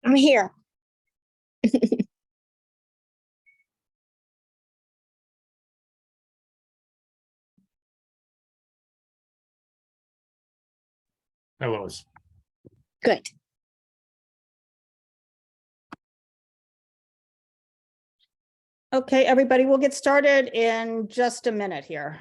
I'm here. Hi, Lois. Good. Okay, everybody, we'll get started in just a minute here.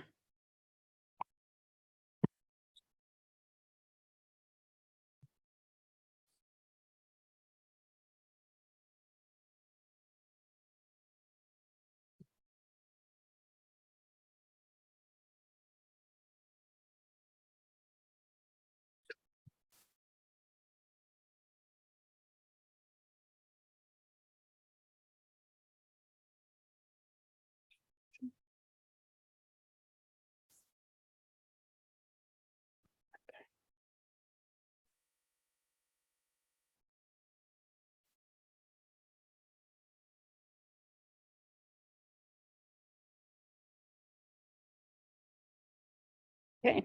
Okay,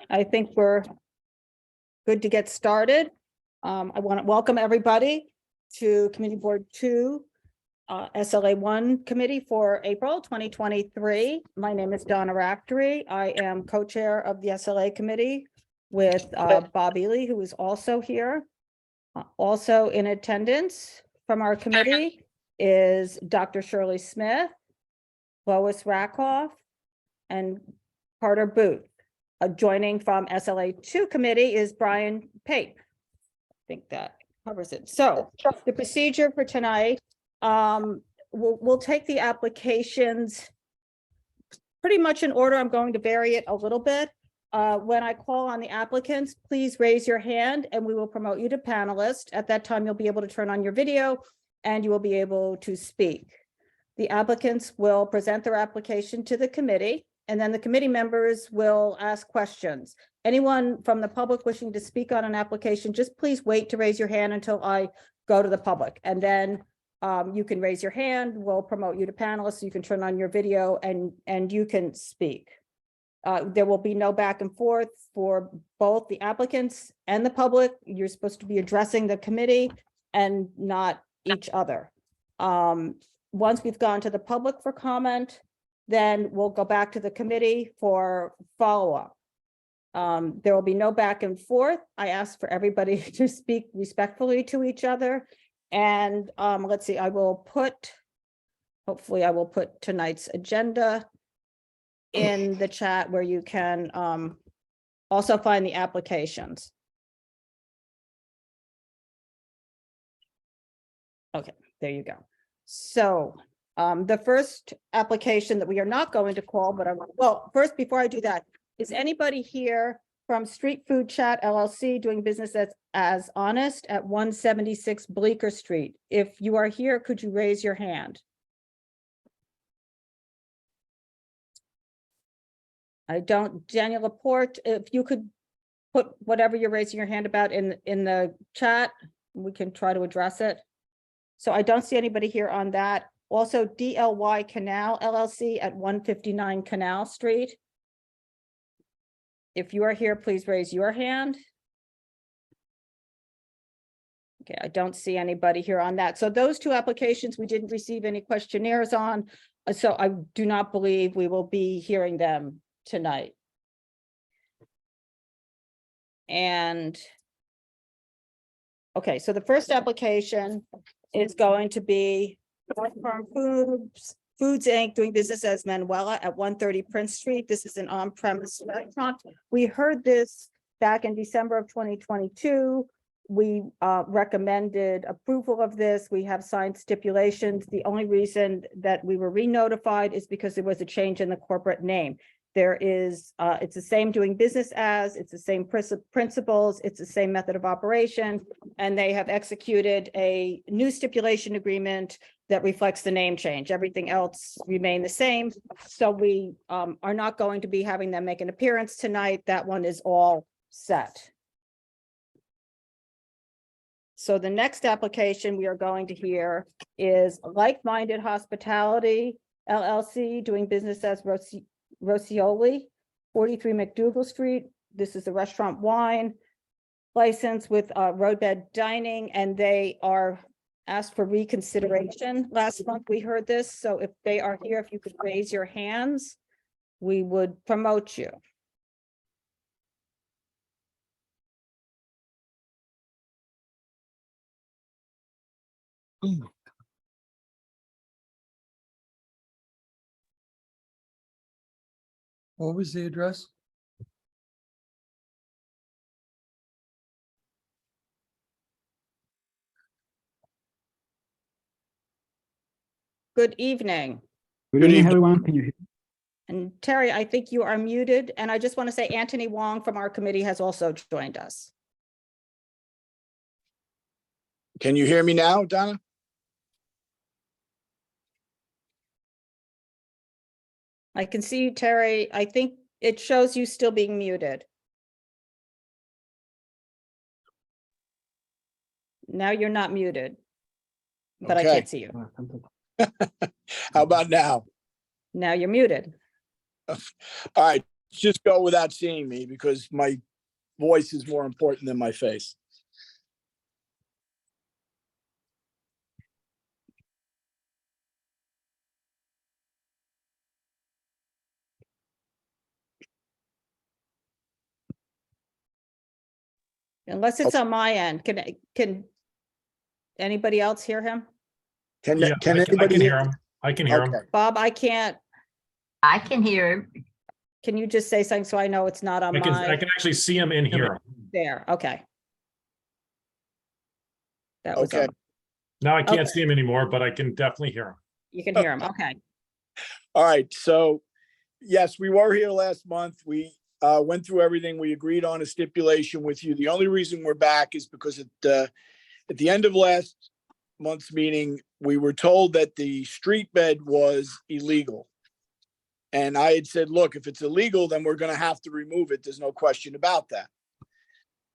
I think we're good to get started. I want to welcome everybody to Committee Board 2, SLA 1 Committee for April 2023. My name is Donna Raftery. I am co-chair of the SLA Committee with Bob Ely, who is also here. Also in attendance from our committee is Dr. Shirley Smith, Lois Rakoff, and Carter Booth. Joining from SLA 2 committee is Brian Pape. I think that covers it. So the procedure for tonight, we'll take the applications pretty much in order. I'm going to vary it a little bit. When I call on the applicants, please raise your hand and we will promote you to panelist. At that time, you'll be able to turn on your video and you will be able to speak. The applicants will present their application to the committee, and then the committee members will ask questions. Anyone from the public wishing to speak on an application, just please wait to raise your hand until I go to the public. And then you can raise your hand, we'll promote you to panelists, you can turn on your video and you can speak. There will be no back and forth for both the applicants and the public. You're supposed to be addressing the committee and not each other. Once we've gone to the public for comment, then we'll go back to the committee for follow-up. There will be no back and forth. I ask for everybody to speak respectfully to each other. And let's see, hopefully I will put tonight's agenda in the chat where you can also find the applications. Okay, there you go. So the first application that we are not going to call, but first, before I do that, is anybody here from Street Food Chat LLC doing business as Honest at 176 Bleecker Street? If you are here, could you raise your hand? I don't. Daniel Laporte, if you could put whatever you're raising your hand about in the chat, we can try to address it. So I don't see anybody here on that. Also, DLY Canal LLC at 159 Canal Street. If you are here, please raise your hand. Okay, I don't see anybody here on that. So those two applications, we didn't receive any questionnaires on. So I do not believe we will be hearing them tonight. And okay, so the first application is going to be Farm Foods Inc. doing business as Manuela at 130 Prince Street. This is an on-premise restaurant. We heard this back in December of 2022. We recommended approval of this. We have signed stipulations. The only reason that we were re-notified is because there was a change in the corporate name. There is, it's the same doing business as, it's the same principles, it's the same method of operation, and they have executed a new stipulation agreement that reflects the name change. Everything else remain the same. So we are not going to be having them make an appearance tonight. That one is all set. So the next application we are going to hear is Likeminded Hospitality LLC doing business as Roscioli, 43 MacDougal Street. This is the restaurant wine. license with Roadbed Dining, and they are asked for reconsideration. Last month, we heard this, so if they are here, if you could raise your hands, we would promote you. What was the address? Good evening. Good Good evening, evening. everyone. Can you hear? And Terry, I think you are muted, and I just want to say Anthony Wong from our committee has also joined us. Can you hear me now, Donna? I can see you, Terry. I think it shows you still being muted. Now you're not muted, but I Okay. can't see you. How about now? Now you're muted. All right, just go without seeing me because my voice is more important than my face. Unless it's on my end. Can anybody else hear him? Can Yeah, can I anybody can hear? hear him. I can hear him. Okay, Bob, I can't. I can hear him. Can you just say something so I know it's not on I my, can actually see him and hear him. there, okay. That was, okay. Now I can't Okay. see him anymore, but I can definitely hear him. you can hear him, okay. All right, so yes, we were here last month. We went through everything. We agreed on a stipulation with you. The only reason we're back is because at the end of last month's meeting, we were told that the street bed was illegal. And I had said, look, if it's illegal, then we're going to have to remove it. There's no question about that.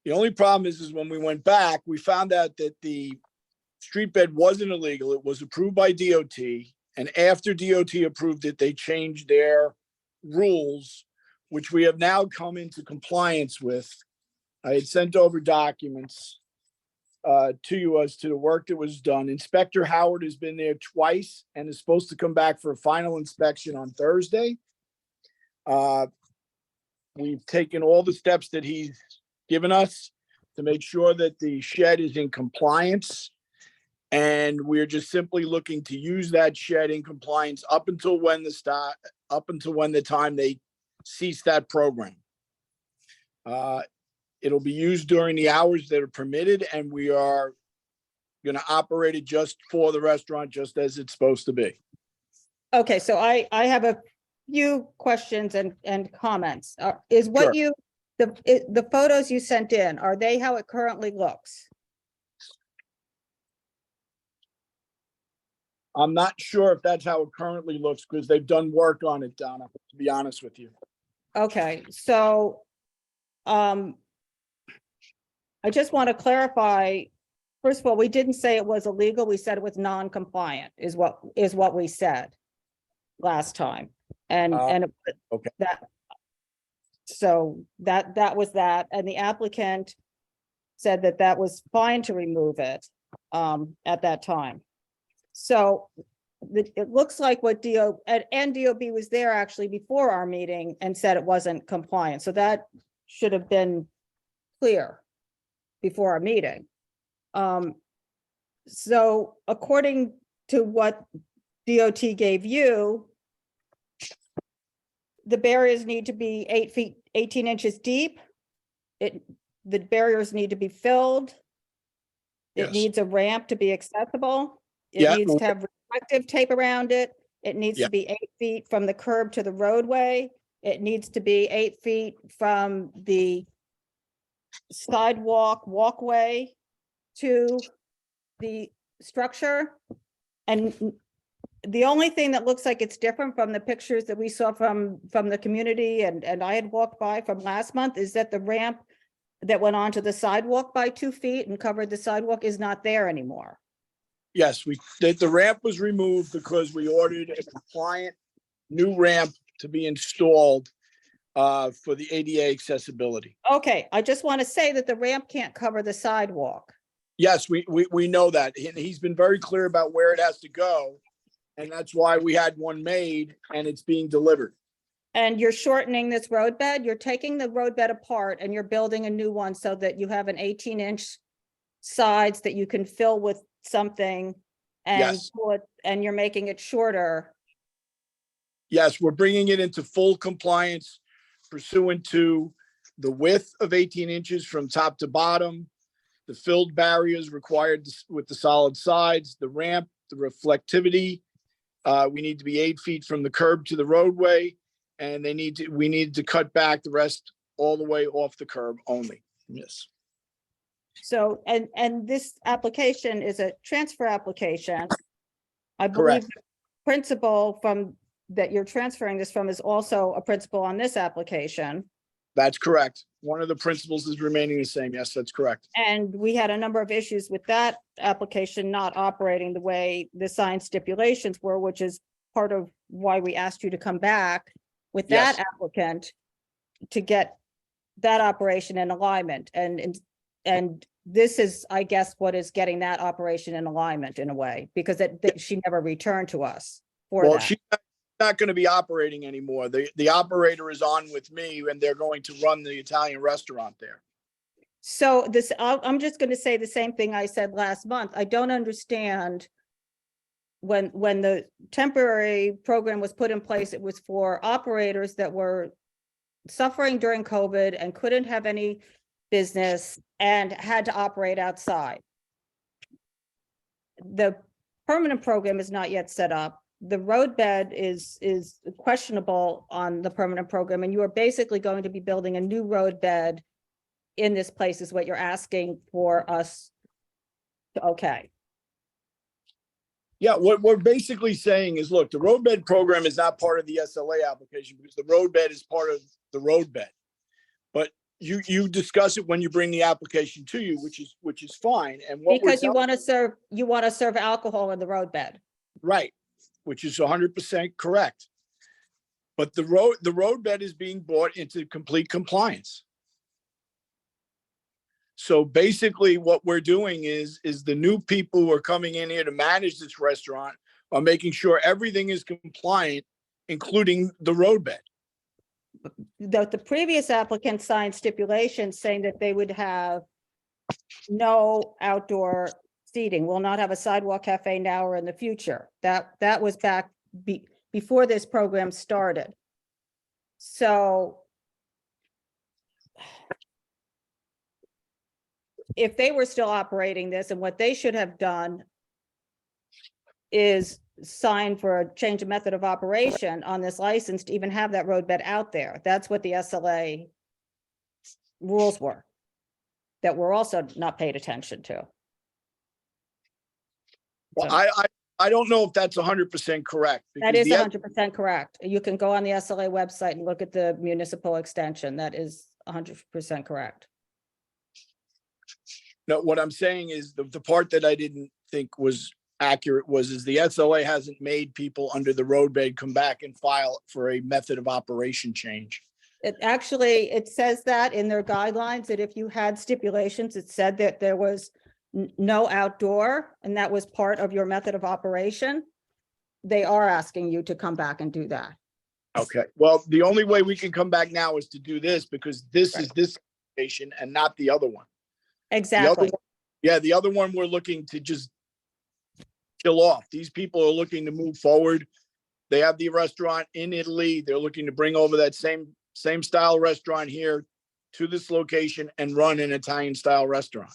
The only problem is when we went back, we found out that the street bed wasn't illegal. It was approved by DOT. And after DOT approved it, they changed their rules, which we have now come into compliance with. I had sent over documents to you as to the work that was done. Inspector Howard has been there twice and is supposed to come back for a final inspection on Thursday. We've taken all the steps that he's given us to make sure that the shed is in compliance. And we're just simply looking to use that shed in compliance up until when the time they cease that program. It'll be used during the hours that are permitted, and we are going to operate it just for the restaurant, just as it's supposed to be. Okay, so I have a few questions and comments. Is Sure. what you, the photos you sent in, are they how it currently looks? I'm not sure if that's how it currently looks because they've done work on it, Donna, to be honest with you. Okay, so, I just want to clarify, first of all, we didn't say it was illegal. We said it was non-compliant is what we said last time. And okay. So that was that. And the applicant said that was fine to remove it at that time. So it looks like what and DOB was there actually before our meeting and said it wasn't compliant. So that should have been clear before our meeting. So according to what DOT gave you, the barriers need to be 8 feet, 18 inches deep. The barriers need to be filled. It Yes. needs a ramp to be accessible. It Yeah. needs to have reflective tape around it. It needs Yeah. to be 8 feet from the curb to the roadway. It needs to be 8 feet from the sidewalk walkway to the structure. And the only thing that looks like it's different from the pictures that we saw from the community and I had walked by from last month is that the ramp that went onto the sidewalk by 2 feet and covered the sidewalk is not there anymore. Yes, the ramp was removed because we ordered a compliant new ramp to be installed for the ADA accessibility. Okay, I just want to say that the ramp can't cover the sidewalk. Yes, we know that. And he's been very clear about where it has to go. And that's why we had one made and it's being delivered. And you're shortening this roadbed, you're taking the roadbed apart and you're building a new one so that you have an 18-inch sides that you can fill with something and Yes. and you're making it shorter. Yes, we're bringing it into full compliance pursuant to the width of 18 inches from top to bottom, the filled barriers required with the solid sides, the ramp, the reflectivity. We need to be 8 feet from the curb to the roadway, and we need to cut back the rest all the way off the curb only. Yes. So, and this application is a transfer application. I Correct. believe the principal from that you're transferring this from is also a principal on this application. That's correct. One of the principles is remaining the same. Yes, that's correct. And we had a number of issues with that application not operating the way the signed stipulations were, which is part of why we asked you to come back with that Yes. applicant to get that operation in alignment. And this is, I guess, what is getting that operation in alignment in a way, because she never returned to us for Well, that. she's not going to be operating anymore. The operator is on with me and they're going to run the Italian restaurant there. So I'm just going to say the same thing I said last month. I don't understand when the temporary program was put in place, it was for operators that were suffering during COVID and couldn't have any business and had to operate outside. The permanent program is not yet set up. The roadbed is questionable on the permanent program, and you are basically going to be building a new roadbed in this place is what you're asking for us to okay. Yeah, what we're basically saying is, look, the roadbed program is not part of the SLA application because the roadbed is part of the roadbed. But you discuss it when you bring the application to you, which is fine. And what Because you want to serve alcohol in the roadbed. right, which is 100% correct. But the roadbed is being brought into complete compliance. So basically what we're doing is the new people who are coming in here to manage this restaurant are making sure everything is compliant, including the roadbed. The previous applicant signed stipulations saying that they would have no outdoor seating, will not have a sidewalk cafe now or in the future. That was back before this program started. So if they were still operating this, and what they should have done is sign for a change of method of operation on this license to even have that roadbed out there. That's what the SLA rules were, that were also not paid attention to. Well, So I don't know if that's 100% correct. that because is the 100% correct. You can go on the SLA website and look at the municipal extension. That is 100% correct. No, what I'm saying is the part that I didn't think was accurate is the SLA hasn't made people under the roadbed come back and file for a method of operation change. It says that in their guidelines, that if you had stipulations, it said that there was no outdoor, and that was part of your method of operation. They are asking you to come back and do that. Okay, well, the only way we can come back now is to do this because this Right. is this application and not the other one. Exactly. The other one we're looking to just kill off. These people are looking to move forward. They have the restaurant in Italy. They're looking to bring over that same style restaurant here to this location and run an Italian style restaurant.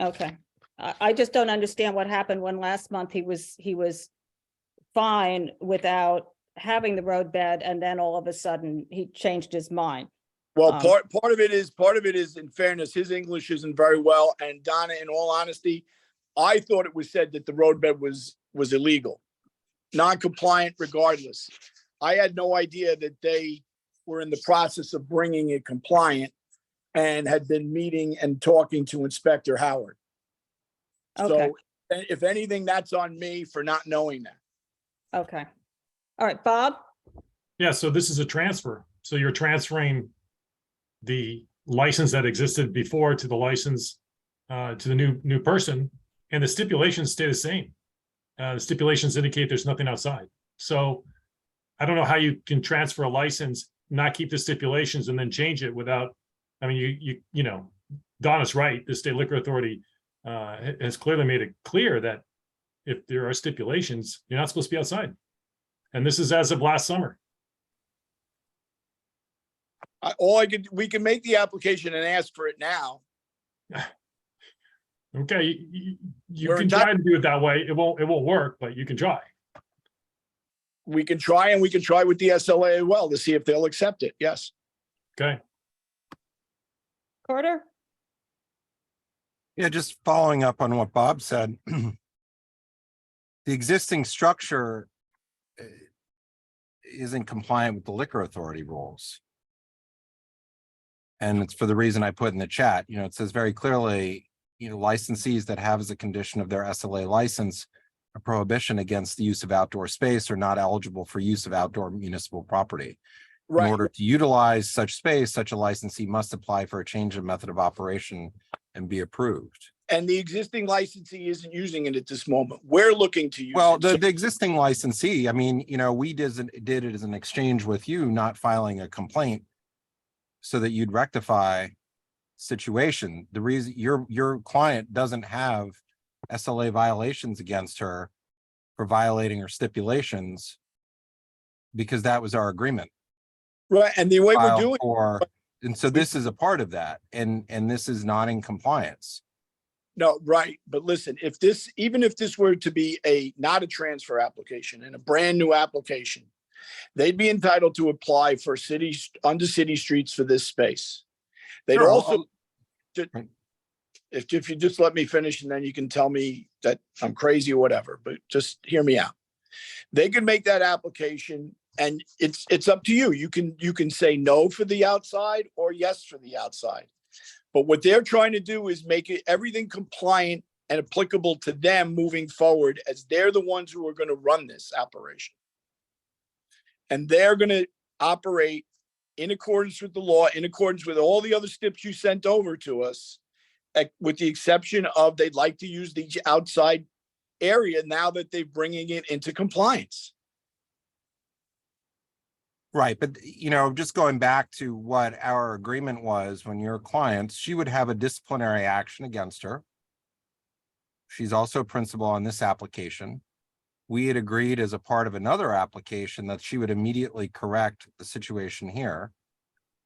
Okay. I just don't understand what happened when last month he was fine without having the roadbed, and then all of a sudden he changed his mind. Well, part of it is, in fairness, his English isn't very well. And Donna, in all honesty, I thought it was said that the roadbed was illegal, non-compliant regardless. I had no idea that they were in the process of bringing it compliant and had been meeting and talking to Inspector Howard. Okay. So if anything, that's on me for not knowing that. Okay. All right, Bob? Yeah, so this is a transfer. So you're transferring the license that existed before to the license to the new person, and the stipulations stay the same. The stipulations indicate there's nothing outside. So I don't know how you can transfer a license, not keep the stipulations, and then change it without. I mean, you know, Donna's right. The state liquor authority has clearly made it clear that if there are stipulations, you're not supposed to be outside. And this is as of last summer. We can make the application and ask for it now. Okay, you We're can try to do it that way. It won't work, but you can try. We can try, and we can try with the SLA as well to see if they'll accept it. Yes. Okay. Carter? Yeah, just following up on what Bob said. The existing structure isn't compliant with the liquor authority rules. And it's for the reason I put in the chat. You know, it says very clearly, you know, licensees that have as a condition of their SLA license a prohibition against the use of outdoor space are not eligible for use of outdoor municipal property. In Right. order to utilize such space, such a licensee must apply for a change of method of operation and be approved. And the existing licensee isn't using it at this moment. We're looking to use Well, it. the existing licensee, I mean, you know, we did it as an exchange with you, not filing a complaint so that you'd rectify situation. The reason your client doesn't have SLA violations against her for violating her stipulations because that was our agreement. Right. And the way we're filed doing for, and so this is a part of that, and this is not in compliance. No, right. But listen, even if this were to be not a transfer application and a brand new application, they'd be entitled to apply for under city streets for this space. They'd Sure, also, if you just let me finish, and then you can tell me that I'm crazy or whatever, but just hear me out. They could make that application, and it's up to you. You can say no for the outside or yes for the outside. But what they're trying to do is make everything compliant and applicable to them moving forward, as they're the ones who are going to run this operation. And they're going to operate in accordance with the law, in accordance with all the other steps you sent over to us, with the exception of they'd like to use the outside area now that they're bringing it into compliance. Right, but you know, just going back to what our agreement was when your client, she would have a disciplinary action against her. She's also a principal on this application. We had agreed as a part of another application that she would immediately correct the situation here.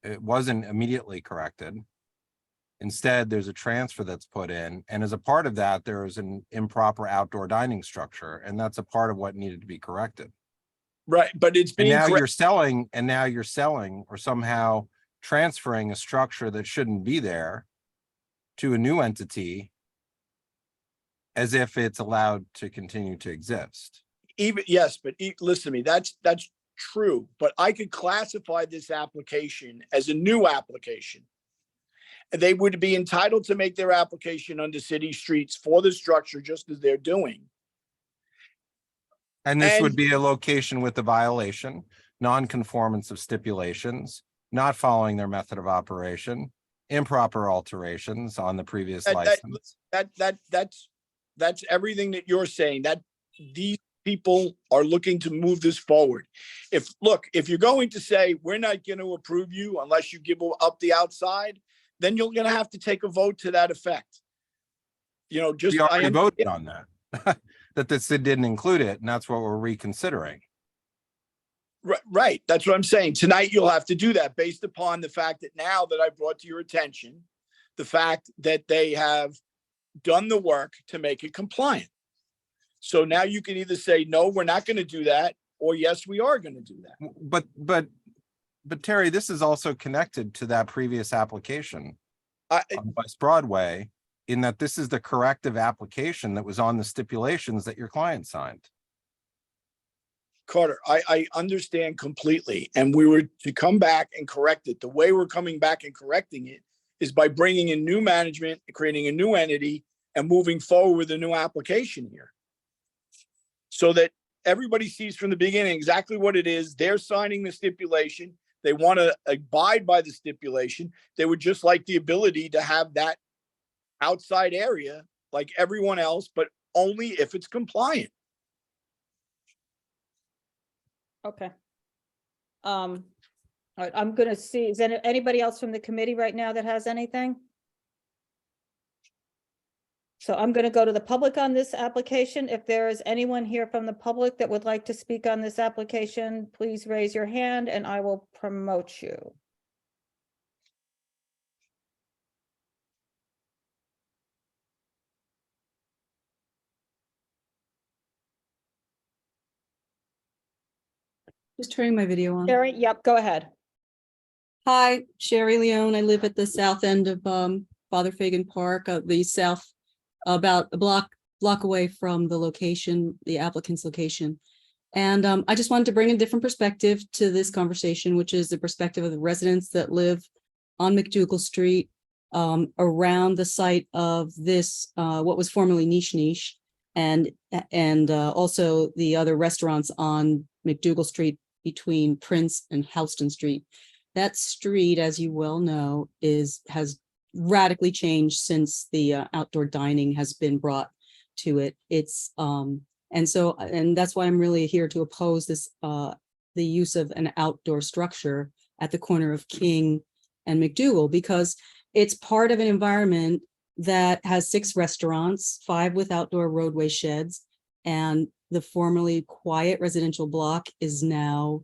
It wasn't immediately corrected. Instead, there's a transfer that's put in, and as a part of that, there is an improper outdoor dining structure, and that's a part of what needed to be corrected. Right, but it's being And now you're selling or somehow transferring a structure that shouldn't be there to a new entity as if it's allowed to continue to exist. Yes, but listen to me, that's true, but I could classify this application as a new application. They would be entitled to make their application under city streets for the structure just as they're doing. And this would be a location with a violation, non-conformance of stipulations, not following their method of operation, improper alterations on the previous license. That's everything that you're saying, that these people are looking to move this forward. If you're going to say, we're not going to approve you unless you give up the outside, then you're going to have to take a vote to that effect. You know, just We already voted on that. That this didn't include it, and that's what we're reconsidering. Right. That's what I'm saying. Tonight, you'll have to do that based upon the fact that now that I brought to your attention, the fact that they have done the work to make it compliant. So now you can either say, no, we're not going to do that, or yes, we are going to do that. But Terry, this is also connected to that previous application on West Broadway, in that this is the corrective application that was on the stipulations that your client signed. Carter, I understand completely. And we were to come back and correct it. The way we're coming back and correcting it is by bringing in new management, creating a new entity, and moving forward with a new application here. So that everybody sees from the beginning exactly what it is. They're signing the stipulation. they want to abide by the stipulation, they would just like the ability to have that outside area like everyone else, but only if it's compliant. Okay. All right, I'm gonna see, is there anybody else from the committee right now that has anything? So I'm gonna go to the public on this application. If there is anyone here from the public that would like to speak on this application, please raise your hand and I will promote you. Just turning my video on. Sherry, yep, go ahead. Hi, Sherry Leone. I live at the south end of Father Fagan Park, the south, about a block away from the location, the applicant's location. And I just wanted to bring a different perspective to this conversation, which is the perspective of the residents that live on MacDougal Street, around the site of this, what was formerly Niche, and also the other restaurants on MacDougal Street between Prince and Houston Street. That street, as you well know, has radically changed since the outdoor dining has been brought to it. It's and that's why I'm really here to oppose this the use of an outdoor structure at the corner of King and MacDougal, because it's part of an environment that has 6 restaurants, 5 with outdoor roadway sheds, and the formerly quiet residential block is now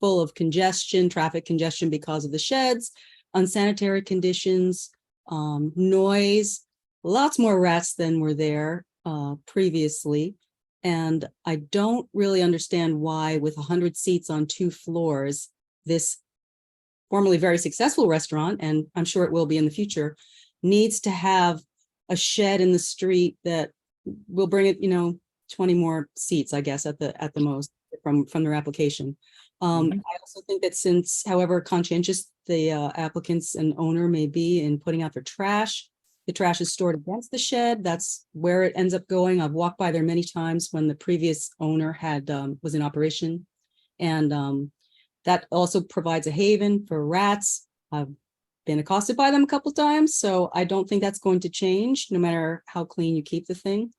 full of congestion, traffic congestion because of the sheds, unsanitary conditions, noise, lots more rats than were there previously. And I don't really understand why, with 100 seats on 2 floors, this formerly very successful restaurant, and I'm sure it will be in the future, needs to have a shed in the street that will bring it, 20 more seats, I guess, at the most from their application. I also think that since, however conscientious the applicants and owner may be in putting out their trash, the trash is stored against the shed. That's where it ends up going. I've walked by there many times when the previous owner had was in operation, and that also provides a haven for rats. I've been accosted by them a couple of times, so I don't think that's going to change, no matter how clean you keep the thing.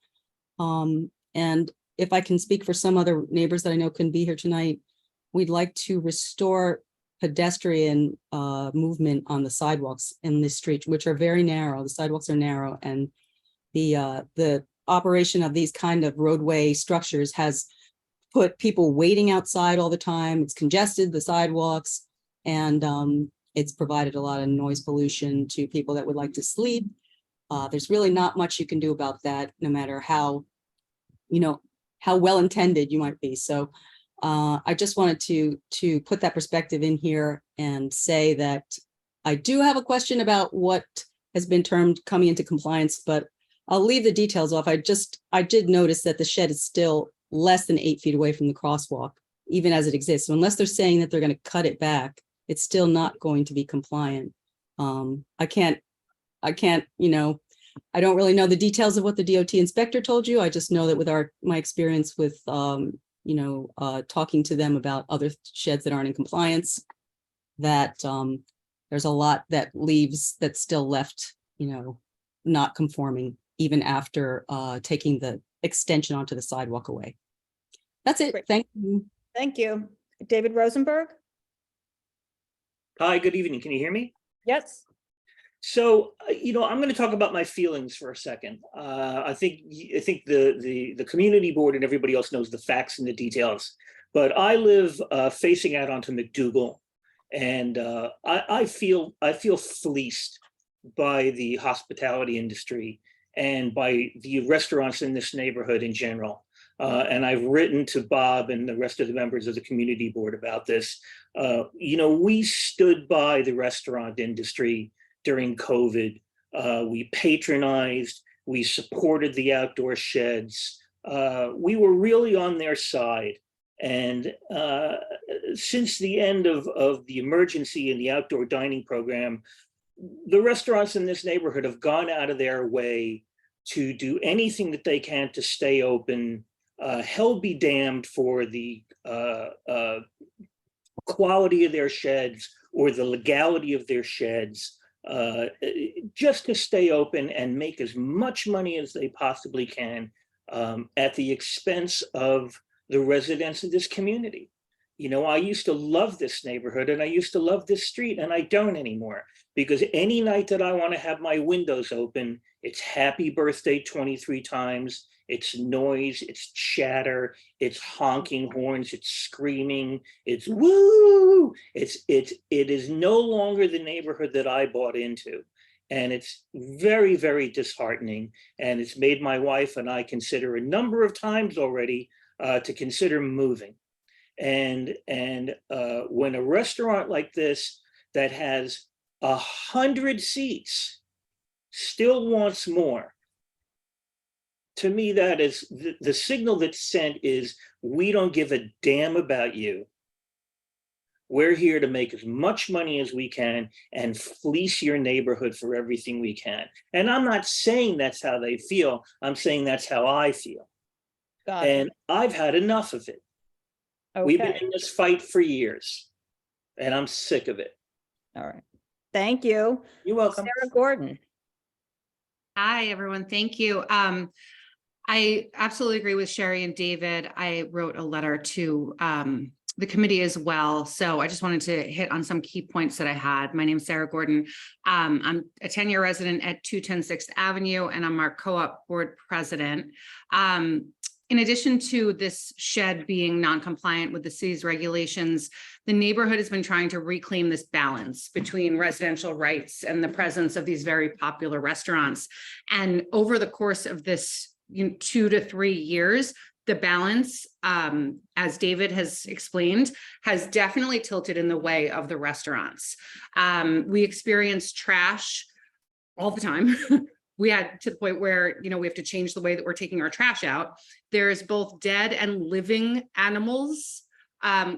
And if I can speak for some other neighbors that I know couldn't be here tonight, we'd like to restore pedestrian movement on the sidewalks in this street, which are very narrow. The sidewalks are narrow, and the operation of these kind of roadway structures has put people waiting outside all the time. It's congested the sidewalks, and it's provided a lot of noise pollution to people that would like to sleep. There's really not much you can do about that, no matter how, how well-intended you might be. So I just wanted to put that perspective in here and say that I do have a question about what has been termed coming into compliance, but I'll leave the details off. I did notice that the shed is still less than 8 feet away from the crosswalk, even as it exists. So unless they're saying that they're going to cut it back, it's still not going to be compliant. I can't, I don't really know the details of what the DOT inspector told you. I just know that with my experience with, talking to them about other sheds that aren't in compliance, that there's a lot that's still left, not conforming, even after taking the extension onto the sidewalk away. That's it. Great. Thank you. Thank you. David Rosenberg? Hi, good evening. Can you hear me? Yes. So, I'm going to talk about my feelings for a second. I think the community board and everybody else knows the facts and the details, but I live facing out onto MacDougal, and I feel fleeced by the hospitality industry and by the restaurants in this neighborhood in general. And I've written to Bob and the rest of the members of the community board about this. We stood by the restaurant industry during COVID. We patronized, we supported the outdoor sheds. We were really on their side. And since the end of the emergency in the outdoor dining program, the restaurants in this neighborhood have gone out of their way to do anything that they can to stay open. Hell be damned for the quality of their sheds or the legality of their sheds, just to stay open and make as much money as they possibly can, at the expense of the residents of this community. You know, I used to love this neighborhood and I used to love this street, and I don't anymore, because any night that I want to have my windows open, it's happy birthday 23 times, it's noise, it's chatter, it's honking horns, it's screaming, it's woo. It is no longer the neighborhood that I bought into. And it's very, very disheartening. And it's made my wife and I consider a number of times already to consider moving. And when a restaurant like this that has 100 seats still wants more, to me, that is the signal that's sent is, we don't give a damn about you. We're here to make as much money as we can and fleece your neighborhood for everything we can. And I'm not saying that's how they feel. I'm saying that's how I feel. Got it. And I've had enough of it. We've been Okay, in this fight for years, and I'm sick of it. all right. Thank you. You're welcome. Sarah Gordon. Hi, everyone. Thank you. I absolutely agree with Sherry and David. I wrote a letter to the committee as well. So I just wanted to hit on some key points that I had. My name is Sarah Gordon. I'm a 10-year resident at 210 6th Avenue, and I'm our co-op board president. In addition to this shed being non-compliant with the city's regulations, the neighborhood has been trying to reclaim this balance between residential rights and the presence of these very popular restaurants. And over the course of this 2 to 3 years, the balance, as David has explained, has definitely tilted in the way of the restaurants. We experience trash all the time. We had to the point where, we have to change the way that we're taking our trash out. There's both dead and living animals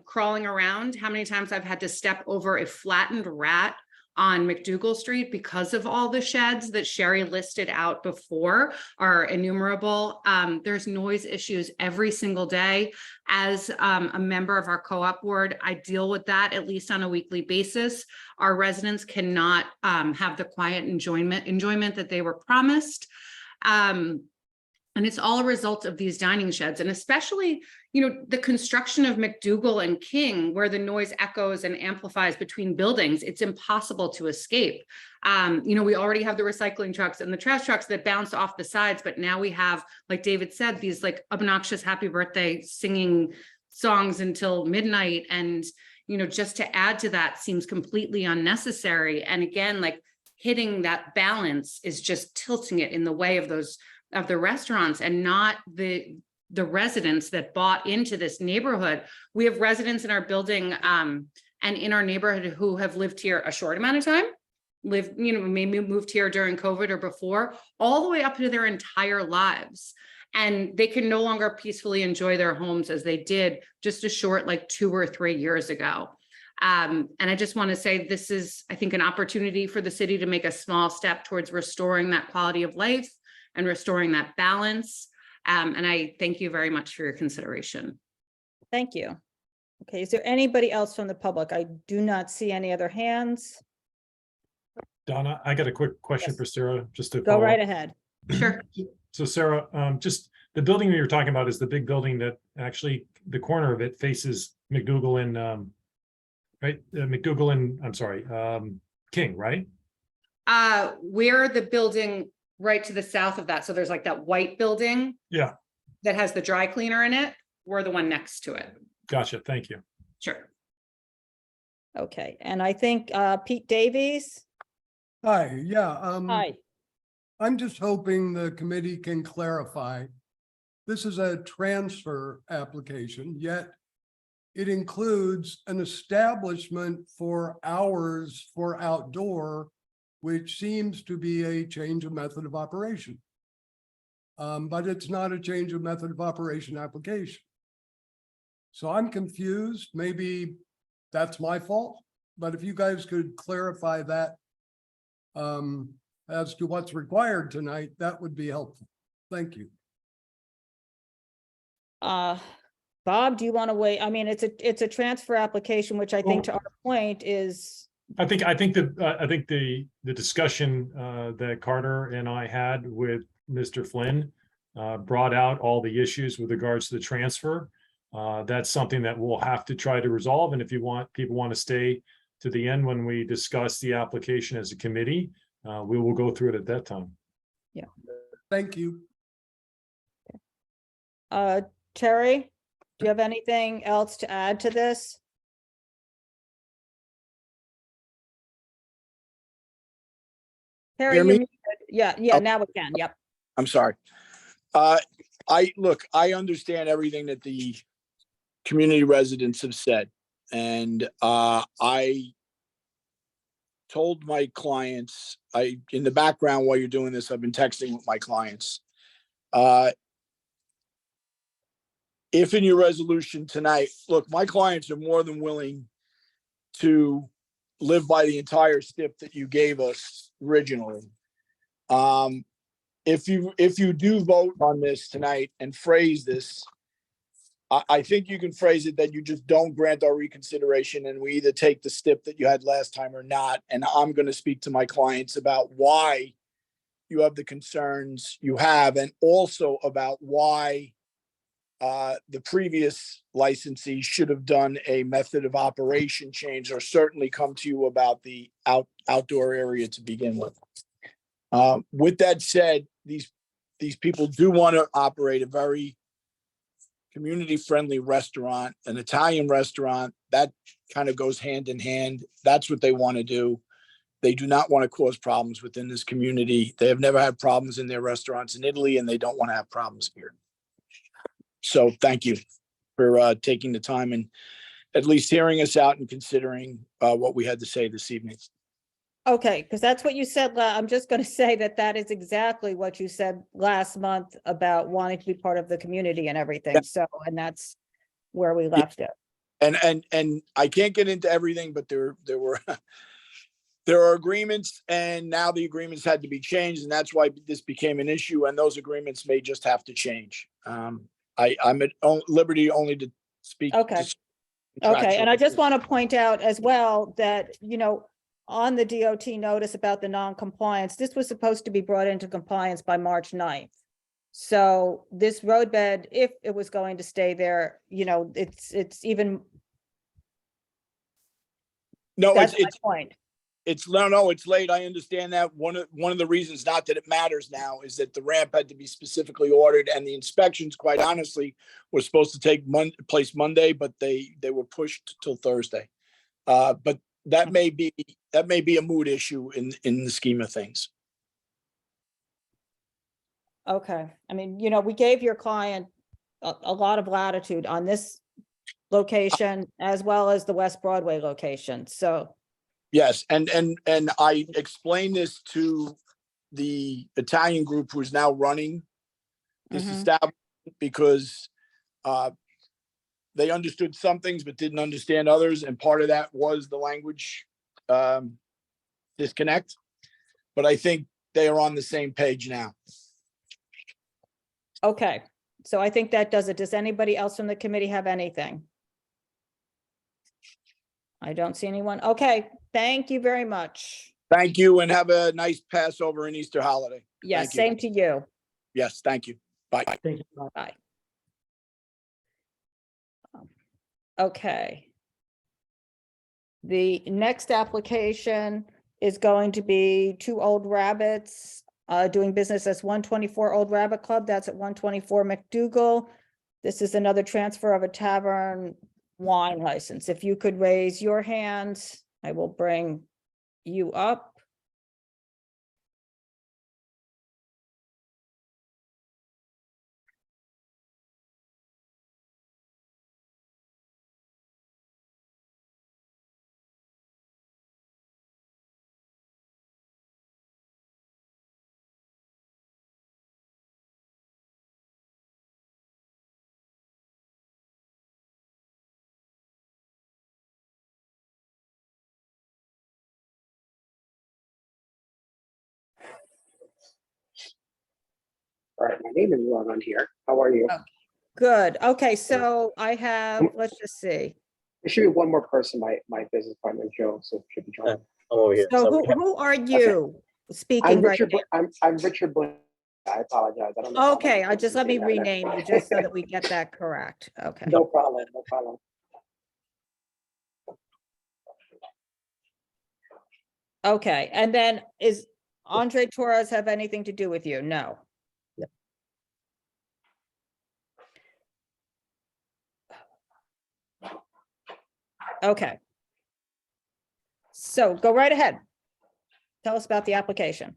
crawling around. How many times I've had to step over a flattened rat on MacDougal Street because of all the sheds that Sherry listed out before are innumerable. There's noise issues every single day. As a member of our co-op board, I deal with that at least on a weekly basis. Our residents cannot have the quiet enjoyment that they were promised. And it's all a result of these dining sheds, and especially, the construction of MacDougal and King, where the noise echoes and amplifies between buildings. It's impossible to escape. We already have the recycling trucks and the trash trucks that bounce off the sides, but now we have, like David said, these like obnoxious happy birthday singing songs until midnight. And, just to add to that seems completely unnecessary. And again, like hitting that balance is just tilting it in the way of the restaurants and not the residents that bought into this neighborhood. We have residents in our building and in our neighborhood who have lived here a short amount of time, maybe moved here during COVID or before, all the way up to their entire lives. And they can no longer peacefully enjoy their homes as they did just a short, 2 or 3 years ago. And I just want to say this is, I think, an opportunity for the city to make a small step towards restoring that quality of life and restoring that balance. And I thank you very much for your consideration. Thank you. Okay, is there anybody else from the public? I do not see any other hands. Donna, I got a quick question Yes. for Sarah, just to Go follow right up. ahead. Sure. So Sarah, just the building that you're talking about is the big building that actually the corner of it faces MacDougal and right? MacDougal and I'm sorry, King, right? We're the building right to the south of that. So there's like that white building. Yeah. That has the dry cleaner in it. We're the one next to it. Gotcha. Thank you. Sure. Okay, and I think Pete Davies. Hi, yeah, Hi. I'm just hoping the committee can clarify. This is a transfer application, yet it includes an establishment for hours for outdoor, which seems to be a change of method of operation. But it's not a change of method of operation application. So I'm confused. Maybe that's my fault, but if you guys could clarify that as to what's required tonight, that would be helpful. Thank you. Bob Bob, do you want to wait? I mean, it's a transfer application, which I think to our point is, I think the discussion that Carter and I had with Mr. Flynn brought out all the issues with regards to the transfer. That's something that we'll have to try to resolve. And if people want to stay to the end when we discuss the application as a committee, we will go through it at that time. Thank you. Terry, do you have anything else to add to this? Terry, Hear you're me? muted. Yeah, Oh. now we can. Yep. I'm sorry. I understand everything that the community residents have said. And I told my clients, in the background while you're doing this, I've been texting with my clients. If in your resolution tonight, look, my clients are more than willing to live by the entire stip that you gave us originally. If you do vote on this tonight and phrase this, I think you can phrase it that you just don't grant our reconsideration and we either take the stip that you had last time or not. And I'm going to speak to my clients about why you have the concerns you have and also about why the previous licensee should have done a method of operation change or certainly come to you about the outdoor area to begin with. With that said, these people do want to operate a very community-friendly restaurant, an Italian restaurant. That kind of goes hand in hand. That's what they want to do. They do not want to cause problems within this community. They have never had problems in their restaurants in Italy, and they don't want to have problems here. So thank you for taking the time and at least hearing us out and considering what we had to say this evening. Okay, because that's what you said. I'm just going to say that is exactly what you said last month about wanting to be part of the community and everything. Yeah. So, and that's where we left it. And I can't get into everything, but there are agreements, and now the agreements had to be changed, and that's why this became an issue. And those agreements may just have to change. I'm at liberty only to speak. Okay. Okay, and I just want to point out as well that, on the DOT notice about the non-compliance, this was supposed to be brought into compliance by March 9th. So this roadbed, if it was going to stay there, it's even. No, That's my point. It's late. I understand that. One of the reasons, not that it matters now, is that the ramp had to be specifically ordered, and the inspections, quite honestly, were supposed to take place Monday, but they were pushed till Thursday. But that may be a mood issue in the scheme of things. Okay, I mean, we gave your client a lot of latitude on this location as well as the West Broadway location, so. Yes, and I explained this to the Italian group who is now running this establishment because they understood some things but didn't understand others, and part of that was the language disconnect. But I think they are on the same page now. Okay, so I think that does it. Does anybody else from the committee have anything? I don't see anyone. Okay, thank you very much. Thank you, and have a nice Passover and Easter holiday. Yes, Thank you. same to you. Yes, thank you. Bye. Thank you. Bye. Okay. The next application is going to be Two Old Rabbits, doing business as 124 Old Rabbit Club. That's at 124 MacDougal. This is another transfer of a tavern wine license. If you could raise your hands, I will bring you up. All right, my name is Ron on here. How are you? Oh, Good. Okay, so I have, let's just see. There should be one more person, my business partner, Joe, so should be joining. I'm over here. So we have- who are you speaking I'm right Richard, now? I'm Richard Blaine. I apologize. I don't know. Okay, I just let me rename you just so that we get that correct. Okay. No problem, no problem. Okay, and then is Andre Torres have anything to do with you? No. No. Okay. So go right ahead. Tell us about the application.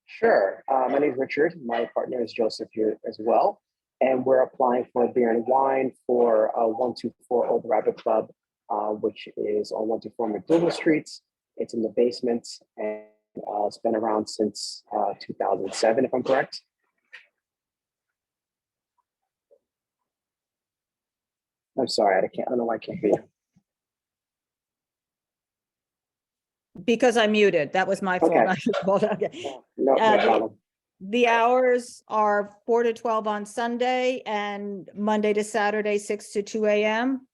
Sure. My name is Richard. My partner is Joseph here as well. And we're applying for beer and wine for 124 Old Rabbit Club, which is on 124 MacDougal Street. It's in the basement and it's been around since 2007, if I'm correct. I'm sorry, I don't know why I can't hear you. Because I muted, that was my fault. Okay. I should have called. Okay. No problem. The hours are 4 to 12 on Sunday and Monday to Saturday, 6 to 2 a.m.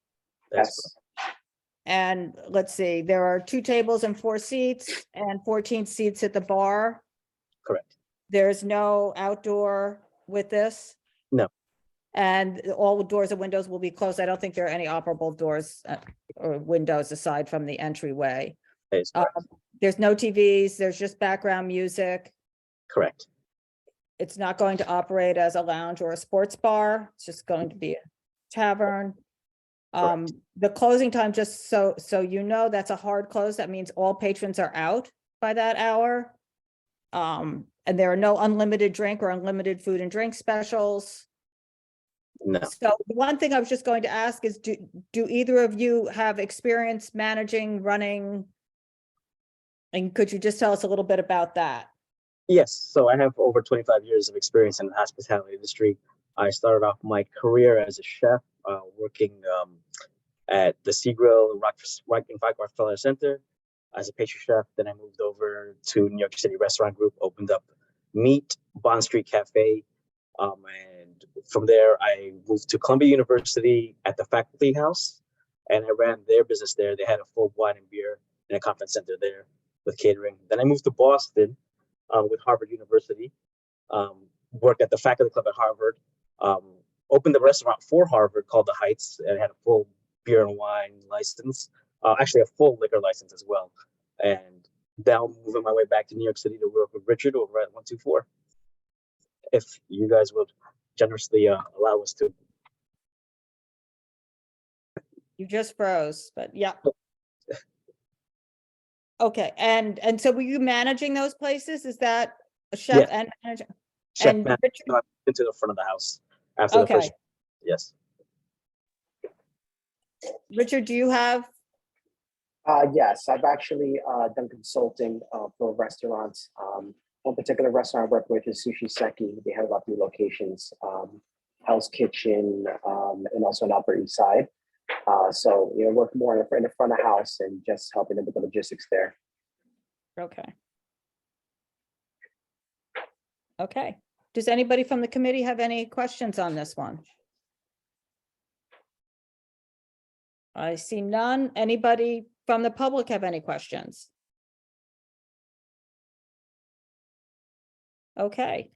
Yes. And let's see, there are 2 tables and 4 seats and 14 seats at the bar. Correct. There's no outdoor with this? No. And all the doors and windows will be closed. I don't think there are any operable doors or windows aside from the entryway. That is correct. There's no TVs, there's just background music. Correct. It's not going to operate as a lounge or a sports bar. It's just going to be a tavern. Correct. The closing time, just so you know, that's a hard close. That means all patrons are out by that hour. And there are no unlimited drink or unlimited food and drink specials. No. So the one thing I was just going to ask is, do either of you have experience managing, running? And could you just tell us a little bit about that? Yes. So I have over 25 years of experience in the hospitality industry. I started off my career as a chef, working at the Sea Grill in Rockefeller Center as a pastry chef. Then I moved over to New York City Restaurant Group, opened up Meat, Bond Street Cafe. And from there, I moved to Columbia University at the Faculty House, and I ran their business there. They had a full wine and beer in a conference center there with catering. Then I moved to Boston with Harvard University, worked at the Faculty Club at Harvard, opened a restaurant for Harvard called The Heights, and had a full beer and wine license, actually a full liquor license as well. And now moving my way back to New York City to work with Richard over at 124. If you guys would generously allow us to. You just froze, but yeah. Okay, and so were you managing those places? Is that a chef and manager? Chef And Matt, Richard- into the front of the house after the Okay. first. Yes. Richard, do you have, Yes, I've actually done consulting for restaurants. One particular restaurant I work with is Sushi Seki. They have about 3 locations, Hell's Kitchen, and also on Upper East Side. So, work more in the front of house and just helping them with the logistics there. okay. Okay, does anybody from the committee have any questions on this one? I see none. Anybody from the public have any questions? Okay,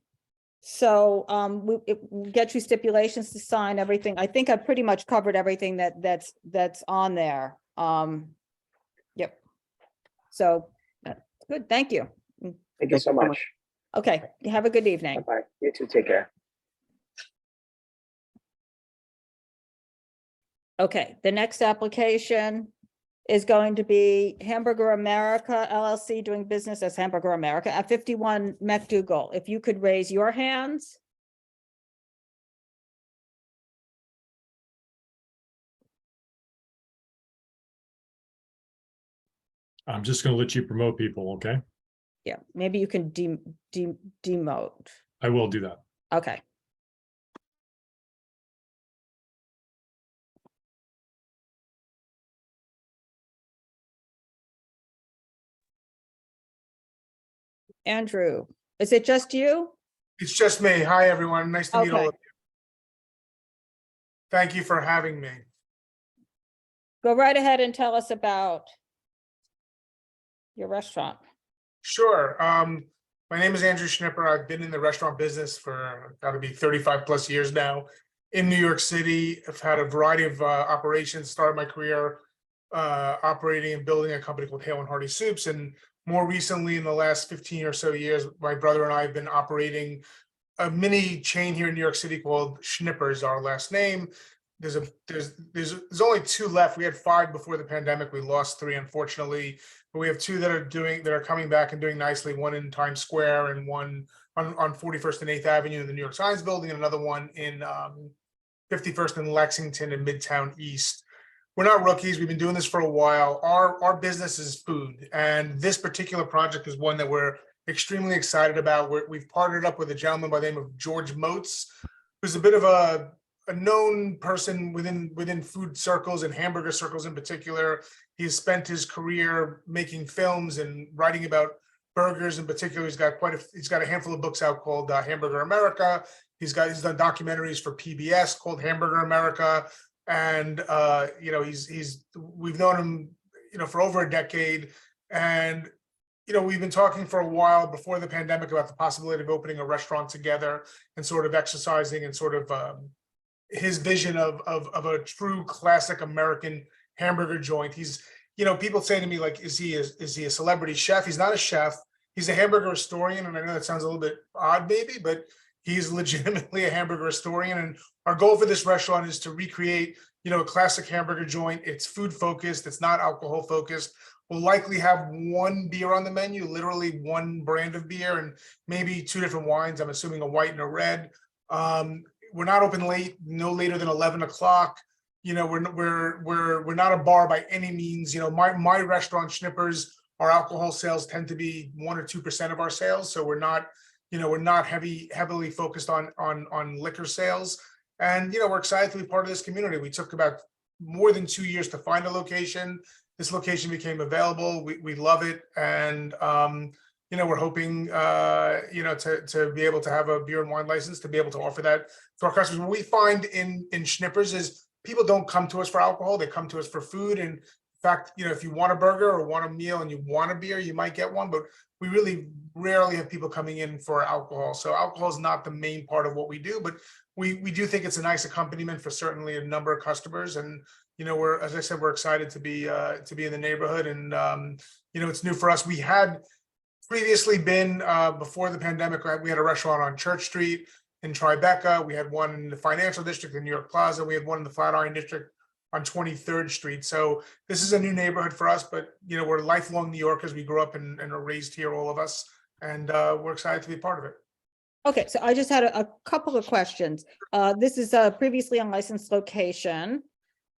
so we'll get you stipulations to sign everything. I think I've pretty much covered everything that's on there. Yep. So that's good. Thank you. Thank you so much. Okay, you have a good evening. Bye-bye. You too. Take care. Okay, the next application is going to be Hamburger America LLC, doing business as Hamburger America at 51 MacDougal. If you could raise your hands. I'm just going to let you promote people, okay? Yeah, maybe you can demote. I will do that. Okay. Andrew, is it just you? It's just me. Hi, everyone. Nice to meet all Okay. of you. Thank you for having me. Go right ahead and tell us about your restaurant. Sure. My name is Andrew Schnipper. I've been in the restaurant business for got to be 35 plus years now in New York City. I've had a variety of operations, started my career operating and building a company called Hale and Hearty Soups. And more recently, in the last 15 or so years, my brother and I have been operating a mini chain here in New York City called Schnipper's, our last name. There's only 2 left. We had 5 before the pandemic. We lost 3, unfortunately, but we have 2 that are coming back and doing nicely. One in Times Square and one on 41st and 8th Avenue in the New York Times building, and another one in 51st and Lexington in Midtown East. We're not rookies. We've been doing this for a while. Our business is food, and this particular project is one that we're extremely excited about. We've partnered up with a gentleman by the name of George Moats, who's a bit of a known person within food circles and hamburger circles in particular. He's spent his career making films and writing about burgers in particular. He's got a handful of books out called Hamburger America. He's done documentaries for PBS called Hamburger America. And we've known him, for over a decade. And we've been talking for a while before the pandemic about the possibility of opening a restaurant together and sort of exercising and sort of his vision of a true classic American hamburger joint. He's, people say to me, like, is he a celebrity chef? He's not a chef. He's a hamburger historian. And I know that sounds a little bit odd, maybe, but he's legitimately a hamburger historian. And our goal for this restaurant is to recreate, a classic hamburger joint. It's food focused. It's not alcohol focused. We'll likely have 1 beer on the menu, literally 1 brand of beer, and maybe 2 different wines. I'm assuming a white and a red. We're not open late, no later than 11 o'clock. We're not a bar by any means. My restaurant, Schnipper's, our alcohol sales tend to be 1 or 2% of our sales. So we're not heavily focused on liquor sales. And, we're excited to be part of this community. We took about more than 2 years to find a location. This location became available. We love it. And, we're hoping, to be able to have a beer and wine license to be able to offer that to our customers. What we find in Schnipper's is people don't come to us for alcohol. They come to us for food. And in fact, if you want a burger or want a meal and you want a beer, you might get one, but we really rarely have people coming in for alcohol. So alcohol is not the main part of what we do, but we do think it's a nice accompaniment for certainly a number of customers. And, as I said, we're excited to be in the neighborhood. And, it's new for us. We had previously been, before the pandemic, we had a restaurant on Church Street in Tribeca. We had one in the Financial District in New York Plaza. We had one in the Flatiron District on 23rd Street. So this is a new neighborhood for us, but we're lifelong New Yorkers. We grew up and are raised here, all of us, and we're excited to be part of it. Okay, so I just had a couple of questions. This is a previously unlicensed location.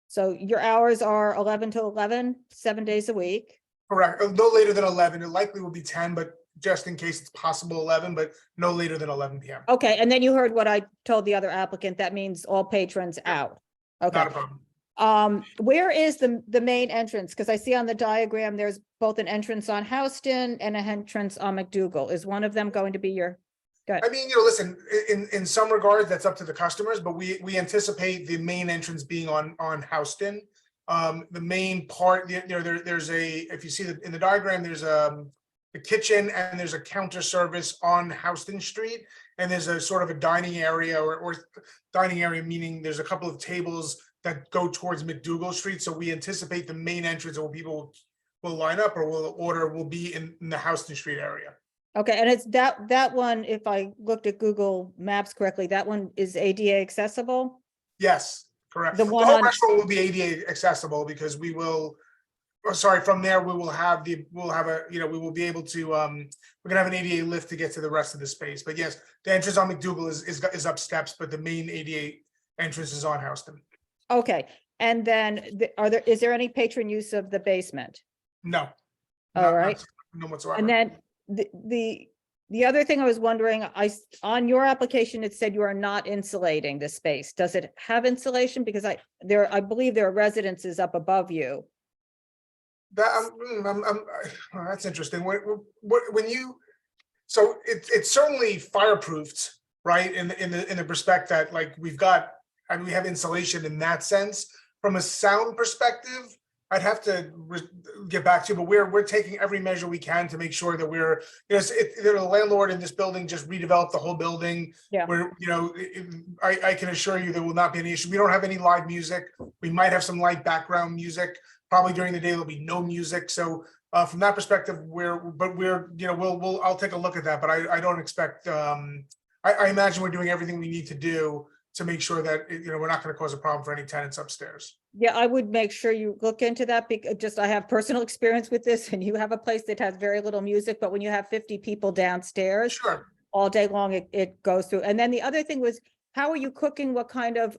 So your hours are 11 to 11, 7 days a week. Correct. No later than 11. It likely will be 10, but just in case it's possible 11, but no later than 11 p.m. Okay, and then you heard what I told the other applicant. That means all patrons out. Okay. Not a problem. Where is the main entrance? Because I see on the diagram, there's both an entrance on Houston and an entrance on MacDougal. Is one of them going to be your? Good. I mean, listen, in some regards, that's up to the customers, but we anticipate the main entrance being on Houston. The main part, there's if you see in the diagram, there's a kitchen and there's a counter service on Houston Street, and there's a sort of a dining area or dining area, meaning there's a couple of tables that go towards MacDougal Street. So we anticipate the main entrance where people will line up or will order will be in the Houston Street area. Okay, and it's that one, if I looked at Google Maps correctly, that one is ADA accessible? Yes, correct. The The one whole on- restaurant will be ADA accessible because we will, from there, we will have we will be able to, we're gonna have an ADA lift to get to the rest of the space. But yes, the entrance on MacDougal is up steps, but the main ADA entrance is on Houston. Okay, and then is there any patron use of the basement? No. All right. No whatsoever. And then the other thing I was wondering, on your application, it said you are not insulating the space. Does it have insulation? Because I believe there are residences up above you. That's interesting. So it's certainly fireproofed, right? In the respect that, like, we've got I mean, we have insulation in that sense. From a sound perspective, I'd have to get back to you, but we're taking every measure we can to make sure that we're, the landlord in this building just redeveloped the whole building. Yeah. Where, I can assure you there will not be any issue. We don't have any live music. We might have some light background music. Probably during the day, there'll be no music. So from that perspective, I'll take a look at that, but I don't expect, I imagine we're doing everything we need to do to make sure that, we're not going to cause a problem for any tenants upstairs. Yeah, I would make sure you look into that because I have personal experience with this, and you have a place that has very little music, but when you have 50 people downstairs Sure. all day long, it goes through. And then the other thing was, how are you cooking? What kind of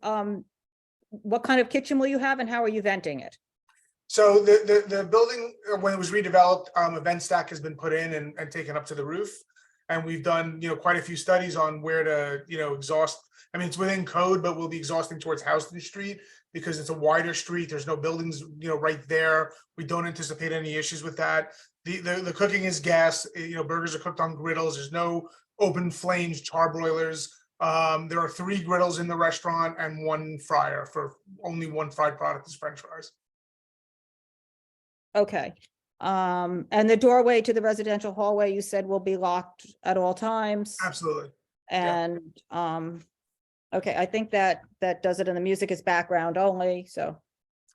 kitchen will you have, and how are you venting it? So the building, when it was redeveloped, a vent stack has been put in and taken up to the roof. And we've done, quite a few studies on where to, exhaust. I mean, it's within code, but we'll be exhausting towards Houston Street because it's a wider street. There's no buildings, right there. We don't anticipate any issues with that. The cooking is gas, burgers are cooked on griddles. There's no open flames, char broilers. There are 3 griddles in the restaurant and 1 fryer. For only 1 fried product is French fries. Okay. And the doorway to the residential hallway, you said, will be locked at all times. Absolutely. And, okay, I think that does it, and the music is background only, so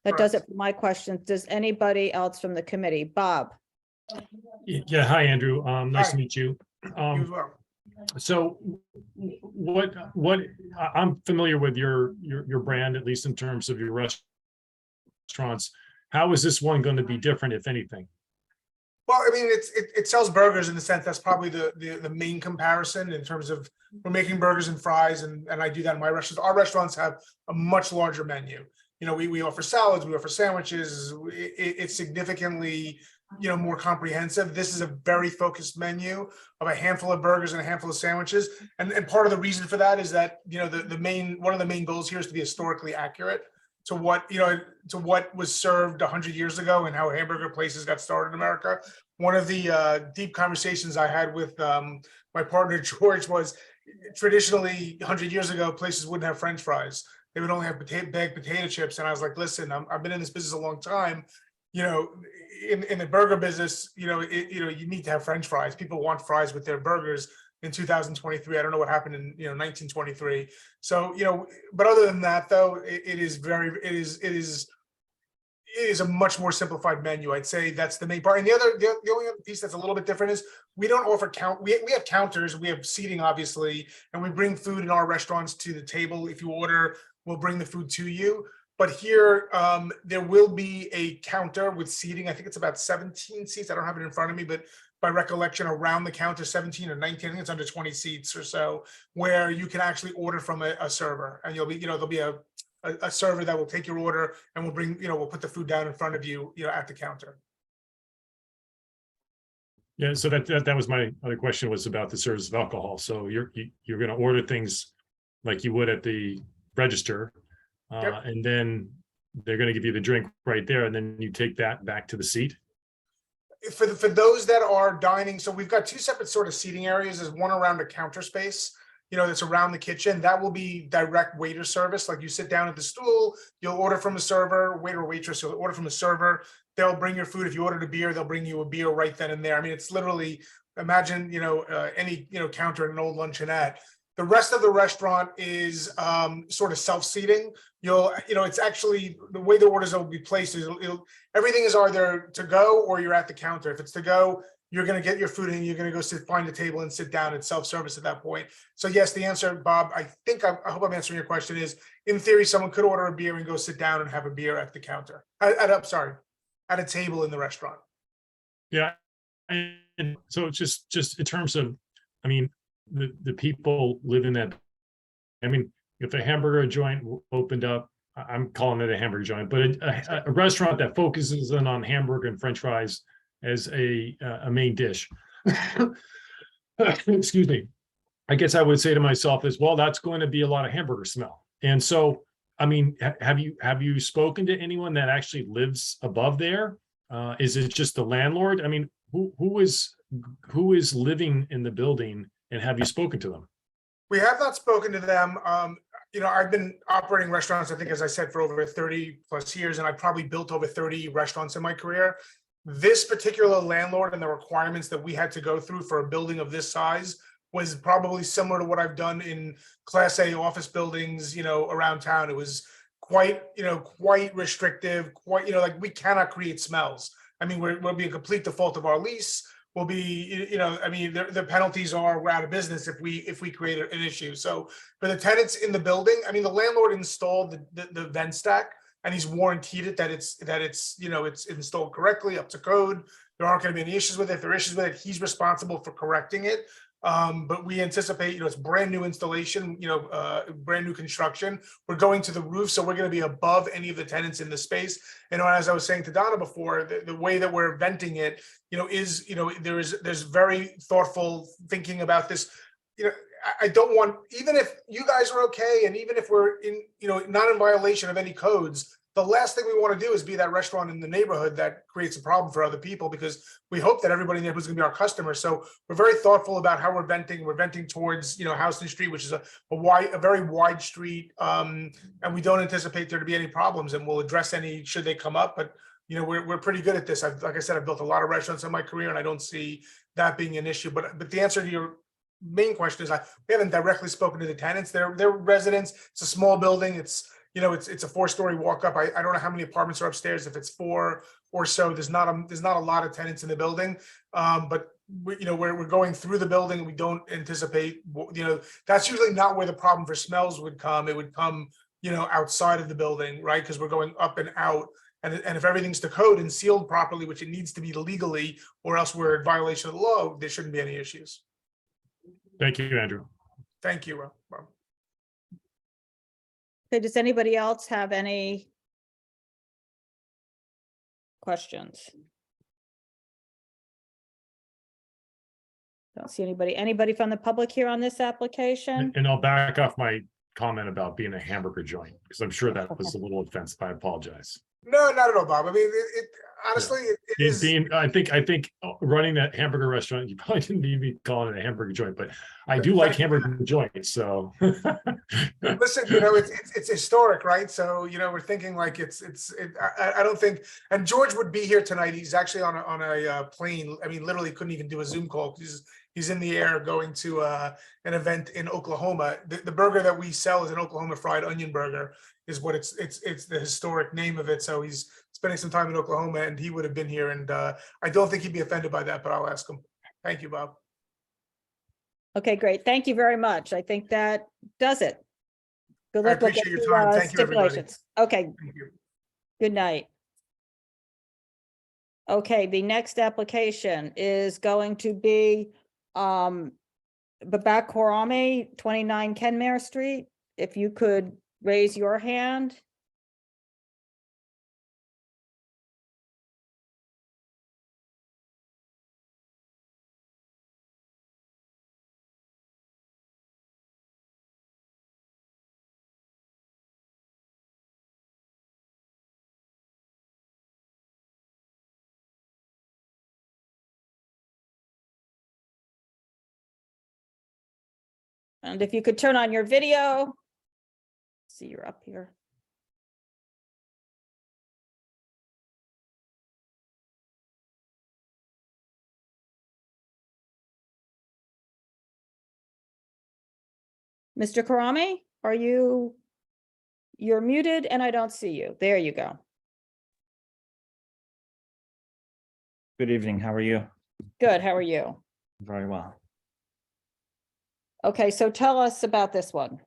that does it for my questions. Does anybody else from the committee? Bob? Yeah, hi, Andrew. Nice Hi. to meet you. You as well. So what I'm familiar with your brand, at least in terms of your restaurants. How is this one going to be different, if anything? Well, I mean, it sells burgers in the sense that's probably the main comparison in terms of we're making burgers and fries, and I do that in my restaurants. Our restaurants have a much larger menu. We offer salads, we offer sandwiches. It's significantly, more comprehensive. This is a very focused menu of a handful of burgers and a handful of sandwiches. And part of the reason for that is that, one of the main goals here is to be historically accurate to what was served 100 years ago and how hamburger places got started in America. One of the deep conversations I had with my partner George was, traditionally 100 years ago, places wouldn't have French fries. They would only have bagged potato chips. And I was like, listen, I've been in this business a long time. In the burger business, you need to have French fries. People want fries with their burgers. In 2023, I don't know what happened in 1923. So but other than that, though, it is a much more simplified menu. I'd say that's the main part. And the only other piece that's a little bit different is we don't offer we have counters, we have seating, obviously, and we bring food in our restaurants to the table. If you order, we'll bring the food to you. But here, there will be a counter with seating. I think it's about 17 seats. I don't have it in front of me, but by recollection, around the counter, 17 or 19, I think it's under 20 seats or so, where you can actually order from a server, and there'll be a server that will take your order, and we'll bring, we'll put the food down in front of you, at the counter. Yeah, so that was my other question, was about the service of alcohol. So you're going to order things like you would at the register, Yep. and then they're going to give you the drink right there, and then you take that back to the seat. For those that are dining, so we've got 2 separate sort of seating areas. There's one around a counter space, that's around the kitchen. That will be direct waiter service. Like, you sit down at the stool, you'll order from a server, waiter or waitress, you'll order from a server. They'll bring your food. If you ordered a beer, they'll bring you a beer right then and there. I mean, it's literally, imagine, any, counter in an old luncheonette. The rest of the restaurant is sort of self-seating. It's actually the way the orders will be placed is everything is either to go or you're at the counter. If it's to go, you're going to get your food and you're going to go find a table and sit down. It's self-service at that point. So yes, the answer, Bob, I hope I'm answering your question, is in theory, someone could order a beer and go sit down and have a beer at the counter. At a table in the restaurant. Yeah, and so just in terms of, I mean, the people live in that. I mean, if a hamburger joint opened up, I'm calling it a hamburger joint, but a restaurant that focuses in on hamburger and French fries as a main dish. Excuse me. I guess I would say to myself as well, that's going to be a lot of hamburger smell. And so, I mean, have you spoken to anyone that actually lives above there? Is it just the landlord? I mean, who is living in the building, and have you spoken to them? We have not spoken to them. I've been operating restaurants, I think, as I said, for over 30 plus years, and I probably built over 30 restaurants in my career. This particular landlord and the requirements that we had to go through for a building of this size was probably similar to what I've done in Class A office buildings, around town. It was quite restrictive, like we cannot create smells. I mean, we'll be a complete default of our lease. Will be, the penalties are we're out of business if we create an issue. So for the tenants in the building, I mean, the landlord installed the vent stack and he's warranted it that it's it's installed correctly up to code. There aren't going to be any issues with it. If there are issues with it, he's responsible for correcting it. But we anticipate, it's brand new installation, brand new construction. We're going to the roof, so we're going to be above any of the tenants in the space. And as I was saying to Donna before, the way that we're venting it, there's very thoughtful thinking about this. I don't want, even if you guys are okay, and even if we're in, not in violation of any codes, the last thing we want to do is be that restaurant in the neighborhood that creates a problem for other people, because we hope that everybody in the neighborhood is going to be our customer. So we're very thoughtful about how we're venting. We're venting towards, Houston Street, which is a very wide street. And we don't anticipate there to be any problems, and we'll address any should they come up. But, we're pretty good at this. Like I said, I've built a lot of restaurants in my career, and I don't see that being an issue. But the answer to your main question is, we haven't directly spoken to the tenants. They're residents. It's a small building. It's a 4-story walk up. I don't know how many apartments are upstairs. If it's 4 or so, there's not a lot of tenants in the building. But we're going through the building. We don't anticipate, that's usually not where the problem for smells would come. It would come, outside of the building, right? Because we're going up and out. And if everything's to code and sealed properly, which it needs to be legally, or else we're in violation of the law, there shouldn't be any issues. Thank you, Andrew. Thank you, Rob. Okay, does anybody else have any questions? Don't see anybody. Anybody from the public here on this application? And I'll back off my comment about being a hamburger joint, because I'm sure that was a little offensive. I apologize. No, not at all, Bob. I mean, honestly, it is. I think running that hamburger restaurant, you probably didn't need me calling it a hamburger joint, but I do like hamburger joints. So listen, it's historic, right? So we're thinking like I don't think, and George would be here tonight. He's actually on a plane. I mean, literally couldn't even do a Zoom call. He's in the air going to an event in Oklahoma. The burger that we sell is an Oklahoma fried onion burger, is what it's the historic name of it. So he's spending some time in Oklahoma, and he would have been here. And I don't think he'd be offended by that, but I'll ask him. Thank you, Bob. Okay, great. Thank you very much. I think that does it. Good I luck with appreciate the, your time. Thank you, everybody. stipulations. Okay, Thank you. good night. Okay, the next application is going to be Babak Horami, 29 Kenmare Street. If you could raise your hand. And if you could turn on your video. See, you're up here. Mr. Karami, you're muted and I don't see you. There you go. Good evening. How are you? Good. How are you? Very well. Okay, so tell us about this one.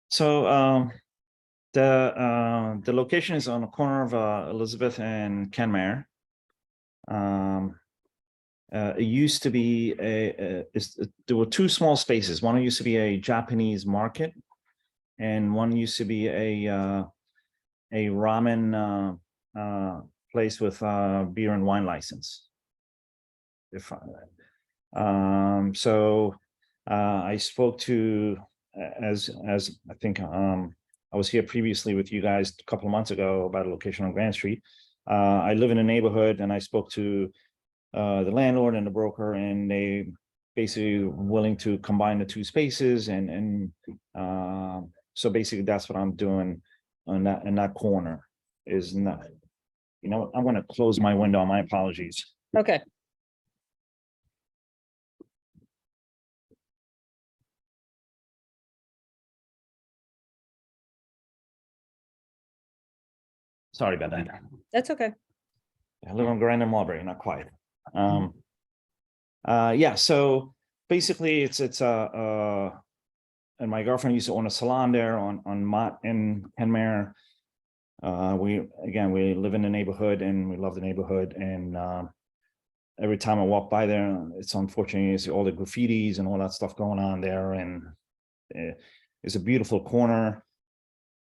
So the location is on the corner of Elizabeth and Kenmare. It used to be there were 2 small spaces. One used to be a Japanese market, and one used to be a ramen place with beer and wine license. So I spoke to, as I think I was here previously with you guys a couple of months ago about a location on Grand Street. I live in a neighborhood, and I spoke to the landlord and the broker, and they basically willing to combine the two spaces, and so basically that's what I'm doing on that, in that corner is not, you know, I'm going to close my window. My apologies. Okay. Sorry about that. That's okay. I live on Grand and Mulberry, not quite. Yeah, so basically it's and my girlfriend used to own a salon there on Mott and Kenmare. We live in the neighborhood and we love the neighborhood, and every time I walk by there, it's unfortunate, you see all the graffitis and all that stuff going on there, and it's a beautiful corner.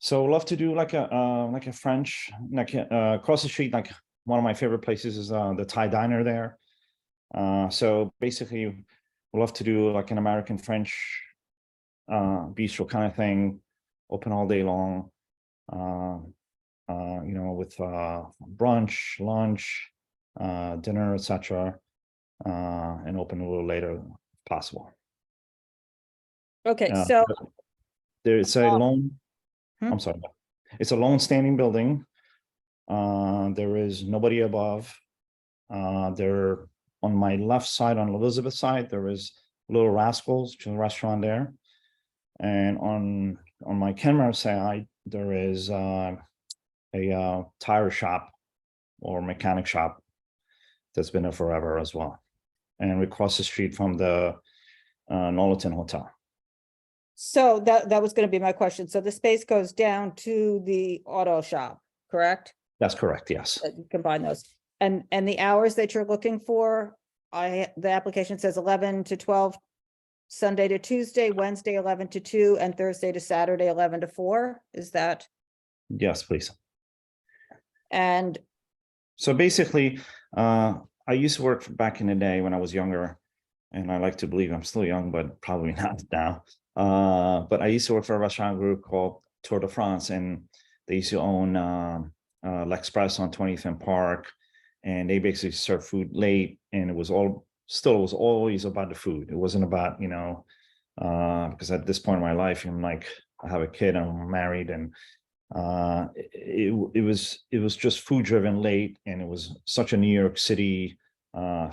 So love to do like a French, like across the street, like one of my favorite places is the Thai diner there. So basically we love to do like an American French bistro kind of thing, open all day long, you know, with brunch, lunch, dinner, etc., and open a little later if possible. Okay, so there's a lone, Hmm? I'm sorry, it's a lone standing building. There is nobody above. There on my left side, on Elizabeth side, there is Little Rascals, which is a restaurant there. And on my Kenmare side, there is a tire shop or mechanic shop that's been there forever as well. And we cross the street from the Nolleton Hotel. so that was going to be my question. So the space goes down to the auto shop, correct? That's correct, yes. You combine those. And the hours that you're looking for, the application says 11 to 12, Sunday to Tuesday, Wednesday 11 to 2, and Thursday to Saturday 11 to 4. Is that? Yes, please. And so basically, I used to work back in the day when I was younger, and I like to believe I'm still young, but probably not now. But I used to work for a restaurant group called Tour de France, and they used to own L'Express on 20th and Park, and they basically served food late, and it was always about the food. It wasn't about, you know, because at this point in my life, I'm like, I have a kid, I'm married, and it was just food driven late, and it was such a New York City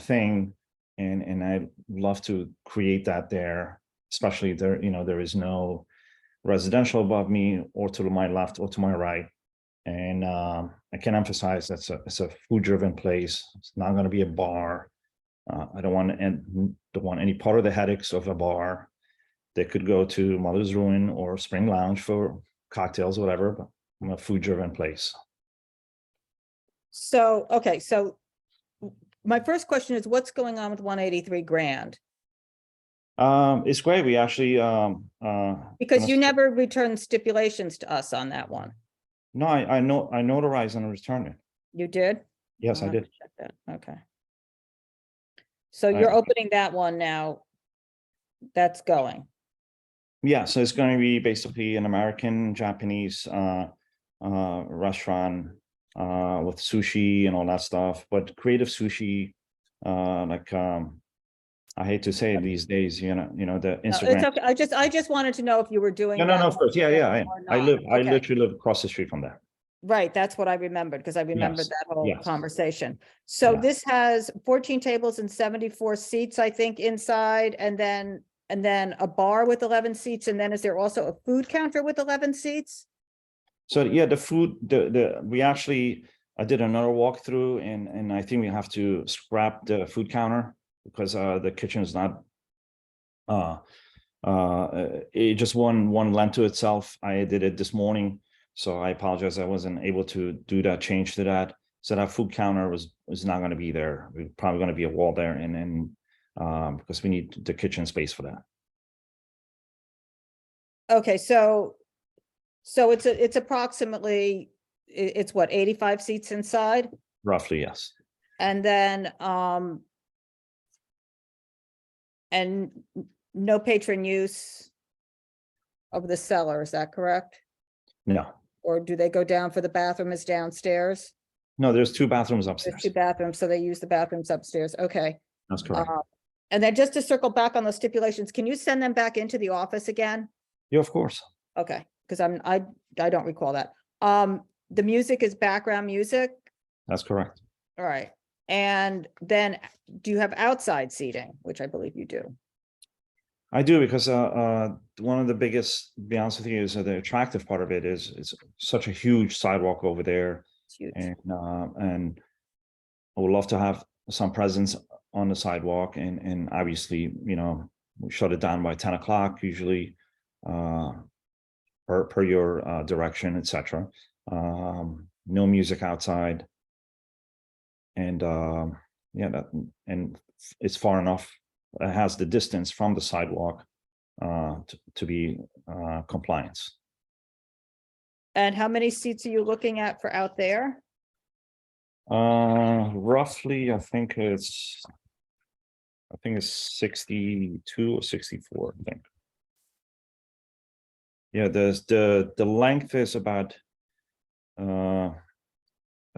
thing, and I love to create that there, especially there, you know, there is no residential above me or to my left or to my right. And I can emphasize it's a food driven place. It's not going to be a bar. I don't want any part of the headaches of a bar. They could go to Mother's Ruin or Spring Lounge for cocktails, whatever, but I'm a food driven place. so, okay, so my first question is, what's going on with 183 Grand? It's great. We actually Because you never returned stipulations to us on that one. No, I notarized and returned it. You did? Yes, I'll I have did. to check that. Okay. So you're opening that one now. That's going. Yeah, so it's going to be basically an American Japanese restaurant with sushi and all that stuff, but creative sushi, like I hate to say it these days, you know, the No, Instagram. it's okay. I just wanted to know if you were doing. No, that of course, yeah. or I not. Okay. literally live across the street from there. Right, that's what I remembered, because I remembered Yes, that whole yes. conversation. So Yeah. this has 14 tables and 74 seats, I think, inside, and then a bar with 11 seats, and then is there also a food counter with 11 seats? So yeah, the food, we actually, I did another walkthrough, and I think we have to scrap the food counter because the kitchen is not, it just one lent to itself. I did it this morning, so I apologize. I wasn't able to do that change to that. So that food counter is not going to be there. We're probably going to be a wall there, and then because we need the kitchen space for that. Okay, so it's approximately, it's what, 85 seats inside? Roughly, yes. And then, and no patron use of the cellar, is that correct? No, Or do they go down for the bathroom is downstairs? no, there's 2 bathrooms There's upstairs. 2 bathrooms, so they use the bathrooms upstairs, okay. That's correct. And then just to circle back on those stipulations, can you send them back into the office again? Yeah, of course. Okay, because I don't recall that. The music is background music. That's correct. All right. And then do you have outside seating, which I believe you do? I do, because one of the biggest, to be honest with you, is the attractive part of it is it's such a huge sidewalk over there. It's huge. And I would love to have some presence on the sidewalk, and obviously, you know, we shut it down by 10 o'clock usually, per your direction, etc. No music outside, and yeah, and it's far enough. It has the distance from the sidewalk to be compliance. And how many seats are you looking at for out there? Roughly, I think it's 62 or 64, I think. Yeah, the length is about I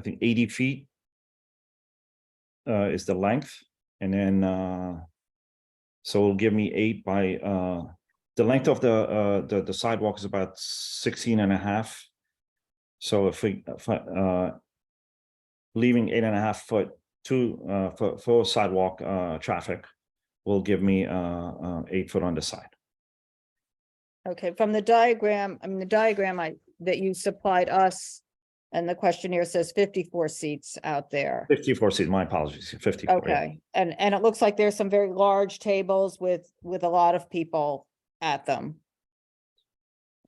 think 80 feet is the length, and then so it'll give me 8 by the length of the sidewalk is about 16 and a half. So if leaving 8.5 foot for sidewalk traffic will give me 8 foot on the side. Okay, from the diagram, I mean, the diagram that you supplied us, and the questionnaire says 54 seats out there. 54 seats, my apologies, 54. Okay, and it looks like there's some very large tables with a lot of people at them.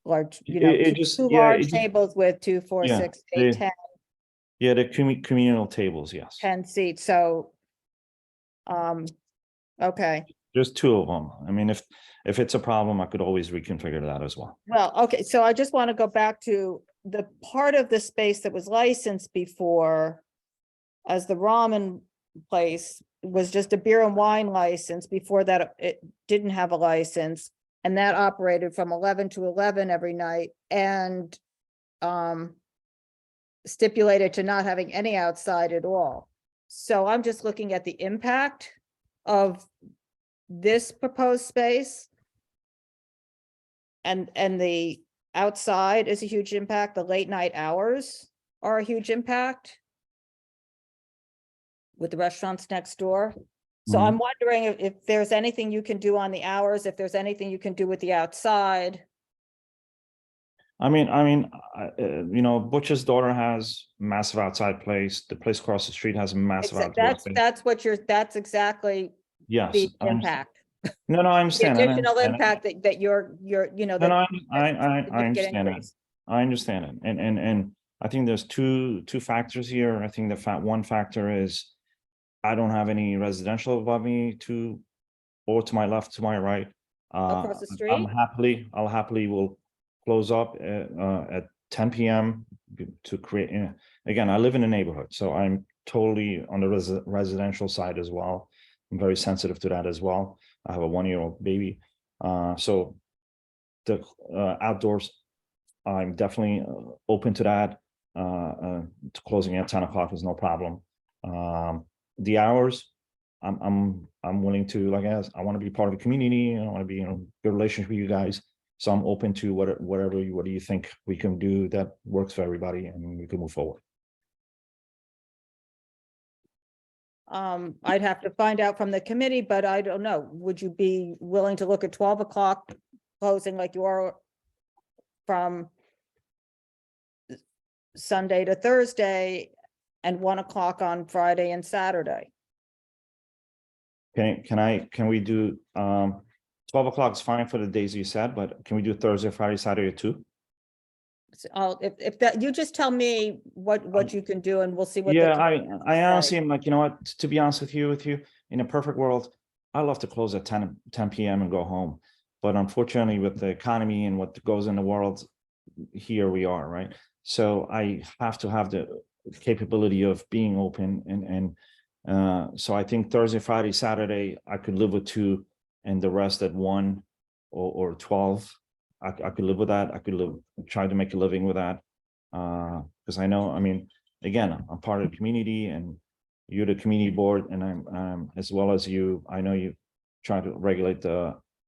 Large, you know, two large tables with 2, 4, 6, 8, 10. Yeah, the communal tables, yes. 10 seats, so, okay. There's 2 of them. I mean, if it's a problem, I could always reconfigure that as well. Well, okay, so I just want to go back to the part of the space that was licensed before as the ramen place was just a beer and wine license. Before that, it didn't have a license, and that operated from 11 to 11 every night, and stipulated to not having any outside at all. So I'm just looking at the impact of this proposed space, and the outside is a huge impact. The late night hours are a huge impact with the restaurants next door. So I'm wondering if there's anything you can do on the hours, if there's anything you can do with the outside. I mean, you know, Butch's daughter has massive outside place. The place across the street has a massive outside place. That's exactly Yes, the impact. No, I understand. The additional impact that you're, you know. No, I understand it. I understand it. And I think there's two factors here. I think one factor is I don't have any residential above me or to my left, to my right. Across the street? I'll happily will close up at 10 p.m. to create, again, I live in a neighborhood, so I'm totally on the residential side as well. I'm very sensitive to that as well. I have a 1-year-old baby. So the outdoors, I'm definitely open to that. Closing at 10 o'clock is no problem. The hours, I'm willing to, like, I want to be part of the community. I want to be in a good relationship with you guys. So I'm open to what do you think we can do that works for everybody, and we can move forward. I'd have to find out from the committee, but I don't know. Would you be willing to look at 12 o'clock closing like you are from Sunday to Thursday, and 1 o'clock on Friday and Saturday? Can we do 12 o'clock is fine for the days you said, but can we do Thursday, Friday, Saturday too? So if that, you just tell me what you can do, and we'll see what. Yeah, I honestly am like, you know what, to be honest with you, in a perfect world, I love to close at 10 p.m. and go home. But unfortunately, with the economy and what goes in the world, here we are, right? So I have to have the capability of being open, and so I think Thursday, Friday, Saturday, I could live with 2, and the rest at 1 or 12. I could live with that. I could try to make a living with that, because I know, I mean, again, I'm part of the community, and you're the community board, and I'm as well as you. I know trying to regulate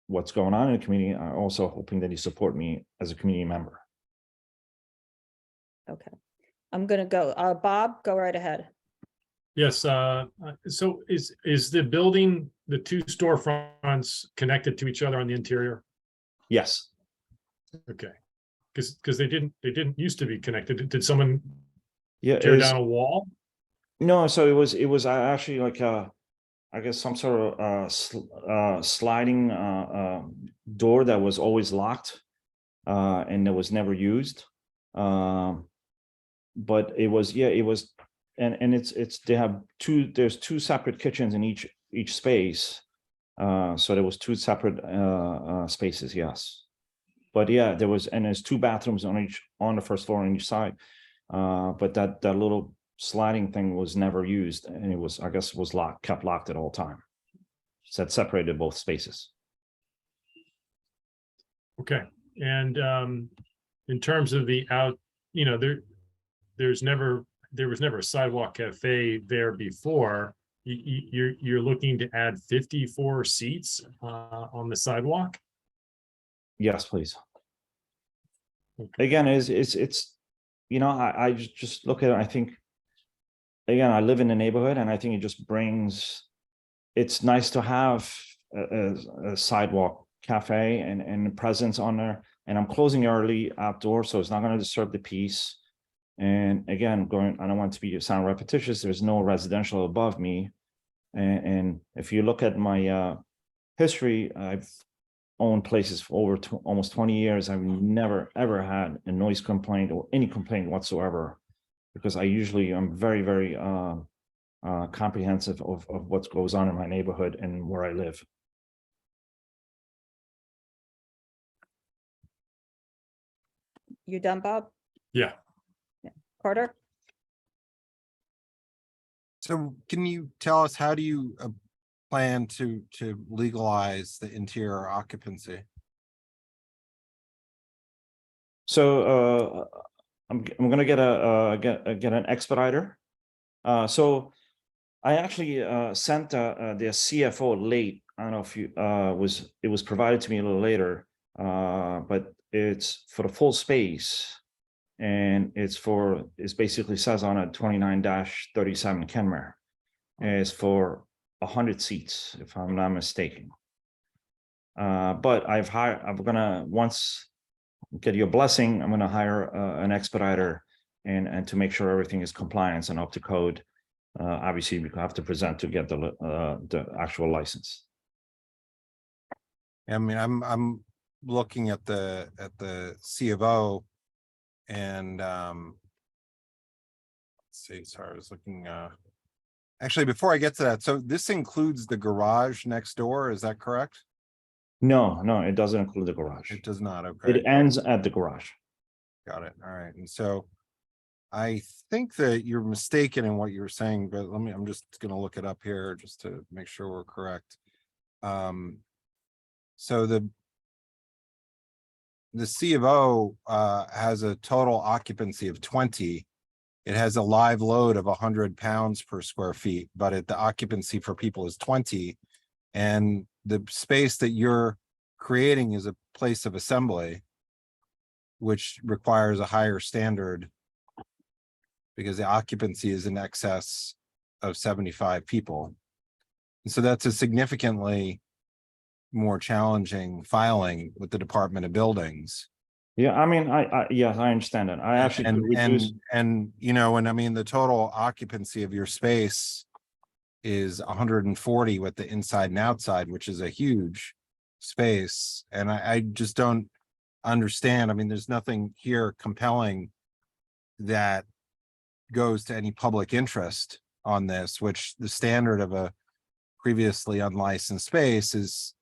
what's going on in the community. I'm also hoping that you support me as a community member. Okay. I'm gonna go, Bob, go right ahead. Yes, so is the building, the two storefronts connected to each other on the interior? Yes. Okay, because they didn't used to be connected. Did someone Yeah. tear down a wall? No, so it was actually like I guess some sort of sliding door that was always locked and that was never used. But it was, yeah, it was, and it's they have there's two separate kitchens in each space. So there was two separate spaces, yes. But yeah, there's two bathrooms on the first floor on each side. But that little sliding thing was never used, and it was, I guess, was kept locked at all time. So that separated both spaces. Okay, and in terms of the there was never a sidewalk cafe there before. You're looking to add 54 seats on the sidewalk? Yes, please. Again, it's I just look at it. I think, again, I live in the neighborhood, and I think it just brings. It's nice to have a sidewalk cafe and a presence on there. And I'm closing early outdoors, so it's not going to disturb the peace. And again, I don't want to sound repetitious. There's no residential above me, and if you look at my history, I've owned places for over almost 20 years. I've never ever had a noise complaint or any complaint whatsoever, because I'm very, very comprehensive of what goes on in my neighborhood and where I live. You done, Bob? Yeah. Carter? So can you tell us, how do you plan to legalize the interior occupancy? So I'm gonna get an expediter. So I actually sent the CFO late. I don't know if it was provided to me a little later, but it's for the full space, and it's basically says on a 29-37 Kenmare. It's for 100 seats, if I'm not mistaken. But I'm gonna, once get your blessing, I'm gonna hire an expediter and to make sure everything is compliant and up to code. Obviously, we have to present to get the actual license. I mean, I'm looking at the C of O, and let's see. Sorry, I was looking. Actually, before I get to that, so this includes the garage next door. Is that correct? No, it doesn't include the garage. It does not. Okay. It ends at the garage. Got it. All right. And so I think that you're mistaken in what you're saying, but I'm just going to look it up here just to make sure we're correct. So the C of O has a total occupancy of 20. It has a live load of 100 pounds per square feet, but the occupancy for people is 20. And the space that you're creating is a place of assembly, which requires a higher standard because the occupancy is in excess of 75 people. And so that's a significantly more challenging filing with the Department of Buildings. Yeah, I mean, yes, I understand that. I actually and I mean, the total occupancy of your space is 140 with the inside and outside, which is a huge space. And I just don't understand. I mean, there's nothing here compelling that goes to any public interest on this, which the standard of a previously unlicensed space is,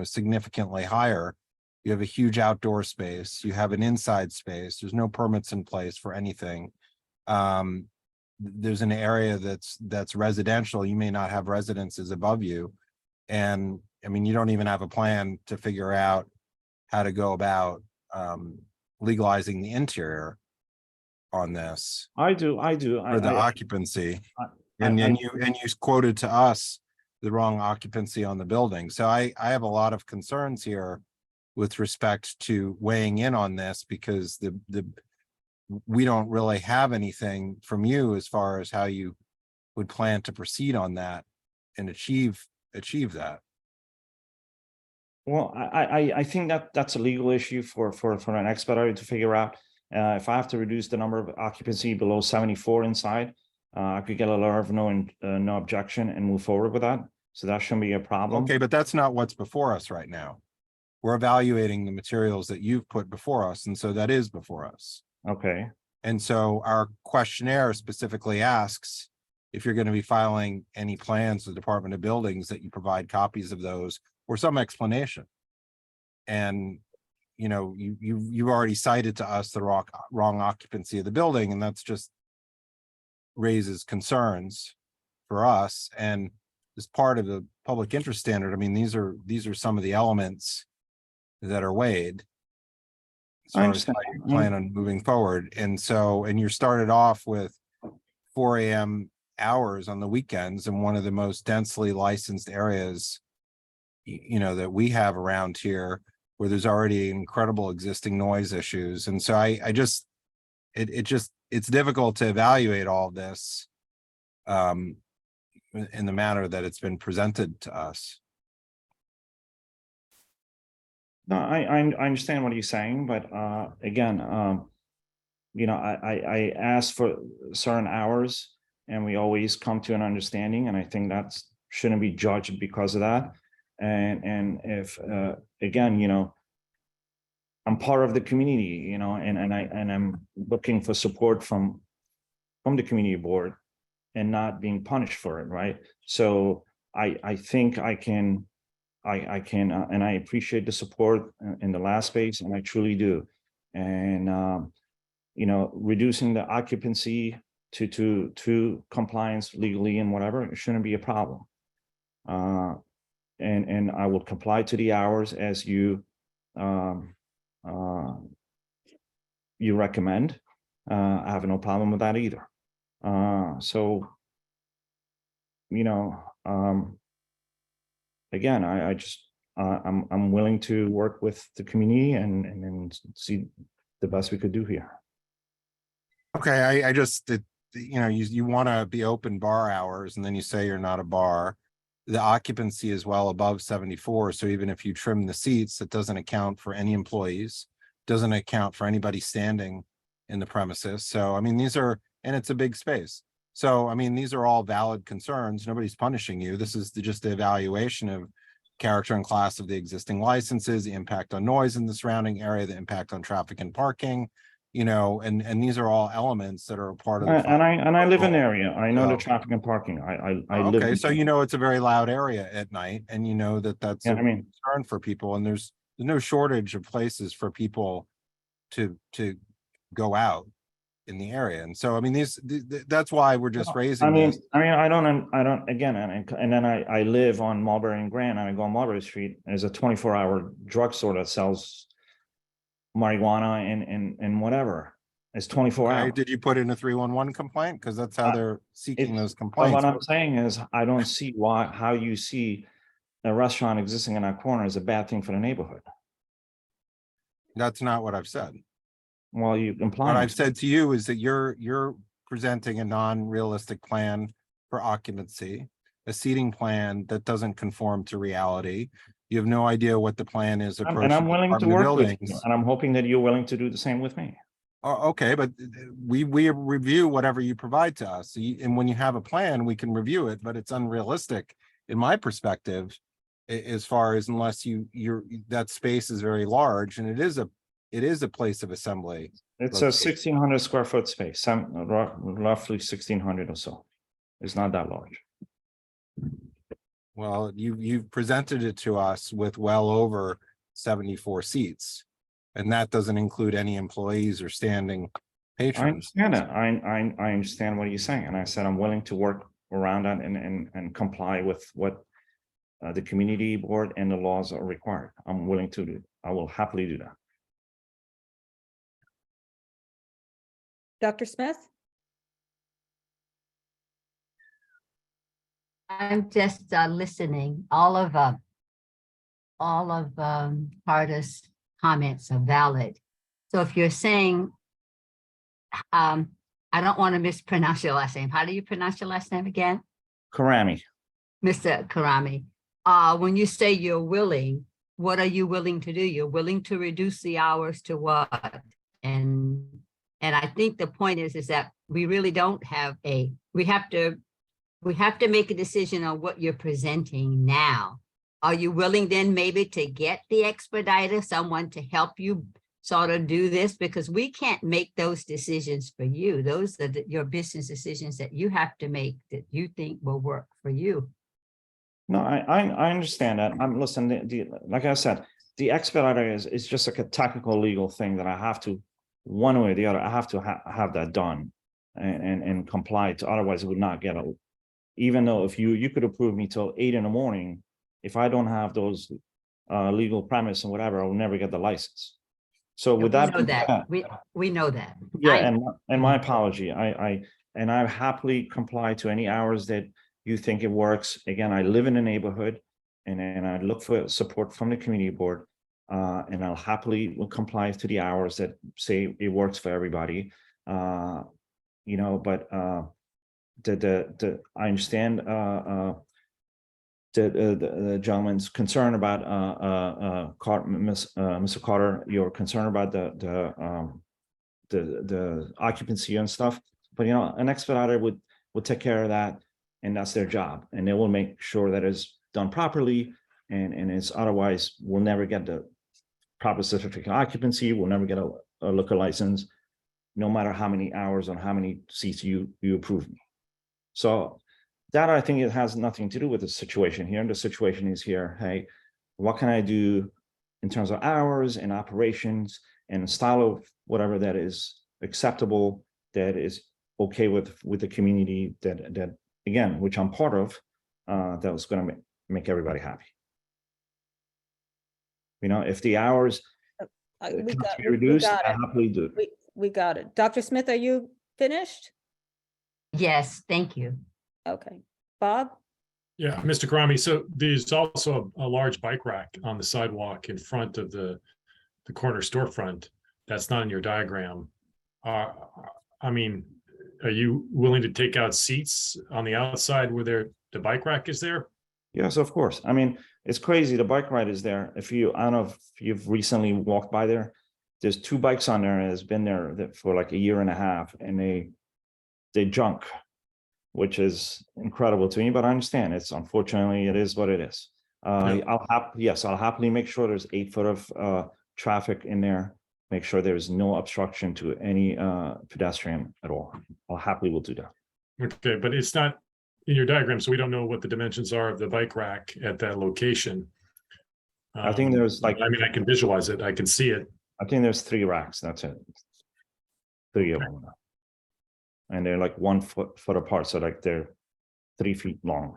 significantly higher. You have a huge outdoor space, you have an inside space, there's no permits in place for anything. There's an area that's residential, you may not have residences above you. And I mean, you don't even have a plan to figure out how to go about legalizing the interior on this. I do. For the occupancy. And you quoted to us the wrong occupancy on the building. So I have a lot of concerns here with respect to weighing in on this, because we don't really have anything from you as far as how you would plan to proceed on that and achieve that. Well, I think that's a legal issue for an expediter to figure out. If I have to reduce the number of occupancy below 74 inside, I could get a letter of no objection and move forward with that. So that shouldn't be a problem. Okay, but that's not what's before us right now. We're evaluating the materials that you've put before us, and so that is before us. Okay. And so our questionnaire specifically asks if you're going to be filing any plans with the Department of Buildings, that you provide copies of those or some explanation. And, you know, you've already cited to us the wrong occupancy of the building, and that's just raises concerns for us. And as part of the public interest standard, I mean, these are some of the elements that are weighed as far as how you plan on moving forward. And so, and you started off with 4 a.m. hours on the weekends in one of the most densely licensed areas, you know, that we have around here, where there's already incredible existing noise issues. And so it's difficult to evaluate all this in the manner that it's been presented to us. No, I understand what you're saying, but again, you know, I asked for certain hours, and we always come to an understanding, and I think that shouldn't be judged because of that. And if again, you know, I'm part of the community, you know, and I'm looking for support from the community board and not being punished for it, right? So I think I can, and I appreciate the support in the last space, and I truly do. And you know, reducing the occupancy to compliance legally and whatever, it shouldn't be a problem. And I will comply to the hours as you recommend. I have no problem with that either. So, you know, again, I'm willing to work with the community and see the best we could do here. Okay, I just, you know, you want to be open bar hours, and then you say you're not a bar. The occupancy is well above 74. So even if you trim the seats, it doesn't account for any employees, doesn't account for anybody standing in the premises. So, I mean, these are, and it's a big space. So, I mean, these are all valid concerns. Nobody's punishing you. This is just the evaluation of character and class of the existing licenses, the impact on noise in the surrounding area, the impact on traffic and parking, you know, and these are all elements that are a part of the And I live in the overall. area. I know the So- traffic and parking. I live. Okay, so you know it's a very loud area at night, and you know that's Yeah, a I mean, concern for people, and there's no shortage of places for people to go out in the area. And so, I mean, that's why we're just raising this. I don't, again, and then I live on Mulberry and Grand, and I go on Mulberry Street. There's a 24-hour drugstore that sells marijuana and whatever. It's 24 Okay, hours. did you put in a 311 complaint? Because that's how they're seeking those But complaints. what I'm saying is, I don't see how you see a restaurant existing in that corner is a bad thing for the neighborhood. That's not what I've said. Well, you imply. What I've said to you is that you're presenting a non-realistic plan for occupancy, a seating plan that doesn't conform to reality. You have no idea what the plan is. And I'm willing to work with you, and I'm hoping that you're willing to do the same with me. Oh, okay, but we review whatever you provide to us. And when you have a plan, we can review it, but it's unrealistic in my perspective, as far as unless that space is very large, and it is a place of assembly. It's a 1,600 square foot space, roughly 1,600 or so. It's not that large. Well, you've presented it to us with well over 74 seats, and that doesn't include any employees or standing patrons. I understand that. I understand what you're saying, and I said I'm willing to work around that and comply with what the community board and the laws are required. I'm willing to do. I will happily do that. Dr. Smith? I'm just listening. All of Carter's comments are valid. So if you're saying, I don't want to mispronounce your last name. How do you pronounce your last name again? Karami. Mr. Karami, when you say you're willing, what are you willing to do? You're willing to reduce the hours to what? And I think the point is that we really don't have we have to make a decision on what you're presenting now. Are you willing then maybe to get the expediter, someone to help you sort of do this? Because we can't make those decisions for you. Those are your business decisions that you have to make that you think will work for you. No, I understand that. Listen, like I said, the expediter is just like a technical legal thing that I have to, one way or the other, I have to have that done and comply to, otherwise it would not get a, even though if you could approve me till 8 in.the morning, if I don't have those legal premise and whatever, I will never get the license. So with that, we know that. Yeah, and my apology. I happily comply to any hours that you think it works. Again, I live in the neighborhood and I look for support from the community board. And I'll happily comply to the hours that say it works for everybody. You know, but I understand the gentleman's concern about Mr. Carter, your concern about the occupancy and stuff. But you know, an expediter would take care of that, and that's their job, and they will make sure that it's done properly, and it's otherwise we'll never get the proper certificate of occupancy. We'll never get a liquor license, no matter how many hours on how many seats you approve me. So that, I think, it has nothing to do with the situation here. And the situation is here, hey, what can I do in terms of hours and operations and style of whatever that is acceptable, that is okay with the community, that again, which I'm part of, that was going to make everybody happy. You know, if the hours can be reduced, I happily do. We got it. Dr. Smith, are you finished? Yes, thank you. Okay. Bob? Yeah, Mr. Karami, so there's also a large bike rack on the sidewalk in front of the corner storefront. That's not in your diagram. I mean, are you willing to take out seats on the outside where the bike rack is there? Yes, of course. I mean, it's crazy. The bike ride is there. I don't know if you've recently walked by there. There's 2 bikes on there, and it's been there for like a year and a half, and they junk, which is incredible to me, but I understand. It's unfortunately, it is what it is. I'll happily make sure there's 8 foot of traffic in there. Make sure there's no obstruction to any pedestrian at all. I'll happily will do that. Okay, but it's not in your diagram, so we don't know what the dimensions are of the bike rack at that location. I think there's like, I mean, I can visualize it. I can see it. I think there's 3 racks. That's it. 3 of them. And they're like 1 foot apart. So like they're 3 feet long.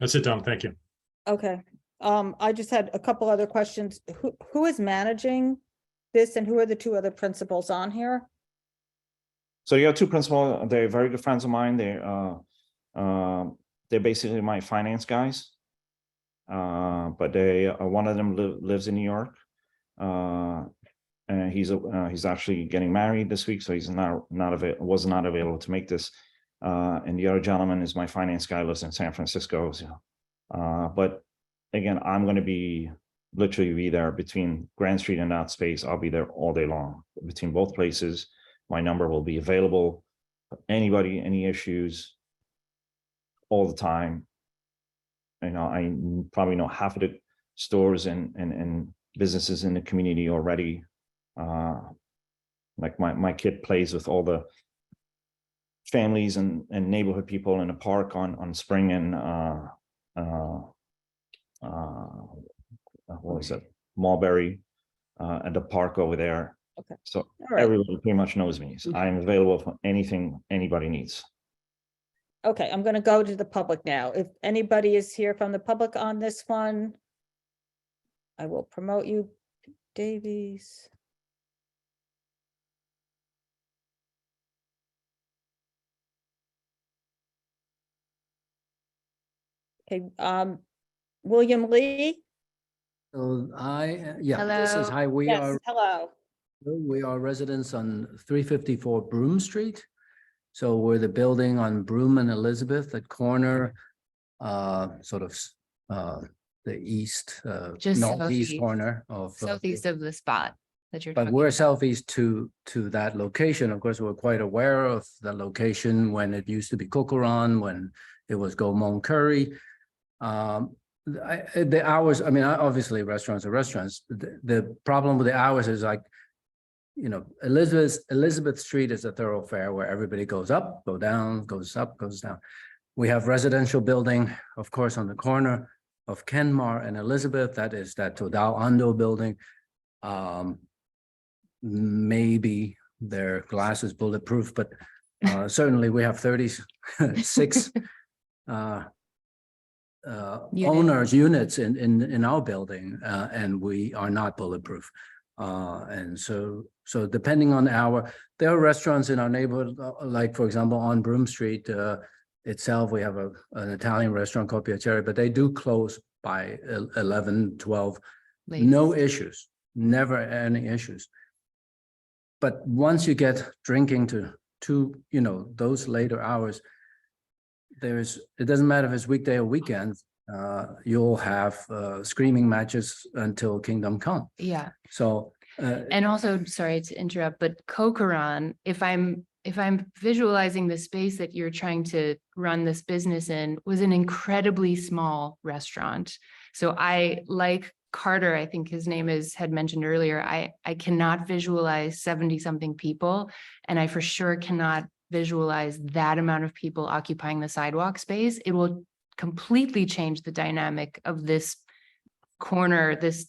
That's it, Tom. Thank you. Okay. I just had a couple other questions. Who is managing this, and who are the 2 other principals on here? So you have 2 principals. They're very good friends of mine. They're basically my finance guys. But one of them lives in New York. And he's actually getting married this week, so he's was not available to make this. And the other gentleman is my finance guy, lives in San Francisco. So, but again, I'm going to literally be there between Grand Street and that space. I'll be there all day long between both places. My number will be available for anybody, any issues, all the time. You know, I probably know half of the stores and businesses in the community already. Like my kid plays with all the families and neighborhood people in the park on Spring and what was it, Mulberry, at the park over there. Okay. So right. Everybody pretty much knows me. So I'm available for anything anybody needs. Okay, I'm going to go to the public now. If anybody is here from the public on this one, I will promote you, Davies. Okay, William Lee? So this is, Hello. hi, Yes, hello. we are residents on 354 Broome Street. So we're the building on Broome and Elizabeth at corner, sort of the east, Just northeast southeast. corner of. Southeast of the spot that you're But talking we're about. southeast to that location. Of course, we're quite aware of the location when it used to be Kokoran, when it was Gaumont Curry. The hours, I mean, obviously restaurants are restaurants. The problem with the hours is like, you know, Elizabeth Street is a thoroughfare where everybody goes up, go down, goes up, goes down. We have residential building, of course, on the corner of Kenmar and Elizabeth. That is that Todao Ando building. Maybe their glass is bulletproof, but certainly we have 36 owners units in our building, and we are not bulletproof. And so depending on there are restaurants in our neighborhood, like for example, on Broome Street itself, we have an Italian restaurant called Piacere, but they do close by 11, 12, no issues, never any issues. But once you get drinking to you know, those later hours, it doesn't matter if it's weekday or weekend, you'll have screaming matches until kingdom come. Yeah. So And also, sorry to interrupt, but Kokoran, if I'm visualizing the space that you're trying to run this business in, was an incredibly small restaurant. So I, like Carter, I think his name had mentioned earlier, I cannot visualize 70 something people, and I for sure cannot visualize that amount of people occupying the sidewalk space. It will completely change the dynamic of this corner, this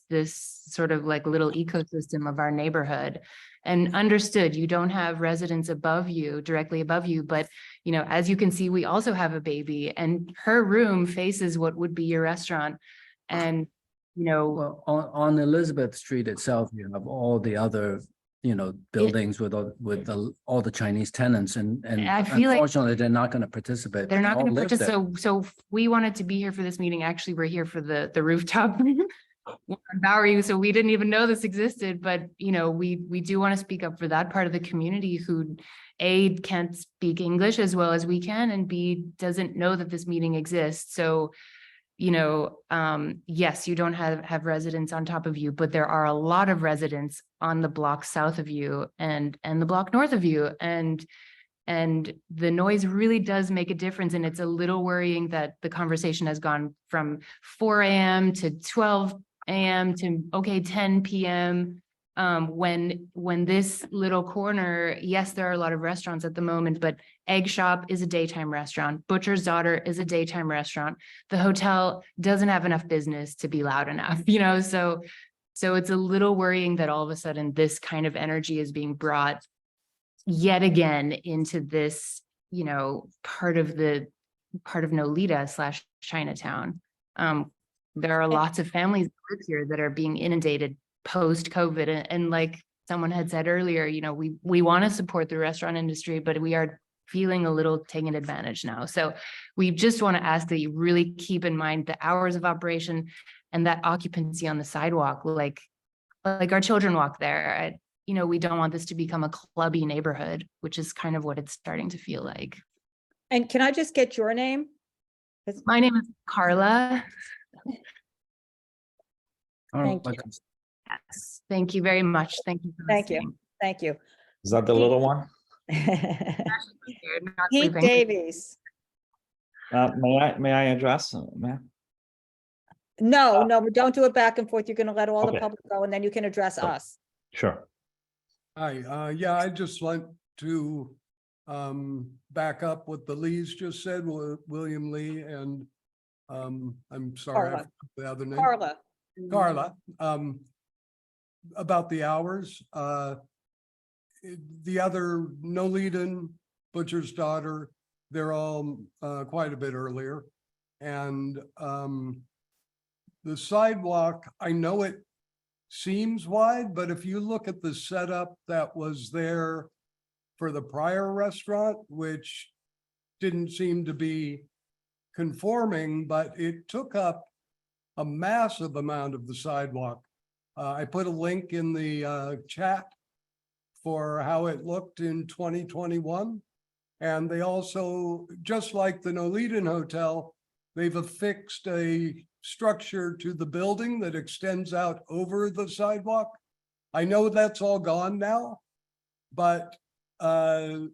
sort of like little ecosystem of our neighborhood. And understood, you don't have residents above you, directly above you, but you know, as you can see, we also have a baby, and her room faces what would be your restaurant. And you know, well, on Elizabeth Street itself, you have all the other, you know, buildings with all the Chinese tenants, and I feel like unfortunately, they're not going to participate. they're not They all going to live participate. there. So we wanted to be here for this meeting. Actually, we're here for the rooftop on Bowery. So we didn't even know this existed, but you know, we do want to speak up for that part of the community who A, can't speak English as well as we can, and B, doesn't know that this meeting exists. So you know, yes, you don't have residents on top of you, but there are a lot of residents on the block south of you and the block north of you. And the noise really does make a difference. And it's a little worrying that the conversation has gone from 4 a.m. to 12 a.m. to, okay, 10 p.m. When this little corner, yes, there are a lot of restaurants at the moment, but Egg Shop is a daytime restaurant. Butcher's Daughter is a daytime restaurant. The hotel doesn't have enough business to be loud enough, you know, so it's a little worrying that all of a sudden this kind of energy is being brought yet again into this, you know, part of Nolita / Chinatown. There are lots of families that live here that are being inundated post-COVID. And like someone had said earlier, you know, we want to support the restaurant industry, but we are feeling a little taken advantage now. So we just want to ask that you really keep in mind the hours of operation and that occupancy on the sidewalk, like our children walk there. You know, we don't want this to become a clubby neighborhood, which is kind of what it's starting to feel like. And can I just get your name? My name is Carla. Thank you. Yes, thank you very much. Thank you. Thank you. Thank you. Is that the little one? Pete Davies. May I address? Ma'am? No, don't do it back and forth. You're going to let all the Okay. public go, and then you can address us. Sure. Hi, yeah, I just want to back up what the Lees just said, William Lee, and I'm sorry, I Carla. forgot the other name. Carla. About the hours, the other Nolita, Butcher's Daughter, they're all quite a bit earlier. And the sidewalk, I know it seems wide, but if you look at the setup that was there for the prior restaurant, which didn't seem to be conforming, but it took up a massive amount of the sidewalk. I put a link in the chat for how it looked in 2021. And they also, just like the Noliten Hotel, they've affixed a structure to the building that extends out over the sidewalk. I know that's all gone now, but that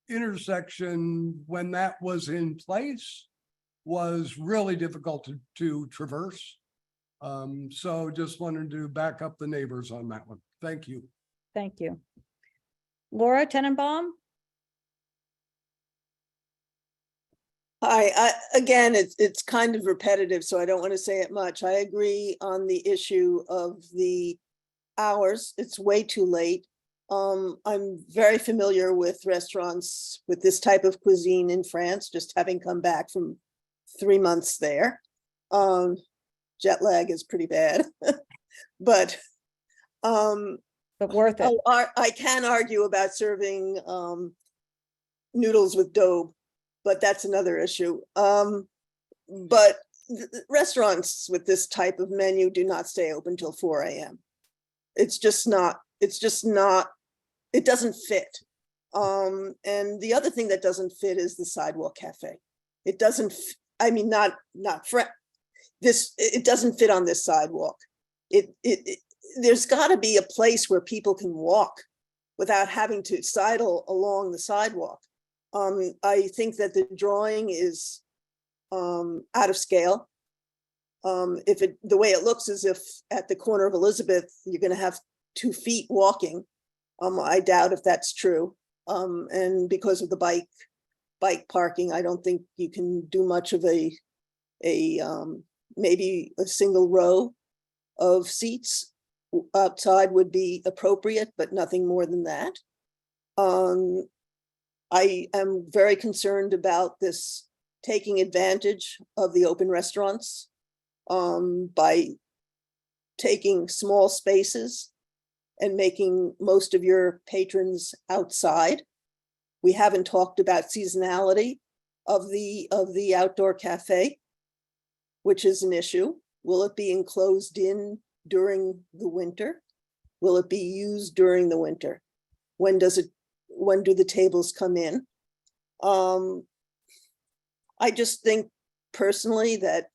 intersection, when that was in place, was really difficult to traverse. So just wanted to back up the neighbors on that one. Thank you. Thank you. Laura Tenenbaum? Hi, again, it's kind of repetitive, so I don't want to say it much. I agree on the issue of the hours. It's way too late. I'm very familiar with restaurants with this type of cuisine in France, just having come back from 3 months there. Jet lag is pretty bad, but worth it. I can argue about serving noodles with dough, but that's another issue. But restaurants with this type of menu do not stay open till 4 a.m. It's just not, it doesn't fit. And the other thing that doesn't fit is the sidewalk cafe. It doesn't, I mean, it doesn't fit on this sidewalk. There's got to be a place where people can walk without having to sidle along the sidewalk. I think that the drawing is out of scale. The way it looks is if at the corner of Elizabeth, you're going to have 2 feet walking. I doubt if that's true. And because of the bike parking, I don't think you can do much of maybe a single row of seats outside would be appropriate, but nothing more than that. I am very concerned about this taking advantage of the open restaurants by taking small spaces and making most of your patrons outside. We haven't talked about seasonality of the outdoor cafe, which is an issue. Will it be enclosed in during the winter? Will it be used during the winter? When do the tables come in? I just think personally that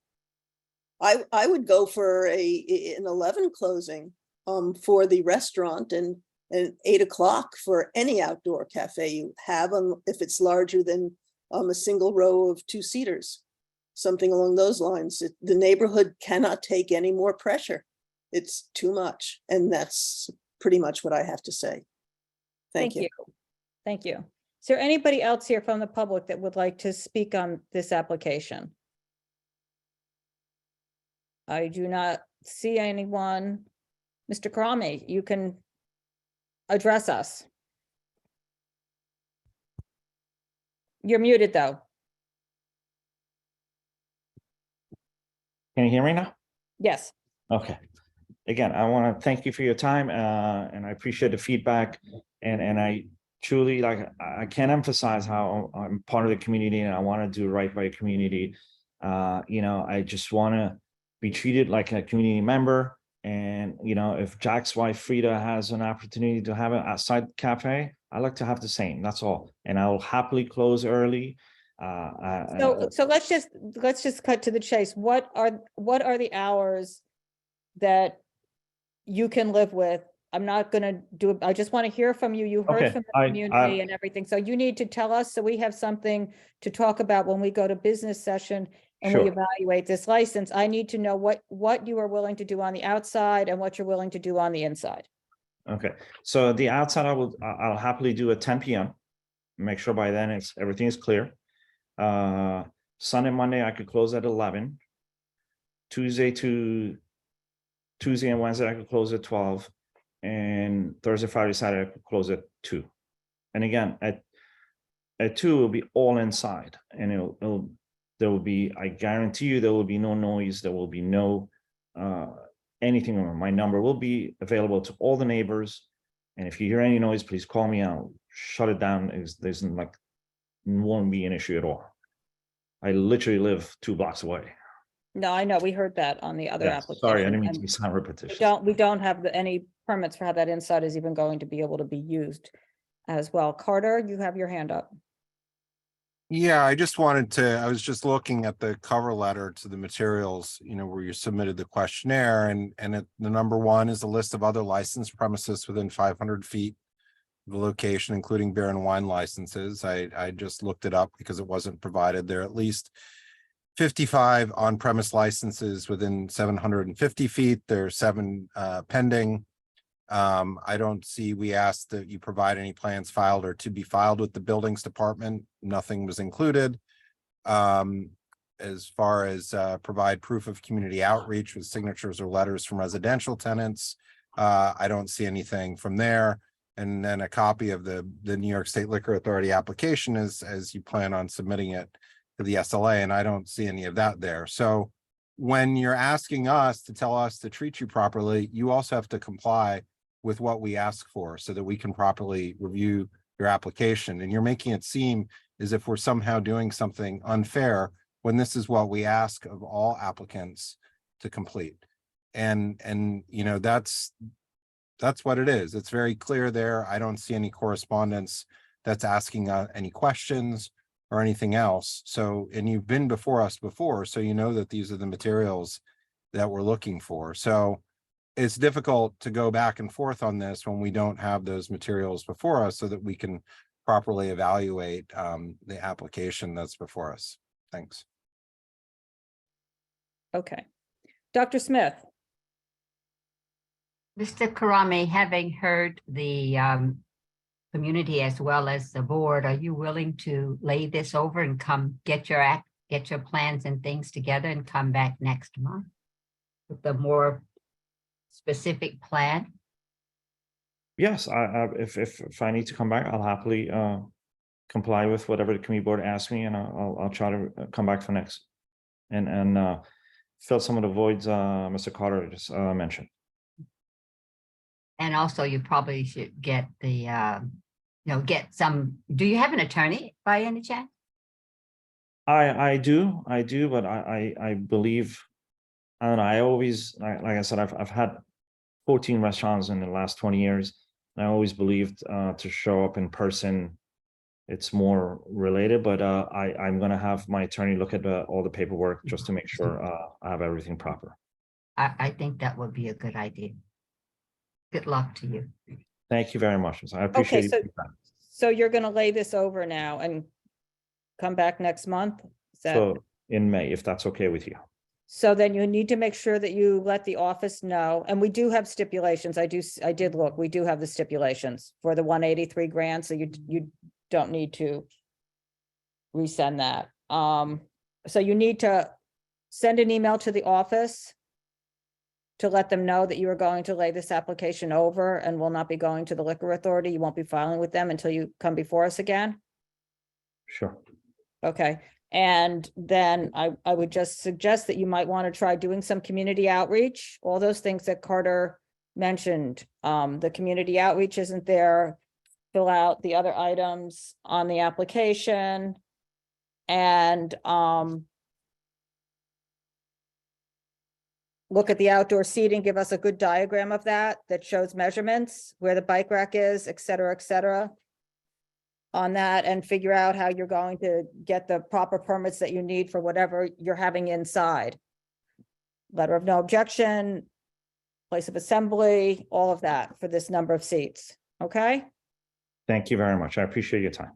I would go for an 11 closing for the restaurant and 8 o'clock for any outdoor cafe you have, if it's larger than a single row of 2-seaters, something along those lines. The neighborhood cannot take any more pressure. It's too much. And that's pretty much what I have to say. Thank you. Thank you. Is there anybody else here from the public that would like to speak on this application? I do not see anyone. Mr. Karami, you can address us. You're muted though. Can you hear me now? Yes. Okay. Again, I want to thank you for your time, and I appreciate the feedback. And I truly, I can't emphasize how I'm part of the community and I want to do right by the community. I just want to be treated like a community member. And, if Jack's wife, Frida, has an opportunity to have an outside cafe, I like to have the same. That's all. And I will happily close early. So let's just cut to the chase. What are the hours that you can live with? I'm not going to do it. I just want to hear from you. You heard from the community and everything. So you need to tell us so we have something to talk about when we go to business session and we evaluate this license. I need to know what you are willing to do on the outside and what you're willing to do on the inside. Okay. So the outside, I'll happily do at 10 p.m. Make sure by then everything is clear. Sunday, Monday, I could close at 11. Tuesday and Wednesday, I could close at 12. And Thursday, Friday, Saturday, I could close at 2. And again, at 2, it'll be all inside. And there will be, I guarantee you, there will be no noise. There will be no anything. My number will be available to all the neighbors. And if you hear any noise, please call me. I'll shut it down. There's won't be an issue at all. I literally live 2 blocks away. No, I know, we heard that on the other Yes, application. sorry, I didn't mean to and be sound repetitious. we don't have any permits for how that inside is even going to be able to be used as well. Carter, you have your hand up. Yeah, I just wanted to, I was just looking at the cover letter to the materials, where you submitted the questionnaire, and the number 1 is a list of other licensed premises within 500 feet of the location, including beer and wine licenses. I just looked it up because it wasn't provided. There are at least 55 on-premise licenses within 750 feet. There are 7 pending. I don't see, we asked that you provide any plans filed or to be filed with the buildings department. Nothing was included. As far as provide proof of community outreach with signatures or letters from residential tenants, I don't see anything from there. And then a copy of the New York State Liquor Authority application as you plan on submitting it to the SLA, and I don't see any of that there. So when you're asking us to tell us to treat you properly, you also have to comply with what we ask for so that we can properly review your application. And you're making it seem as if we're somehow doing something unfair when this is what we ask of all applicants to complete. And that's what it is. It's very clear there. I don't see any correspondence that's asking any questions or anything else. So, and you've been before us before, so you know that these are the materials that we're looking for. So it's difficult to go back and forth on this when we don't have those materials before us so that we can properly evaluate the application that's before us. Thanks. Okay. Dr. Smith. Mr. Karami, having heard the community as well as the board, are you willing to lay this over and come get your plans and things together and come back next month with a more specific plan? Yes, if I need to come back, I'll happily comply with whatever the committee board asks me, and I'll try to come back for next and fill some of the voids Mr. Carter just mentioned. And also, you probably should get the get some. Do you have an attorney by any chance? I do, but I believe, I don't know. I always, like I said, I've had 14 restaurants in the last 20 years. And I always believed to show up in person, it's more related. But I'm going to have my attorney look at all the paperwork just to make sure I have everything proper. I think that would be a good idea. Good luck to you. Thank you very much. I appreciate Okay, your time. So you're going to lay this over now and come back next month? Is that? So in May, if that's okay with you. So then you need to make sure that you let the office know, and we do have stipulations. I did look, we do have the stipulations for the 183 grand, so you don't need to resend that. So you need to send an email to the office to let them know that you are going to lay this application over and will not be going to the liquor authority. You won't be filing with them until you come before us again. Sure. Okay. And then I would just suggest that you might want to try doing some community outreach, all those things that Carter mentioned. The community outreach isn't there. Fill out the other items on the application. And look at the outdoor seating, give us a good diagram of that shows measurements, where the bike rack is, et cetera, on that, and figure out how you're going to get the proper permits that you need for whatever you're having inside. Letter of no objection, place of assembly, all of that for this number of seats. Okay? Thank you very much. I appreciate your time.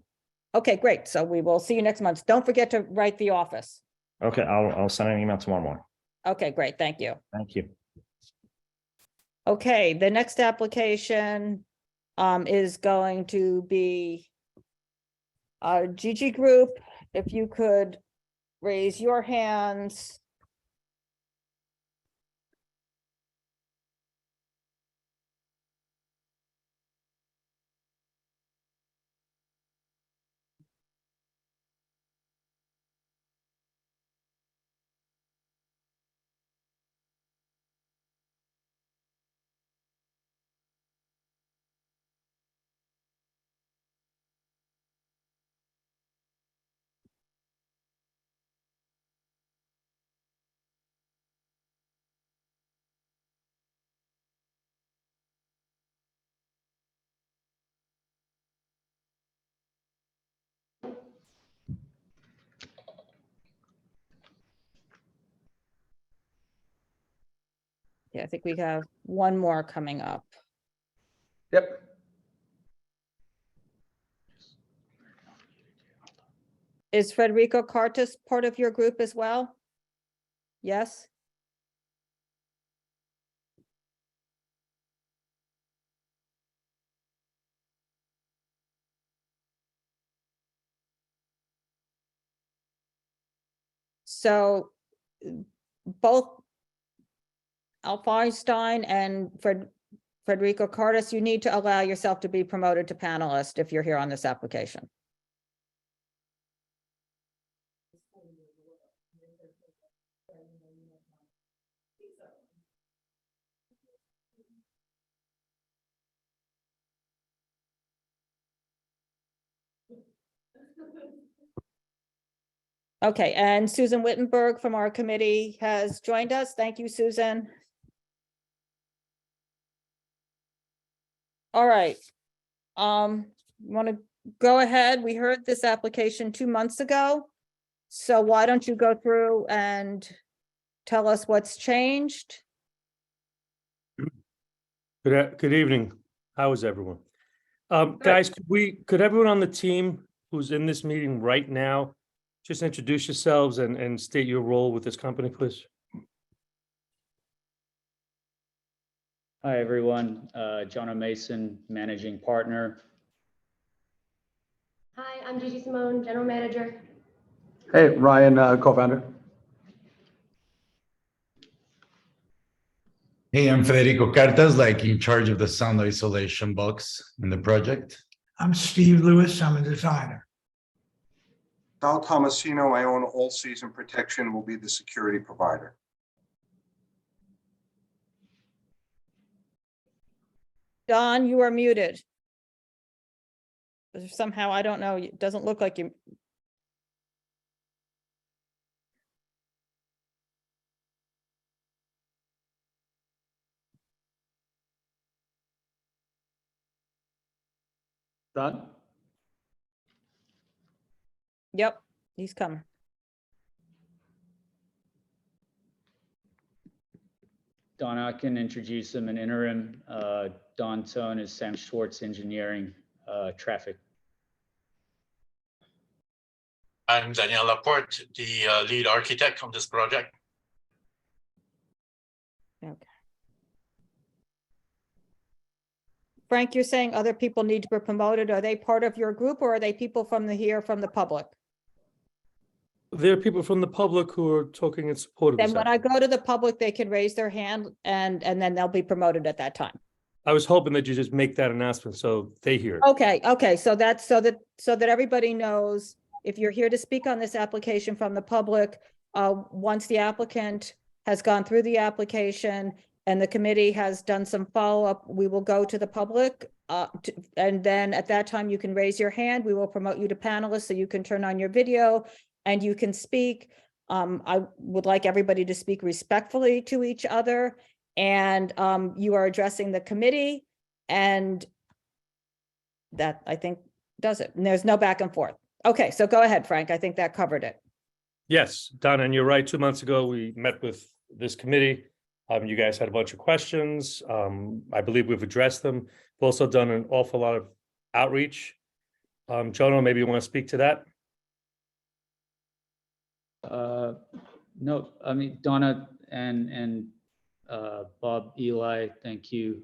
Okay, great. So we will see you next month. Don't forget to write the office. Okay, I'll send an email tomorrow morning. Okay, great. Thank you. Thank you. Okay, the next application is going to be Gigi Group. If you could raise your hands. Yeah, I think we have one more coming up. Yep. Is Federico Cartas part of your group as well? Yes? So both Alf Einstein and Federico Cartas, you need to allow yourself to be promoted to panelist if you're here on this application. Okay, and Susan Wittenberg from our committee has joined us. Thank you, Susan. All right. You want to go ahead? We heard this application 2 months ago. So why don't you go through and tell us what's changed? Good evening. How is everyone? Guys, could everyone on the team who's in this meeting right now just introduce yourselves and state your role with this company, please? Hi, everyone. John Mason, managing partner. Hi, I'm Gigi Simone, general manager. Hey, Ryan, co-founder. Hey, I'm Federico Cartas, like in charge of the sound isolation box in the project. I'm Steve Lewis, I'm a designer. Dal Tomasino, I own All Season Protection, will be the security provider. Don, you are muted. Somehow, I don't know, it doesn't look like you. Don? Yep, he's coming. Don, I can introduce him in interim. Don Tone is Sam Schwartz Engineering, Traffic. I'm Daniel Laporte, the lead architect on this project. Okay. Frank, you're saying other people need to be promoted. Are they part of your group or are they people from from the public? There are people from the public who are talking in support of this. Then when I go to the public, they can raise their hand and then they'll be promoted at that time. I was hoping that you just make that announcement so they hear it. Okay, so that's so that everybody knows, if you're here to speak on this application from the public, once the applicant has gone through the application and the committee has done some follow-up, we will go to the public. And then at that time, you can raise your hand. We will promote you to panelist so you can turn on your video and you can speak. I would like everybody to speak respectfully to each other. And you are addressing the committee, and that, I think, does it. And there's no back and forth. Okay, so go ahead, Frank. I think that covered it. Yes, Don, and you're right. 2 months ago, we met with this committee. You guys had a bunch of questions. I believe we've addressed them. We've also done an awful lot of outreach. Jono, maybe you want to speak to that? No, I mean, Donna and Bob, Eli, thank you.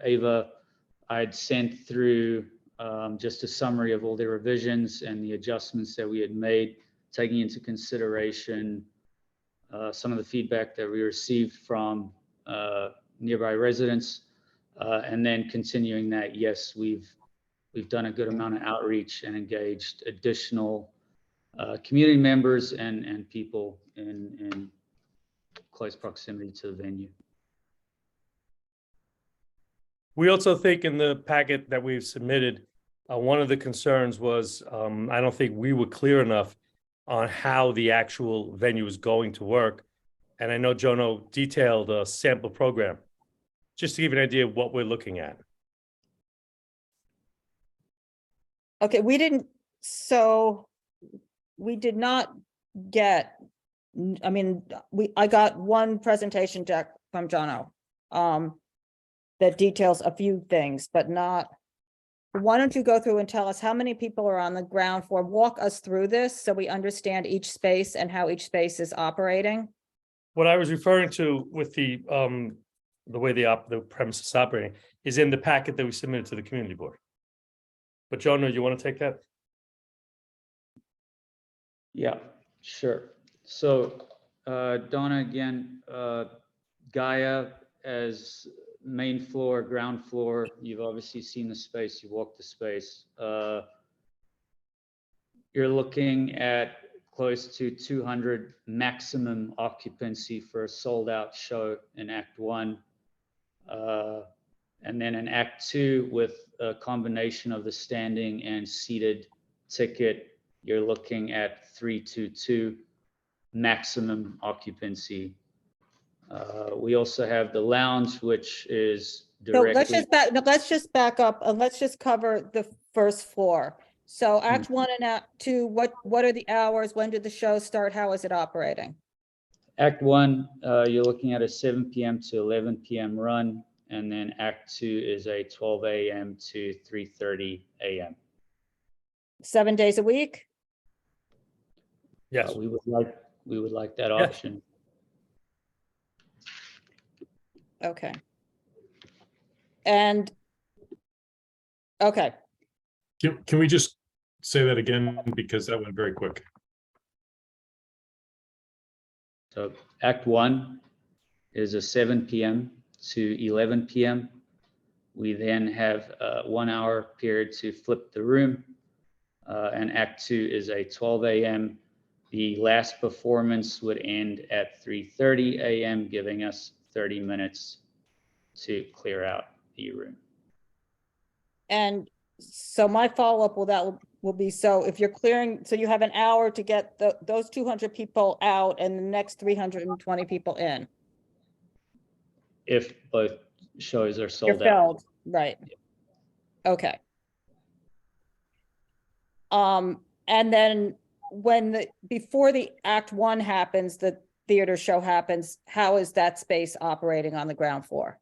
Ava, I'd sent through just a summary of all the revisions and the adjustments that we had made, taking into consideration some of the feedback that we received from nearby residents, and then continuing that, yes, we've done a good amount of outreach and engaged additional community members and people in close proximity to the venue. We also think in the packet that we've submitted, one of the concerns was, I don't think we were clear enough on how the actual venue is going to work. And I know Jono detailed a sample program, just to give you an idea of what we're looking at. Okay, we did not get, I mean, I got one presentation deck from Jono. that details a few things, but not. Why don't you go through and tell us how many people are on the ground floor? Walk us through this so we understand each space and how each space is operating. What I was referring to with the way the premise is operating is in the packet that we submitted to the community board. But Jonah, you want to take that? Yeah, sure. So Donna, again, Gaia as main floor, ground floor, you've obviously seen the space, you walked the space. You're looking at close to 200 maximum occupancy for a sold out show in Act 1. And then in Act 2, with a combination of the standing and seated ticket, you're looking at 322 maximum occupancy. We also have the lounge, which is directly. So let's just back up and let's just cover the first floor. So Act 1 and Act 2, what are the hours? When did the show start? How is it operating? Act 1, you're looking at a 7 p.m. to 11 p.m. run, and then Act 2 is a 12 a.m. to 3:30 a.m. 7 days a week? Yes. We would like that option. Okay. And okay. Can we just say that again, because that went very quick? So Act 1 is a 7 p.m. to 11 p.m. We then have a 1 hour period to flip the room. And Act 2 is a 12 a.m. The last performance would end at 3:30 a.m., giving us 30 minutes to clear out the room. And so my follow-up will be, so if you're clearing, so you have an hour to get those 200 people out and the next 320 people in. If both shows are You're sold out. filled, right? Okay. And then before the Act 1 happens, the theater show happens, how is that space operating on the ground floor?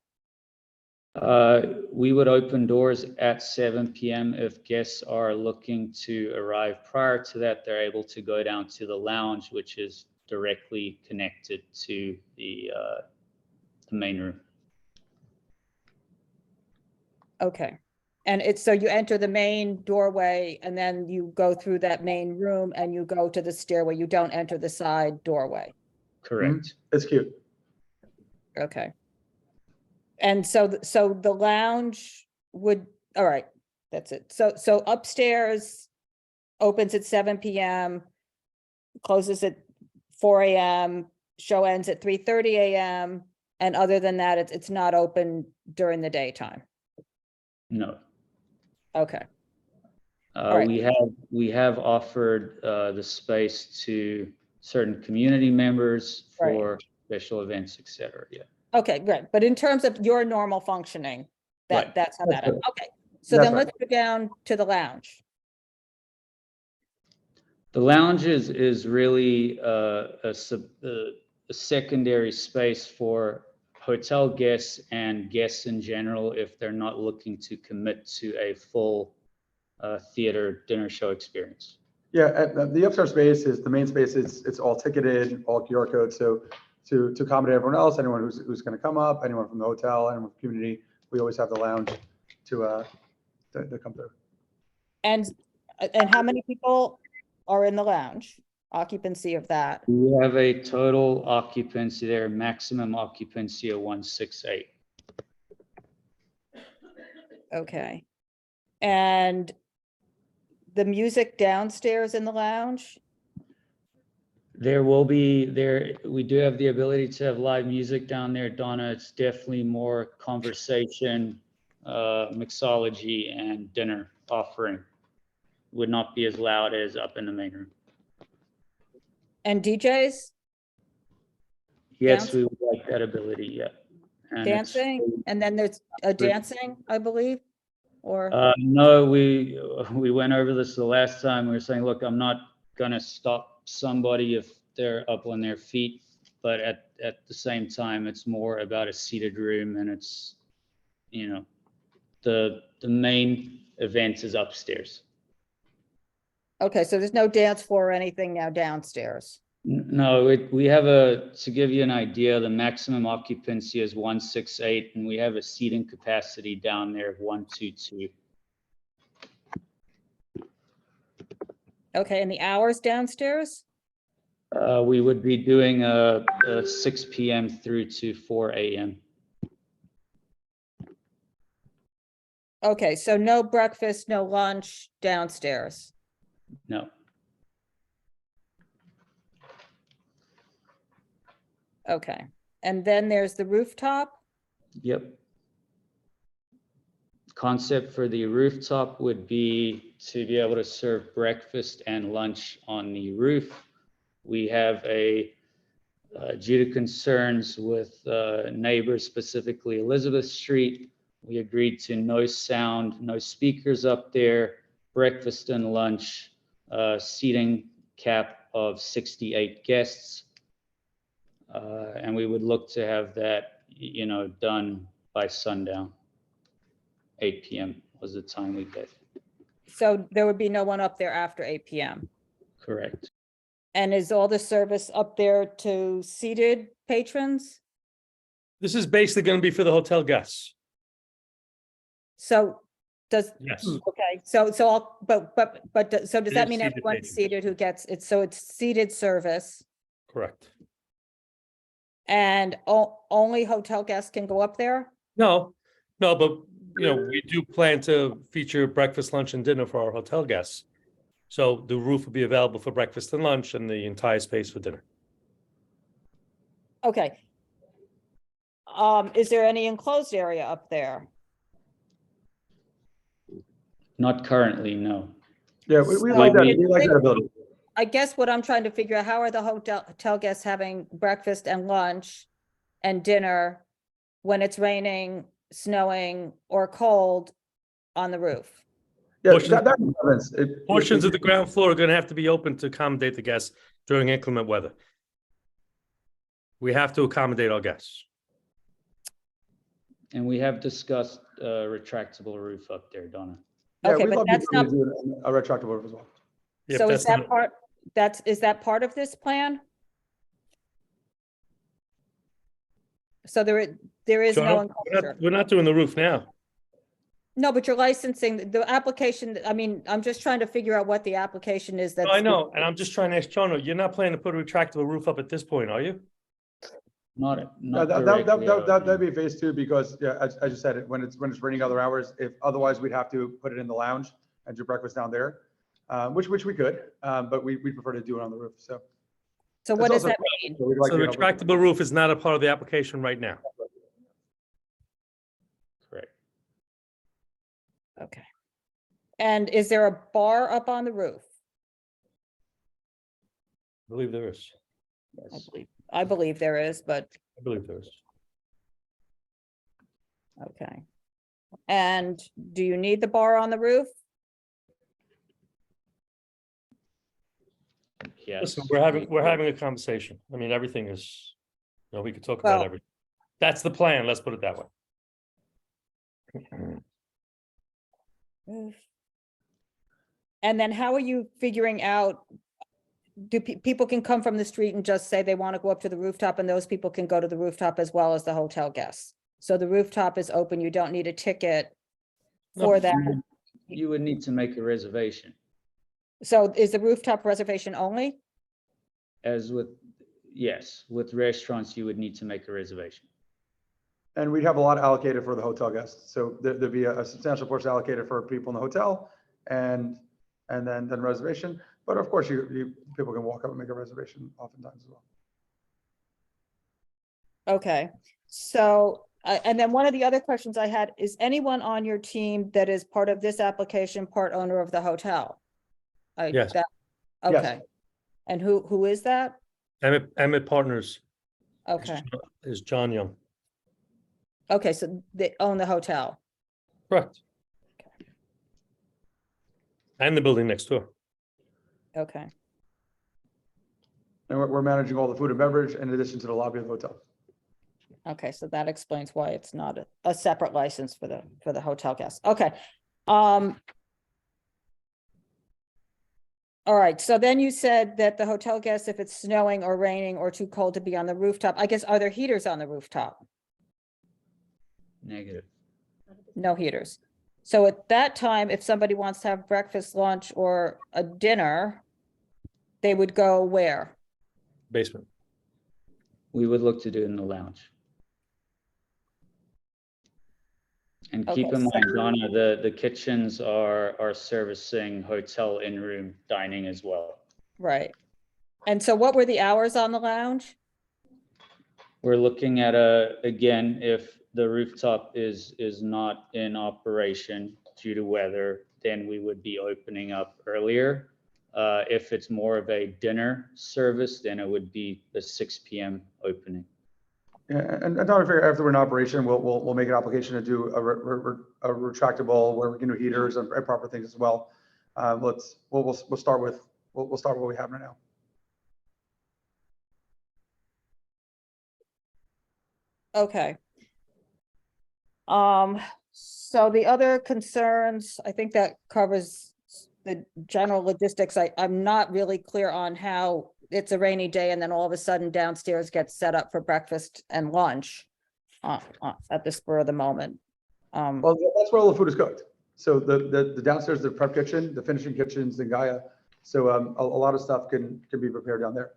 We would open doors at 7 p.m. If guests are looking to arrive prior to that, they're able to go down to the lounge, which is directly connected to the main room. Okay. And it's, so you enter the main doorway and then you go through that main room and you go to the stairway. You don't enter the side doorway. Correct. It's cute. Okay. And so the lounge would, all right, that's it. So upstairs opens at 7 p.m., closes at 4 a.m., show ends at 3:30 a.m. And other than that, it's not open during the daytime. No. Okay. Right. We have offered the space to certain community members for special events, et cetera. Yeah. Okay, great. But in terms of your normal functioning, that's how that, okay. So That's then right. let's go down to the lounge. The lounge is really a secondary space for hotel guests and guests in general if they're not looking to commit to a full theater dinner show experience. Yeah, the upstairs space is the main space. It's all ticketed, all QR codes. So to accommodate everyone else, anyone who's going to come up, anyone from the hotel, anyone from the community, we always have the lounge to come through. And how many people are in the lounge? Occupancy of that? We have a total occupancy there, maximum occupancy of 168. Okay. And the music downstairs in the lounge? There will be we do have the ability to have live music down there, Donna. It's definitely more conversation, mixology, and dinner offering. Would not be as loud as up in the main room. And DJs? Yes, we would like that ability, yeah. And dancing? And then there's a dancing, I believe, or? No, we went over this the last time. We were saying, look, I'm not gonna stop somebody if they're up on their feet. But at the same time, it's more about a seated room, and it's, you know, the main event is upstairs. Okay, so there's no dance floor or anything now downstairs. No, we have to give you an idea, the maximum occupancy is 168, and we have a seating capacity down there of 122. Okay, and the hours downstairs? We would be doing a 6 p.m. through to 4 a.m. Okay, so no breakfast, no lunch downstairs. No. Okay, and then there's the rooftop? Yep. Concept for the rooftop would be to be able to serve breakfast and lunch on the roof. We have due to concerns with neighbors, specifically Elizabeth Street, we agreed to no sound, no speakers up there, breakfast and lunch, seating cap of 68 guests. And we would look to have that, you know, done by sundown. 8 p.m. was the time we picked. So there would be no one up there after 8 p.m. Correct. And is all the service up there to seated patrons? This is basically going to be for the hotel guests. So does, Yes. okay, so so does It that is mean seated everyone's patrons. seated who gets it? So it's seated service Correct. and only hotel guests can go up there? No, but you know, we do plan to feature breakfast, lunch, and dinner for our hotel guests. So the roof will be available for breakfast and lunch, and the entire space for dinner. Okay. Is there any enclosed area up there? Not currently, no. Yeah, we like that. We like that ability. I guess what I'm trying to figure out, how are the hotel guests having breakfast and lunch and dinner when it's raining, snowing, or cold on the roof? Yeah, Portions- that makes sense. Portions of the ground floor are going to have to be open to accommodate the guests during inclement weather. We have to accommodate our guests. And we have discussed a retractable roof up there, Donna. Yeah, Okay, we'd but love that's to not, do a retractable roof as well. If so is that's that not- part, is that part of this plan? So there is John, no we're enclosure. not doing the roof now. No, but you're licensing the application. I mean, I'm just trying to figure out what the application is. That's No, I know, and I'm just trying to ask John, you're not planning to put a retractable roof up at this point, are you? Not That'd directly. be phase two because, yeah, as I just said, it when it's raining other hours, if otherwise we'd have to put it in the lounge and do breakfast down there, which we could, but we prefer to do it on the roof. So what does also- that mean? we'd like So to the help with- retractable roof is not a part of the application right now. Correct. Okay. And is there a bar up on the roof? I believe there is. I believe there is, but I believe there is. okay. And do you need the bar on the roof? Yes. Listen, we're having a conversation. I mean, everything is, you know, we could talk about Well- everything. That's the plan. Let's put it that way. Roof. And then how are you figuring out, do people can come from the street and just say they want to go up to the rooftop, and those people can go to the rooftop as well as the hotel guests? So the rooftop is open, you don't need a ticket for No. that. You would need to make a reservation, So is the rooftop reservation only? as with, yes, with restaurants, you would need to make a reservation. And we'd have a lot allocated for the hotel guests. So there'd be a substantial portion allocated for people in the hotel and then reservation. But of course, people can walk up and make a reservation oftentimes as well. Okay, so, and then one of the other questions I had, is anyone on your team that is part of this application, part owner of the hotel? Yes. That- Yes. Okay, and who is that? Emmett Partners Okay, is John Young. okay, so they own the hotel. Correct. And the building next door. Okay. And we're managing all the food and beverage in addition to the lobby of the hotel. Okay, so that explains why it's not a separate license for the hotel guests. Okay. All right, so then you said that the hotel guests, if it's snowing or raining or too cold to be on the rooftop, I guess, are there heaters on the rooftop? Negative. No heaters. So at that time, if somebody wants to have breakfast, lunch, or a dinner, they would go where? Basement. We would look to do it in the lounge. And keep Okay, in so- mind, Donna, the kitchens are servicing hotel in-room dining as well. Right. And so what were the hours on the lounge? We're looking at again, if the rooftop is not in operation due to weather, then we would be opening up earlier. If it's more of a dinner service, then it would be the 6 p.m. opening. Yeah, and Donna, after we're in operation, we'll make an application to do a retractable where we can do heaters and proper things as well. We'll start with what we have right now. Okay. So the other concerns, I think that covers the general logistics. I'm not really clear on how it's a rainy day and then all of a sudden downstairs gets set up for breakfast and lunch at the spur of the moment. Well, that's where all the food is cooked. So the downstairs, the prep kitchen, the finishing kitchens, and Gaia. So a lot of stuff can be prepared down there.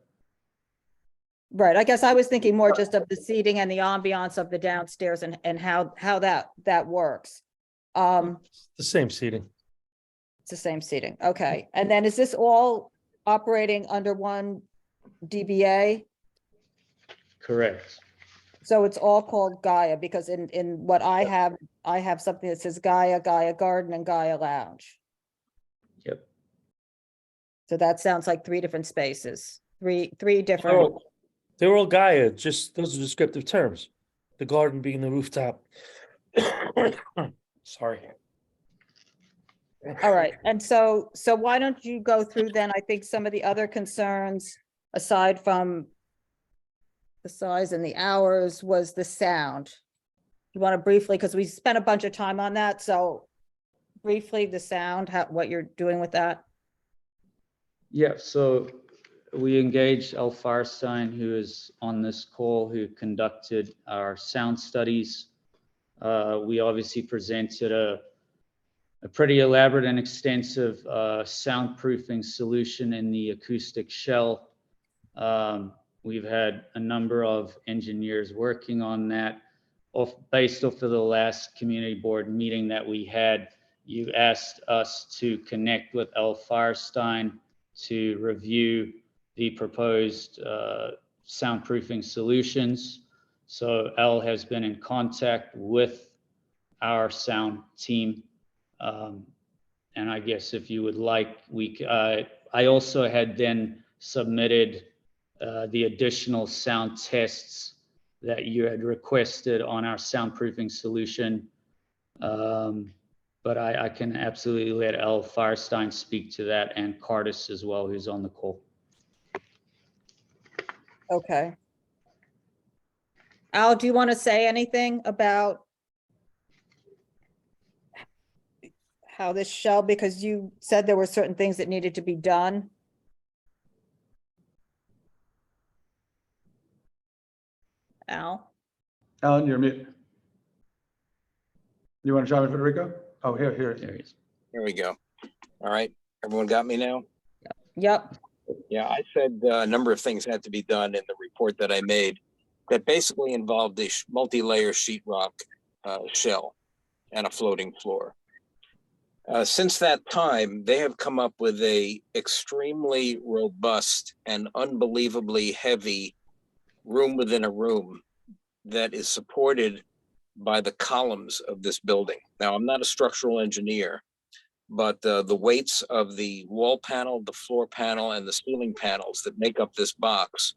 Right. I guess I was thinking more just of the seating and the ambiance of the downstairs and how that works. The same seating. It's the same seating. Okay. And then is this all operating under one DBA? Correct. So it's all called Gaia because in what I have something that says Gaia, Gaia Garden, and Gaia Lounge. Yep. So that sounds like three different spaces, three different. They're all Gaia, just those are descriptive terms. The garden being the rooftop. Sorry. All right. And so why don't you go through then, I think some of the other concerns aside from the size and the hours was the sound. You want to briefly, because we spent a bunch of time on that. So briefly, the sound, what you're doing with that. Yeah, so we engaged L. Firestein, who is on this call, who conducted our sound studies. We obviously presented a pretty elaborate and extensive soundproofing solution in the acoustic shell. We've had a number of engineers working on that. Based off of the last community board meeting that we had, you asked us to connect with L. Firestein to review the proposed soundproofing solutions. So L has been in contact with our sound team. And I guess if you would like, I also had then submitted the additional sound tests that you had requested on our soundproofing solution. But I can absolutely let L. Firestein speak to that, and Cardis as well, who's on the call. Okay. Al, do you want to say anything about how this shall, because you said there were certain things that needed to be done? Al? Alan, you're mute. You want to chime in, Federico? Oh, here he is. Here we go. All right, everyone got me now? Yep. Yeah, I said a number of things had to be done in the report that I made that basically involved a multi-layer sheetrock shell and a floating floor. Since that time, they have come up with a extremely robust and unbelievably heavy room within a room that is supported by the columns of this building. Now, I'm not a structural engineer, but the weights of the wall panel, the floor panel, and the ceiling panels that make up this box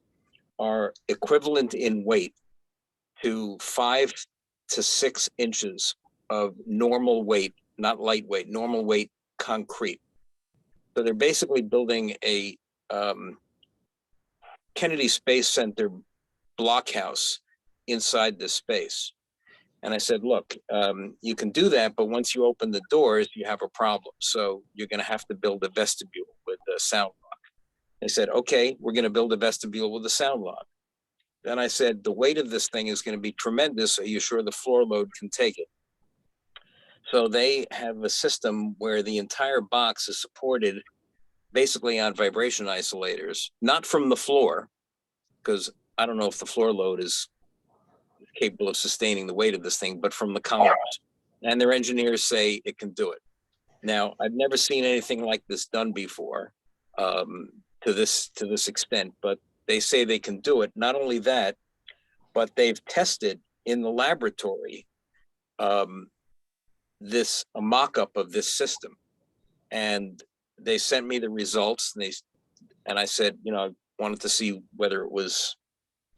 are equivalent in weight to 5 to 6 inches of normal weight, not lightweight, normal weight concrete. So they're basically building a Kennedy Space Center blockhouse inside this space. And I said, look, you can do that, but once you open the doors, you have a problem. So you're going to have to build a vestibule with a sound lock. They said, okay, we're going to build a vestibule with a sound lock. Then I said, the weight of this thing is going to be tremendous. Are you sure the floor load can take it? So they have a system where the entire box is supported basically on vibration isolators, not from the floor, because I don't know if the floor load is capable of sustaining the weight of this thing, but from the columns. And their engineers say it can do it. Now, I've never seen anything like this done before to this extent, but they say they can do it. Not only that, but they've tested in the laboratory a mock-up of this system. And they sent me the results, and I said, you know, I wanted to see whether it was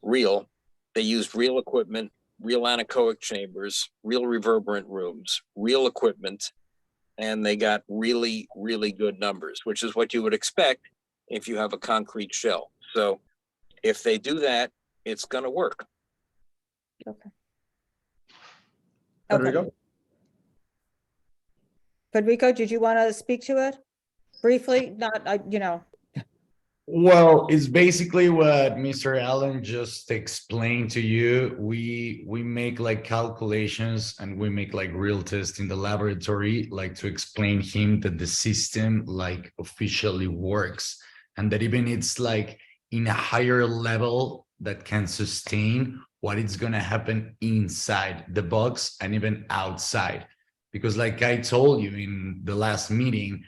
real. They used real equipment, real anechoic chambers, real reverberant rooms, real equipment, and they got really, really good numbers, which is what you would expect if you have a concrete shell. So if they do that, it's going to work. Okay. Federico? Federico, did you want to speak to it briefly? Not, you know. Well, it's basically what Mr. Allen just explained to you. We make like calculations and we make like real tests in the laboratory, like to explain him that the system like officially works and that even it's like in a higher level that can sustain what is going to happen inside the box and even outside. Because like I told you in the last meeting,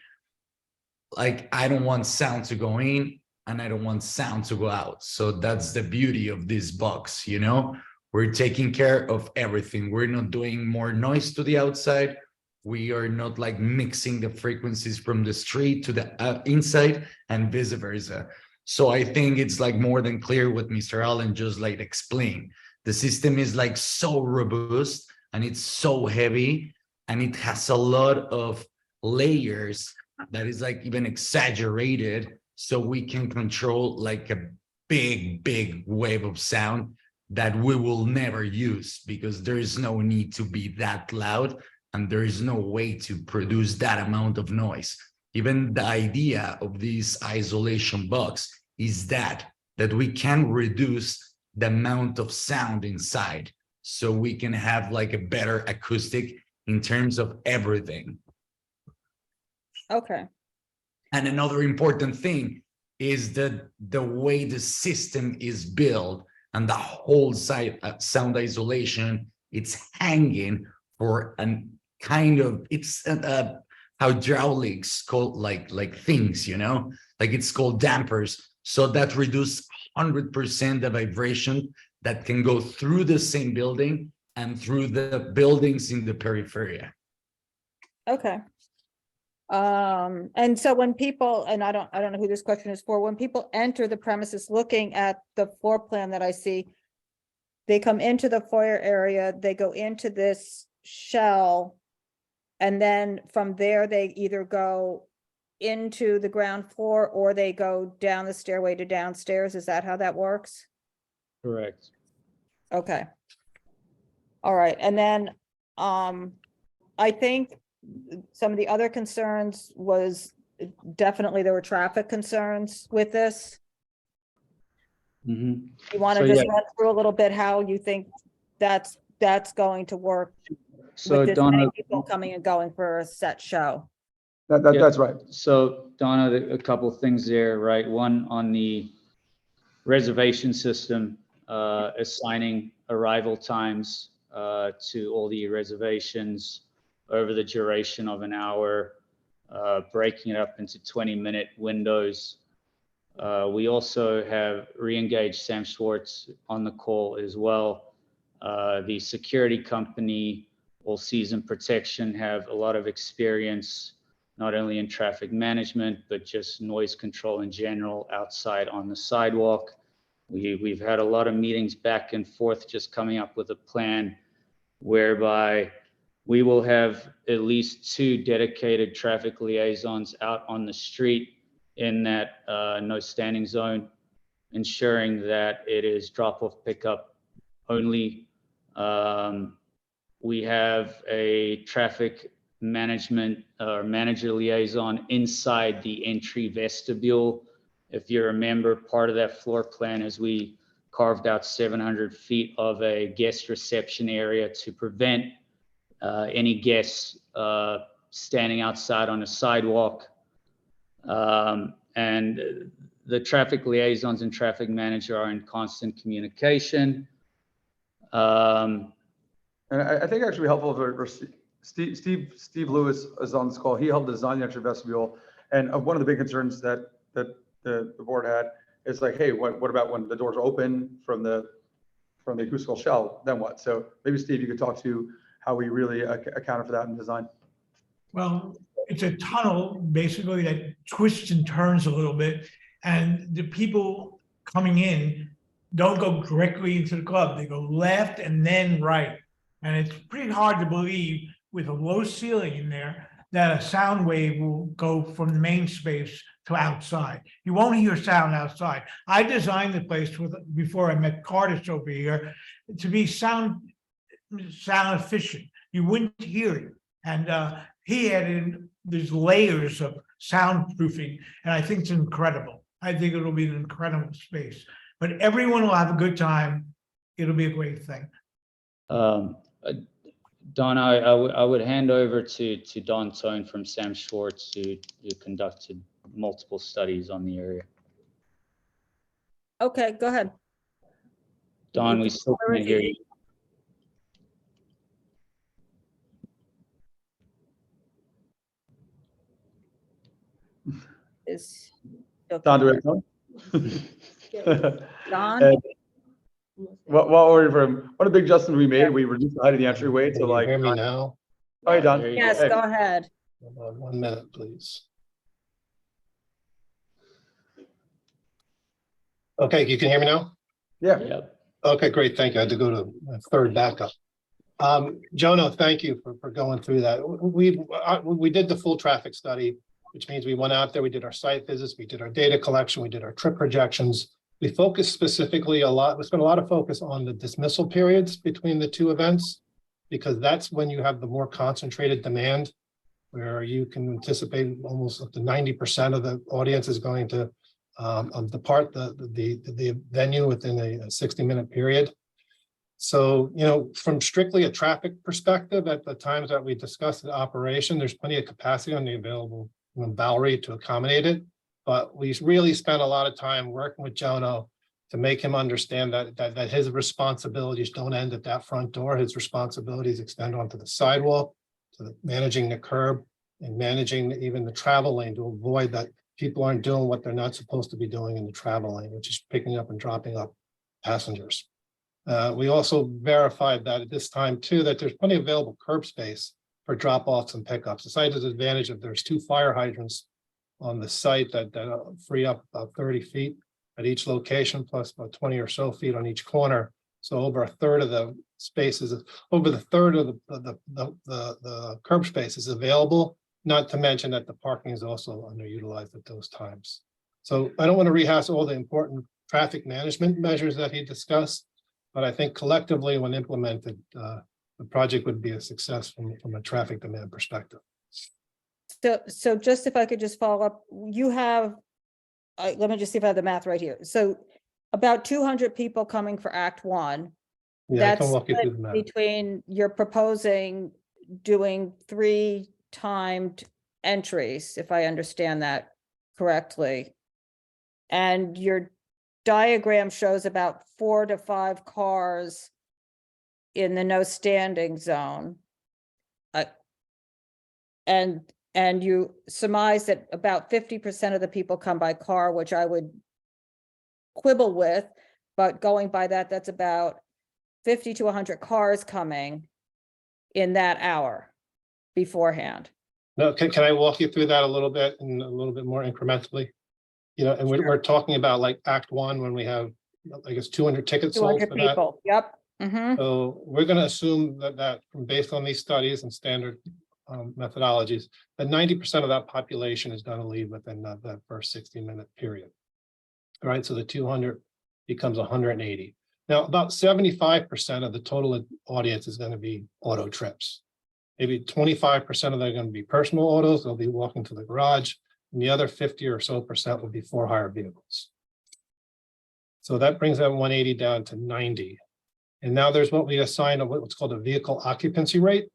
like I don't want sound to go in and I don't want sound to go out. So that's the beauty of this box, you know? We're taking care of everything. We're not doing more noise to the outside. We are not like mixing the frequencies from the street to the inside and vice versa. So I think it's like more than clear what Mr. Allen just like explained. The system is like so robust and it's so heavy and it has a lot of layers that is like even exaggerated, so we can control like a big wave of sound that we will never use because there is no need to be that loud and there is no way to produce that amount of noise. Even the idea of this isolation box is that we can reduce the amount of sound inside so we can have like a better acoustic in terms of everything. Okay. And another important thing is that the way the system is built and the whole sound isolation, it's hanging for a kind of, it's hydraulics called like things, you know, like it's called dampers. So that reduces 100% the vibration that can go through the same building and through the buildings in the periphery. Okay. And so when people, and I don't know who this question is for, when people enter the premises looking at the floor plan that I see, they come into the foyer area, they go into this shell, and then from there, they either go into the ground floor or they go down the stairway to downstairs. Is that how that works? Correct. Okay. All right. And then, I think some of the other concerns was definitely there were traffic concerns with this. Mm-hmm. You want to So, just yeah. run through a little bit how you think that's going to work So with this many Donna, people coming and going for a set show? That's right. So Donna, a couple of things there, right? One on the reservation system, assigning arrival times to all the reservations over the duration of an hour, breaking it up into 20-minute windows. We also have re-engaged Sam Schwartz on the call as well. The security company, All Season Protection, have a lot of experience, not only in traffic management, but just noise control in general outside on the sidewalk. We've had a lot of meetings back and forth, just coming up with a plan whereby we will have at least 2 dedicated traffic liaisons out on the street in that no standing zone ensuring that it is drop-off pickup only. We have a traffic management or manager liaison inside the entry vestibule. If you remember, part of that floor plan is we carved out 700 feet of a guest reception area to prevent any guests standing outside on a sidewalk. And the traffic liaisons and traffic manager are in constant communication. And I think actually helpful for Steve Lewis is on this call. He helped design the entry vestibule. And one of the big concerns that the board had is like, hey, what about when the doors open from the acoustical shell, then what? So maybe Steve, you could talk to how we really accounted for that in design. Well, it's a tunnel basically that twists and turns a little bit, and the people coming in don't go directly into the club. They go left and then right. And it's pretty hard to believe with a low ceiling in there that a sound wave will go from the main space to outside. You won't hear sound outside. I designed the place before I met Curtis over here to be sound efficient. You wouldn't hear it. And he added these layers of soundproofing, and I think it's incredible. I think it'll be an incredible space. But everyone will have a good time. It'll be a great thing. Don, I would hand over to Don Tone from Sam Schwartz, who conducted multiple studies on the area. Okay, go ahead. Don, we still can't hear you. Is Don, do we have Don? Don? While we're from, what a big adjustment we made. We reduced the height of the entryway to like. Hear me now? All right, Don. Yes, Hey. go ahead. Hold on 1 minute, please. Okay, you can hear me now? Yeah. Yep. Okay, great. Thank you. I had to go to my third backup. Jono, thank you for going through that. We did the full traffic study, which means we went out there, we did our site visits, we did our data collection, we did our trip projections. We focused specifically we spent a lot of focus on the dismissal periods between the two events, because that's when you have the more concentrated demand, where you can anticipate almost up to 90% of the audience is going to depart the venue within a 60-minute period. So, you know, from strictly a traffic perspective, at the times that we discussed the operation, there's plenty of capacity on the available Bowery to accommodate it. But we really spent a lot of time working with Jono to make him understand that his responsibilities don't end at that front door. His responsibilities extend onto the sidewalk, to managing the curb, and managing even the travel lane to avoid that people aren't doing what they're not supposed to be doing in the travel lane, which is picking up and dropping up passengers. We also verified that at this time too, that there's plenty of available curb space for drop-offs and pickups. The site has the advantage of there's 2 fire hydrants on the site that free up about 30 feet at each location, plus about 20 or so feet on each corner. So over a third of the spaces, over the third of the curb space is available, not to mention that the parking is also underutilized at those times. So I don't want to rehash all the important traffic management measures that he discussed, but I think collectively when implemented, the project would be a success from a traffic demand perspective. So just if I could just follow up, you have, let me just see if I have the math right here. So about 200 people coming for Act 1. Yeah, I can That's walk you through the split math. between, you're proposing doing 3 timed entries, if I understand that correctly. And your diagram shows about 4 to 5 cars in the no standing zone. And you surmise that about 50% of the people come by car, which I would quibble with, but going by that, that's about 50 to 100 cars coming in that hour beforehand. No, can I walk you through that a little bit and a little bit more incrementally? You know, and we're talking about like Act 1 when we have, I guess, 200 tickets sold 200 for that. people, yep. Mhm. So we're going to assume that based on these studies and standard methodologies, that 90% of that population is going to leave within that first 60-minute period. right? So the 200 becomes 180. Now, about 75% of the total audience is going to be auto trips. Maybe 25% of them are going to be personal autos. They'll be walking to the garage, and the other 50 or so percent will be for hire vehicles. So that brings that 180 down to 90. And now there's what we assign what's called a vehicle occupancy rate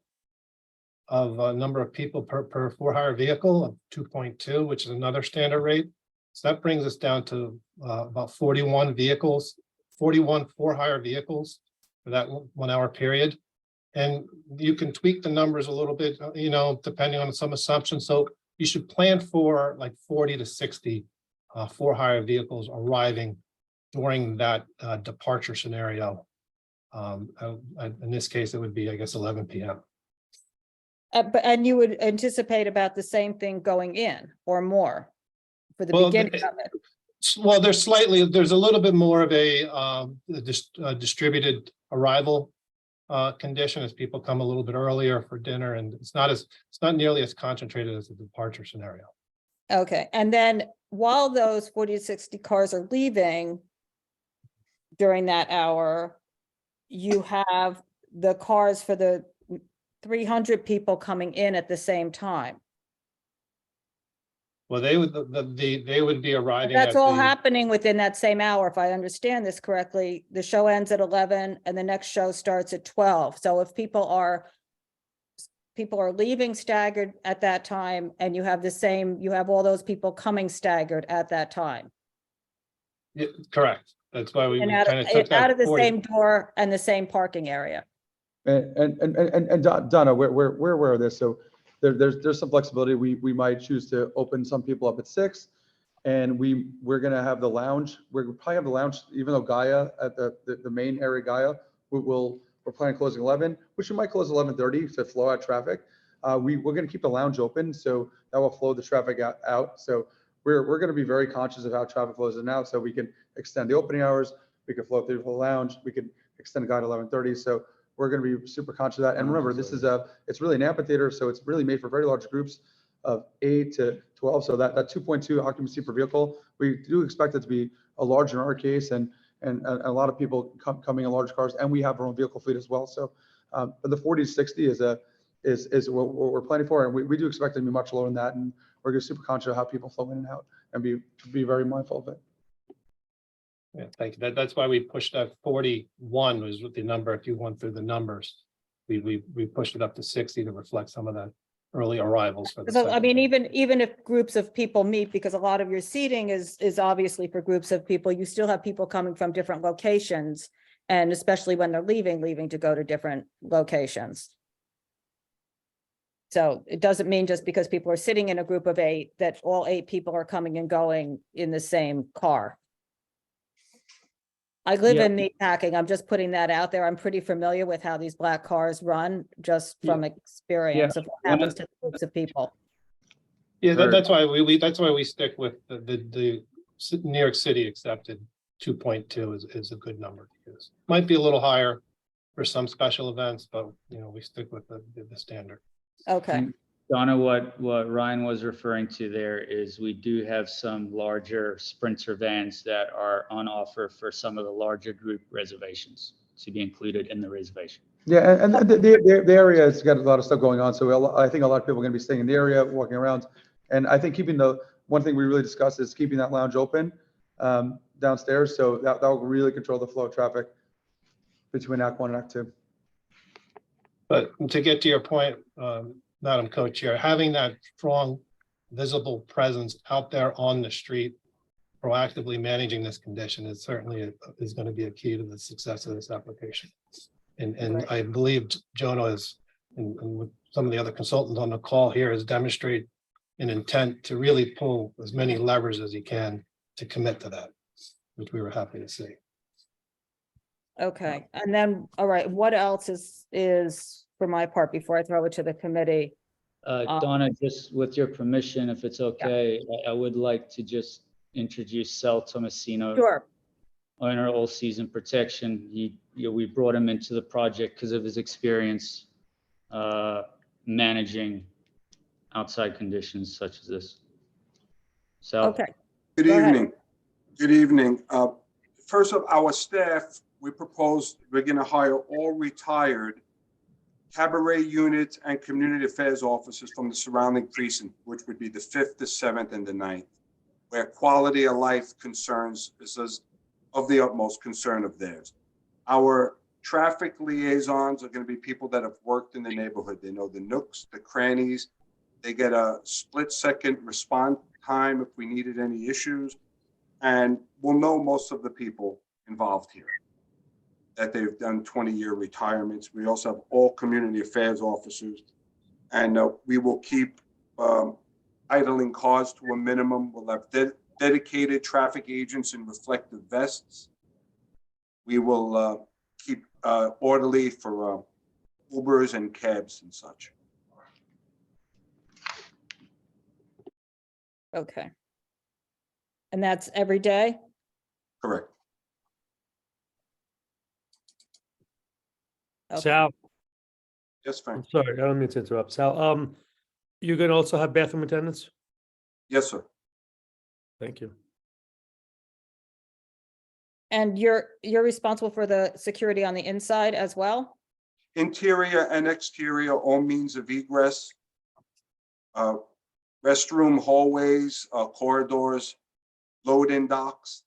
of a number of people per for hire vehicle of 2.2, which is another standard rate. So that brings us down to about 41 vehicles, 41 for hire vehicles for that 1 hour period. And you can tweak the numbers a little bit, you know, depending on some assumptions. So you should plan for like 40 to 60 for hire vehicles arriving during that departure scenario. In this case, it would be, I guess, 11 p.m. And you would anticipate about the same thing going in or more for the beginning of it? Well, there's a little bit more of a distributed arrival condition as people come a little bit earlier for dinner, and it's not nearly as concentrated as the departure scenario. Okay, and then while those 40 to 60 cars are leaving during that hour, you have the cars for the 300 people coming in at the same time. Well, they would be arriving. That's at all the- happening within that same hour, if I understand this correctly. The show ends at 11 and the next show starts at 12. So if people are leaving staggered at that time, and you have all those people coming staggered at that time. Yeah, correct. That's why we And kind of took that out of the 40 same door and the same parking area. And Donna, we're aware of this. So there's some flexibility. We might choose to open some people up at 6, and we're going to have the lounge. We're probably have the lounge, even though Gaia at the main area, Gaia, we're planning closing 11, which we might close 11:30 to flow out traffic. We're going to keep the lounge open, so that will flow the traffic out. So we're going to be very conscious of how traffic flows in and out, so we can extend the opening hours. We can flow through the lounge. We can extend the Gaia to 11:30. So we're going to be super conscious of that. And remember, this is it's really an amphitheater, so it's really made for very large groups of 8 to 12. So that 2.2 occupancy per vehicle, we do expect it to be a large in our case, and a lot of people coming in large cars, and we have our own vehicle fleet as well. So, but the 40 to 60 is what we're planning for, and we do expect it to be much lower than that. And we're just super conscious of how people flow in and out, and be very mindful of it. Yeah, thank you. That's why we pushed that 41 was the number. If you went through the numbers, we pushed it up to 60 to reflect some of the early arrivals for the So, I second mean, show. even if groups of people meet, because a lot of your seating is obviously for groups of people, you still have people coming from different locations. And especially when they're leaving to go to different locations. So it doesn't mean just because people are sitting in a group of 8, that all 8 people are coming and going in the same car. I live in meatpacking. I'm just putting that out there. I'm pretty familiar with how these black cars run, just from experience of what happens to groups of people. Yeah, that's why we stick with the New York City accepted 2.2 is a good number to use. Might be a little higher for some special events, but we stick with the standard. Okay. And Donna, what Ryan was referring to there is we do have some larger Sprinter vans that are on offer for some of the larger group reservations to be included in the reservation. Yeah, and the area has got a lot of stuff going on. So I think a lot of people are going to be staying in the area, walking around. And I think keeping one thing we really discussed is keeping that lounge open downstairs. So that will really control the flow of traffic between Act 1 and Act 2. But to get to your point, Madam Co-Chair, having that strong, visible presence out there on the street, proactively managing this condition is certainly going to be a key to the success of this application. And I believe Jonah is, and with some of the other consultants on the call here, has demonstrated an intent to really pull as many levers as he can to commit to that, which we were happy to see. Okay, and then, all right, what else is for my part before I throw it to the committee? Donna, just with your permission, if it's okay, I would like to just introduce Sal Tomasino. Sure. Owner All Season Protection. We brought him into the project because of his experience managing outside conditions such as this. So, okay. Good evening. Good evening. First of our staff, we propose we're going to hire all retired cabaret units and community affairs officers from the surrounding precinct, which would be the 5th, the 7th, and the 9th, where quality of life concerns is of the utmost concern of theirs. Our traffic liaisons are going to be people that have worked in the neighborhood. They know the nooks, the crannies. They get a split-second response time if we needed any issues. And we'll know most of the people involved here, that they've done 20-year retirements. We also have all community affairs officers. And we will keep idling cars to a minimum. We'll have dedicated traffic agents in reflective vests. We will keep orderly for Ubers and cabs and such. Okay. And that's every day? Correct. Okay. Sal, Yes, I'm Frank. sorry, I don't mean to interrupt. Sal, you're gonna also have bathroom attendants? Yes, sir. Thank you. And you're responsible for the security on the inside as well? Interior and exterior, all means of egress. Restroom, hallways, corridors, load-in docks,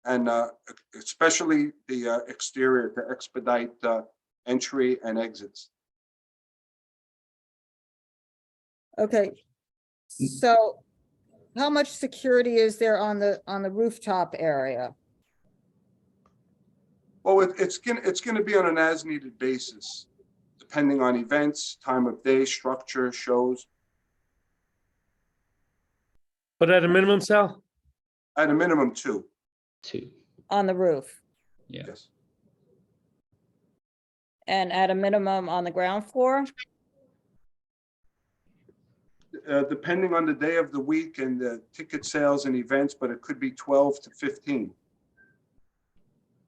and especially the exterior to expedite entry and exits. Okay. So how much security is there on the rooftop area? Well, it's gonna be on an as-needed basis, depending on events, time of day, structure, shows. But at a minimum, Sal? At a minimum, 2. On the roof? Yes. And at a minimum on the ground floor? Depending on the day of the week and the ticket sales and events, but it could be 12 to 15.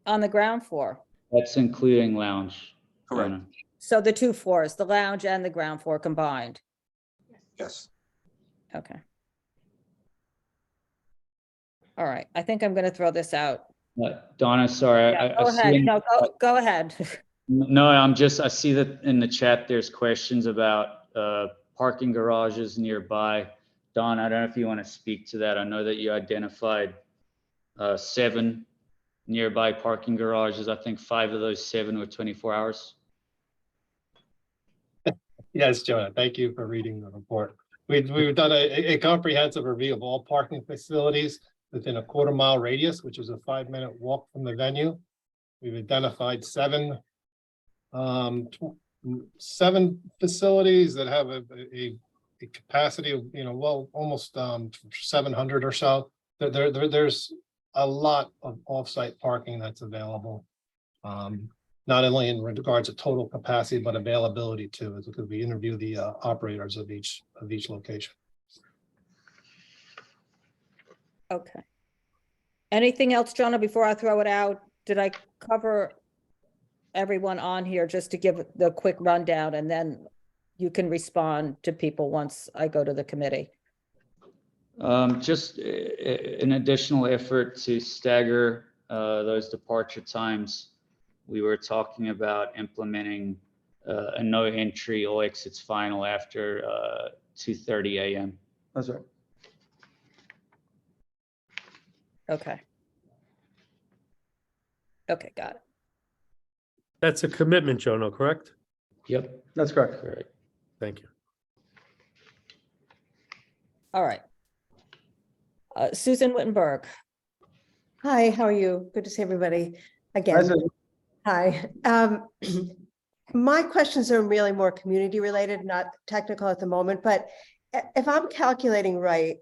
On the ground floor? That's including lounge. Correct. Donna. So the 2 floors, the lounge and the ground floor combined? Yes. Okay. All right, I think I'm gonna throw this out. Donna, sorry. Yeah, I go see ahead, in- no, go ahead. No, I see that in the chat, there's questions about parking garages nearby. Don, I don't know if you want to speak to that. I know that you identified 7 nearby parking garages. I think 5 of those 7 were 24 hours. Yes, Jonah, thank you for reading the report. We've done a comprehensive review of all parking facilities within a quarter-mile radius, which is a 5-minute walk from the venue. We've identified 7 facilities that have a capacity of, well, almost 700 or so. There's a lot of off-site parking that's available. Not only in regards to total capacity, but availability too, as because we interview the operators of each location. Okay. Anything else, Jonah, before I throw it out? Did I cover everyone on here just to give the quick rundown, and then you can respond to people once I go to the committee? Just an additional effort to stagger those departure times. We were talking about implementing a no entry or exits final after 2:30 a.m. That's right. Okay. Okay, got it. That's a commitment, Jono, correct? Yep. That's correct. Correct. Thank you. All right. Susan Wittenberg. Hi, how are you? Good to see everybody again. Hi, Susan. Hi. My questions are really more community related, not technical at the moment, but if I'm calculating right,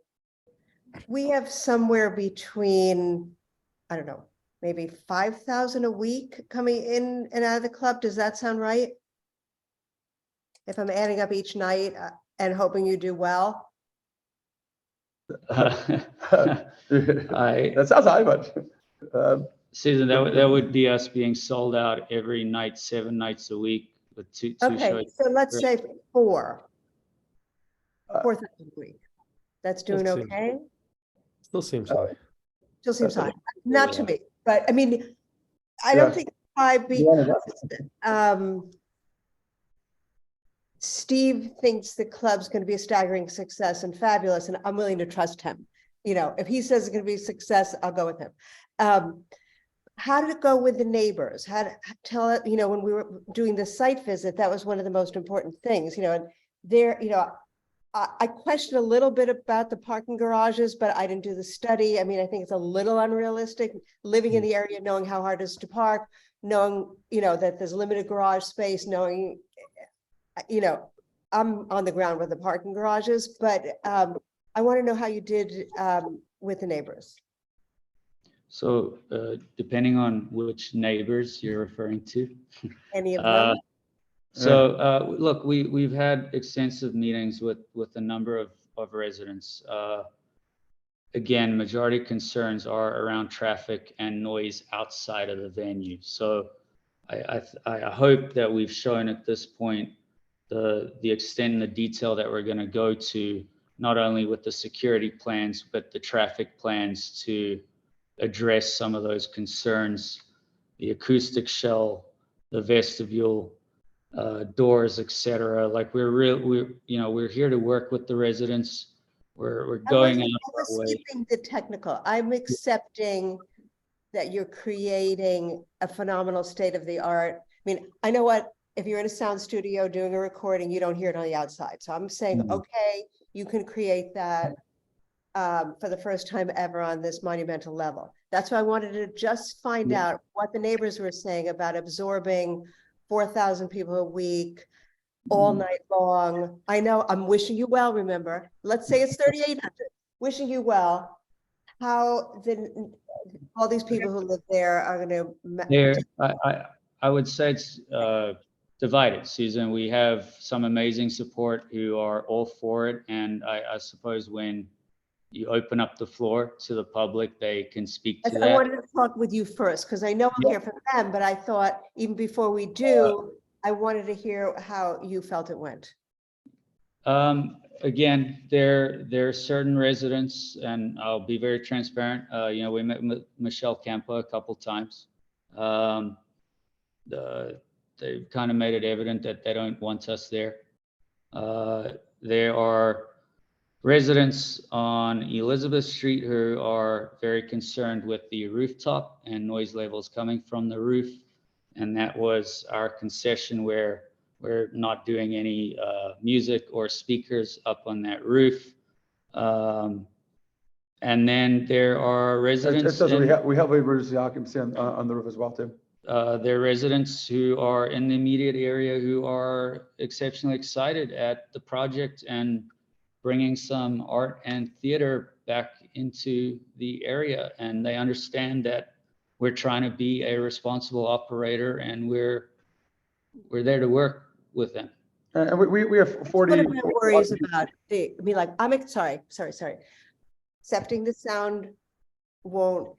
we have somewhere between, I don't know, maybe 5,000 a week coming in and out of the club. Does that sound right? If I'm adding up each night and hoping you do well? That sounds high, but Susan, that would be us being sold out every night, 7 nights a week with two Okay, shows. so let's say 4,000 a week. That's doing Still seems- okay? Still seems high. Still seems That's high, not to me, but I mean, I Yeah. don't think high Yeah, because Steve thinks the club's going to be a staggering success and fabulous, and I'm willing to trust him. You know, if he says it's going to be a success, I'll go with him. How did it go with the neighbors? How to tell it, you know, when we were doing the site visit, that was one of the most important things, you know, and there, you know, I questioned a little bit about the parking garages, but I didn't do the study. I mean, I think it's a little unrealistic living in the area, knowing how hard it is to park, knowing, you know, that there's limited garage space, knowing, you know, I'm on the ground with the parking garages, but I want to know how you did with the neighbors. So depending on which neighbors you're referring to. Any of them? Look, we've had extensive meetings with a number of residents. Again, majority concerns are around traffic and noise outside of the venue. So I hope that we've shown at this point the extent and the detail that we're going to go to, not only with the security plans, but the traffic plans to address some of those concerns, the acoustic shell, the vestibule, doors, etc. Like we're here to work with the residents. We're going out I was skipping the technical. I'm accepting that you're creating a phenomenal state of the art. I mean, I know what, if you're in a sound studio doing a recording, you don't hear it on the outside. So I'm saying, okay, you can create that for the first time ever on this monumental level. That's why I wanted to just find out what the neighbors were saying about absorbing 4,000 people a week, all night long. I know, I'm wishing you well, remember. Let's say it's 3,800. Wishing you well. How all these people who live there are going to... I would say it's divided, Susan. We have some amazing support who are all for it. And I suppose when you open up the floor to the public, they can speak to that. I wanted to talk with you first, because I know I'm here for them, but I thought even before we do, I wanted to hear how you felt it went. Again, there are certain residents, and I'll be very transparent. You know, we met with Michelle Campa a couple times. They've kind of made it evident that they don't want us there. There are residents on Elizabeth Street who are very concerned with the rooftop and noise levels coming from the roof. And that was our concession, where we're not doing any music or speakers up on that roof. And then there are residents. We have a emergency occupancy on the roof as well too. There are residents who are in the immediate area who are exceptionally excited at the project and bringing some art and theater back into the area. And they understand that we're trying to be a responsible operator, and we're there to work with them. And we have 40. One of my worries about I mean, like, I'm sorry. Accepting the sound won't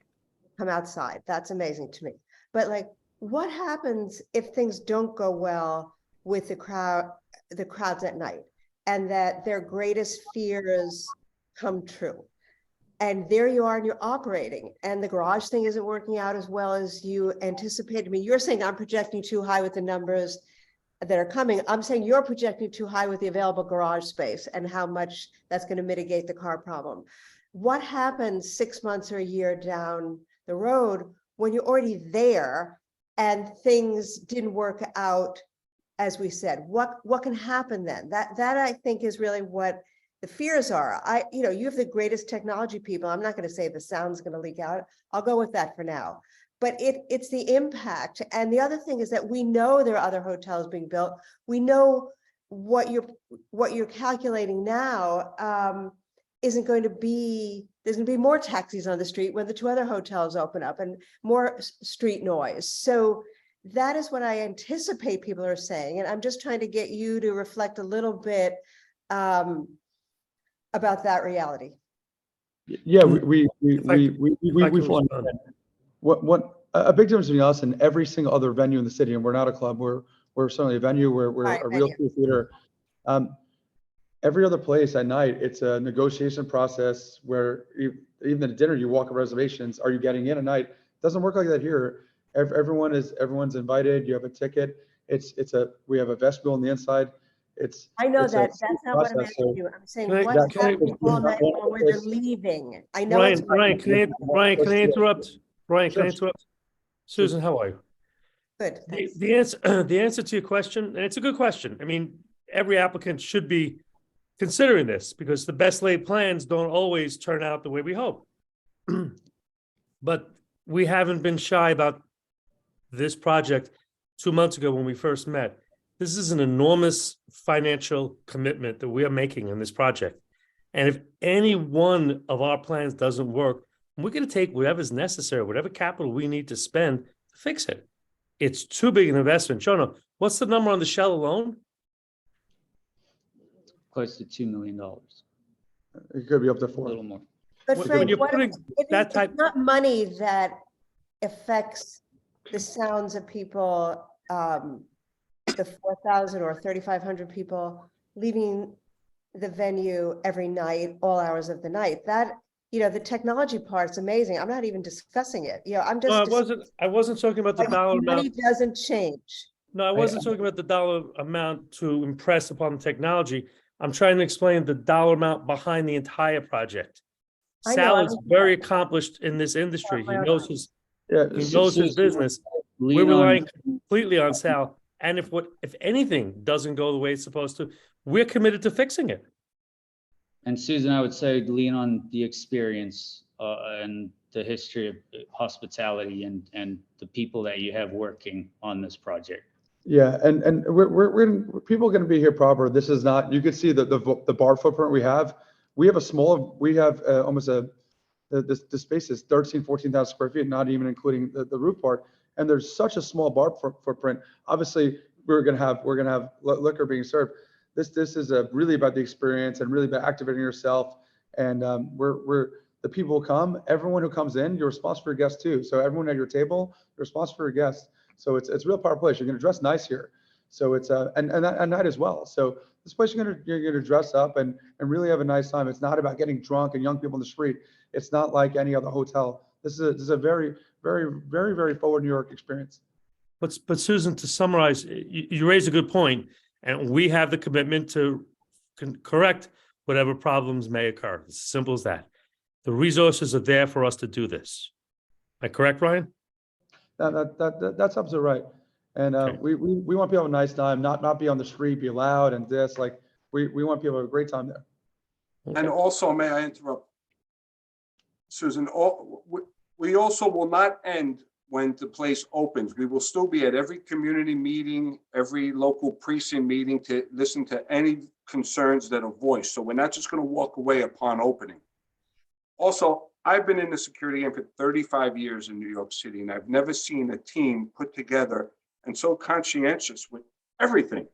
come outside. That's amazing to me. But like, what happens if things don't go well with the crowds at night, and that their greatest fears come true? And there you are, and you're operating, and the garage thing isn't working out as well as you anticipated. I mean, you're saying I'm projecting too high with the numbers that are coming. I'm saying you're projecting too high with the available garage space and how much that's going to mitigate the car problem. What happens 6 months or a year down the road when you're already there and things didn't work out as we said? What can happen then? That I think is really what the fears are. You know, you have the greatest technology people. I'm not going to say the sound's going to leak out. I'll go with that for now. But it's the impact. And the other thing is that we know there are other hotels being built. We know what you're calculating now isn't going to be, there's going to be more taxis on the street when the 2 other hotels open up, and more street noise. So that is what I anticipate people are saying. And I'm just trying to get you to reflect a little bit about that reality. Yeah, we fall. What a big difference between us and every single other venue in the city, and we're not a club. We're certainly a venue. We're a real theater. Every other place at night, it's a negotiation process where even at dinner, you walk reservations. Are you getting in at night? Doesn't work like that here. Everyone's invited. You have a ticket. We have a vestibule on the inside. I know it's a that. That's not what I'm process, so- asking you. I'm saying Can I- what can I- happens all night long where they're leaving? I know it's. Ryan, can I interrupt? Ryan, can I interrupt? Susan, how are you? Good, thanks. The answer, the answer to your question, and it's a good question. I mean, every applicant should be considering this because the best laid plans don't always turn out the way we hope. But we haven't been shy about this project 2 months ago when we first met. This is an enormous financial commitment that we are making in this project. And if any one of our plans doesn't work, we're going to take whatever's necessary, whatever capital we need to spend to fix it. It's too big an investment. Jonah, what's the number on the shell alone? Close to $2 million. It could be up to A 4. little more. But When Frank, you're what, putting that type- it's not money that affects the sounds of people, the 4,000 or 3,500 people leaving the venue every night, all hours of the night. That, the technology part's amazing. I'm not even discussing it. I'm just. No, I wasn't talking about the But dollar money amount. doesn't change. No, I wasn't talking about the dollar amount to impress upon the technology. I'm trying to explain the dollar amount behind the entire project. I know, Sal I is was- very accomplished in this industry. He knows his Susan, business. lean We're on- relying completely on Sal. And if anything doesn't go the way it's supposed to, we're committed to fixing it. And Susan, I would say lean on the experience and the history of hospitality and the people that you have working on this project. Yeah, and people are going to be here proper. This is not. You can see the bar footprint we have. We have almost the space is 14,000 square feet, not even including the roof part. And there's such a small bar footprint. Obviously, we're gonna have liquor being served. This is really about the experience and really about activating yourself. And the people who come. Everyone who comes in, you're responsible for your guests too. So everyone at your table, you're responsible for your guests. So it's a real powerful place. You're gonna dress nice here. So it's and at night as well. So this place you're gonna dress up and really have a nice time. It's not about getting drunk and young people in the street. It's not like any other hotel. This is a very, very, very, very forward New York experience. But Susan, to summarize, you raise a good point, and we have the commitment to correct whatever problems may occur. It's as simple as that. The resources are there for us to do this. Am I correct, Ryan? That's absolutely right. And we want people to have a nice time, not be on the street, be loud and this. Like we want people to have a great time there. And also, may I interrupt, Susan? We also will not end when the place opens. We will still be at every community meeting, every local precinct meeting to listen to any concerns that are voiced. So we're not just going to walk away upon opening. Also, I've been in the security game for 35 years in New York City, and I've never seen a team put together and so conscientious with everything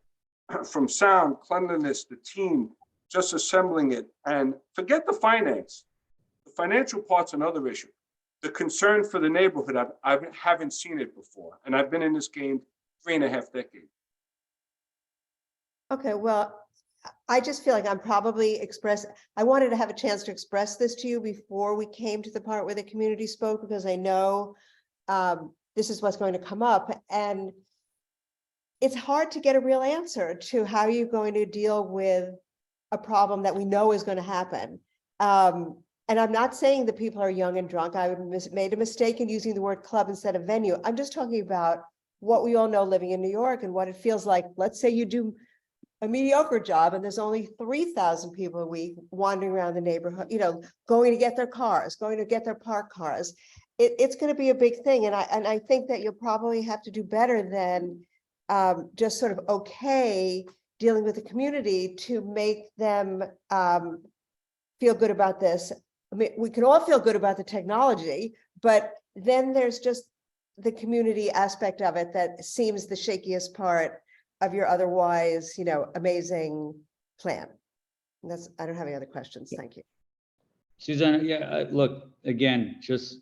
from sound, cleanliness, the team, just assembling it. And forget the finance. The financial part's another issue. The concern for the neighborhood, I haven't seen it before. And I've been in this game 3.5 decades. Okay, well, I just feel like I'm probably I wanted to have a chance to express this to you before we came to the part where the community spoke, because I know this is what's going to come up. And it's hard to get a real answer to how you're going to deal with a problem that we know is going to happen. And I'm not saying that people are young and drunk. I made a mistake in using the word club instead of venue. I'm just talking about what we all know living in New York and what it feels like. Let's say you do a mediocre job and there's only 3,000 people a week wandering around the neighborhood, going to get their cars, going to get their parked cars. It's going to be a big thing. And I think that you'll probably have to do better than just sort of dealing with the community to make them feel good about this. I mean, we can all feel good about the technology, but then there's just the community aspect of it that seems the shakiest part of your otherwise, amazing plan. And I don't have any other questions. Thank you. Susanna, yeah, look, again, just,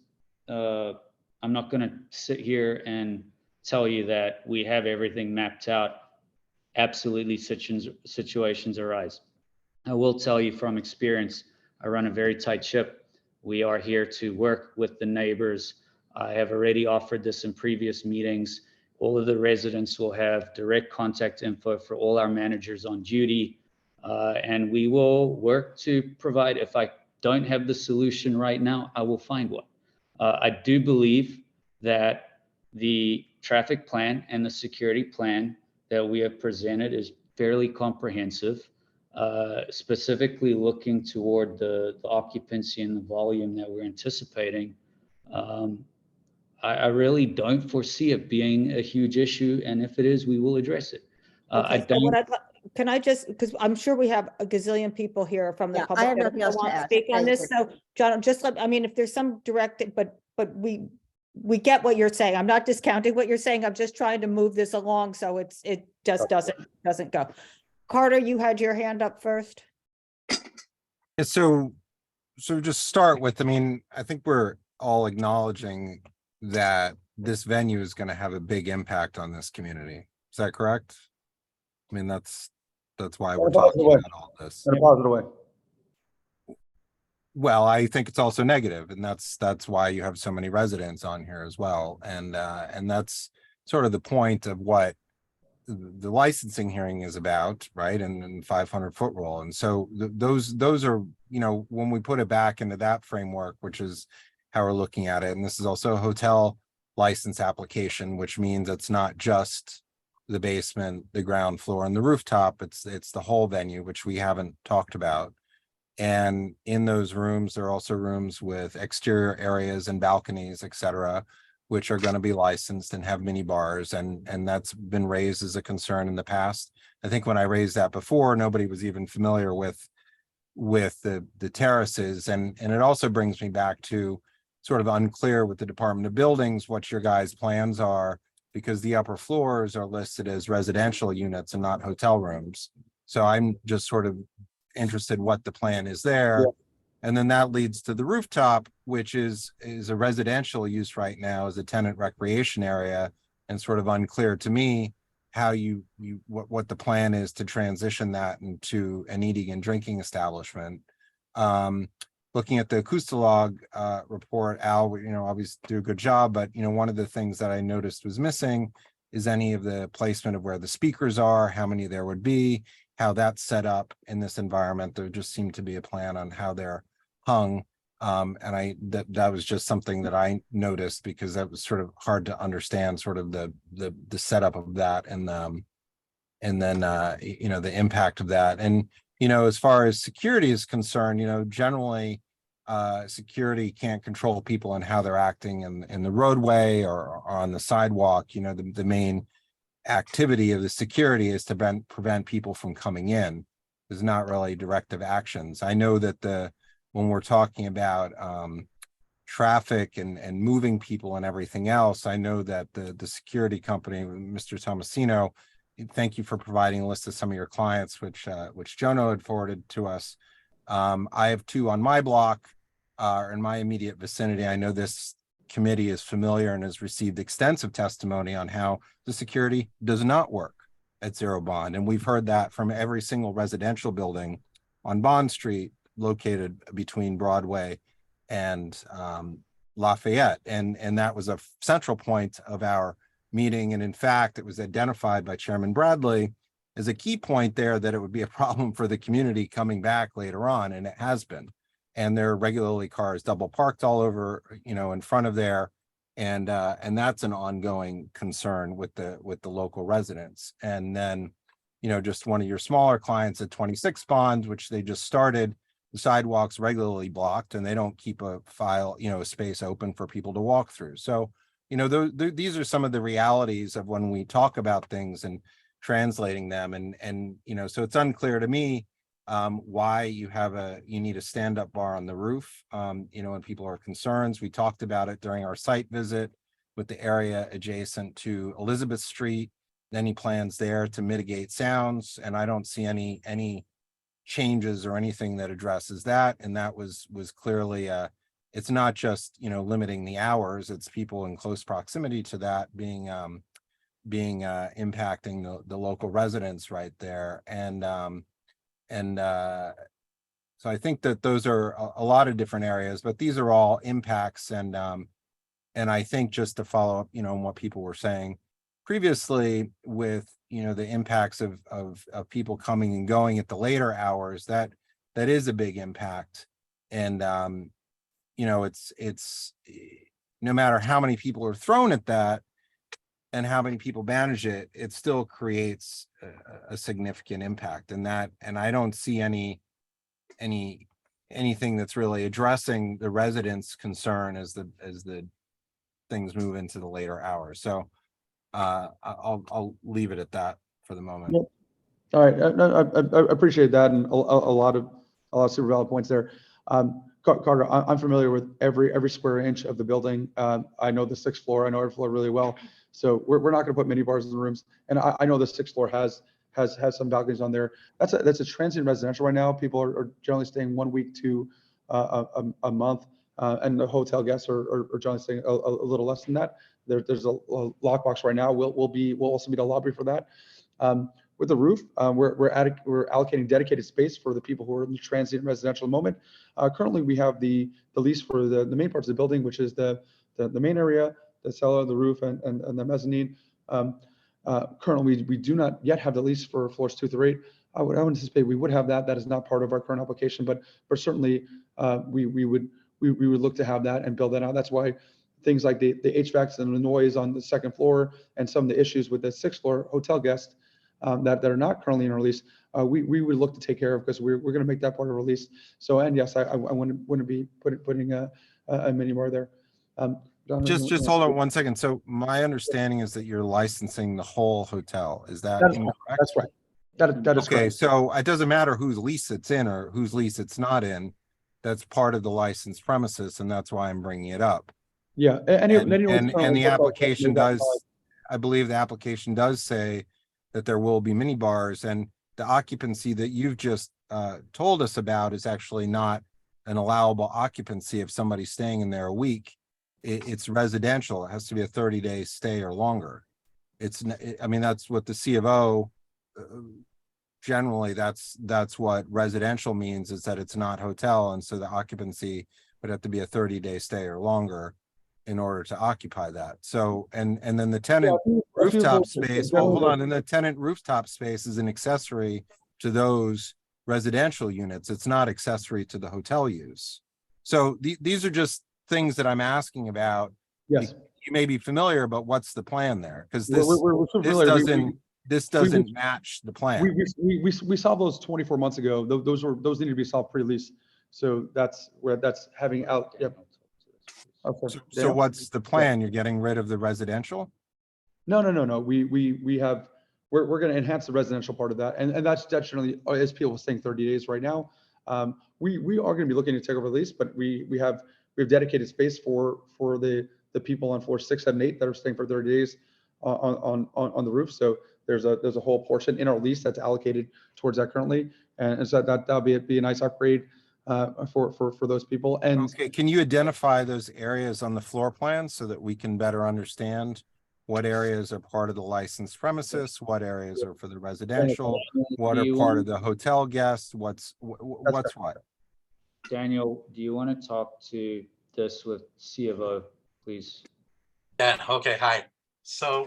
I'm not going to sit here and tell you that we have everything mapped out. Absolutely, situations arise. I will tell you from experience, I run a very tight ship. We are here to work with the neighbors. I have already offered this in previous meetings. All of the residents will have direct contact info for all our managers on duty. And we will work to provide, if I don't have the solution right now, I will find one. I do believe that the traffic plan and the security plan that we have presented is fairly comprehensive, specifically looking toward the occupancy and the volume that we're anticipating. I really don't foresee it being a huge issue, and if it is, we will address it. Okay, so what can I just, because I'm sure we have a gazillion people here from the Yeah, I public have that nothing else to want to add. speak on Thank this. you. So John, just let, I mean, if there's some directed, but we get what you're saying. I'm not discounting what you're saying. I'm just trying to move this along so it just doesn't go. Carter, you had your hand up first. And so just start with, I mean, I think we're all acknowledging that this venue is going to have a big impact on this community. Is that correct? I mean, that's why we're talking about all this. In a positive way. Well, I think it's also negative, and that's why you have so many residents on here as well. And that's sort of the point of what the licensing hearing is about, right? And 500-foot rule. And so those are, you know, when we put it back into that framework, which is how we're looking at it. And this is also a hotel license application, which means it's not just the basement, the ground floor, and the rooftop. It's the whole venue, which we haven't talked about. And in those rooms, there are also rooms with exterior areas and balconies, et cetera, which are going to be licensed and have mini bars. And that's been raised as a concern in the past. I think when I raised that before, nobody was even familiar with the terraces. And it also brings me back to sort of unclear with the Department of Buildings, what your guys' plans are, because the upper floors are listed as residential units and not hotel rooms. So I'm just sort of interested what the plan is there. Yeah. And then that leads to the rooftop, which is a residential use right now as a tenant recreation area, and sort of unclear to me how what the plan is to transition that into an eating and drinking establishment. Looking at the Acoustic report, Al, you know, obviously do a good job, but you know, one of the things that I noticed was missing is any of the placement of where the speakers are, how many there would be, how that's set up in this environment. There just seemed to be a plan on how they're hung. And that was just something that I noticed, because that was sort of hard to understand sort of the setup of that, and then you know, the impact of that. And you know, as far as security is concerned, you know, generally security can't control people and how they're acting in the roadway or on the sidewalk. You know, the main activity of the security is to prevent people from coming in. There's not really directive actions. I know that when we're talking about traffic and moving people and everything else, I know that the security company, Mr. Tomasino, thank you for providing a list of some of your clients, which Jono had forwarded to us. I have two on my block, in my immediate vicinity. I know this committee is familiar and has received extensive testimony on how the security does not work at Zero Bond. And we've heard that from every single residential building on Bond Street, located between Broadway and Lafayette. And that was a central point of our meeting. And in fact, it was identified by Chairman Bradley as a key point there that it would be a problem for the community coming back later on, and it has been. And there are regularly cars double parked all over, you know, in front of there, and that's an ongoing concern with the local residents. And then, you know, just one of your smaller clients at 26 Bond, which they just started, the sidewalks regularly blocked, and they don't keep a space open for people to walk through. So, you know, these are some of the realities of when we talk about things and translating them, and you know, so it's unclear to me why you need a stand-up bar on the roof, you know, when people are concerned. We talked about it during our site visit with the area adjacent to Elizabeth Street, any plans there to mitigate sounds, and I don't see any changes or anything that addresses that. And that was clearly it's not just, you know, limiting the hours, it's people in close proximity to that being impacting the local residents right there. And So I think that those are a lot of different areas, but these are all impacts and I think just to follow up, on what people were saying previously with, the impacts of people coming and going at the later hours, that is a big impact. And, it's no matter how many people are thrown at that and how many people manage it, it still creates a significant impact. And I don't see anything that's really addressing the residents' concern as the things move into the later hours. So I'll leave it at that for the moment. Yep. All right, I appreciate that, and a lot of super valid points there. Carter, I'm familiar with every square inch of the building. I know the 6th floor. I know every floor really well. So we're not going to put mini bars in the rooms. And I know the 6th floor has some balconies on there. That's a transient residential right now. People are generally staying 1 week to a month, and the hotel guests are generally staying a little less than that. There's a lockbox right now. We'll also need a lobby for that. With the roof, we're allocating dedicated space for the people who are in the transient residential moment. Currently, we have the lease for the main parts of the building, which is the main area, the cellar, the roof, and the mezzanine. Currently, we do not yet have the lease for floors 2 through 8. I would anticipate we would have that. That is not part of our current application, but certainly we would look to have that and build that out. That's why things like the HVACs and the noise on the 2nd floor and some of the issues with the 6th floor hotel guests that are not currently in our lease, we would look to take care of, because we're going to make that part of our lease. So, and yes, I wouldn't be putting a mini bar there. Just hold on 1 second. So my understanding is that you're licensing the whole hotel. Is that incorrect? That's right. That is okay. correct. So it doesn't matter whose lease it's in or whose lease it's not in. That's part of the licensed premises, and that's why I'm bringing it up. Yeah, And the application does, I believe the application does say that there will be mini bars, and the occupancy that you've just told us about is actually not an allowable occupancy if somebody's staying in there a week. It's residential. It has to be a 30-day stay or longer. I mean, that's what the C of O, generally that's what residential means, is that it's not hotel. And so the occupancy would have to be a 30-day stay or longer in order to occupy that. So, and then the tenant rooftop space, well, hold on. And the tenant rooftop space is an accessory to those residential units. It's not accessory to the hotel use. So these are just things that I'm asking about. Yes. You may be familiar, but what's the plan there? Because this doesn't match the plan. We solved those 24 months ago. Those needed to be solved pre-lease. So that's having out. Yep. Okay. So what's the plan? You're getting rid of the residential? No. We're going to enhance the residential part of that, and that's generally, as people saying, 30 days right now. We are going to be looking to take over the lease, but we have dedicated space for the people on floor 6, 7, 8 that are staying for 30 days on the roof. So there's a whole portion in our lease that's allocated towards that currently, and so that'll be a nice upgrade for those people. And okay, can you identify those areas on the floor plan so that we can better understand what areas are part of the licensed premises, what areas are for the residential, what are part of the hotel guests, what's what? Daniel, do you want to talk to this with C of O, please? Yeah, okay, hi. So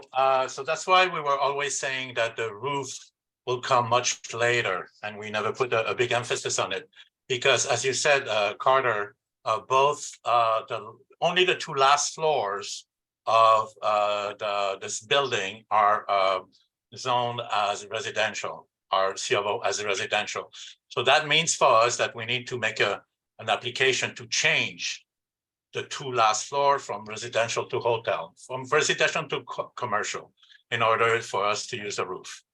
that's why we were always saying that the roof will come much later, and we never put a big emphasis on it. Because as you said, Carter, only the 2 last floors of this building are zoned as residential, are CFO as residential. So that means for us that we need to make an application to change the 2 last floor from residential to hotel, from residential to commercial, in order for us to use the roof.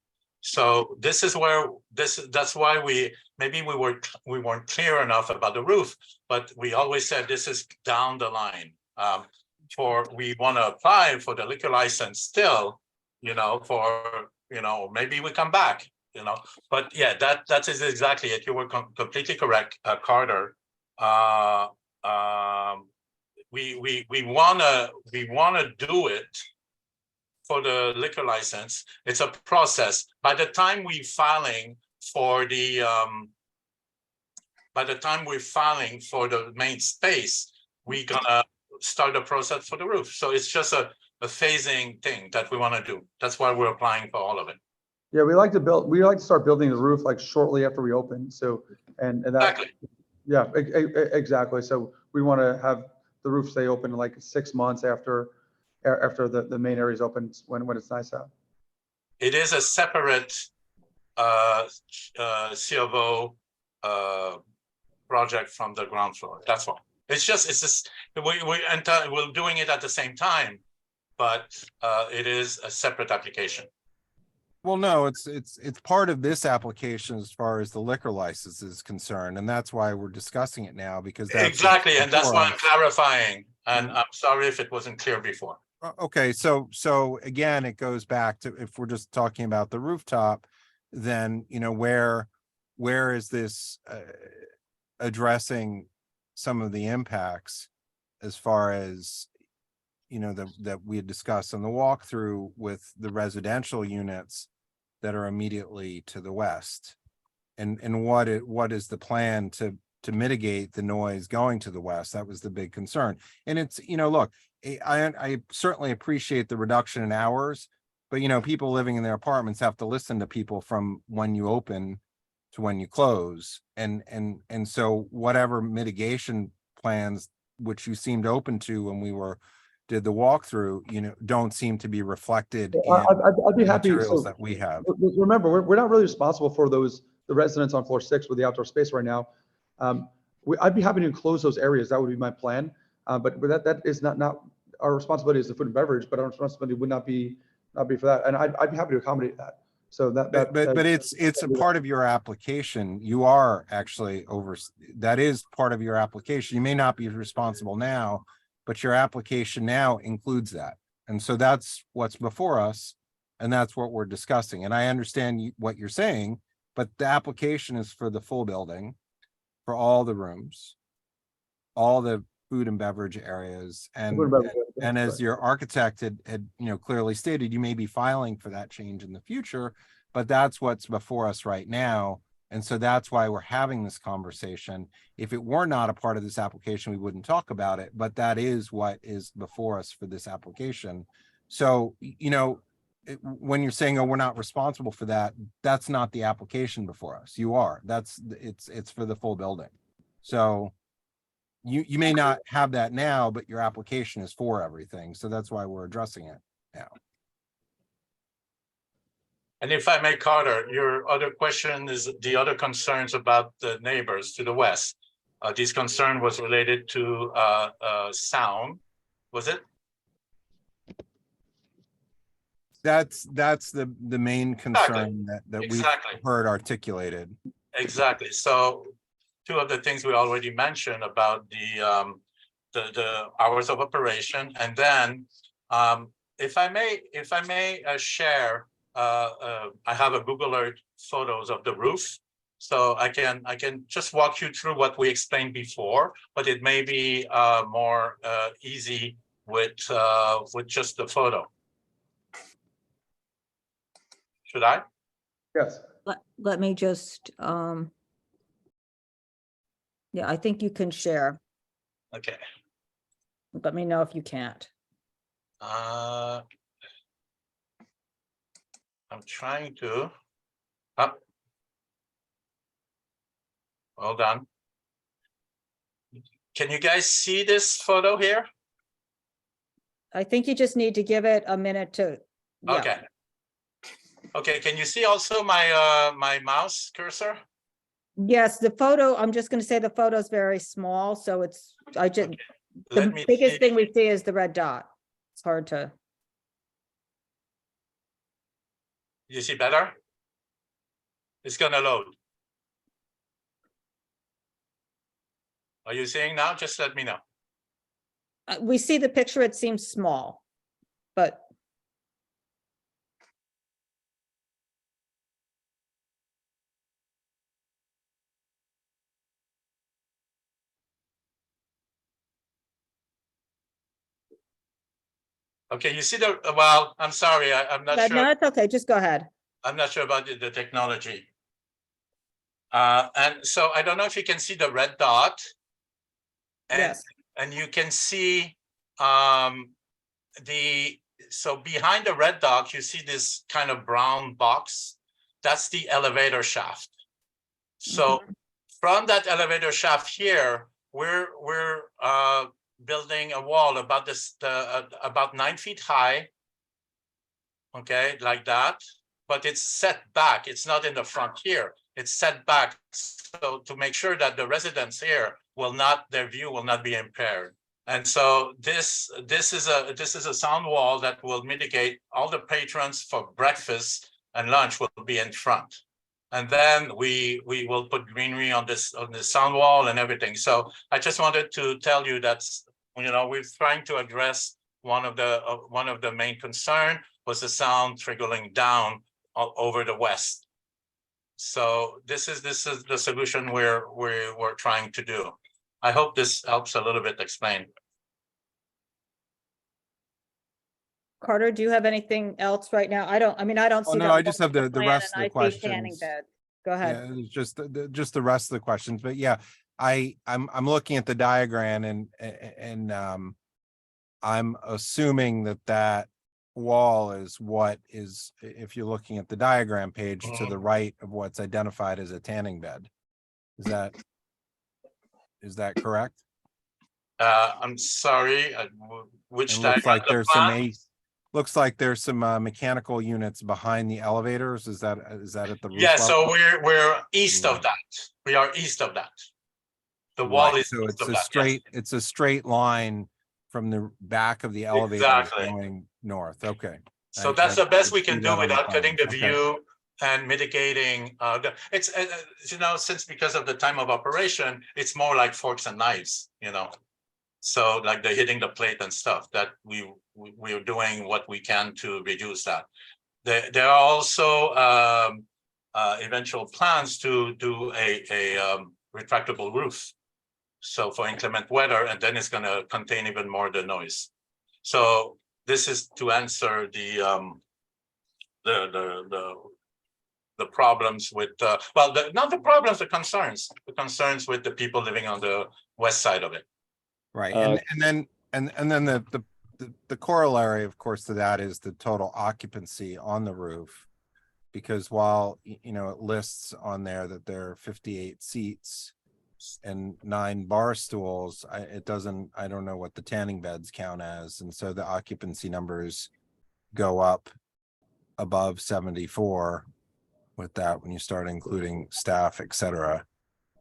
So this is where that's why we weren't clear enough about the roof, but we always said this is down the line. We want to apply for the liquor license still, maybe we come back, but yeah, that is exactly it. You were completely correct, Carter. We wanna do it for the liquor license. It's a process. By the time we filing for the by the time we're filing for the main space, we're gonna start the process for the roof. So it's just a phasing thing that we want to do. That's why we're applying for all of it. Yeah, we like to start building the roof like shortly after we open. So, and that, Exactly. yeah, exactly. So we want to have the roof stay open like 6 months after the main area is open when it's nice out. It is a separate C of O project from the ground floor. That's all. It's just we're doing it at the same time, but it is a separate application. Well, no, it's part of this application as far as the liquor license is concerned, and that's why we're discussing it now, because that's Exactly, and that's why I'm before us. clarifying, and I'm sorry if it wasn't clear before. Okay, so again, it goes back to, if we're just talking about the rooftop, then, you know, where is this addressing some of the impacts as far as, you know, that we had discussed on the walkthrough with the residential units that are immediately to the west, and what is the plan to mitigate the noise going to the west? That was the big concern. And it's, you know, look, I certainly appreciate the reduction in hours, but, you know, people living in their apartments have to listen to people from when you open to when you close, and so whatever mitigation plans which you seemed open to when we did the walkthrough, you know, don't seem to be reflected in I'd be happy. materials So, that we have. remember, we're not really responsible for the residents on floor 6 with the outdoor space right now. I'd be happy to close those areas. That would be my plan. But that is not our responsibility as the food and beverage, but our responsibility would not be for that. And I'd be happy to accommodate that. So but it's a part of your application. You are actually that is part of your application. You may not be responsible now, but your application now includes that. And so that's what's before us, and that's what we're discussing. And I understand what you're saying, but the application is for the full building, for all the rooms, all the food and beverage areas. And as your architect had, you know, clearly stated, you may be filing for that change in the future, but that's what's before us right now. And so that's why we're having this conversation. If it were not a part of this application, we wouldn't talk about it, but that is what is before us for this application. So, you know, when you're saying, oh, we're not responsible for that, that's not the application before us. You are. It's for the full building. So you may not have that now, but your application is for everything. So that's why we're addressing it now. And if I may, Carter, your other question is the other concerns about the neighbors to the west. This concern was related to sound, was it? That's the main concern that we've heard articulated. Exactly. So two of the things we already mentioned about the hours of operation, and then if I may share. I have a Google Earth photos of the roof, so I can just walk you through what we explained before, but it may be more easy with just the photo. Should I? Yes. Let me just, yeah, I think you can share. Okay. Let me know if you can't. I'm trying to. Hold on. Can you guys see this photo here? I think you just need to give it a minute to. Yeah. Okay. Okay, can you see also my my mouse cursor? Yes, the photo, I'm just gonna say the photo is very small, so it's, the biggest thing we see is the red dot. It's hard to. You see better? It's gonna load. Are you seeing now? Just let me know. We see the picture, it seems small, but. Okay, you see the, well, I'm sorry, I'm not sure. No, it's okay, just go ahead. I'm not sure about the technology. And so I don't know if you can see the red dot. And, Yes. and you can see so behind the red dot, you see this kind of brown box. That's the elevator shaft. So from that elevator shaft here, we're building a wall about about 9 feet high. Okay, like that, but it's set back. It's not in the front here. It's set back, so to make sure that the residents here their view will not be impaired. And so this is a sound wall that will mitigate all the patrons for breakfast and lunch will be in front. And then we will put greenery on the sound wall and everything. So I just wanted to tell you that's, we're trying to address one of the main concern was the sound trickling down over the west. So this is the solution we're trying to do. I hope this helps a little bit explain. Carter, do you have anything else right now? I don't see. No, that I just have the plan rest of and the I see tanning questions. bed. Go ahead. Yeah, it's just the rest of the questions, but yeah, I'm looking at the diagram and I'm assuming that wall is what is, if you're looking at the diagram page to the right of what's identified as a tanning bed. Is that correct? I'm sorry, which It looks like diagram? looks like there's some mechanical units behind the elevators. Is that at the roof Yeah, level? so we're east of that. We are east of that. The wall Right, is so east it's of a that, straight, it's a straight line from the back of the elevator Exactly. going north. Okay. So that's the best we see can that do on the without cutting the plan. Okay. view and mitigating. It's since because of the time of operation, it's more like forks and knives. So like they're hitting the plate and stuff that we're doing what we can to reduce that. There are also eventual plans to do a retractable roof. So for inclement weather, and then it's going to contain even more the noise. So this is to answer the problems with not the problems, the concerns with the people living on the west side of it. Right, and then the corollary, of course, to that is the total occupancy on the roof, because while it lists on there that there are 58 seats and 9 bar stools, I don't know what the tanning beds count as, and so the occupancy numbers go up above 74 with that when you start including staff, etc.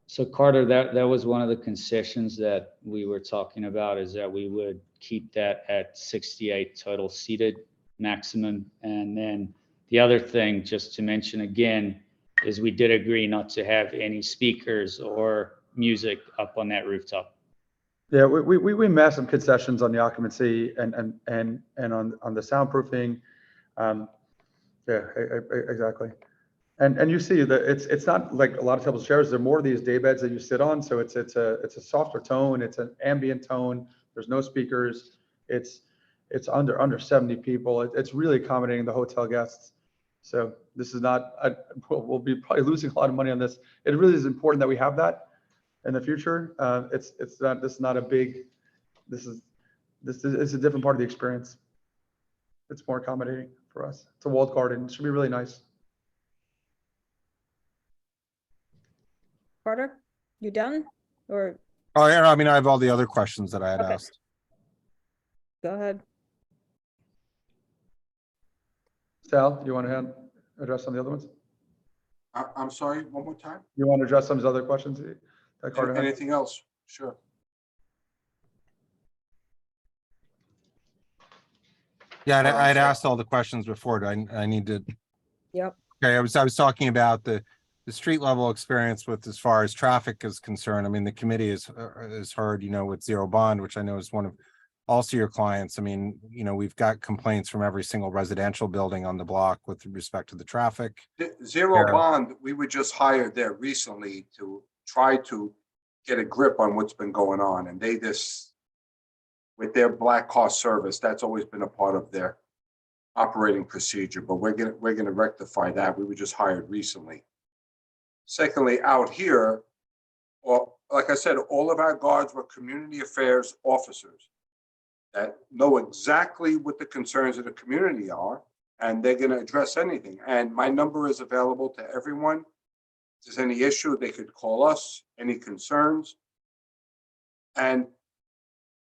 So Carter, that was one of the concessions that we were talking about, is that we would keep that at 68 total seated maximum. And then the other thing, just to mention again, is we did agree not to have any speakers or music up on that rooftop. Yeah, we made some concessions on the occupancy and on the soundproofing. Exactly. And you see that it's not like a lot of tables and chairs. There are more of these day beds that you sit on. So it's a softer tone. It's an ambient tone. There's no speakers. It's under 70 people. It's really accommodating the hotel guests. So this is not, we'll be probably losing a lot of money on this. It really is important that we have that in the future. This is a different part of the experience. It's more accommodating for us. It's a walled garden. It should be really nice. Carter, you done? Or Oh, yeah, I mean, I have all the other questions that I had Okay. asked. go ahead. Sal, you want to address some of the other ones? I'm sorry, one more time? You want to address some of the other questions that Carter had? Anything else? Sure. Yeah, I had asked all the questions before. Do I need to? Yep. Okay, I was talking about the street level experience with as far as traffic is concerned. I mean, the committee has heard, with Zero Bond, which I know is one of also your clients. I mean, we've got complaints from every single residential building on the block with respect to the traffic. Zero Bond, we were just hired there recently to try to get a grip on what's been going on. And they just, with their black car service, that's always been a part of their operating procedure, but we're gonna rectify that. We were just hired recently. Secondly, out here, well, like I said, all of our guards were community affairs officers that know exactly what the concerns of the community are, and they're going to address anything. And my number is available to everyone. If there's any issue, they could call us, any concerns. And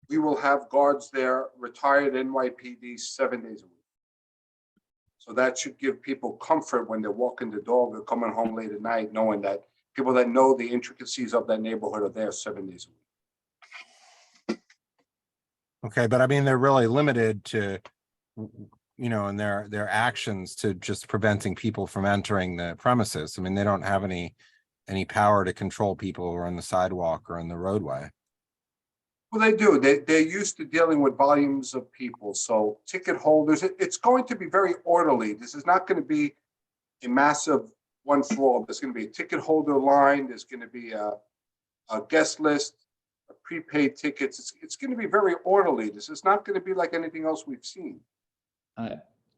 we will have guards there, retired NYPD, 7 days a week. So that should give people comfort when they're walking the dog or coming home late at night, knowing that people that know the intricacies of that neighborhood are there 7 days a week. Okay, but I mean, they're really limited to, you know, in their actions to just preventing people from entering the premises. I mean, they don't have any power to control people who are on the sidewalk or in the roadway. Well, they do. They're used to dealing with volumes of people. So ticket holders, it's going to be very orderly. This is not going to be a massive one floor. There's going to be a ticket holder line. There's going to be a guest list, a prepaid tickets. It's going to be very orderly. This is not going to be like anything else we've seen.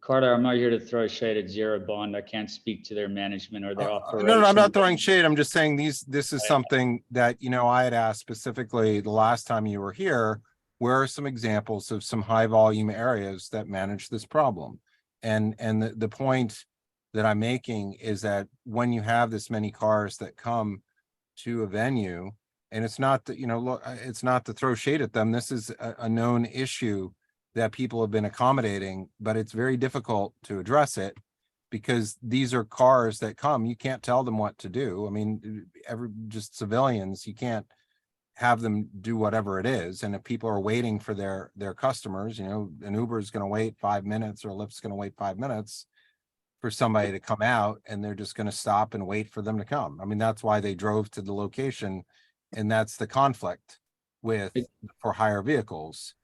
Carter, I'm not here to throw shade at Zero Bond. I can't speak to their management or their operation. No, I'm not throwing shade. I'm just saying this is something that, you know, I had asked specifically the last time you were here. Where are some examples of some high volume areas that manage this problem? And the point that I'm making is that when you have this many cars that come to a venue, and it's not that, you know, look, it's not to throw shade at them. This is a known issue that people have been accommodating, but it's very difficult to address it because these are cars that come. You can't tell them what to do. I mean, just civilians, you can't have them do whatever it is. And if people are waiting for their customers, you know, an Uber is going to wait 5 minutes or a Lyft's going to wait 5 minutes for somebody to come out, and they're just going to stop and wait for them to come. I mean, that's why they drove to the location, and that's the conflict with for hire vehicles.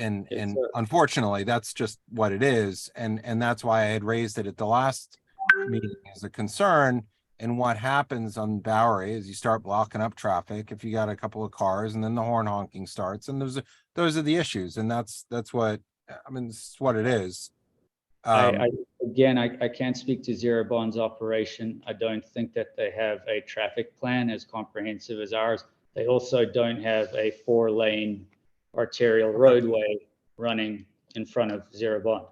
And unfortunately, that's just what it is. And that's why I had raised it at the last meeting as a concern. And what happens on Bowery is you start blocking up traffic if you got a couple of cars, and then the horn honking starts, and those are the issues. And that's what, I mean, this is what it is. I can't speak to Zero Bond's operation. I don't think that they have a traffic plan as comprehensive as ours. They also don't have a 4-lane arterial roadway running in front of Zero Bond.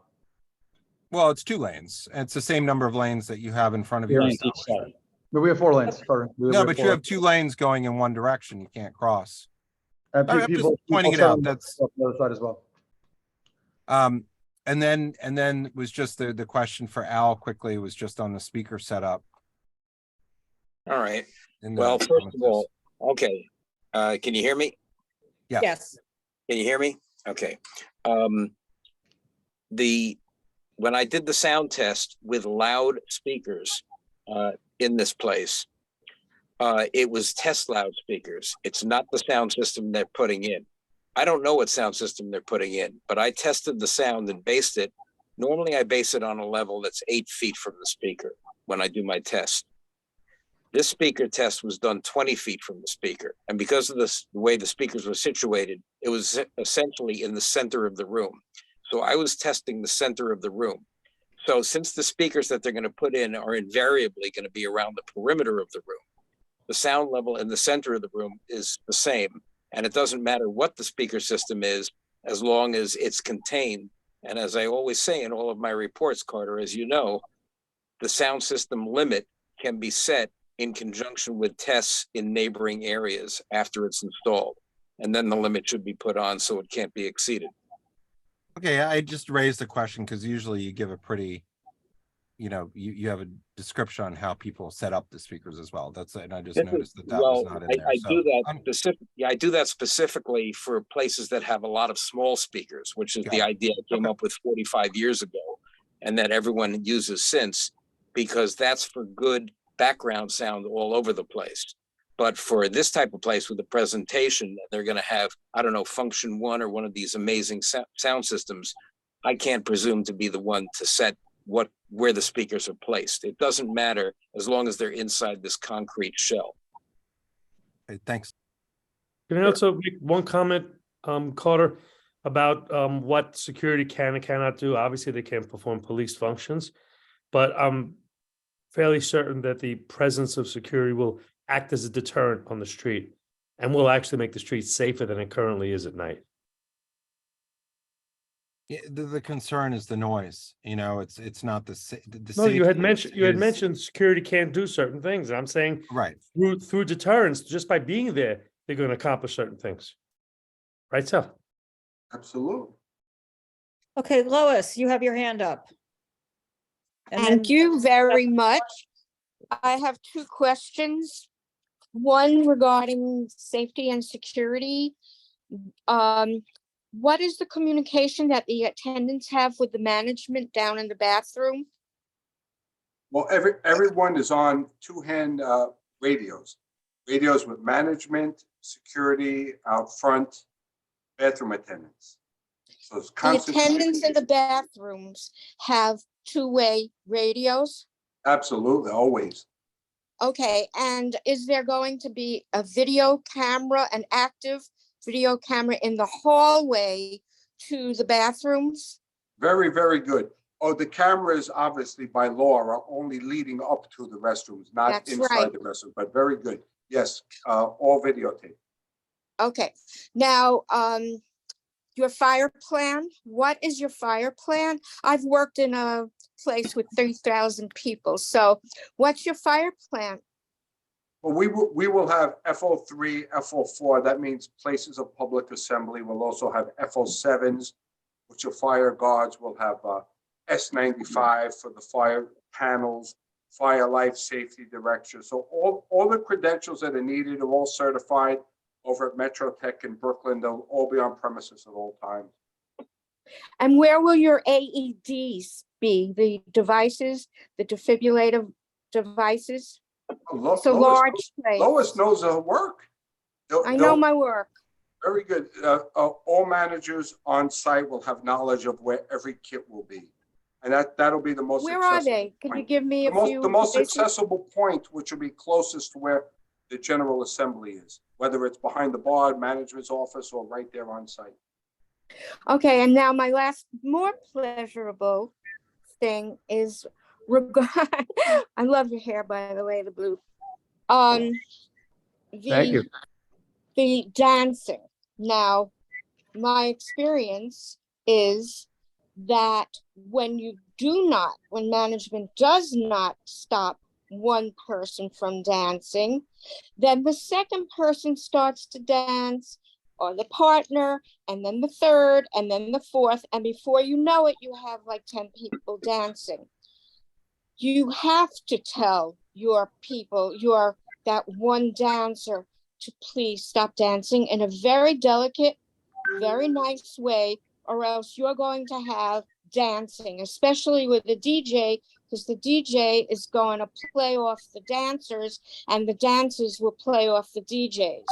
Well, it's 2 lanes. It's the same number of lanes that you have in front of your establishment. But we have 4 lanes. No, but you have 2 lanes going in one direction. You can't cross. And I'm just pointing it out. That's on the other side as well. And then was just the question for Al quickly was just on the speaker setup. All right. Well, first of all, okay. Can you hear me? Yes. Yes. Can you hear me? Okay. When I did the sound test with loud speakers in this place, it was test loudspeakers. It's not the sound system they're putting in. I don't know what sound system they're putting in, but I tested the sound and based it. Normally I base it on a level that's 8 feet from the speaker when I do my test. This speaker test was done 20 feet from the speaker. And because of the way the speakers were situated, it was essentially in the center of the room. So I was testing the center of the room. So since the speakers that they're going to put in are invariably going to be around the perimeter of the room, the sound level in the center of the room is the same. And it doesn't matter what the speaker system is, as long as it's contained. And as I always say in all of my reports, Carter, as you know, the sound system limit can be set in conjunction with tests in neighboring areas after it's installed. And then the limit should be put on so it can't be exceeded. Okay, I just raised the question because usually you give a pretty, you know, you have a description on how people set up the speakers as well. And I just noticed that was not in there. I do that specifically. I do that specifically for places that have a lot of small speakers, which is the idea I came up with 45 years ago, and that everyone uses since, because that's for good background sound all over the place. But for this type of place with a presentation, they're going to have, I don't know, function 1 or one of these amazing sound systems. I can't presume to be the one to set where the speakers are placed. It doesn't matter as long as they're inside this concrete shell. Okay, thanks. Can I also make one comment, Carter, about what security can and cannot do? Obviously, they can't perform police functions, but fairly certain that the presence of security will act as a deterrent on the street and will actually make the street safer than it currently is at night. Yeah, the concern is the noise, it's not the. No, you had safety is- mentioned security can't do certain things. I'm saying Right. through deterrence, just by being there, they're going to accomplish certain things. Right, Sal? Absolutely. Okay, Lois, you have your hand up. And Thank then- you very much. I have two questions. One regarding safety and security. What is the communication that the attendants have with the management down in the bathroom? Well, everyone is on two-hand radios with management, security, out front, bathroom attendants. So it's The constant. attendants in the bathrooms have two-way radios? Absolutely, always. Okay, and is there going to be a video camera, an active video camera in the hallway to the bathrooms? Very, very good. Oh, the cameras obviously by law are only leading up to the restrooms, not That's inside right. the restroom, but very good. Yes, all videotape. Okay, now, your fire plan, what is your fire plan? I've worked in a place with 3,000 people, so what's your fire plan? Well, we will have FO3, FO4. That means places of public assembly. We'll also have FO7s, which are fire guards. We'll have S95 for the fire panels, fire life safety director. So all the credentials that are needed are all certified over at Metro Tech in Brooklyn. They'll all be on premises at all times. And where will your AEDs be? The devices, the defibrillator devices? It's a large place. Lois knows her work. I know my work. Very good. All managers on site will have knowledge of where every kit will be. And that'll be the most. Where are they? Can you give me a few? The most basic- accessible point, which will be closest to where the General Assembly is, whether it's behind the bar, management's office, or right there on site. Okay, and now my last more pleasurable thing is I love your hair, by the way, the blue. Thank you. The dancing. Now, my experience is that when management does not stop one person from dancing, then the second person starts to dance, or the partner, and then the third, and then the fourth, and before you know it, you have like 10 people dancing. You have to tell your people, that one dancer, to please stop dancing in a very delicate, very nice way, or else you're going to have dancing, especially with the DJ, because the DJ is going to play off the dancers and the dancers will play off the DJs.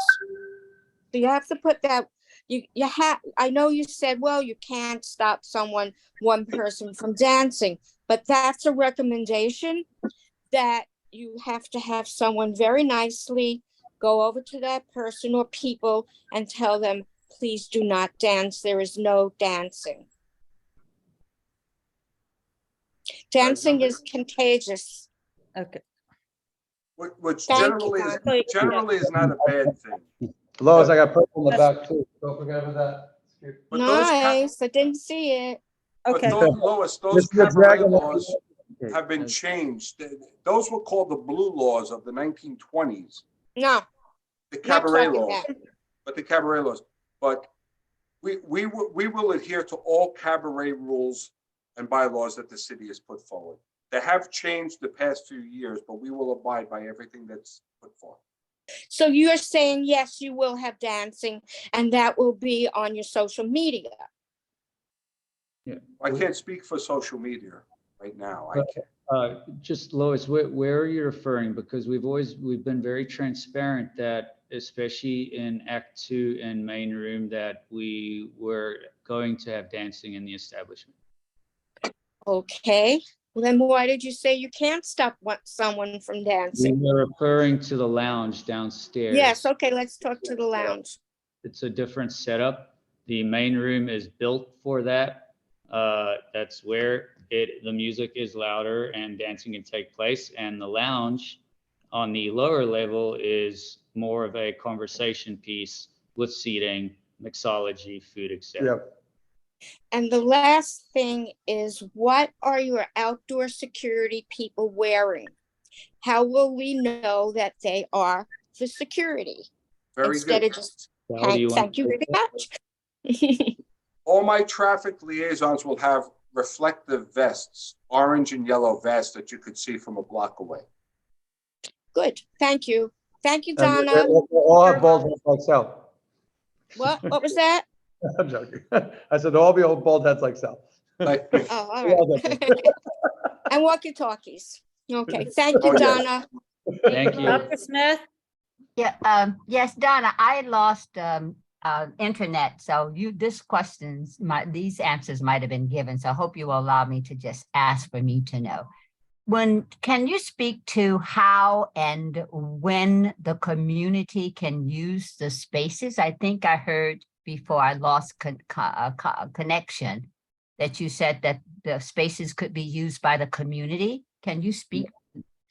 So you have to put that, I know you said, well, you can't stop one person from dancing, but that's a recommendation that you have to have someone very nicely go over to that person or people and tell them, please do not dance. There is no dancing. Dancing is contagious. Okay. Which Thank you, generally is not a bad thing. Lois, I got purple in the back too. Don't forget about that. But those Nice, I didn't see it. Okay. Lois, those cabaret laws have been changed. Those were called the blue laws of the 1920s. No. The not cabaret talking laws, that. but the cabaret laws. But we will adhere to all cabaret rules and bylaws that the city has put forward. They have changed the past few years, but we will abide by everything that's put forward. So you're saying, yes, you will have dancing and that will be on your social media. I can't speak for social media right now. I can't. Just Lois, where are you referring? Because we've been very transparent that, especially in Act 2 and main room, that we were going to have dancing in the establishment. Okay, well then why did you say you can't stop someone from We dancing? were referring to the lounge downstairs. Yes, okay, let's talk to the lounge. It's a different setup. The main room is built for that. That's where the music is louder and dancing can take place, and the lounge on the lower level is more of a conversation piece with seating, mixology, food, etc. And the last thing is, what are your outdoor security people wearing? How will we know that they are the security? Very Instead good. of just, How do you want thank you very much. All my traffic liaisons will have reflective vests, orange and yellow vests that you could see from a block away. Good, thank you. Thank you, And Donna. we'll all have bald heads like Sal. What was that? I'm joking. I said they'll all be old bald heads like Sal. Oh, all right. And walkie-talkies. Okay, thank you, Oh, yes. Donna. Thank you. Dr. Smith? Yeah, yes, Donna, I lost internet, so these answers might have been given, so I hope you will allow me to just ask for me to know. Can you speak to how and when the community can use the spaces? I think I heard before I lost connection that you said that the spaces could be used by the community. Can you speak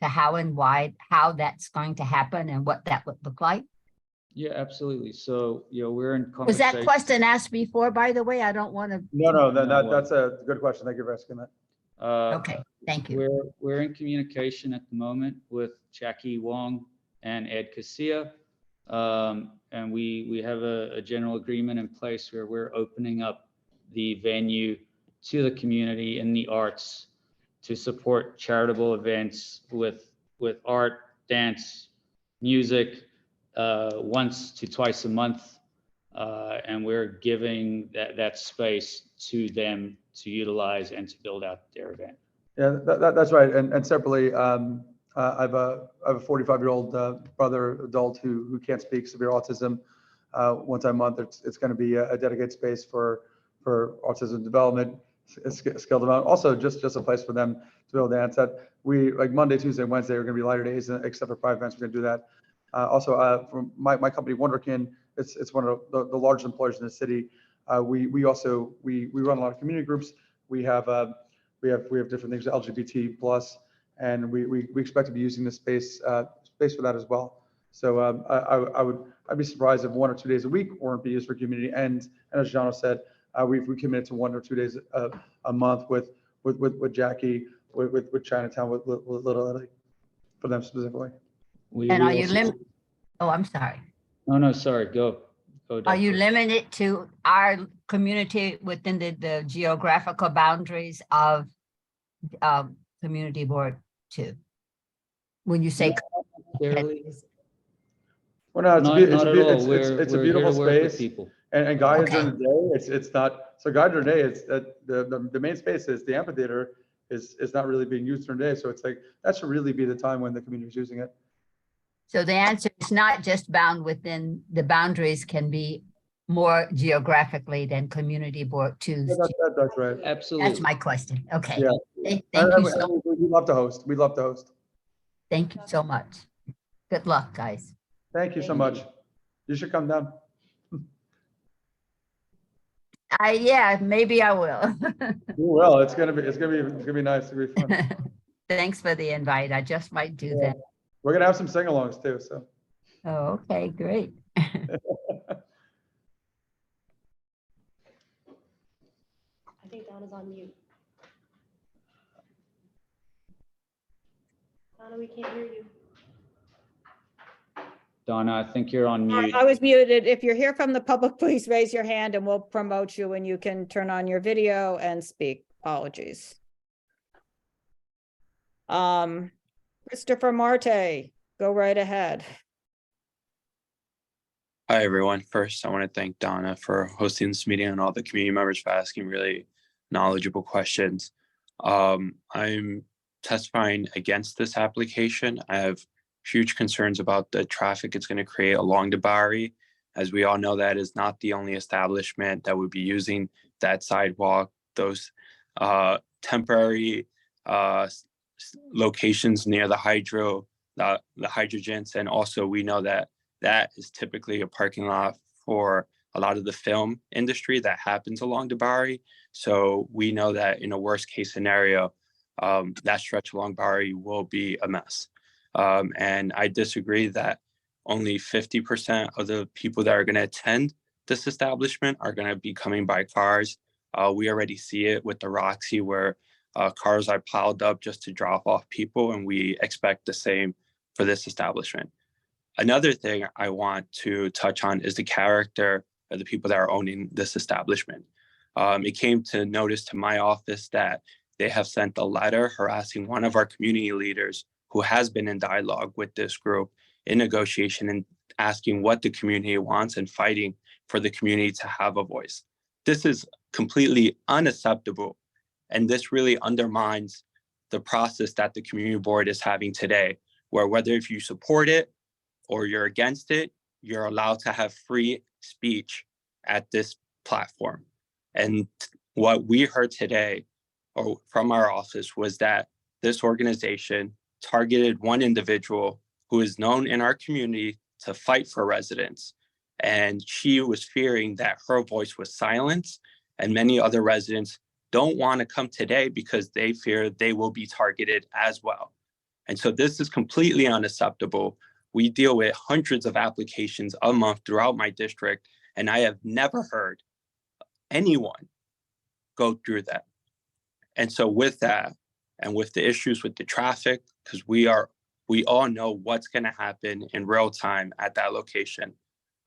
to how and why, how that's going to happen and what that would look like? Yeah, absolutely. So, we're in Was that conversation. question asked before, by the way? I don't want to. No, that's a good question. Thank you for asking that. Okay, thank you. We're in communication at the moment with Jackie Wong and Ed Casilla. And we have a general agreement in place where we're opening up the venue to the community in the arts to support charitable events with art, dance, music, once to twice a month. And we're giving that space to them to utilize and to build out their event. Yeah, that's right. And separately, I have a 45-year-old brother, adult who can't speak, severe autism. One time a month, it's going to be a dedicated space for autism development, skill development. Also, just a place for them to be able to dance. That we like Monday, Tuesday, and Wednesday are going to be lighter days, except for private events. We're going to do that. Also, from my company, Wonderkin, it's one of the largest employers in the city. We run a lot of community groups. We have different things, LGBT plus, and we expect to be using this space for that as well. So I'd be surprised if 1 or 2 days a week weren't be used for community. And as Jano said, we committed to 1 or 2 days a month with Jackie, with Chinatown, with Little Italy, for them specifically. And are you limited? Oh, I'm sorry. No, sorry. Go. Are you limited to our community within the geographical boundaries of Community Board 2? When you say. Well, no, it's a beautiful here to work with space. people. And guided during the day, it's not, so guided during the day, it's the main space is the amphitheater is not really being used during the day. So it's like, that should really be the time when the community is using it. So the answer is not just bound within the boundaries, can be more geographically than Community Board 2. That's right. Absolutely. That's my question. Okay. Yeah. Thank you so much. We'd love to host. We'd love to host. Thank you so much. Good luck, guys. Thank you so much. You should come down. Yeah, maybe I will. You will. It's gonna be nice. It's gonna be fun. Thanks for the invite. I just might do that. We're gonna have some sing-alongs too. So. Oh, okay, great. I think Donna's on mute. Donna, we can't hear you. Donna, I think you're on mute. I was muted. If you're here from the public, please raise your hand and we'll promote you and you can turn on your video and speak. Apologies. Christopher Marte, go right ahead. Hi, everyone. First, I want to thank Donna for hosting this meeting and all the community members for asking really knowledgeable questions. I'm testifying against this application. I have huge concerns about the traffic it's going to create along the Bowery. As we all know, that is not the only establishment that would be using that sidewalk. Those temporary locations near the hydrogents, and also we know that that is typically a parking lot for a lot of the film industry that happens along the Bowery. So we know that in a worst case scenario, that stretch along Bowery will be a mess. And I disagree that only 50% of the people that are going to attend this establishment are going to be coming by cars. We already see it with the Roxy, where cars are piled up just to drop off people, and we expect the same for this establishment. Another thing I want to touch on is the character of the people that are owning this establishment. It came to notice to my office that they have sent a letter harassing one of our community leaders who has been in dialogue with this group in negotiation and asking what the community wants and fighting for the community to have a voice. This is completely unacceptable, and this really undermines the process that the community board is having today, where whether if you support it or you're against it, you're allowed to have free speech at this platform. And what we heard today or from our office was that this organization targeted one individual who is known in our community to fight for residents. And she was fearing that her voice was silenced, and many other residents don't want to come today because they fear they will be targeted as well. And so this is completely unacceptable. We deal with hundreds of applications a month throughout my district, and I have never heard anyone go through that. And so with that, and with the issues with the traffic, because we all know what's going to happen in real time at that location,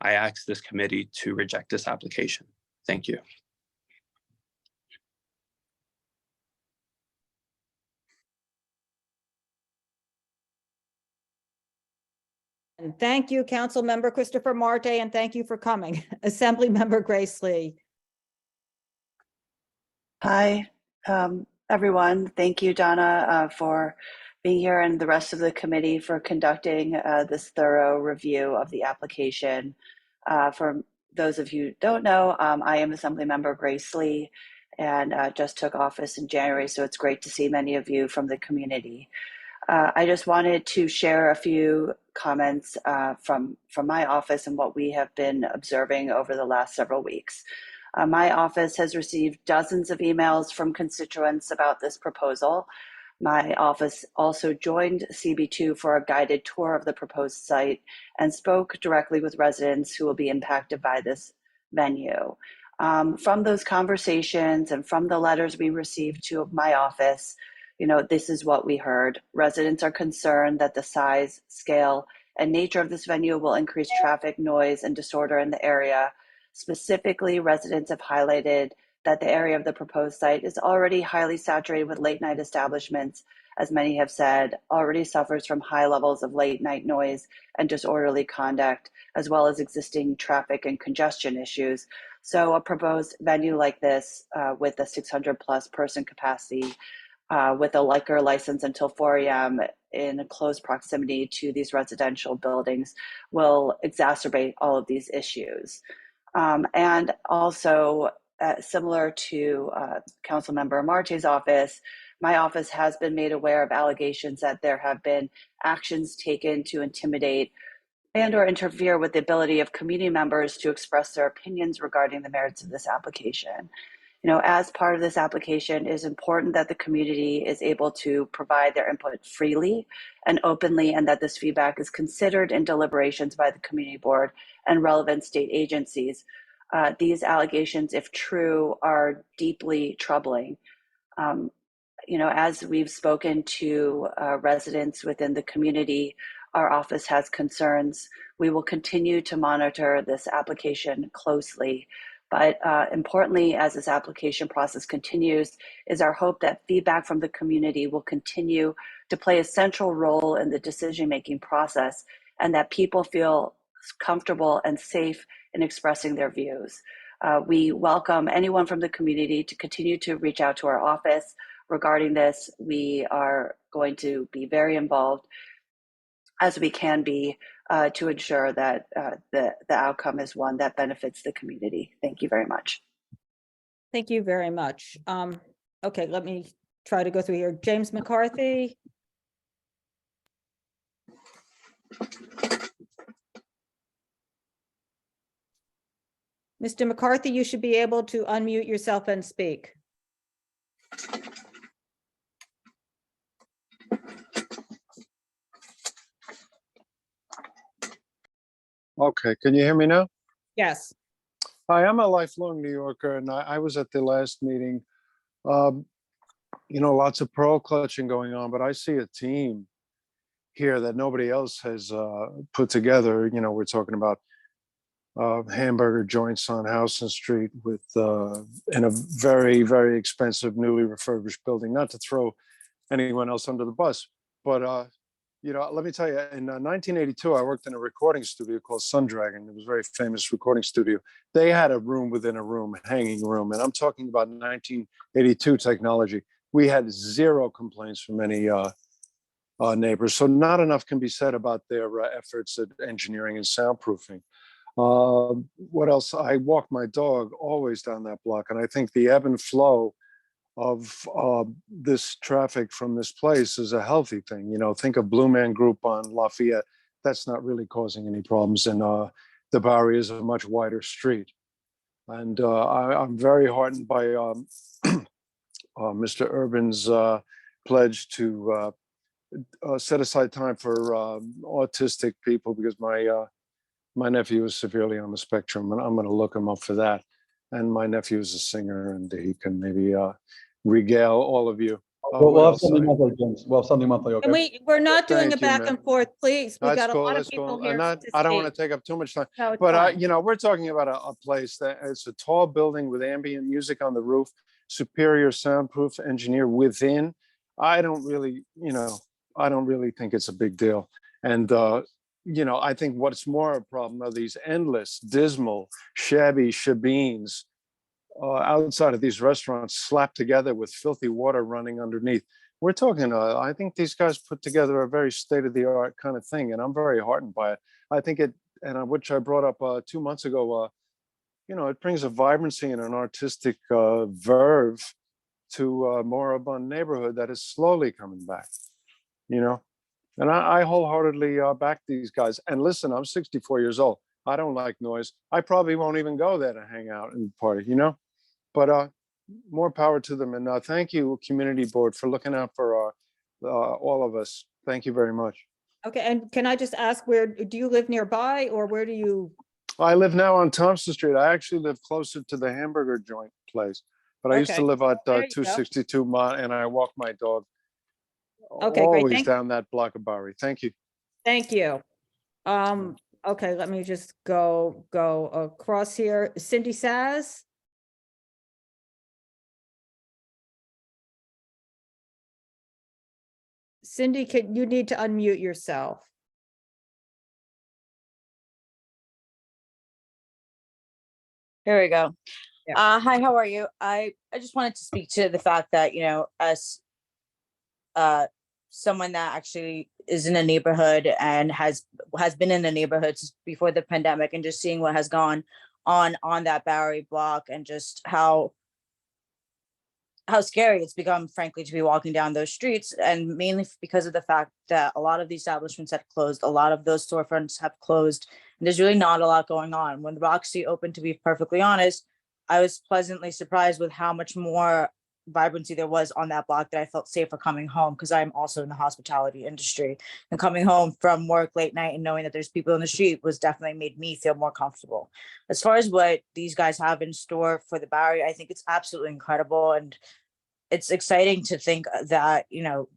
I ask this committee to reject this application. Thank you. And thank you, Council Member Christopher Marte, and thank you for coming. Assembly Member Grace Lee. Hi, everyone. Thank you, Donna, for being here, and the rest of the committee for conducting this thorough review of the application. For those of you who don't know, I am Assembly Member Grace Lee, and just took office in January, so it's great to see many of you from the community. I just wanted to share a few comments from my office and what we have been observing over the last several weeks. My office has received dozens of emails from constituents about this proposal. My office also joined CB2 for a guided tour of the proposed site and spoke directly with residents who will be impacted by this venue. From those conversations and from the letters we received to my office, this is what we heard. Residents are concerned that the size, scale, and nature of this venue will increase traffic, noise, and disorder in the area. Specifically, residents have highlighted that the area of the proposed site is already highly saturated with late night establishments, as many have said, already suffers from high levels of late night noise and disorderly conduct, as well as existing traffic and congestion issues. So a proposed venue like this with a 600+ person capacity with a liquor license until 4 a.m. in close proximity to these residential buildings will exacerbate all of these issues. And also, similar to Councilmember Marte's office, my office has been made aware of allegations that there have been actions taken to intimidate and or interfere with the ability of community members to express their opinions regarding the merits of this application. As part of this application, it is important that the community is able to provide their input freely and openly, and that this feedback is considered in deliberations by the community board and relevant state agencies. These allegations, if true, are deeply troubling. As we've spoken to residents within the community, our office has concerns. We will continue to monitor this application closely. But importantly, as this application process continues, is our hope that feedback from the community will continue to play a central role in the decision-making process, and that people feel comfortable and safe in expressing their views. We welcome anyone from the community to continue to reach out to our office regarding this. We are going to be very involved as we can be to ensure that the outcome is one that benefits the community. Thank you very much. Thank you very much. Okay, let me try to go through here. James McCarthy. Mr. McCarthy, you should be able to unmute yourself and speak. Okay, can you hear me now? Yes. Hi, I'm a lifelong New Yorker, and I was at the last meeting. You know, lots of pearl clutching going on, but I see a team here that nobody else has put together. You know, we're talking about hamburger joints on Houston Street with in a very, very expensive, newly refurbished building. Not to throw anyone else under the bus, but you know, let me tell you, in 1982, I worked in a recording studio called Sun Dragon. It was a very famous recording studio. They had a room within a room, a hanging room, and I'm talking about 1982 technology. We had zero complaints from any neighbors, so not enough can be said about their efforts at engineering and soundproofing. What else? I walk my dog always down that block, and I think the ebb and flow of this traffic from this place is a healthy thing. You know, think of Blue Man Group on Lafayette. That's not really causing any problems, and the Bowery is a much wider street. And I'm very heartened by Mr. Urban's pledge to set aside time for autistic people, because my nephew is severely on the spectrum, and I'm going to look him up for that. And my nephew is a singer, and he can maybe regale all of you. We'll have something monthly, James. We'll have something monthly, okay? And we're not doing Thank a you, back man. and forth, please. We That's got a cool, lot of that's people cool. here. And to I don't want speak. to take up too much time, No, it's but fine. you know, we're talking about a place that it's a tall building with ambient music on the roof, superior soundproof engineer within. I don't really, you know, I don't really think it's a big deal. And you know, I think what's more a problem are these endless, dismal, shabby shebeens outside of these restaurants, slapped together with filthy water running underneath. We're talking, I think these guys put together a very state-of-the-art kind of thing, and I'm very heartened by it. I think it, and which I brought up 2 months ago, you know, it brings a vibrancy and an artistic verve to a moribund neighborhood that is slowly coming back, you know? And I wholeheartedly back these guys. And listen, I'm 64 years old. I don't like noise. I probably won't even go there to hang out and party, you know? But more power to them. And thank you, Community Board, for looking out for all of us. Thank you very much. Okay, and can I just ask, where do you live nearby, or where do you? I live now on Thompson Street. I actually live closer to the hamburger joint place, but I used to Okay. live at There you go. 262 and I walk my dog Okay, great. always down that block of Bowery. Thank you. Thank you. Okay, let me just go across here. Cindy Saz. Cindy, you need to unmute yourself. Here we go. Yeah. Hi, how are you? I just wanted to speak to the fact that, you know, as someone that actually is in a neighborhood and has been in the neighborhood before the pandemic, and just seeing what has gone on that Bowery block, and just how scary it's become, frankly, to be walking down those streets, and mainly because of the fact that a lot of the establishments have closed, a lot of those storefronts have closed, and there's really not a lot going on. When the Roxy opened, to be perfectly honest, I was pleasantly surprised with how much more vibrancy there was on that block, that I felt safer coming home, because I'm also in the hospitality industry, and coming home from work late night and knowing that there's people in the street was definitely made me feel more comfortable. As far as what these guys have in store for the Bowery, I think it's absolutely incredible, and it's exciting to think that, you know,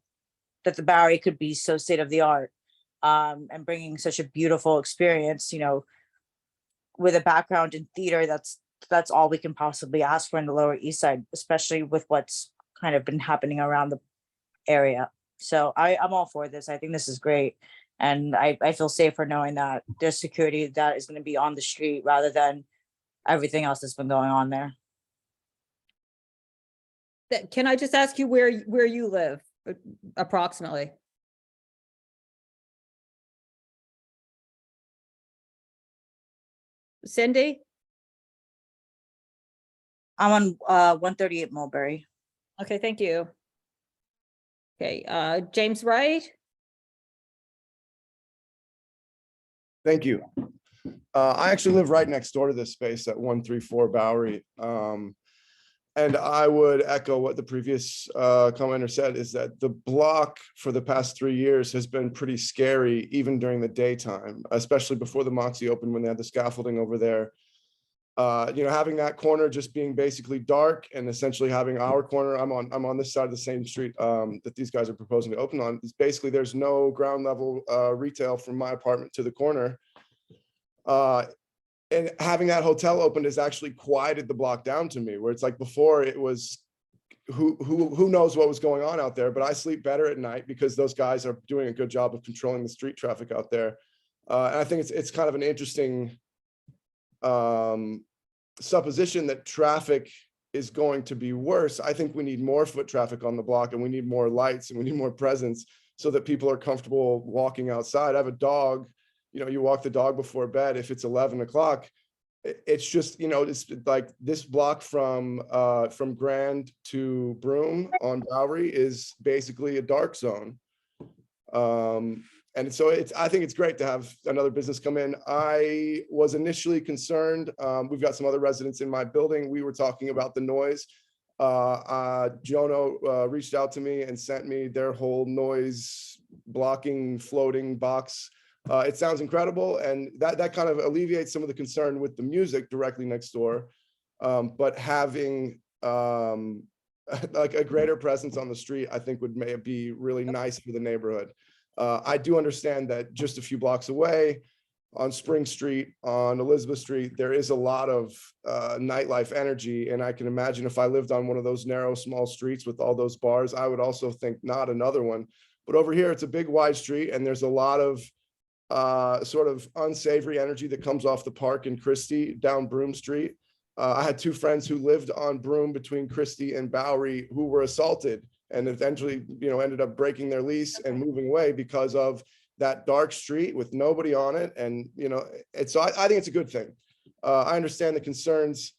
that the Bowery could be so state of the art, and bringing such a beautiful experience, you know, with a background in theater. That's all we can possibly ask for in the Lower East Side, especially with what's kind of been happening around the area. So I'm all for this. I think this is great. And I feel safer knowing that there's security that is going to be on the street rather than everything else that's been going on there. Can I just ask you where you live approximately? Cindy? I'm on 138 Mulberry. Okay, thank you. Okay, James Wright? Thank you. I actually live right next door to this space at 134 Bowery. And I would echo what the previous commenter said, is that the block for the past 3 years has been pretty scary, even during the daytime, especially before the Moxie opened when they had the scaffolding over there. Having that corner just being basically dark and essentially having our corner, I'm on this side of the same street that these guys are proposing to open on. It's basically, there's no ground level retail from my apartment to the corner. And having that hotel opened has actually quieted the block down to me, where it's like before it was who knows what was going on out there, but I sleep better at night because those guys are doing a good job of controlling the street traffic out there. And I think it's kind of an interesting supposition that traffic is going to be worse. I think we need more foot traffic on the block, and we need more lights, and we need more presence so that people are comfortable walking outside. I have a dog. You walk the dog before bed. If it's 11 o'clock, it's just, it's like this block from Grand to Broome on Bowery is basically a dark zone. And so I think it's great to have another business come in. I was initially concerned. We've got some other residents in my building. We were talking about the noise. Jono reached out to me and sent me their whole noise blocking floating box. It sounds incredible, and that kind of alleviates some of the concern with the music directly next door. But having like a greater presence on the street, I think may be really nice for the neighborhood. I do understand that just a few blocks away on Spring Street, on Elizabeth Street, there is a lot of nightlife energy. And I can imagine if I lived on one of those narrow, small streets with all those bars, I would also think not another one. But over here, it's a big, wide street, and there's a lot of sort of unsavory energy that comes off the park in Christie down Broome Street. I had two friends who lived on Broome between Christie and Bowery who were assaulted and eventually, ended up breaking their lease and moving away because of that dark street with nobody on it. And, so I think it's a good thing. I understand the concerns.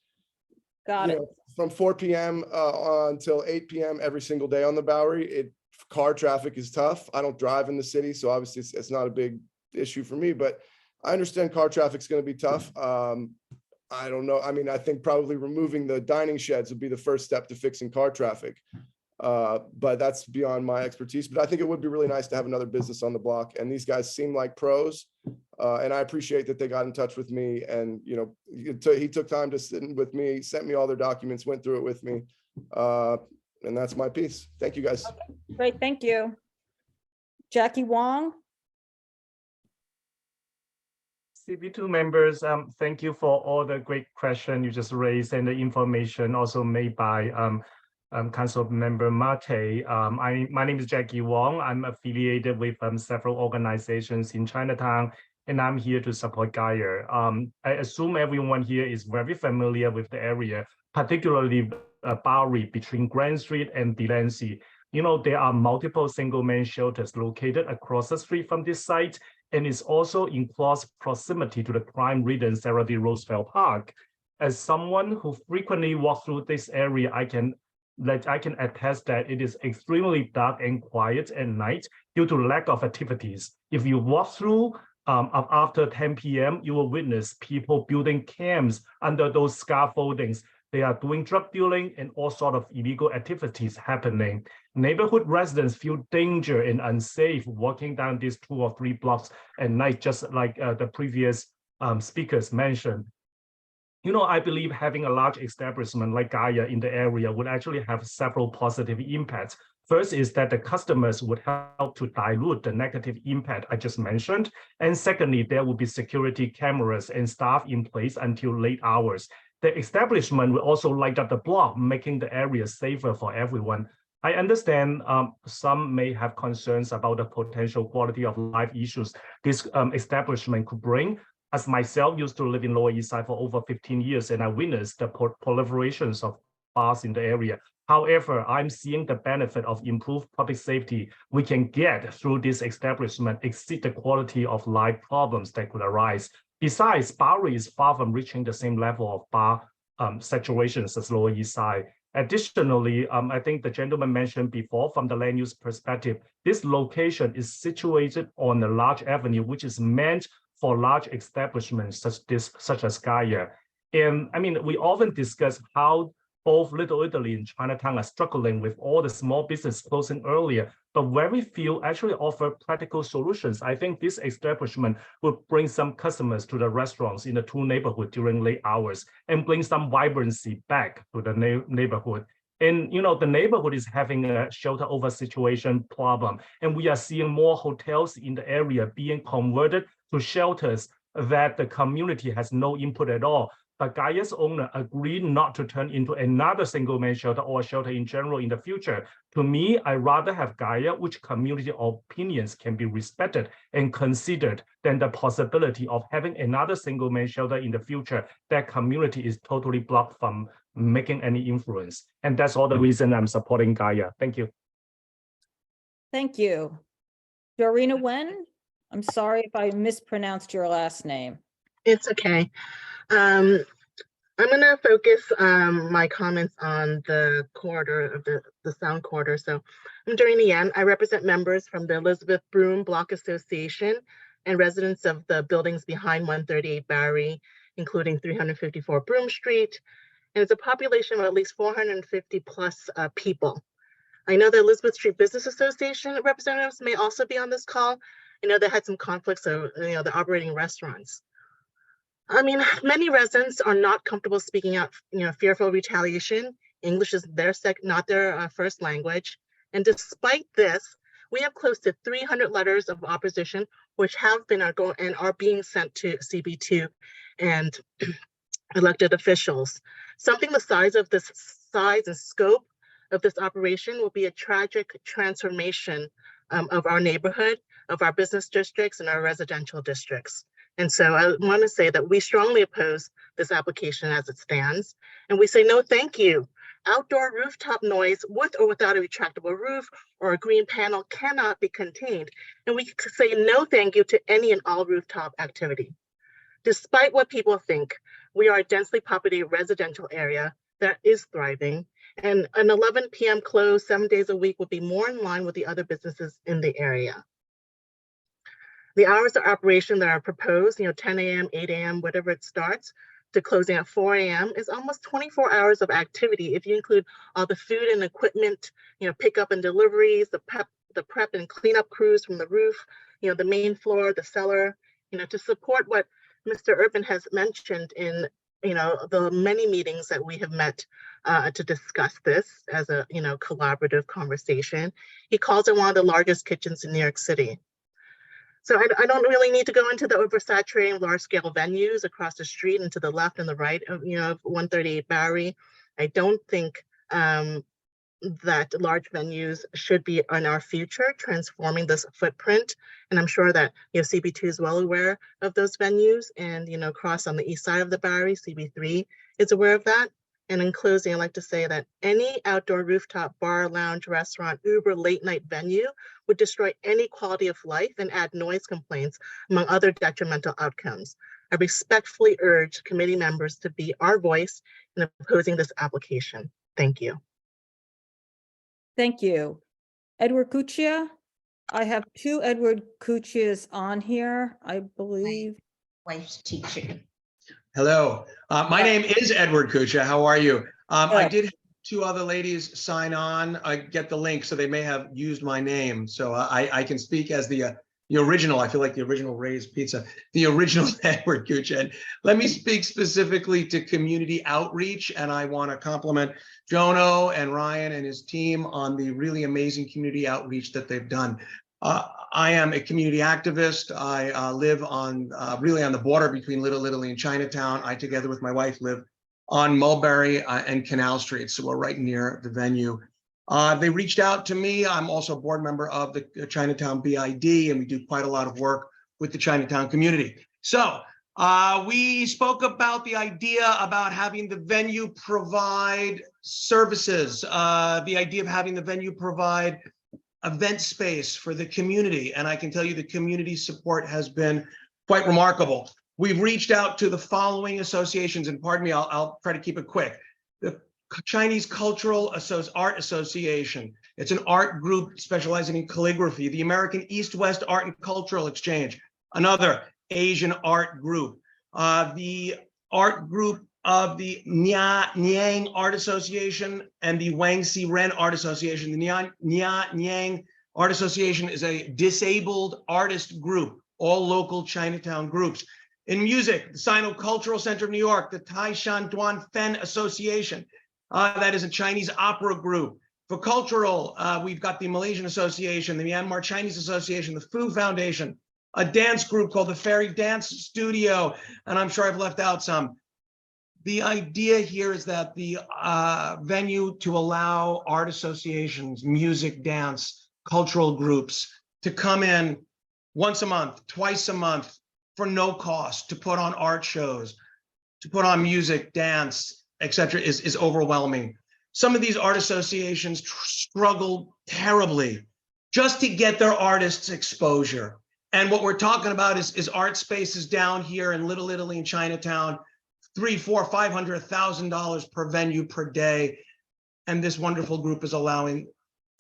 Got it. From 4 p.m. Until 8 p.m. every single day on the Bowery, car traffic is tough. I don't drive in the city, so obviously it's not a big issue for me, but I understand car traffic's going to be tough. I don't know. I mean, I think probably removing the dining sheds would be the first step to fixing car traffic. But that's beyond my expertise. But I think it would be really nice to have another business on the block. And these guys seem like pros. And I appreciate that they got in touch with me. And, he took time to sit with me, sent me all their documents, went through it with me. And that's my piece. Thank you, guys. Okay, great, thank you. Jackie Wong. CB2 members, thank you for all the great questions you just raised and the information also made by Council Member Mate. My name is Jackie Wong. I'm affiliated with several organizations in Chinatown, and I'm here to support Gaia. I assume everyone here is very familiar with the area, particularly Bowery between Grand Street and Delancey. There are multiple single-man shelters located across the street from this site, and it's also in close proximity to the crime-ridden Sarah D. Roosevelt Park. As someone who frequently walks through this area, I can attest that it is extremely dark and quiet at night due to lack of activities. If you walk through after 10 p.m., you will witness people building camps under those scaffoldings. They are doing drug dealing and all sorts of illegal activities happening. Neighborhood residents feel danger and unsafe walking down these 2 or 3 blocks at night, just like the previous speakers mentioned. I believe having a large establishment like Gaia in the area would actually have several positive impacts. First is that the customers would help to dilute the negative impact I just mentioned. And secondly, there will be security cameras and staff in place until late hours. The establishment will also light up the block, making the area safer for everyone. I understand some may have concerns about the potential quality of life issues this establishment could bring. As myself used to live in Lower East Side for over 15 years, and I witnessed the proliferations of bars in the area. However, I'm seeing the benefit of improved public safety we can get through this establishment exceed the quality of life problems that could arise. Besides, Bowery is far from reaching the same level of bar saturations as Lower East Side. Additionally, I think the gentleman mentioned before, from the land use perspective, this location is situated on a large avenue, which is meant for large establishments such as Gaia. And I mean, we often discuss how both Little Italy and Chinatown are struggling with all the small business closing earlier, but very few actually offer practical solutions. I think this establishment will bring some customers to the restaurants in the two neighborhoods during late hours and bring some vibrancy back to the neighborhood. And the neighborhood is having a shelter over situation problem, and we are seeing more hotels in the area being converted to shelters that the community has no input at all. But Gaia's owner agreed not to turn into another single-man shelter or a shelter in general in the future. To me, I rather have Gaia, which community opinions can be respected and considered, than the possibility of having another single-man shelter in the future that community is totally blocked from making any influence. And that's all the reason I'm supporting Gaia. Thank you. Thank you. Dorina Wen, I'm sorry if I mispronounced your last name. It's okay. I'm going to focus my comments on the corridor of the sound corridor. So I'm Dorina Yen. I represent members from the Elizabeth Broome Block Association and residents of the buildings behind 138 Barry, including 354 Broome Street. And it's a population of at least 450 plus people. I know the Elizabeth Street Business Association representatives may also be on this call. I know they had some conflicts, so they're operating restaurants. I mean, many residents are not comfortable speaking out, fearful of retaliation. English is not their first language. And despite this, we have close to 300 letters of opposition, which have been and are being sent to CB2 and elected officials. Something the size and scope of this operation will be a tragic transformation of our neighborhood, of our business districts and our residential districts. And so I want to say that we strongly oppose this application as it stands. And we say, no, thank you. Outdoor rooftop noise with or without a retractable roof or a green panel cannot be contained. And we say no, thank you to any and all rooftop activity. Despite what people think, we are a densely populated residential area that is thriving. And an 11 p.m. close 7 days a week would be more in line with the other businesses in the area. The hours of operation that are proposed, 10 a.m., 8 a.m., whatever it starts, to closing at 4 a.m. is almost 24 hours of activity if you include all the food and equipment, pickup and deliveries, the prep and cleanup crews from the roof, the main floor, the cellar, to support what Mr. Urban has mentioned in the many meetings that we have met to discuss this as a collaborative conversation. He calls it one of the largest kitchens in New York City. So I don't really need to go into the oversaturating large-scale venues across the street and to the left and the right of 138 Barry. I don't think that large venues should be in our future transforming this footprint. And I'm sure that CB2 is well aware of those venues, and across on the east side of the Barry, CB3 is aware of that. And in closing, I'd like to say that any outdoor rooftop bar, lounge, restaurant, Uber, late night venue would destroy any quality of life and add noise complaints, among other detrimental outcomes. I respectfully urge committee members to be our voice in opposing this application. Thank you. Thank you. Edward Cuccia. I have two Edward Cuccias on here, I believe. Wife's teacher. Hello, my name is Edward Cuccia. How are you? I did have two other ladies sign on. I get the link, so they may have used my name. So I can speak as the original. I feel like the original Ray's Pizza, the original Edward Cuccia. And let me speak specifically to community outreach. And I want to compliment Jono and Ryan and his team on the really amazing community outreach that they've done. I am a community activist. I live on really on the border between Little Italy and Chinatown. I, together with my wife, live on Mulberry and Canal Street, so we're right near the venue. They reached out to me. I'm also a board member of the Chinatown BID, and we do quite a lot of work with the Chinatown community. So we spoke about the idea about having the venue provide services, the idea of having the venue provide event space for the community. And I can tell you the community support has been quite remarkable. We've reached out to the following associations, and pardon me, I'll try to keep it quick. The Chinese Cultural Art Association. It's an art group specializing in calligraphy. The American East-West Art and Cultural Exchange. Another, Asian art group, the art group of the Nyang Art Association and the Wangsi Ren Art Association. The Nyang Art Association is a disabled artist group, all local Chinatown groups. In music, the Sino-Cultural Center of New York, the Tai Shan Duan Fen Association, that is a Chinese opera group. For cultural, we've got the Malaysian Association, the Myanmar Chinese Association, the Fu Foundation, a dance group called the Fairy Dance Studio, and I'm sure I've left out some. The idea here is that the venue to allow art associations, music, dance, cultural groups to come in once a month, twice a month for no cost, to put on art shows, to put on music, dance, etc., is overwhelming. Some of these art associations struggle terribly just to get their artists exposure. And what we're talking about is art spaces down here in Little Italy and Chinatown, $300,000, $400,000, $500,000 per venue per day. And this wonderful group is allowing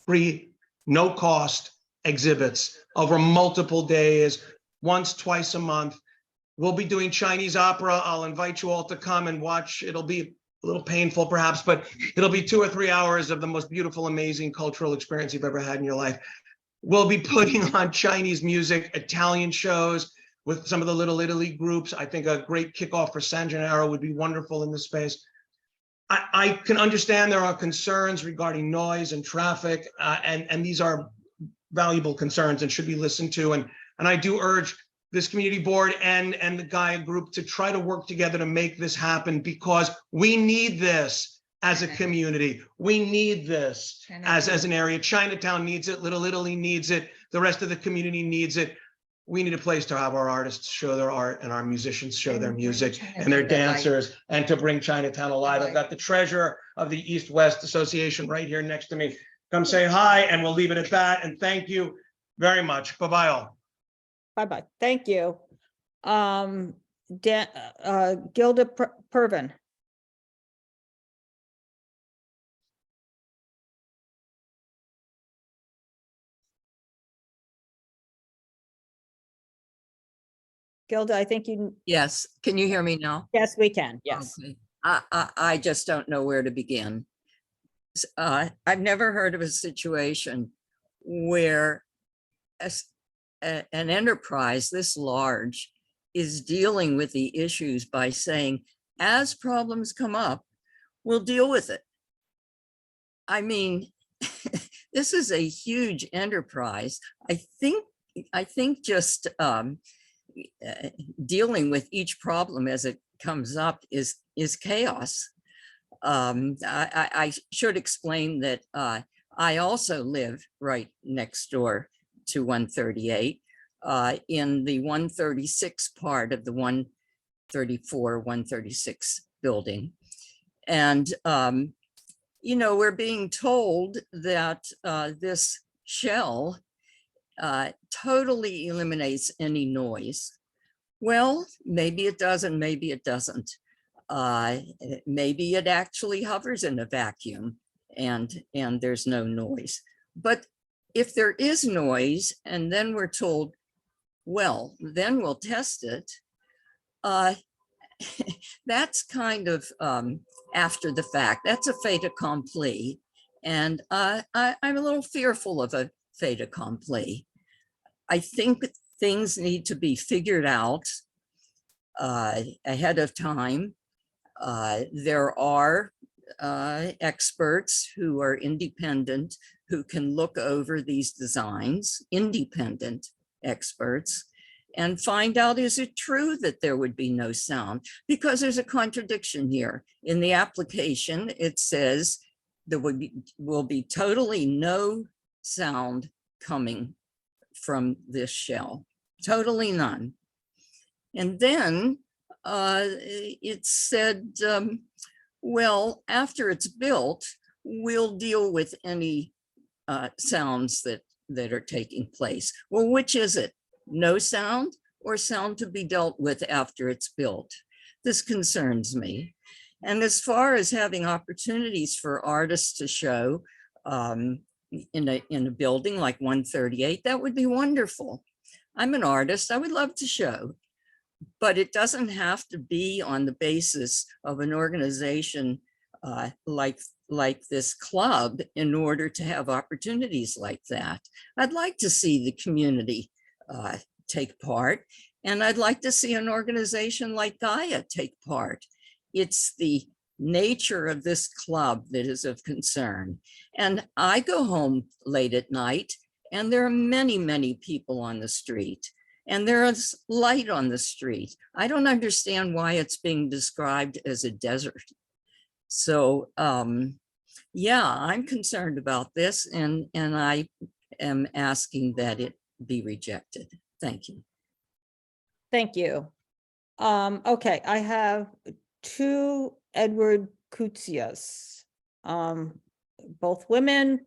free, no cost exhibits over multiple days, once, twice a month. We'll be doing Chinese opera. I'll invite you all to come and watch. It'll be a little painful perhaps, but it'll be 2 or 3 hours of the most beautiful, amazing cultural experience you've ever had in your life. We'll be putting on Chinese music, Italian shows with some of the Little Italy groups. I think a great kickoff for San Gennaro would be wonderful in this space. I can understand there are concerns regarding noise and traffic, and these are valuable concerns and should be listened to. And I do urge this community board and the Gaia group to try to work together to make this happen, because we need this as a community. We need this as an area. Chinatown needs it. Little Italy needs it. The rest of the community needs it. We need a place to have our artists show their art and our musicians show their music and their dancers, and to bring Chinatown alive. I've got the treasurer of the East-West Association right here next to me. Come say hi, and we'll leave it at that. And thank you very much. Bye-bye all. Bye-bye. Thank you. Gilda Pervin. Gilda, I think you. Yes. Can you hear me now? Yes, we can. Yes. Okay. I just don't know where to begin. I've never heard of a situation where an enterprise this large is dealing with the issues by saying, as problems come up, we'll deal with it. I mean, this is a huge enterprise. I think just dealing with each problem as it comes up is chaos. I should explain that I also live right next door to 138 in the 136 part of the 134, 136 building. And, you know, we're being told that this shell totally eliminates any noise. Well, maybe it does and maybe it doesn't. Maybe it actually hovers in a vacuum and there's no noise. But if there is noise and then we're told, well, then we'll test it, that's kind of after the fact. That's a fait accompli. And I'm a little fearful of a fait accompli. I think things need to be figured out ahead of time. There are experts who are independent, who can look over these designs, independent experts, and find out, is it true that there would be no sound? Because there's a contradiction here. In the application, it says there will be totally no sound coming from this shell, totally none. And then it said, well, after it's built, we'll deal with any sounds that are taking place. Well, which is it? No sound or sound to be dealt with after it's built? This concerns me. And as far as having opportunities for artists to show in a building like 138, that would be wonderful. I'm an artist, I would love to show. But it doesn't have to be on the basis of an organization like this club in order to have opportunities like that. I'd like to see the community take part, and I'd like to see an organization like Gaia take part. It's the nature of this club that is of concern. And I go home late at night, and there are many, many people on the street, and there is light on the street. I don't understand why it's being described as a desert. So yeah, I'm concerned about this, and I am asking that it be rejected. Thank you. Thank you. Okay, I have two Edward Kutsias, both women,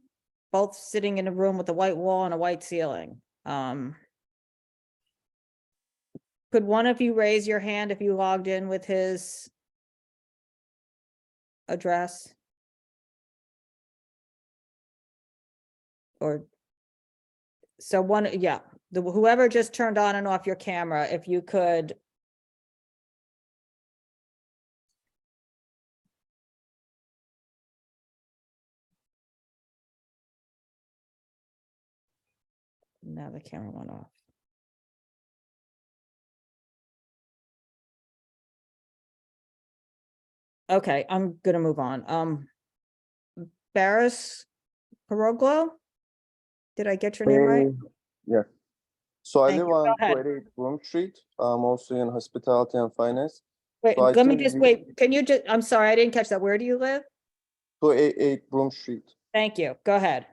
both sitting in a room with a white wall and a white ceiling. Could one of you raise your hand if you logged in with his address? Or so one, yeah, whoever just turned on and off your camera, if you could. Now the camera went off. Okay, I'm gonna move on. Barris Peroglo? Did I get your name right? Yeah. So I Thank live you. Go on ahead. 288 Broom Street. I'm also in hospitality and finance. Wait, So I let me think just wait. Can you just, I'm sorry, I didn't catch that. Where do you live? 288 Broom Street. Thank you. Go ahead.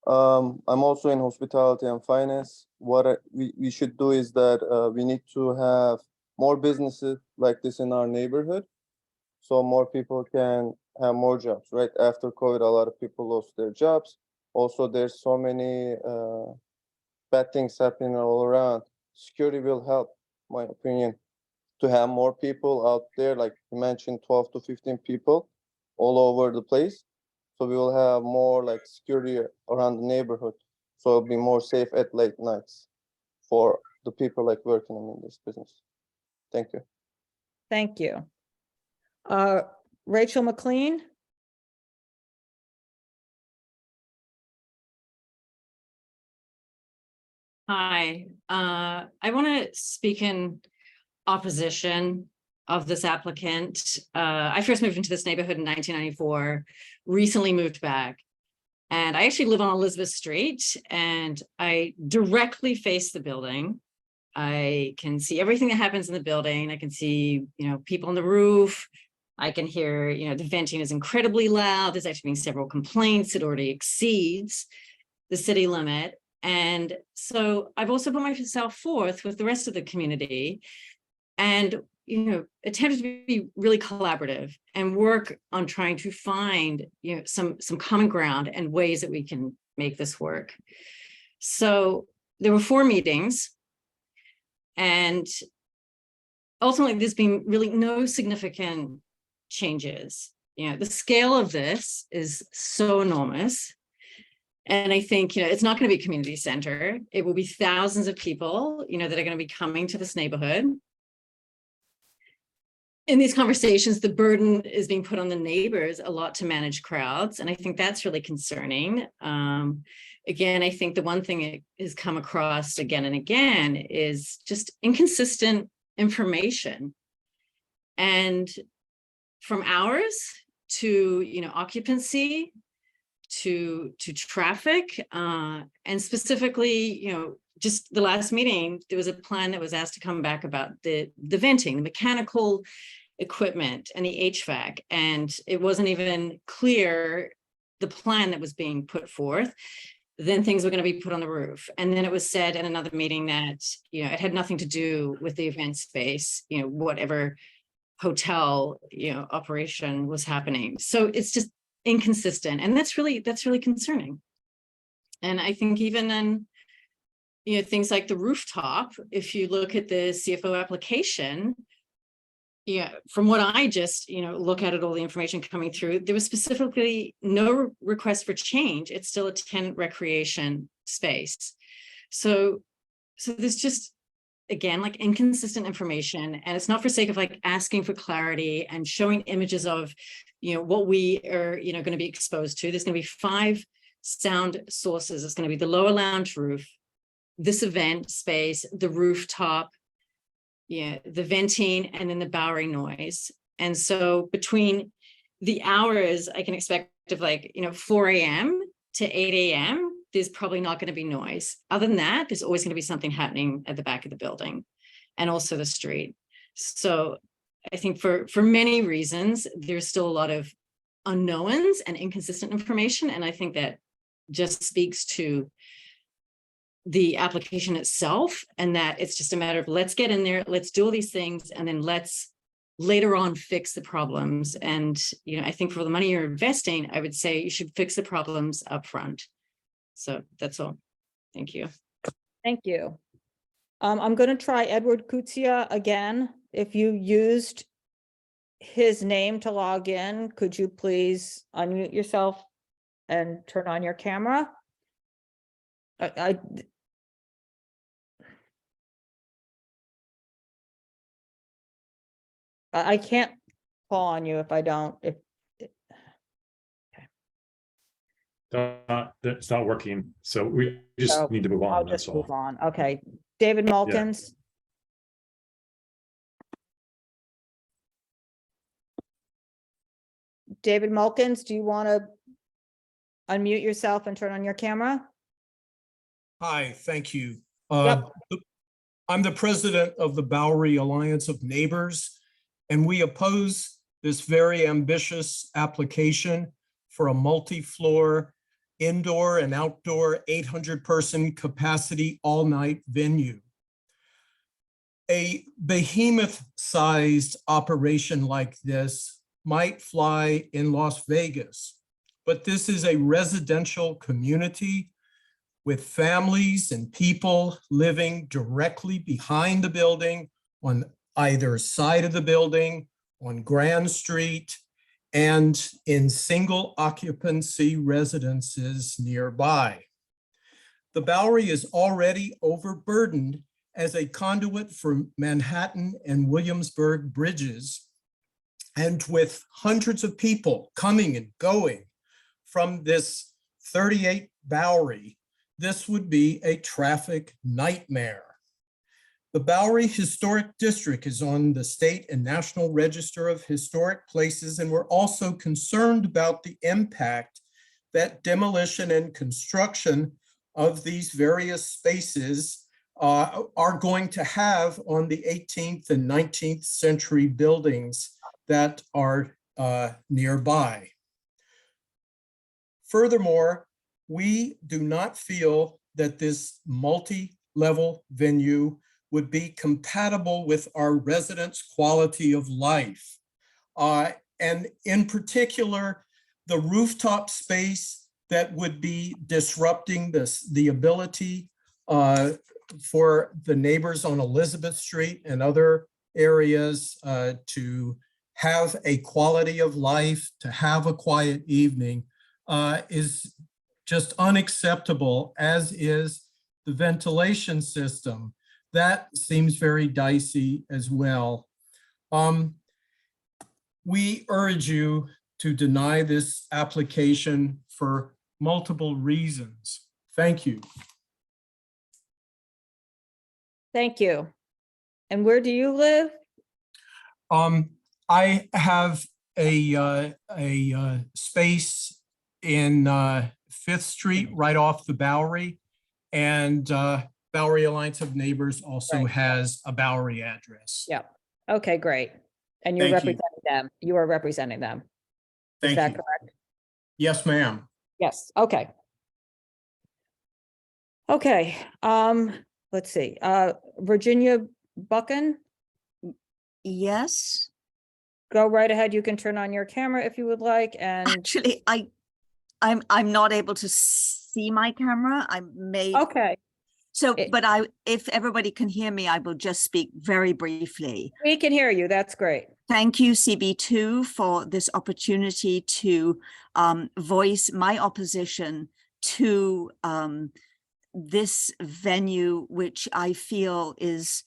I'm also in hospitality and finance. What we should do is that we need to have more businesses like this in our neighborhood, so more people can have more jobs, right? After COVID, a lot of people lost their jobs. Also, there's so many bad things happening all around. Security will help, my opinion, to have more people out there, like you mentioned, 12 to 15 people all over the place. So we will have more like security around the neighborhood. So it'll be more safe at late nights for the people like working in this business. Thank you. Thank you. Rachel McLean? Hi, I want to speak in opposition of this applicant. I first moved into this neighborhood in 1994, recently moved back. And I actually live on Elizabeth Street, and I directly face the building. I can see everything that happens in the building. I can see, people on the roof. I can hear, the venting is incredibly loud. There's actually been several complaints. It already exceeds the city limit. And so I've also put myself forth with the rest of the community and, attempted to be really collaborative and work on trying to find, some common ground and ways that we can make this work. So there were 4 meetings, and ultimately there's been really no significant changes. The scale of this is so enormous. And I think, it's not going to be a community center. It will be thousands of people, that are going to be coming to this neighborhood. In these conversations, the burden is being put on the neighbors a lot to manage crowds. And I think that's really concerning. Again, I think the one thing it has come across again and again is just inconsistent information. And from hours to, occupancy, to traffic, and specifically, just the last meeting, there was a plan that was asked to come back about the venting, the mechanical equipment and the HVAC, and it wasn't even clear the plan that was being put forth. Then things were going to be put on the roof, and then it was said in another meeting that it had nothing to do with the event space, whatever hotel operation was happening. So it's just inconsistent, and that's really concerning. And I think even then, things like the rooftop, if you look at the CFO application, from what I just look at it, all the information coming through, there was specifically no request for change. It's still a tenant recreation space. So there's just again, like inconsistent information, and it's not for sake of like asking for clarity and showing images of, what we are, going to be exposed to. There's going to be 5 sound sources. It's going to be the lower lounge roof, this event space, the rooftop, the venting, and then the Bowery noise. And so between the hours, I can expect of 4 a.m. to 8 a.m., there's probably not going to be noise. Other than that, there's always going to be something happening at the back of the building and also the street. So I think for many reasons, there's still a lot of unknowns and inconsistent information. And I think that just speaks to the application itself, and that it's just a matter of let's get in there, let's do all these things, and then let's later on fix the problems. And, I think for the money you're investing, I would say you should fix the problems up front. So that's all. Thank you. Thank you. I'm going to try Edward Kutsia again. If you used his name to log in, could you please unmute yourself and turn on your camera? I can't call on you if I don't. It's not working, so we just need to move on. I'll That's just all. move on. Okay, David Mulkins. David Mulkins, do you want to unmute yourself and turn on your camera? Hi, thank you. Yep. I'm the president of the Bowery Alliance of Neighbors, and we oppose this very ambitious application for a multi-floor indoor and outdoor 800-person capacity all-night venue. A behemoth-sized operation like this might fly in Las Vegas, but this is a residential community with families and people living directly behind the building, on either side of the building, on Grand Street, and in single occupancy residences nearby. The Bowery is already overburdened as a conduit for Manhattan and Williamsburg bridges, and with hundreds of people coming and going from this 38 Bowery, this would be a traffic nightmare. The Bowery Historic District is on the state and national register of historic places, and we're also concerned about the impact that demolition and construction of these various spaces are going to have on the 18th and 19th century buildings that are nearby. Furthermore, we do not feel that this multi-level venue would be compatible with our residents' quality of life. And in particular, the rooftop space that would be disrupting the ability for the neighbors on Elizabeth Street and other areas to have a quality of life, to have a quiet evening is just unacceptable, as is the ventilation system. That seems very dicey as well. We urge you to deny this application for multiple reasons. Thank you. Thank you. And where do you live? I have a space in 5th Street, right off the Bowery, and Bowery Alliance of Neighbors also has a Bowery address. Yeah. Okay, great. And you're Thank you. representing them. You are representing them. Is Thank that you. correct? Yes, ma'am. Yes. Okay. Okay. Let's see. Virginia Buchan. Yes. Go right ahead. You can turn on your camera if you would like. And Actually, I'm not able to see my camera. I may. Okay. So, but if everybody can hear me, I will just speak very briefly. We can hear you. That's great. Thank you, CB2, for this opportunity to voice my opposition to this venue, which I feel is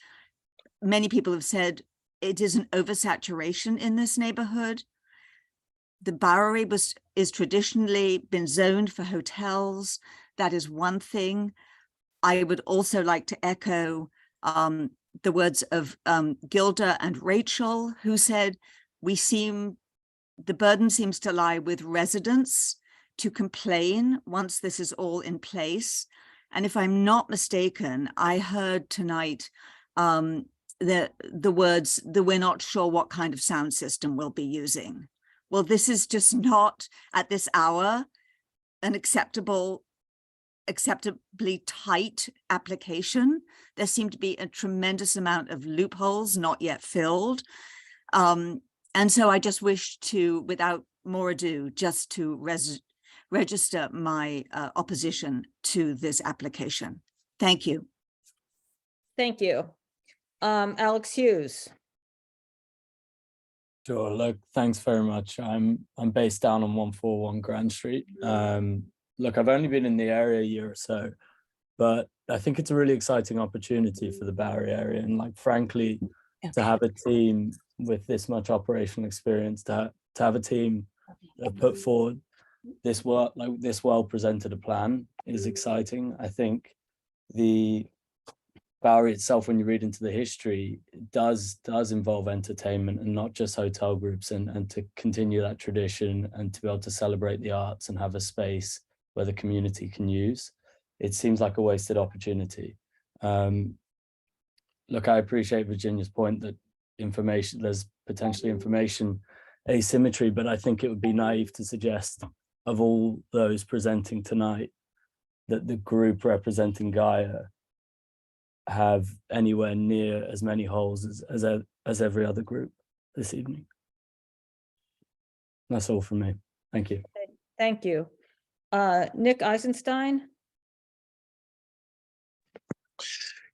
many people have said it is an oversaturation in this neighborhood. The Bowery is traditionally been zoned for hotels. That is one thing. I would also like to echo the words of Gilda and Rachel, who said, the burden seems to lie with residents to complain once this is all in place. And if I'm not mistaken, I heard tonight the words that we're not sure what kind of sound system we'll be using. Well, this is just not at this hour an acceptably tight application. There seem to be a tremendous amount of loopholes not yet filled. And so I just wish to, without more ado, just to register my opposition to this application. Thank you. Thank you. Alex Hughes. Sure. Look, thanks very much. I'm based down on 141 Grand Street. Look, I've only been in the area a year or so, but I think it's a really exciting opportunity for the Bowery area. And like, frankly, to have a team with this much operational experience, to have a team that put forward this well presented a plan is exciting. I think the Bowery itself, when you read into the history, does involve entertainment and not just hotel groups, and to continue that tradition and to be able to celebrate the arts and have a space where the community can use. It seems like a wasted opportunity. Look, I appreciate Virginia's point that there's potentially information asymmetry, but I think it would be naive to suggest of all those presenting tonight that the group representing Gaia have anywhere near as many holes as every other group this evening. That's all from me. Thank you. Thank you. Nick Eisenstein.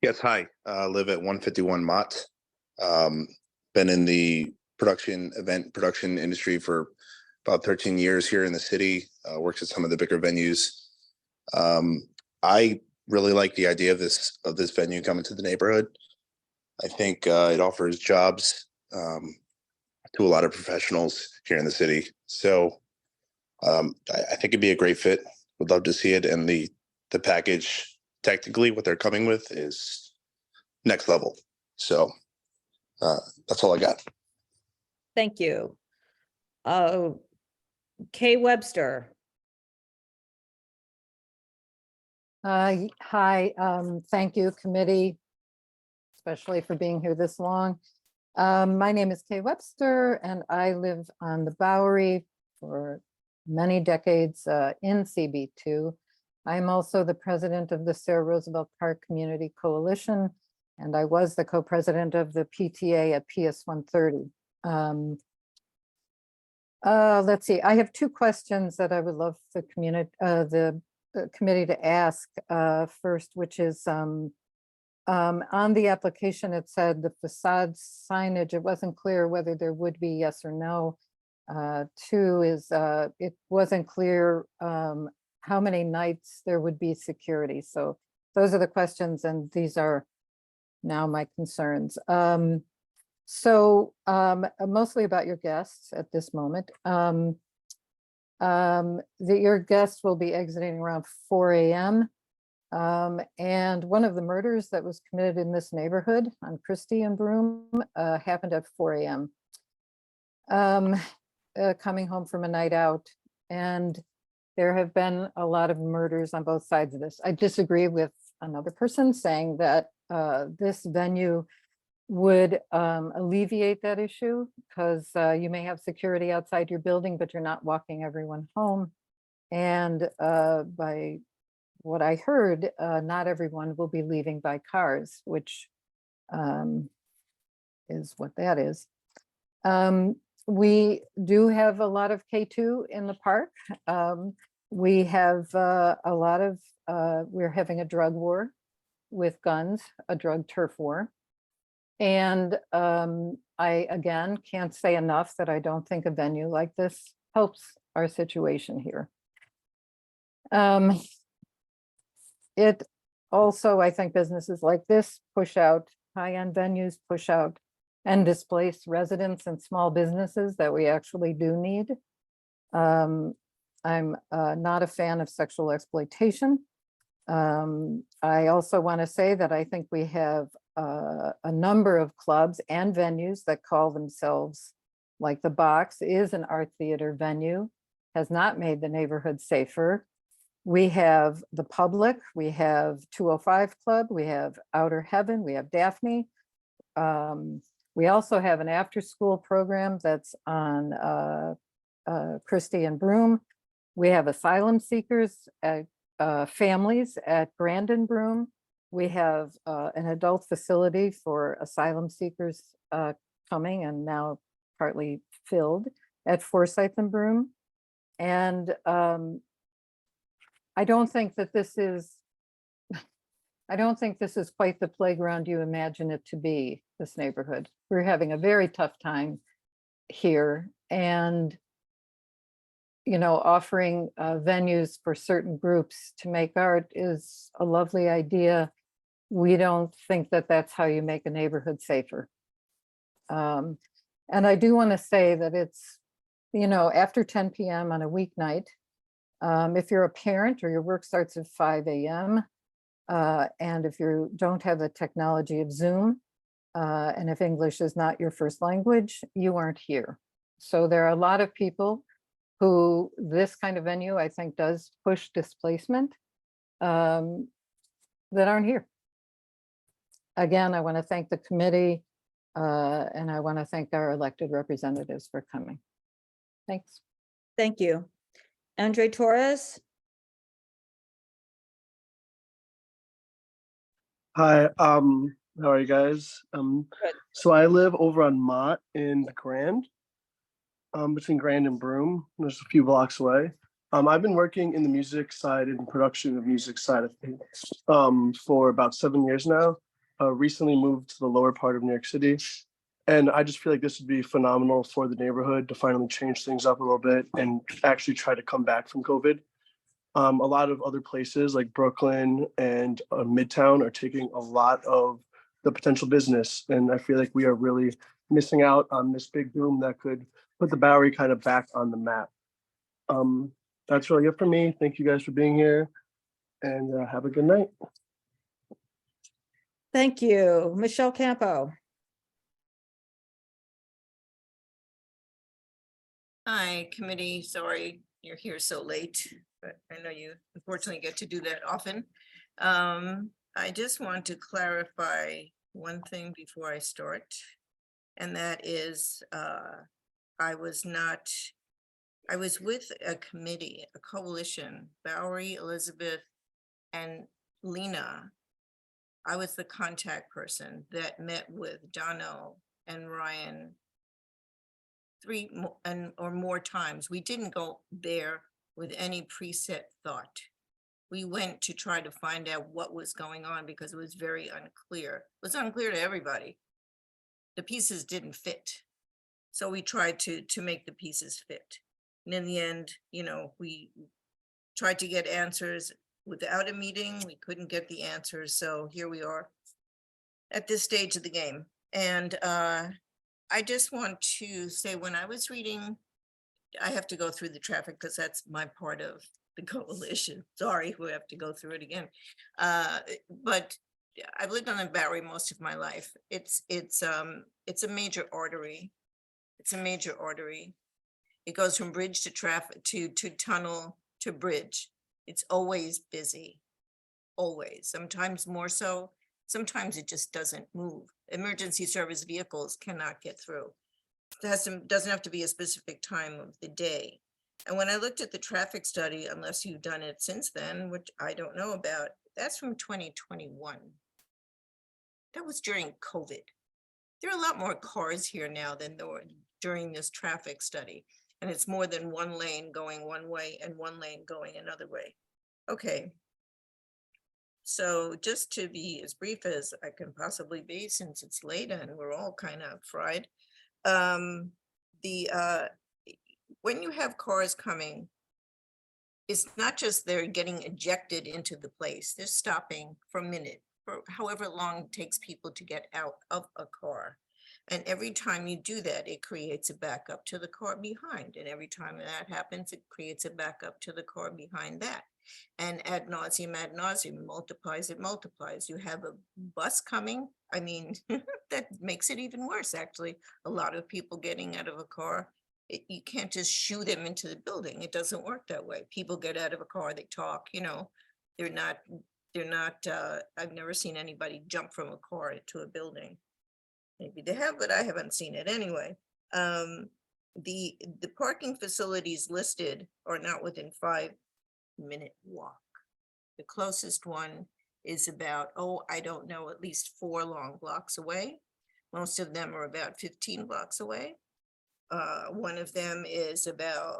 Yes, hi. Live at 151 Mott. Been in the event production industry for about 13 years here in the city. Works at some of the bigger venues. I really like the idea of this venue coming to the neighborhood. I think it offers jobs to a lot of professionals here in the city. So I think it'd be a great fit. Would love to see it. And the package, technically what they're coming with is next level. So that's all I got. Thank you. Kay Webster. Hi, thank you, committee, especially for being here this long. My name is Kay Webster, and I live on the Bowery for many decades in CB2. I'm also the president of the Sarah Roosevelt Park Community Coalition, and I was the co-president of the PTA at PS 130. Let's see, I have two questions that I would love the committee to ask first, which is on the application, it said the facade signage, it wasn't clear whether there would be yes or no. Two is it wasn't clear how many nights there would be security. So those are the questions, and these are now my concerns. Mostly about your guests at this moment. Your guests will be exiting around 4 a.m. And one of the murders that was committed in this neighborhood on Christie and Broome happened at 4 a.m. Coming home from a night out. And there have been a lot of murders on both sides of this. I disagree with another person saying that this venue would alleviate that issue, because you may have security outside your building, but you're not walking everyone home. And by what I heard, not everyone will be leaving by cars, which is what that is. We do have a lot of K2 in the park. We have a lot of, we're having a drug war with guns, a drug turf war. And I, again, can't say enough that I don't think a venue like this helps our situation here. It also, I think businesses like this push out high-end venues push out and displace residents and small businesses that we actually do need. I'm not a fan of sexual exploitation. I also want to say that I think we have a number of clubs and venues that call themselves, like the Box is an art theater venue, has not made the neighborhood safer. We have the Public, we have 205 Club, we have Outer Heaven, we have Daphne. We also have an after-school program that's on Christie and Broome. We have asylum seekers at families at Grandin Broome. We have an adult facility for asylum seekers coming and now partly filled at Forsyth and Broome. And I don't think this is quite the playground you imagine it to be, this neighborhood. We're having a very tough time here, and offering venues for certain groups to make art is a lovely idea. We don't think that that's how you make a neighborhood safer. And I do want to say that it's, after 10 p.m. on a weeknight, if you're a parent or your work starts at 5 a.m., and if you don't have the technology of Zoom, and if English is not your first language, you aren't here. So there are a lot of people who this kind of venue, I think, does push displacement, that aren't here. Again, I want to thank the committee, and I want to thank our elected representatives for coming. Thanks. Thank you. Andre Torres. Hi, how are you guys? So I live over on Mott in Grand, between Grand and Broome, just a few blocks away. I've been working in the music side and production of music side of things for about 7 years now. Recently moved to the lower part of New York City. And I just feel like this would be phenomenal for the neighborhood to finally change things up a little bit and actually try to come back from COVID. A lot of other places like Brooklyn and Midtown are taking a lot of the potential business. And I feel like we are really missing out on this big boom that could put the Bowery kind of back on the map. That's really it for me. Thank you guys for being here, and have a good night. Thank you. Michelle Campo. Hi, committee. Sorry you're here so late, but I know you unfortunately get to do that often. I just want to clarify one thing before I start, and that is I was with a committee, a coalition, Bowery, Elizabeth, and Lena. I was the contact person that met with Donnell and Ryan 3 or more times. We didn't go there with any preset thought. We went to try to find out what was going on because it was very unclear. It was unclear to everybody. The pieces didn't fit. So we tried to make the pieces fit. And in the end, we tried to get answers without a meeting. We couldn't get the answers. So here we are at this stage of the game. And I just want to say, when I was reading, I have to go through the traffic because that's my part of the coalition. Sorry, we have to go through it again. But I've lived on the Bowery most of my life. It's a major artery. It's a major artery. It goes from bridge to traffic to tunnel to bridge. It's always busy, always. Sometimes more so. Sometimes it just doesn't move. Emergency service vehicles cannot get through. It doesn't have to be a specific time of the day. And when I looked at the traffic study, unless you've done it since then, which I don't know about, that's from 2021. That was during COVID. There are a lot more cars here now than there were during this traffic study. And it's more than one lane going one way and one lane going another way. Okay. So just to be as brief as I can possibly be, since it's late and we're all kind of fried, when you have cars coming, it's not just they're getting ejected into the place, they're stopping for a minute, for however long it takes people to get out of a car. And every time you do that, it creates a backup to the car behind. And every time that happens, it creates a backup to the car behind that. And ad nauseum, multiplies, it multiplies. You have a bus coming. I mean, that makes it even worse, actually. A lot of people getting out of a car, you can't just shoo them into the building. It doesn't work that way. People get out of a car, they talk, you know, they're not, I've never seen anybody jump from a car into a building. Maybe they have, but I haven't seen it anyway. The parking facilities listed are not within 5-minute walk. The closest one is about, I don't know, at least 4 long blocks away. Most of them are about 15 blocks away. One of them is about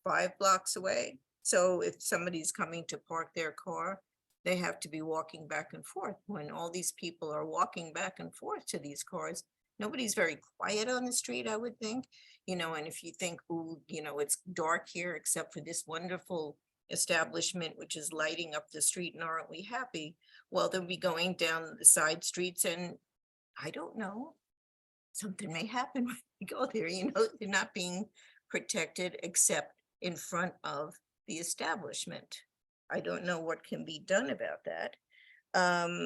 5 blocks away. So if somebody's coming to park their car, they have to be walking back and forth. When all these people are walking back and forth to these cars, nobody's very quiet on the street, I would think. You know, and if you think, oh, you know, it's dark here except for this wonderful establishment which is lighting up the street, and aren't we happy? Well, they'll be going down the side streets, and I don't know, something may happen when you go there. You know, they're not being protected except in front of the establishment. I don't know what can be done about that. I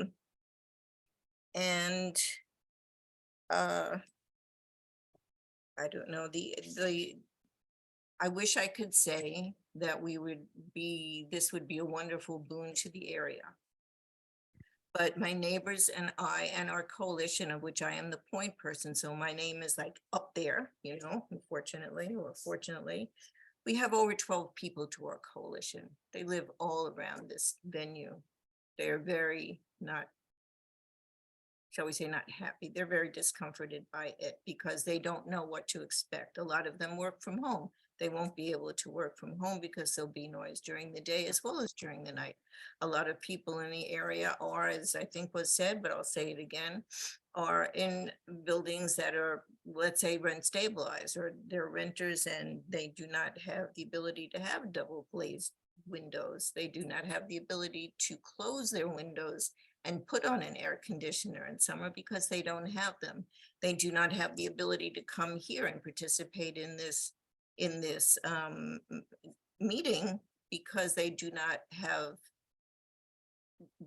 don't know, I wish I could say that this would be a wonderful boon to the area. But my neighbors and I and our coalition, of which I am the point person, so my name is like up there, you know, unfortunately or fortunately, we have over 12 people to our coalition. They live all around this venue. They're very not, shall we say, not happy. They're very discomforted by it because they don't know what to expect. A lot of them work from home. They won't be able to work from home because there'll be noise during the day as well as during the night. A lot of people in the area are, as I think was said, but I'll say it again, are in buildings that are, let's say, rent stabilized, or they're renters and they do not have the ability to have double glazed windows. They do not have the ability to close their windows and put on an air conditioner in summer because they don't have them. They do not have the ability to come here and participate in this meeting because they do not have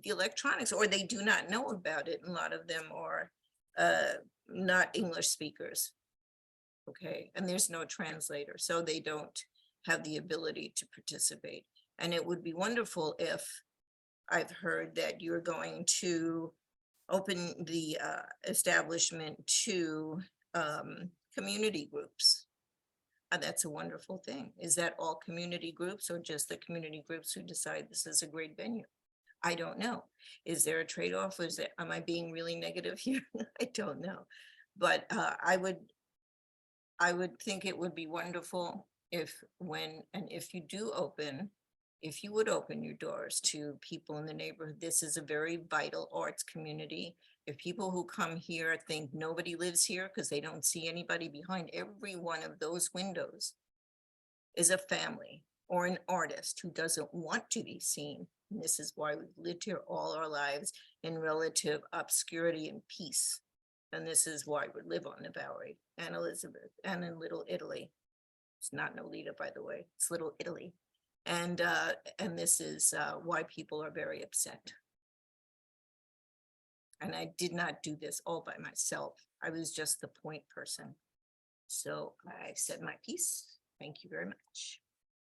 the electronics, or they do not know about it. A lot of them are not English speakers. Okay, and there's no translator, so they don't have the ability to participate. And it would be wonderful if, I've heard that you're going to open the establishment to community groups. That's a wonderful thing. Is that all community groups or just the community groups who decide this is a great venue? I don't know. Is there a trade-off? Am I being really negative here? I don't know. But I would think it would be wonderful if if you do open, if you would open your doors to people in the neighborhood. This is a very vital arts community. If people who come here think nobody lives here because they don't see anybody behind every one of those windows is a family or an artist who doesn't want to be seen. And this is why we've lived here all our lives in relative obscurity and peace. And this is why we live on the Bowery and Elizabeth and in Little Italy. It's not Nolita, by the way, it's Little Italy. And this is why people are very upset. And I did not do this all by myself. I was just the point person. So I said my piece. Thank you very much.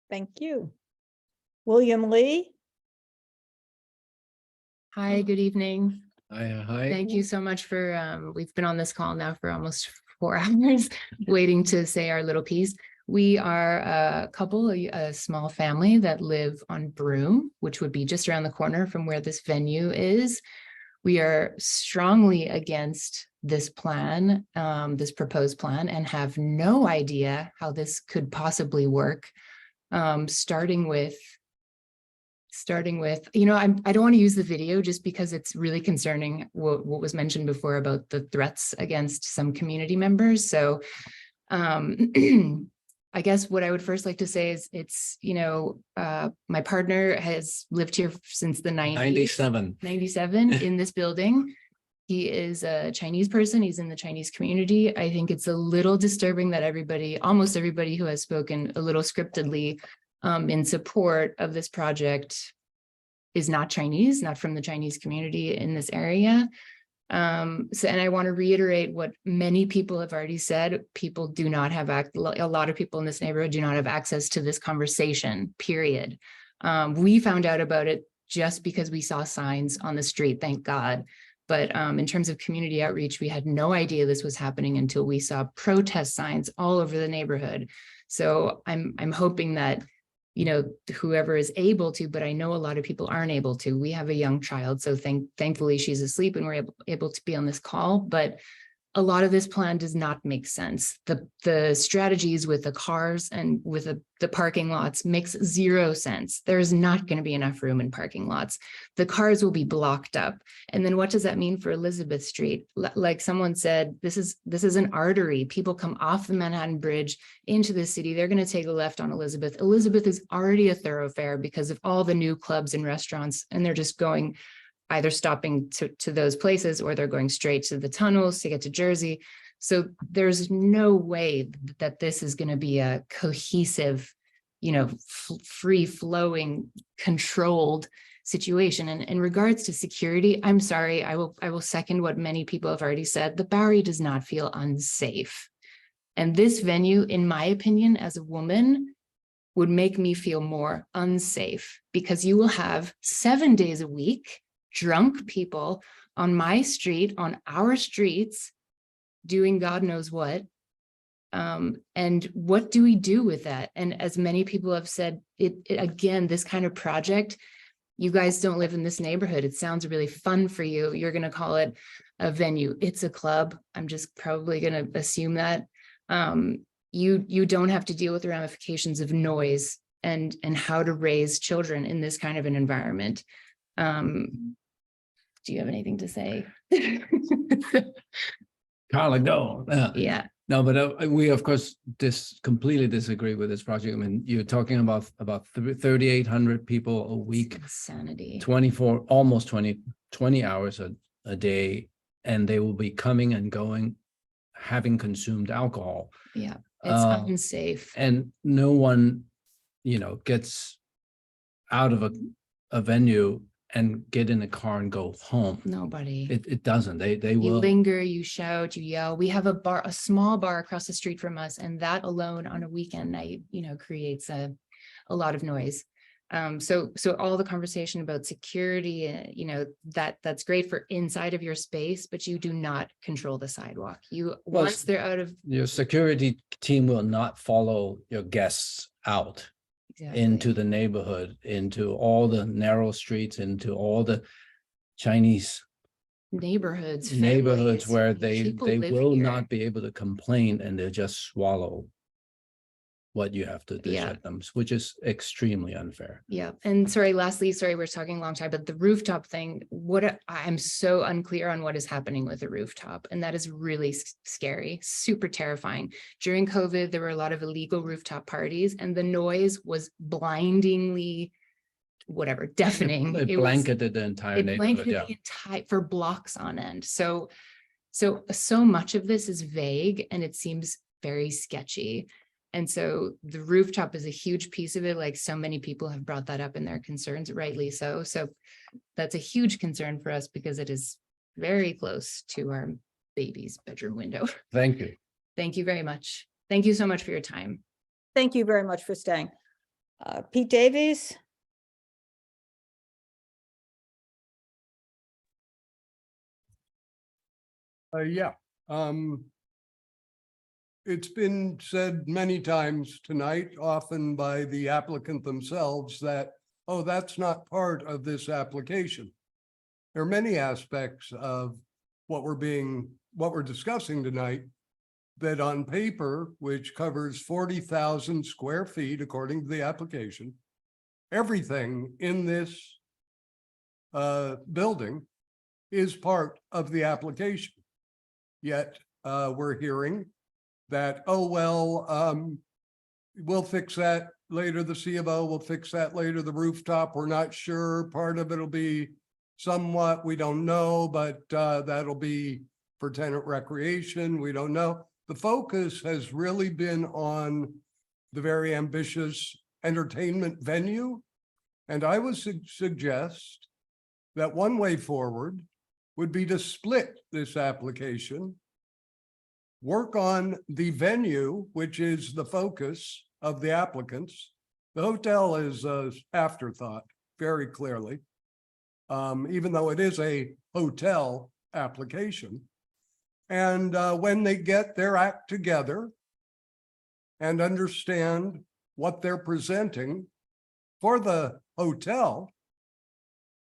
Thank you. William Lee. Hi, good evening. Hi. Thank you so much for, we've been on this call now for almost 4 hours waiting to say our little piece. We are a couple, a small family that live on Broome, which would be just around the corner from where this venue is. We are strongly against this plan, this proposed plan, and have no idea how this could possibly work. Starting with, you know, I don't want to use the video just because it's really concerning what was mentioned before about the threats against some community members. So I guess what I would first like to say is it's, my partner has lived here since the 90s. 97 in this building. He is a Chinese person. He's in the Chinese community. I think it's a little disturbing that almost everybody who has spoken a little scriptedly in support of this project is not Chinese, not from the Chinese community in this area. And I want to reiterate what many people have already said. People do not have, a lot of people in this neighborhood do not have access to this conversation, period. We found out about it just because we saw signs on the street, thank God. But in terms of community outreach, we had no idea this was happening until we saw protest signs all over the neighborhood. So I'm hoping that, whoever is able to, but I know a lot of people aren't able to. We have a young child, so thankfully she's asleep and we're able to be on this call, but a lot of this plan does not make sense. The strategies with the cars and with the parking lots makes zero sense. There's not going to be enough room in parking lots. The cars will be blocked up. And then what does that mean for Elizabeth Street? Like someone said, this is an artery. People come off the Manhattan Bridge into the city. They're going to take a left on Elizabeth. Elizabeth is already a thoroughfare because of all the new clubs and restaurants, and they're just going either stopping to those places or they're going straight to the tunnels to get to Jersey. So there's no way that this is going to be a cohesive, free-flowing, controlled situation. And in regards to security, I'm sorry, I will second what many people have already said. The Bowery does not feel unsafe. And this venue, in my opinion, as a woman, would make me feel more unsafe because you will have 7 days a week drunk people on my street, on our streets, doing God knows what. And what do we do with that? And as many people have said, again, this kind of project, you guys don't live in this neighborhood. It sounds really fun for you. You're going to call it a venue. It's a club. I'm just probably going to assume that. You don't have to deal with the ramifications of noise and how to raise children in this kind of an environment. Do you have anything to say? Carla, go. Yeah. No, but we of course completely disagree with this project. I mean, you're talking about 3,800 people a week, insanity. 20 hours a day, and they will be coming and going, having consumed alcohol. Yeah, it's unsafe. And no one, gets out of a venue and get in a car and go home. Nobody. It doesn't. They will. You linger, you shout, you yell. We have a small bar across the street from us, and that alone on a weekend night, creates a lot of noise. So all the conversation about security, that's great for inside of your space, but you do not control the sidewalk. Once they're out of your security team will not follow your guests out. Exactly. Into the neighborhood, into all the narrow streets, into all the Chinese neighborhoods where they will not be able to complain, and they'll just swallow what you have to dish at them, which is extremely unfair. Yeah. And lastly, we're talking a long time, but the rooftop thing, I'm so unclear on what is happening with the rooftop. And that is really scary, super terrifying. During COVID, there were a lot of illegal rooftop parties, and the noise was blindingly, deafening. It blanketed the entire neighborhood. For blocks on end. So much of this is vague and it seems very sketchy. And so the rooftop is a huge piece of it. Like so many people have brought that up in their concerns, rightly so. So that's a huge concern for us because it is very close to our baby's bedroom window. Thank you. Thank you very much. Thank you so much for your time. Thank you very much for staying. Pete Davies. Yeah. It's been said many times tonight, often by the applicant themselves, that, oh, that's not part of this application. There are many aspects of what we're discussing tonight that on paper, which covers 40,000 square feet, according to the application, everything in this building is part of the application. Yet we're hearing that, we'll fix that later. The C of O will fix that later. The rooftop, we're not sure. Part of it'll be somewhat, we don't know, but that'll be for tenant recreation. We don't know. The focus has really been on the very ambitious entertainment venue. And I would suggest that one way forward would be to split this application, work on the venue, which is the focus of the applicants. The hotel is an afterthought, very clearly, even though it is a hotel application. And when they get their act together and understand what they're presenting for the hotel,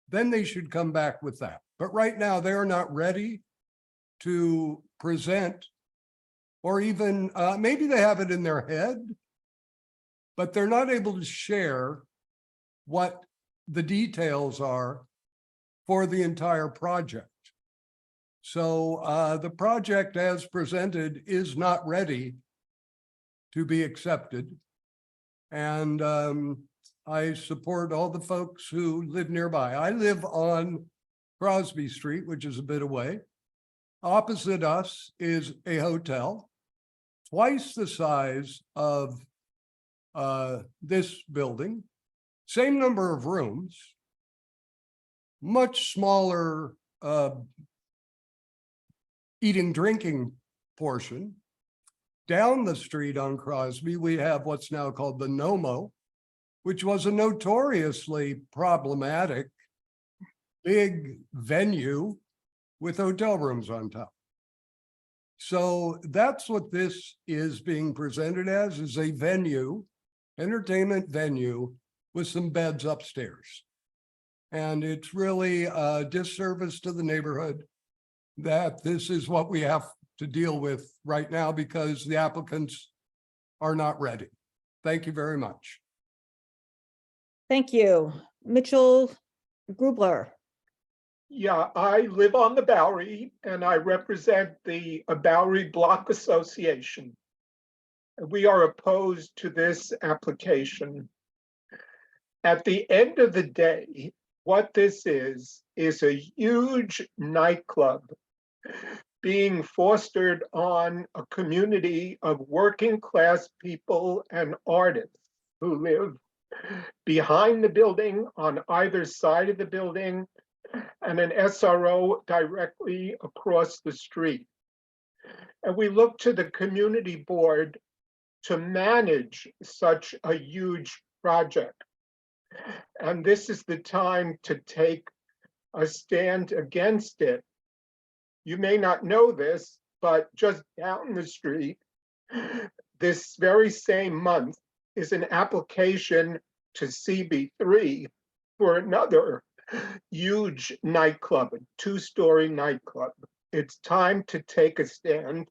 then they should come back with that. But right now, they're not ready to present, or even maybe they have it in their head, but they're not able to share what the details are for the entire project. So the project as presented is not ready to be accepted. And I support all the folks who live nearby. I live on Crosby Street, which is a bit away. Opposite us is a hotel, twice the size of this building, same number of rooms, much smaller eating, drinking portion. Down the street on Crosby, we have what's now called the Nomo, which was a notoriously problematic big venue with hotel rooms on top. So that's what this is being presented as, is a venue, entertainment venue with some beds upstairs. And it's really a disservice to the neighborhood that this is what we have to deal with right now because the applicants are not ready. Thank you very much. Thank you. Mitchell Grubler. Yeah, I live on the Bowery and I represent the Bowery Block Association. We are opposed to this application. At the end of the day, what this is a huge nightclub being fostered on a community of working class people and artists who live behind the building, on either side of the building, and an SRO directly across the street. And we look to the community board to manage such a huge project. And this is the time to take a stand against it. You may not know this, but just down the street, this very same month is an application to CB3 for another huge nightclub, a two-story nightclub. It's time to take a stand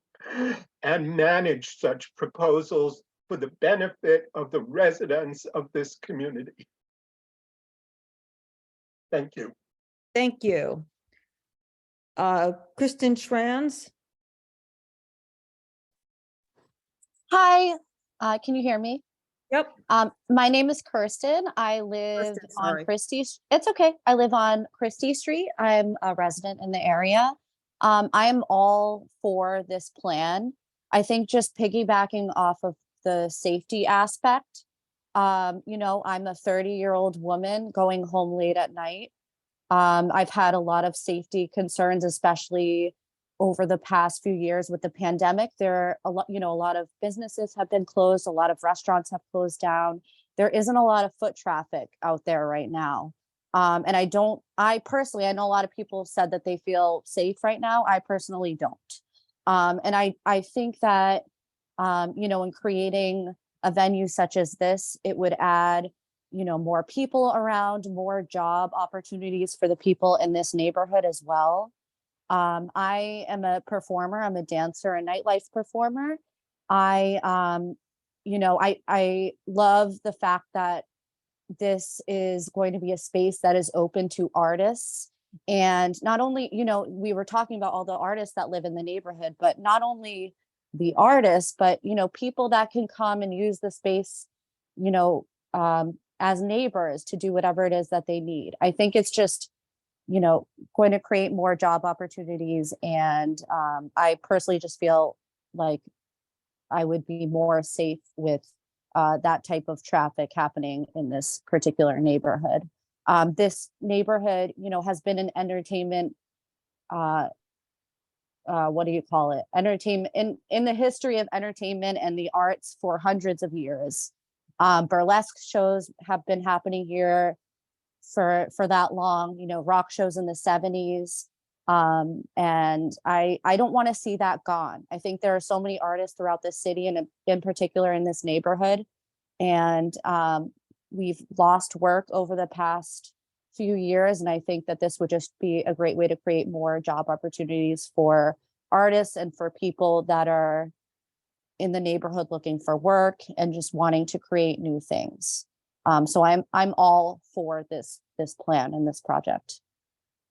and manage such proposals for the benefit of the residents of this community. Thank you. Thank you. Kristen Schranz. Hi, can you hear me? Yep. My name is Kirsten. I live on Christie. It's okay. I live on Christie Street. I'm a resident in the area. I am all for this plan. I think just piggybacking off of the safety aspect, you know, I'm a 30-year-old woman going home late at night. I've had a lot of safety concerns, especially over the past few years with the pandemic. There are a lot, you know, a lot of businesses have been closed, a lot of restaurants have closed down. There isn't a lot of foot traffic out there right now. And I personally, I know a lot of people said that they feel safe right now. I personally don't. And I think that, you know, in creating a venue such as this, it would add, you know, more people around, more job opportunities for the people in this neighborhood as well. I am a performer. I'm a dancer and nightlife performer. You know, I love the fact that this is going to be a space that is open to artists. And not only, you know, we were talking about all the artists that live in the neighborhood, but not only the artists, but, you know, people that can come and use the space, you know, as neighbors to do whatever it is that they need. I think it's just, you know, going to create more job opportunities. And I personally just feel like I would be more safe with that type of traffic happening in this particular neighborhood. This neighborhood, you know, has been an entertainment, what do you call it? Entertainment in the history of entertainment and the arts for hundreds of years. Burlesque shows have been happening here for that long, you know, rock shows in the 70s. And I don't want to see that gone. I think there are so many artists throughout the city and in particular in this neighborhood. And we've lost work over the past few years. And I think that this would just be a great way to create more job opportunities for artists and for people that are in the neighborhood looking for work and just wanting to create new things. So I'm all for this plan and this project.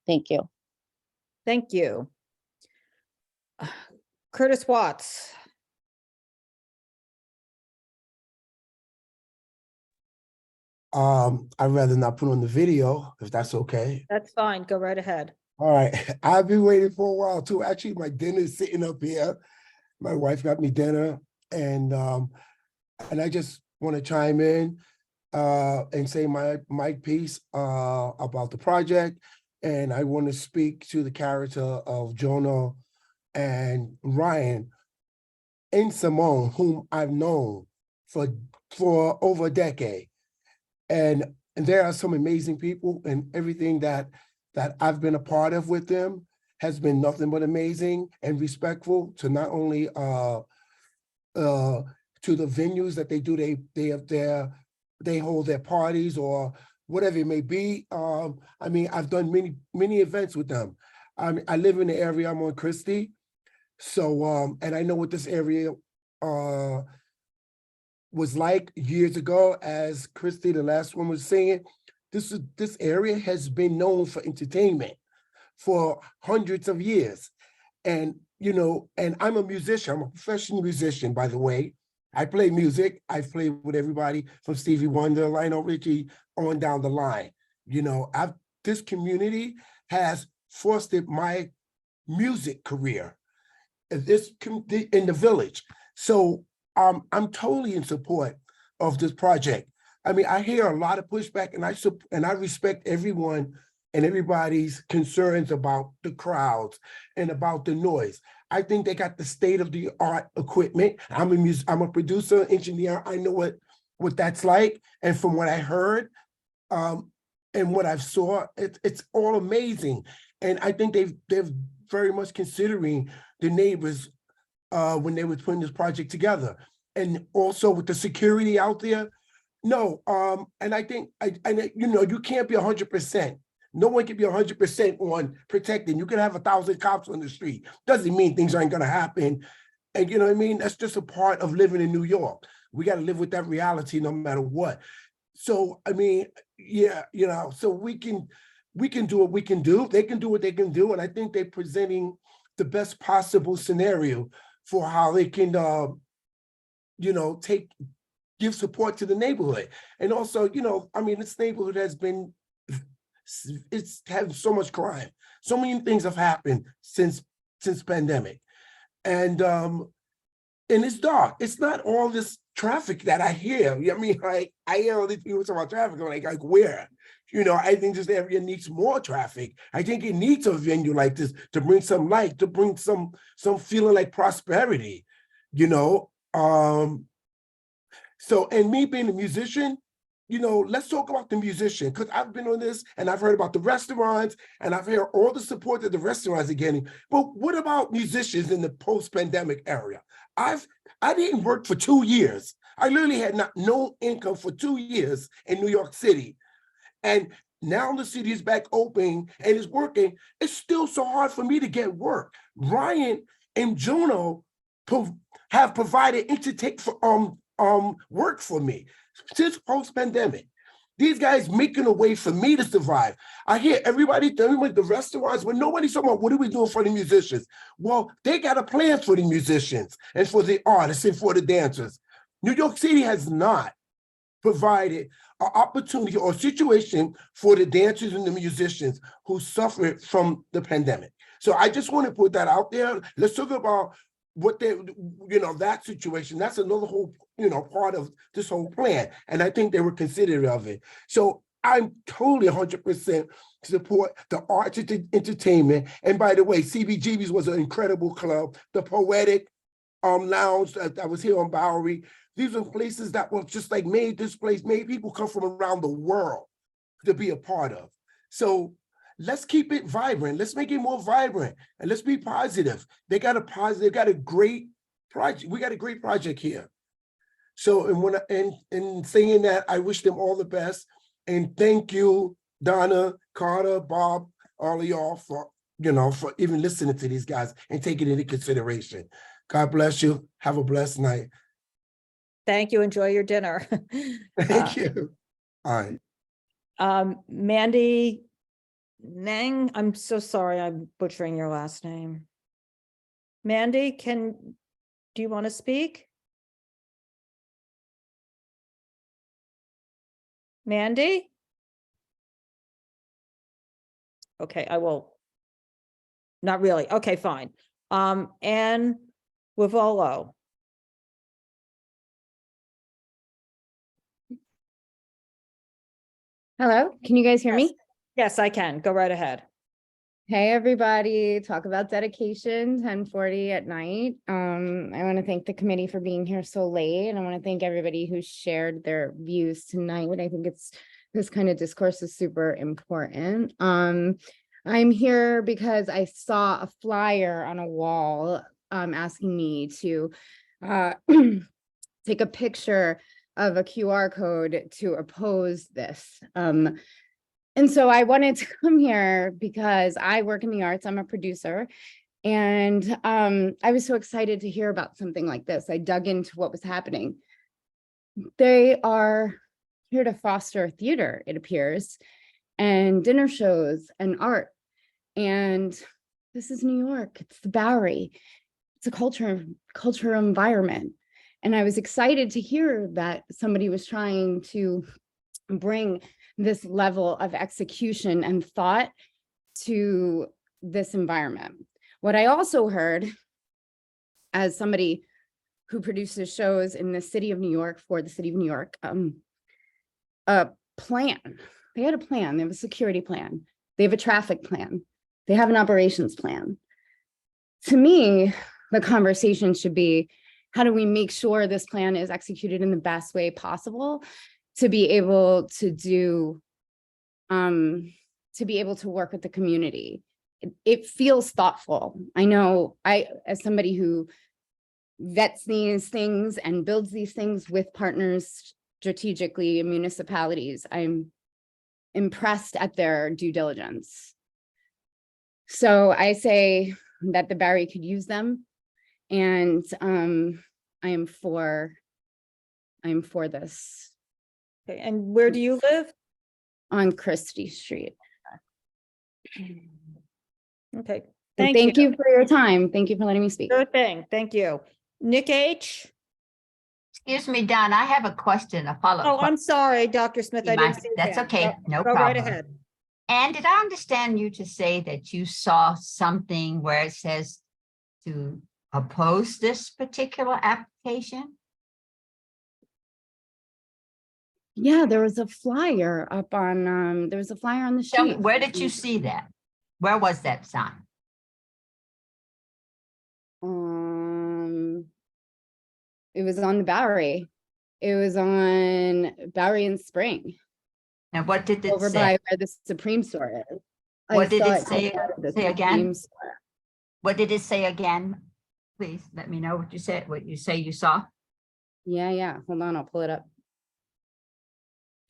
Thank you. Thank you. Curtis Watts. I'd rather not put on the video, if that's okay. That's fine. Go right ahead. All right. I've been waiting for a while too. Actually, my dinner is sitting up here. My wife got me dinner, and I just want to chime in and say my piece about the project. And I want to speak to the character of Jonah and Ryan and Simone, whom I've known for over a decade. And there are some amazing people, and everything that I've been a part of with them has been nothing but amazing and respectful to not only to the venues that they do, they hold their parties or whatever it may be. I mean, I've done many events with them. I live in the area, I'm on Christie. So, and I know what this area was like years ago, as Christy, the last one, was saying. This area has been known for entertainment for hundreds of years. And, you know, and I'm a musician, I'm a professional musician, by the way. I play music. I've played with everybody from Stevie Wonder, Lionel Richie, on down the line. You know, this community has fostered my music career in the village. So I'm totally in support of this project. I mean, I hear a lot of pushback, and I respect everyone and everybody's concerns about the crowds and about the noise. I think they got the state-of-the-art equipment. I'm a producer, engineer. I know what that's like, and from what I heard, and what I've saw, it's all amazing. And I think they're very much considering the neighbors when they were putting this project together, and also with the security out there. No, and I think you know, you can't be 100%. No one can be 100% on protecting. You can have 1,000 cops on the street. Doesn't mean things aren't going to happen. And you know what I mean? That's just a part of living in New York. We got to live with that reality no matter what. So, I mean, yeah, you know, so we can do what we can do. They can do what they can do. And I think they're presenting the best possible scenario for how they can, you know, give support to the neighborhood. And also, you know, I mean, this neighborhood it's had so much crime. So many things have happened since pandemic. And it's dark. It's not all this traffic that I hear. I mean, like, I hear all these people talking about traffic. I'm like where? You know, I think this area needs more traffic. I think it needs a venue like this to bring some light, to bring some feeling like prosperity, you know? So, and me being a musician, you know, let's talk about the musician, because I've been on this and I've heard about the restaurants and I've heard all the support that the restaurants are getting. But what about musicians in the post-pandemic era? I didn't work for 2 years. I literally had no income for 2 years in New York City. And now the city is back open and is working. It's still so hard for me to get work. Ryan and Juno have provided work for me since post-pandemic. These guys making a way for me to survive. I hear everybody telling me the restaurants, but nobody's talking about what are we doing for the musicians? Well, they got a plan for the musicians and for the artists and for the dancers. New York City has not provided an opportunity or situation for the dancers and the musicians who suffered from the pandemic. So I just want to put that out there. Let's talk about what they, that situation. That's another whole, part of this whole plan. And I think they were considerate of it. So I'm totally 100% support the arts and entertainment. And by the way, CBGB's was an incredible club. The Poetic Lounge that was here on Bowery. These are places that were just like made people come from around the world to be a part of. So let's keep it vibrant. Let's make it more vibrant and let's be positive. They got a great project. We got a great project here. So, and saying that, I wish them all the best. And thank you, Donna, Carter, Bob, all of y'all for even listening to these guys and taking it into consideration. God bless you. Have a blessed night. Thank you. Enjoy your dinner. Thank you. All right. Mandy Nang, I'm so sorry, I'm butchering your last name. Mandy, do you want to speak? Mandy? Okay, I will. Not really. Okay, fine. Anne Wivolo. Hello, can you guys hear me? Yes, I can. Go right ahead. Hey, everybody. Talk about dedication, 10:40 at night. I want to thank the committee for being here so late. And I want to thank everybody who shared their views tonight. I think this kind of discourse is super important. I'm here because I saw a flyer on a wall asking me to take a picture of a QR code to oppose this. And so I wanted to come here because I work in the arts. I'm a producer. And I was so excited to hear about something like this. I dug into what was happening. They are here to foster theater, it appears, and dinner shows and art. And this is New York. It's the Bowery. It's a cultural environment. And I was excited to hear that somebody was trying to bring this level of execution and thought to this environment. What I also heard, as somebody who produces shows in the city of New York for the city of New York, a plan. They had a plan. They have a security plan. They have a traffic plan. They have an operations plan. To me, the conversation should be, how do we make sure this plan is executed in the best way possible to be able to do, to be able to work with the community? It feels thoughtful. I know as somebody who vets these things and builds these things with partners strategically in municipalities, I'm impressed at their due diligence. So I say that the Bowery could use them, and I am for this. Okay, and where do you live? On Christie Street. Okay, thank you for your time. Thank you for letting me speak. Sure thing. Thank you. Nick H. Excuse me, Don, I have a question, a follow-up. Oh, I'm sorry, Dr. Smith. I didn't see That's that. okay, no Go problem. right ahead. And did I understand you to say that you saw something where it says to oppose this particular application? Yeah, there was a flyer up on, there was a flyer on the Tell me, street. where did you see that? Where was that sign? It was on the Bowery. It was on Bowery and Spring. And what did it over say? by where the Supreme store is. What did saw it say? come out of the Say again? Supreme store. What did it say again? Please let me know what you said, what you say you saw. Yeah. Hold on, I'll pull it up.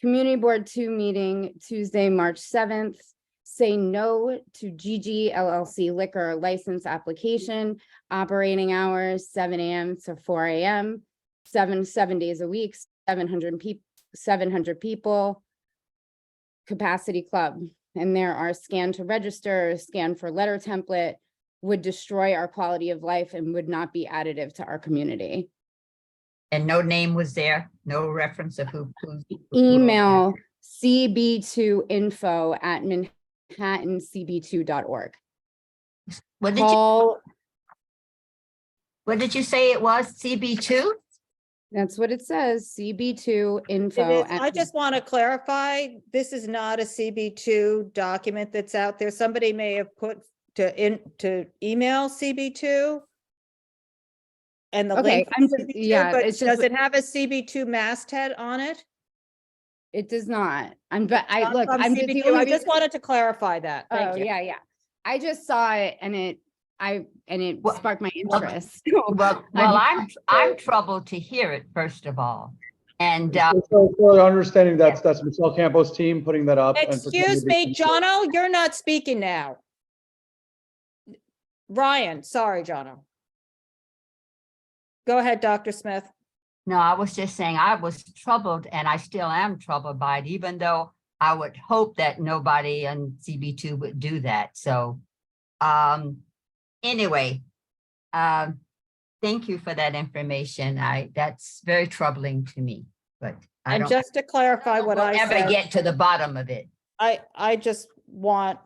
Community Board 2 meeting Tuesday, March 7th. Say no to GG LLC liquor license application. Operating hours 7 a.m. to 4 a.m. 7 days a week, 700 people. capacity club, and there are scan to register, scan for letter template, would destroy our quality of life and would not be additive to our community. And no name was there, no reference of who. Email cb2info@manhattancb2.org. What did what did you say it was? CB2? That's what it says, CB2 It info. is, I just want to clarify, this is not a CB2 document that's out there. Somebody may have put to email CB2. And the Okay, link, I'm just, CB2, yeah, but it's just, does it have a CB2 masthead on it? it does not. But I Not look, from I'm just, the CB2. only I just reason- wanted to clarify that. Thank Oh, you. yeah, yeah. I just saw it and it sparked my interest. Well, I'm troubled to hear it, first of all. And So understanding that's Michelle Campos' team putting that up. and for Excuse me, Jono, you're not speaking now. Ryan, sorry, Jono. Go ahead, Dr. Smith. no, I was just saying I was troubled, and I still am troubled by it, even though I would hope that nobody on CB2 would do that. So anyway, thank you for that information. That's very troubling to me, but I And don't just to clarify what I ever said, get to the bottom of it. I just want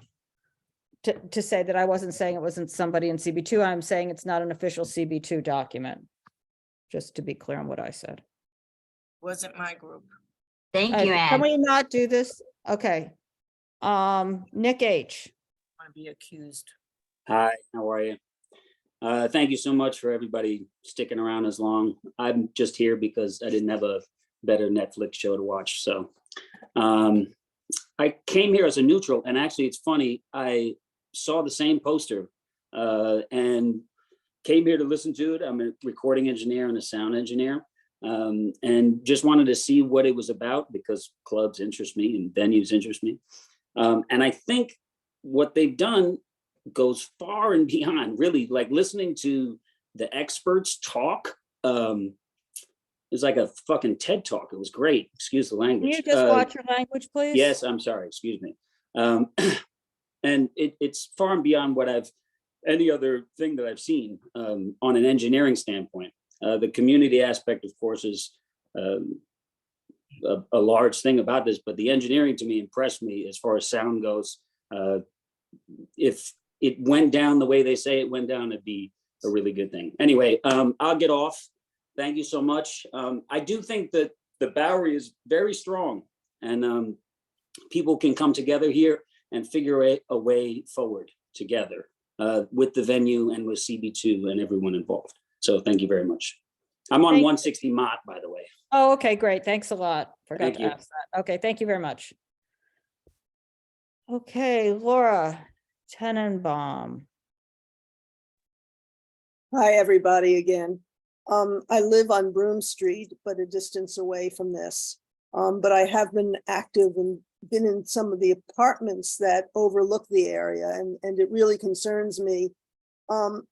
to say that I wasn't saying it wasn't somebody in CB2. I'm saying it's not an official CB2 document. Just to be clear on what I said. Wasn't my group. Thank you, Can Ann. we not do this? Okay. Nick H. Want to be accused. Hi, how are you? Thank you so much for everybody sticking around as long. I'm just here because I didn't have a better Netflix show to watch. So I came here as a neutral, and actually it's funny, I saw the same poster and came here to listen to it. I'm a recording engineer and a sound engineer, and just wanted to see what it was about because clubs interest me and venues interest me. And I think what they've done goes far and beyond, really, like listening to the experts talk. It was like a fucking TED talk. It was great. Excuse the language. Can you just watch your language, please? Yes, I'm sorry. Excuse me. And it's far and beyond what any other thing that I've seen on an engineering standpoint. The community aspect, of course, is a large thing about this, but the engineering to me impressed me as far as sound goes. If it went down the way they say it went down, it'd be a really good thing. Anyway, I'll get off. Thank you so much. I do think that the Bowery is very strong, and people can come together here and figure a way forward together. With the venue and with CB2 and everyone involved. So thank you very much. I'm on 160 Mott, by the way. Oh, okay, great. Thanks a lot. Forgot Thank to you. ask that. Okay, thank you very much. Okay, Laura Tenenbaum. Hi, everybody again. I live on Broome Street, but a distance away from this. But I have been active and been in some of the apartments that overlook the area, and it really concerns me. There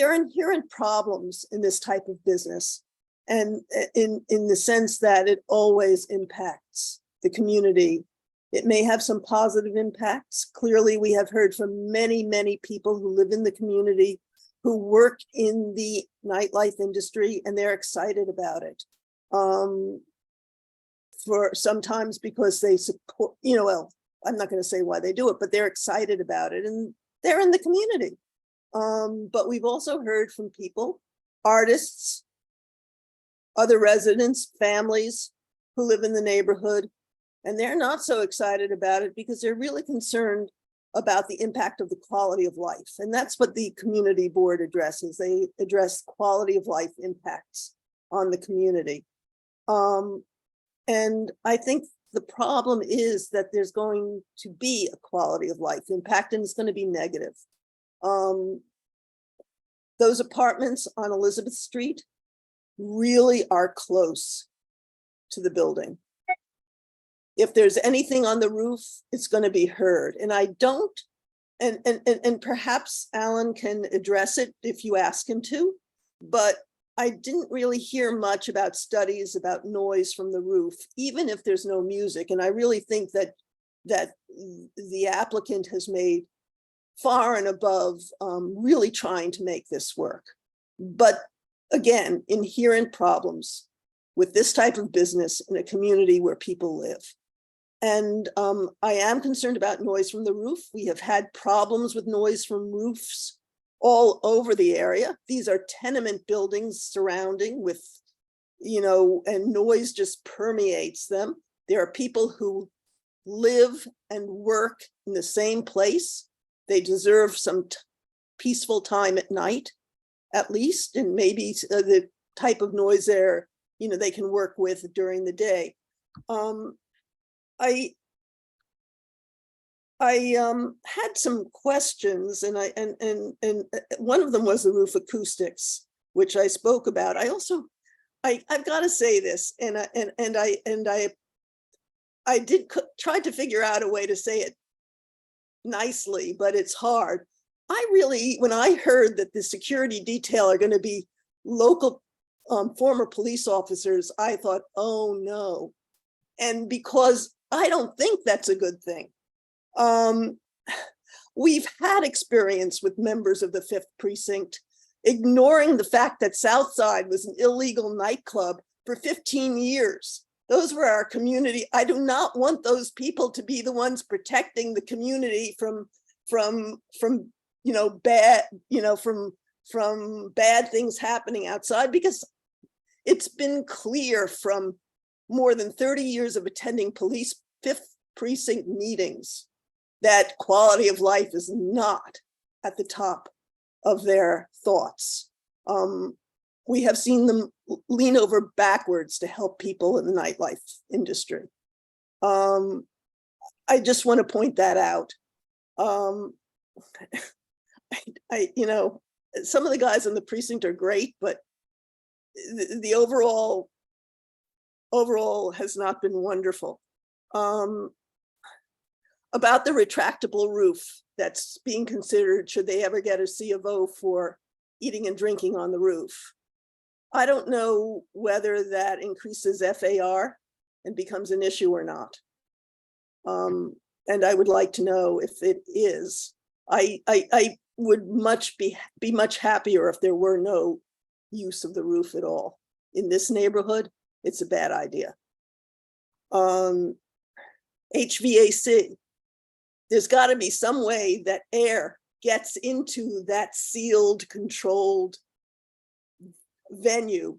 are inherent problems in this type of business, and in the sense that it always impacts the community. It may have some positive impacts. Clearly, we have heard from many, many people who live in the community who work in the nightlife industry, and they're excited about it. For sometimes because they support, well, I'm not going to say why they do it, but they're excited about it and they're in the community. But we've also heard from people, artists, other residents, families who live in the neighborhood, and they're not so excited about it because they're really concerned about the impact of the quality of life. And that's what the community board addresses. They address quality of life impacts on the community. And I think the problem is that there's going to be a quality of life impact, and it's going to be negative. Those apartments on Elizabeth Street really are close to the building. If there's anything on the roof, it's going to be heard. And I don't, and perhaps Alan can address it if you ask him to, but I didn't really hear much about studies about noise from the roof, even if there's no music. And I really think that the applicant has made far and above really trying to make this work. But again, inherent problems with this type of business in a community where people live. And I am concerned about noise from the roof. We have had problems with noise from roofs all over the area. These are tenement buildings surrounding with, and noise just permeates them. There are people who live and work in the same place. They deserve some peaceful time at night, at least, and maybe the type of noise there, they can work with during the day. I had some questions, and one of them was the roof acoustics, which I spoke about. I've got to say this, and I did try to figure out a way to say it nicely, but it's hard. When I heard that the security detail are going to be local former police officers, I thought, oh no. And because I don't think that's a good thing. We've had experience with members of the 5th Precinct ignoring the fact that Southside was an illegal nightclub for 15 years. Those were our community. I do not want those people to be the ones protecting the community from bad things happening outside, because it's been clear from more than 30 years of attending police 5th Precinct meetings that quality of life is not at the top of their thoughts. We have seen them lean over backwards to help people in the nightlife industry. I just want to point that out. Some of the guys in the precinct are great, but the overall has not been wonderful. About the retractable roof that's being considered, should they ever get a C of O for eating and drinking on the roof. I don't know whether that increases FAR and becomes an issue or not. And I would like to know if it is. I would be much happier if there were no use of the roof at all. In this neighborhood, it's a bad idea. HVAC. There's got to be some way that air gets into that sealed, controlled venue,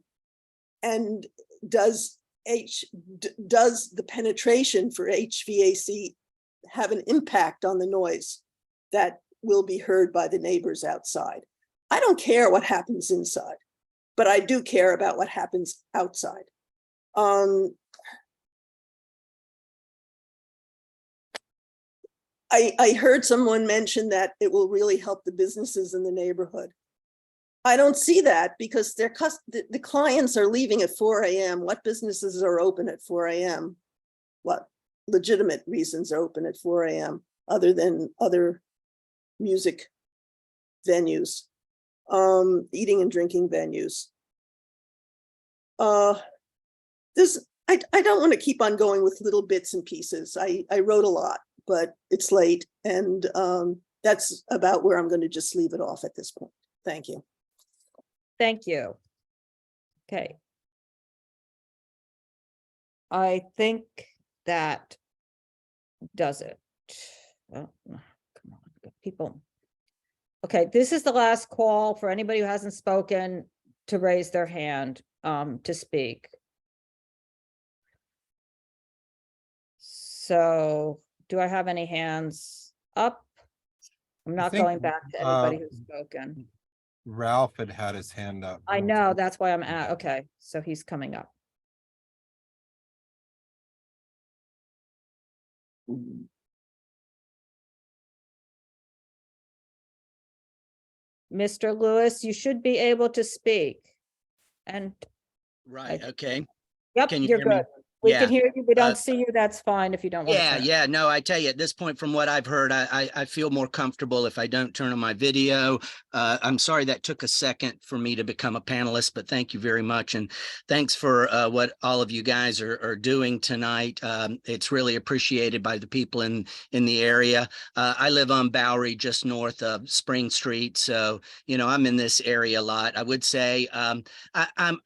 and does the penetration for HVAC have an impact on the noise that will be heard by the neighbors outside? I don't care what happens inside, but I do care about what happens outside. I heard someone mention that it will really help the businesses in the neighborhood. I don't see that, because the clients are leaving at 4 a.m. What businesses are open at 4 a.m.? What legitimate reasons are open at 4 a.m. other than other music venues, eating and drinking venues? I don't want to keep on going with little bits and pieces. I wrote a lot, but it's late, and that's about where I'm going to just leave it off at this point. Thank you. Thank you. Okay. I think that does it. Oh, come on, people. Okay, this is the last call for anybody who hasn't spoken to raise their hand to speak. So do I have any hands up? I'm not going back to anybody who's spoken. Ralph had his hand up. I know, that's why I'm at, okay, so he's coming up. Mr. Lewis, you should be able to speak. And right, okay. Yep, Can you you're hear me? good. We Yeah. can hear you. We don't uh, see you. That's fine if you don't want to. Yeah. No, I tell you, at this point, from what I've heard, I feel more comfortable if I don't turn on my video. I'm sorry that took a second for me to become a panelist, but thank you very much. And thanks for what all of you guys are doing tonight. It's really appreciated by the people in the area. I live on Bowery, just north of Spring Street. So, you know, I'm in this area a lot. I would say I'm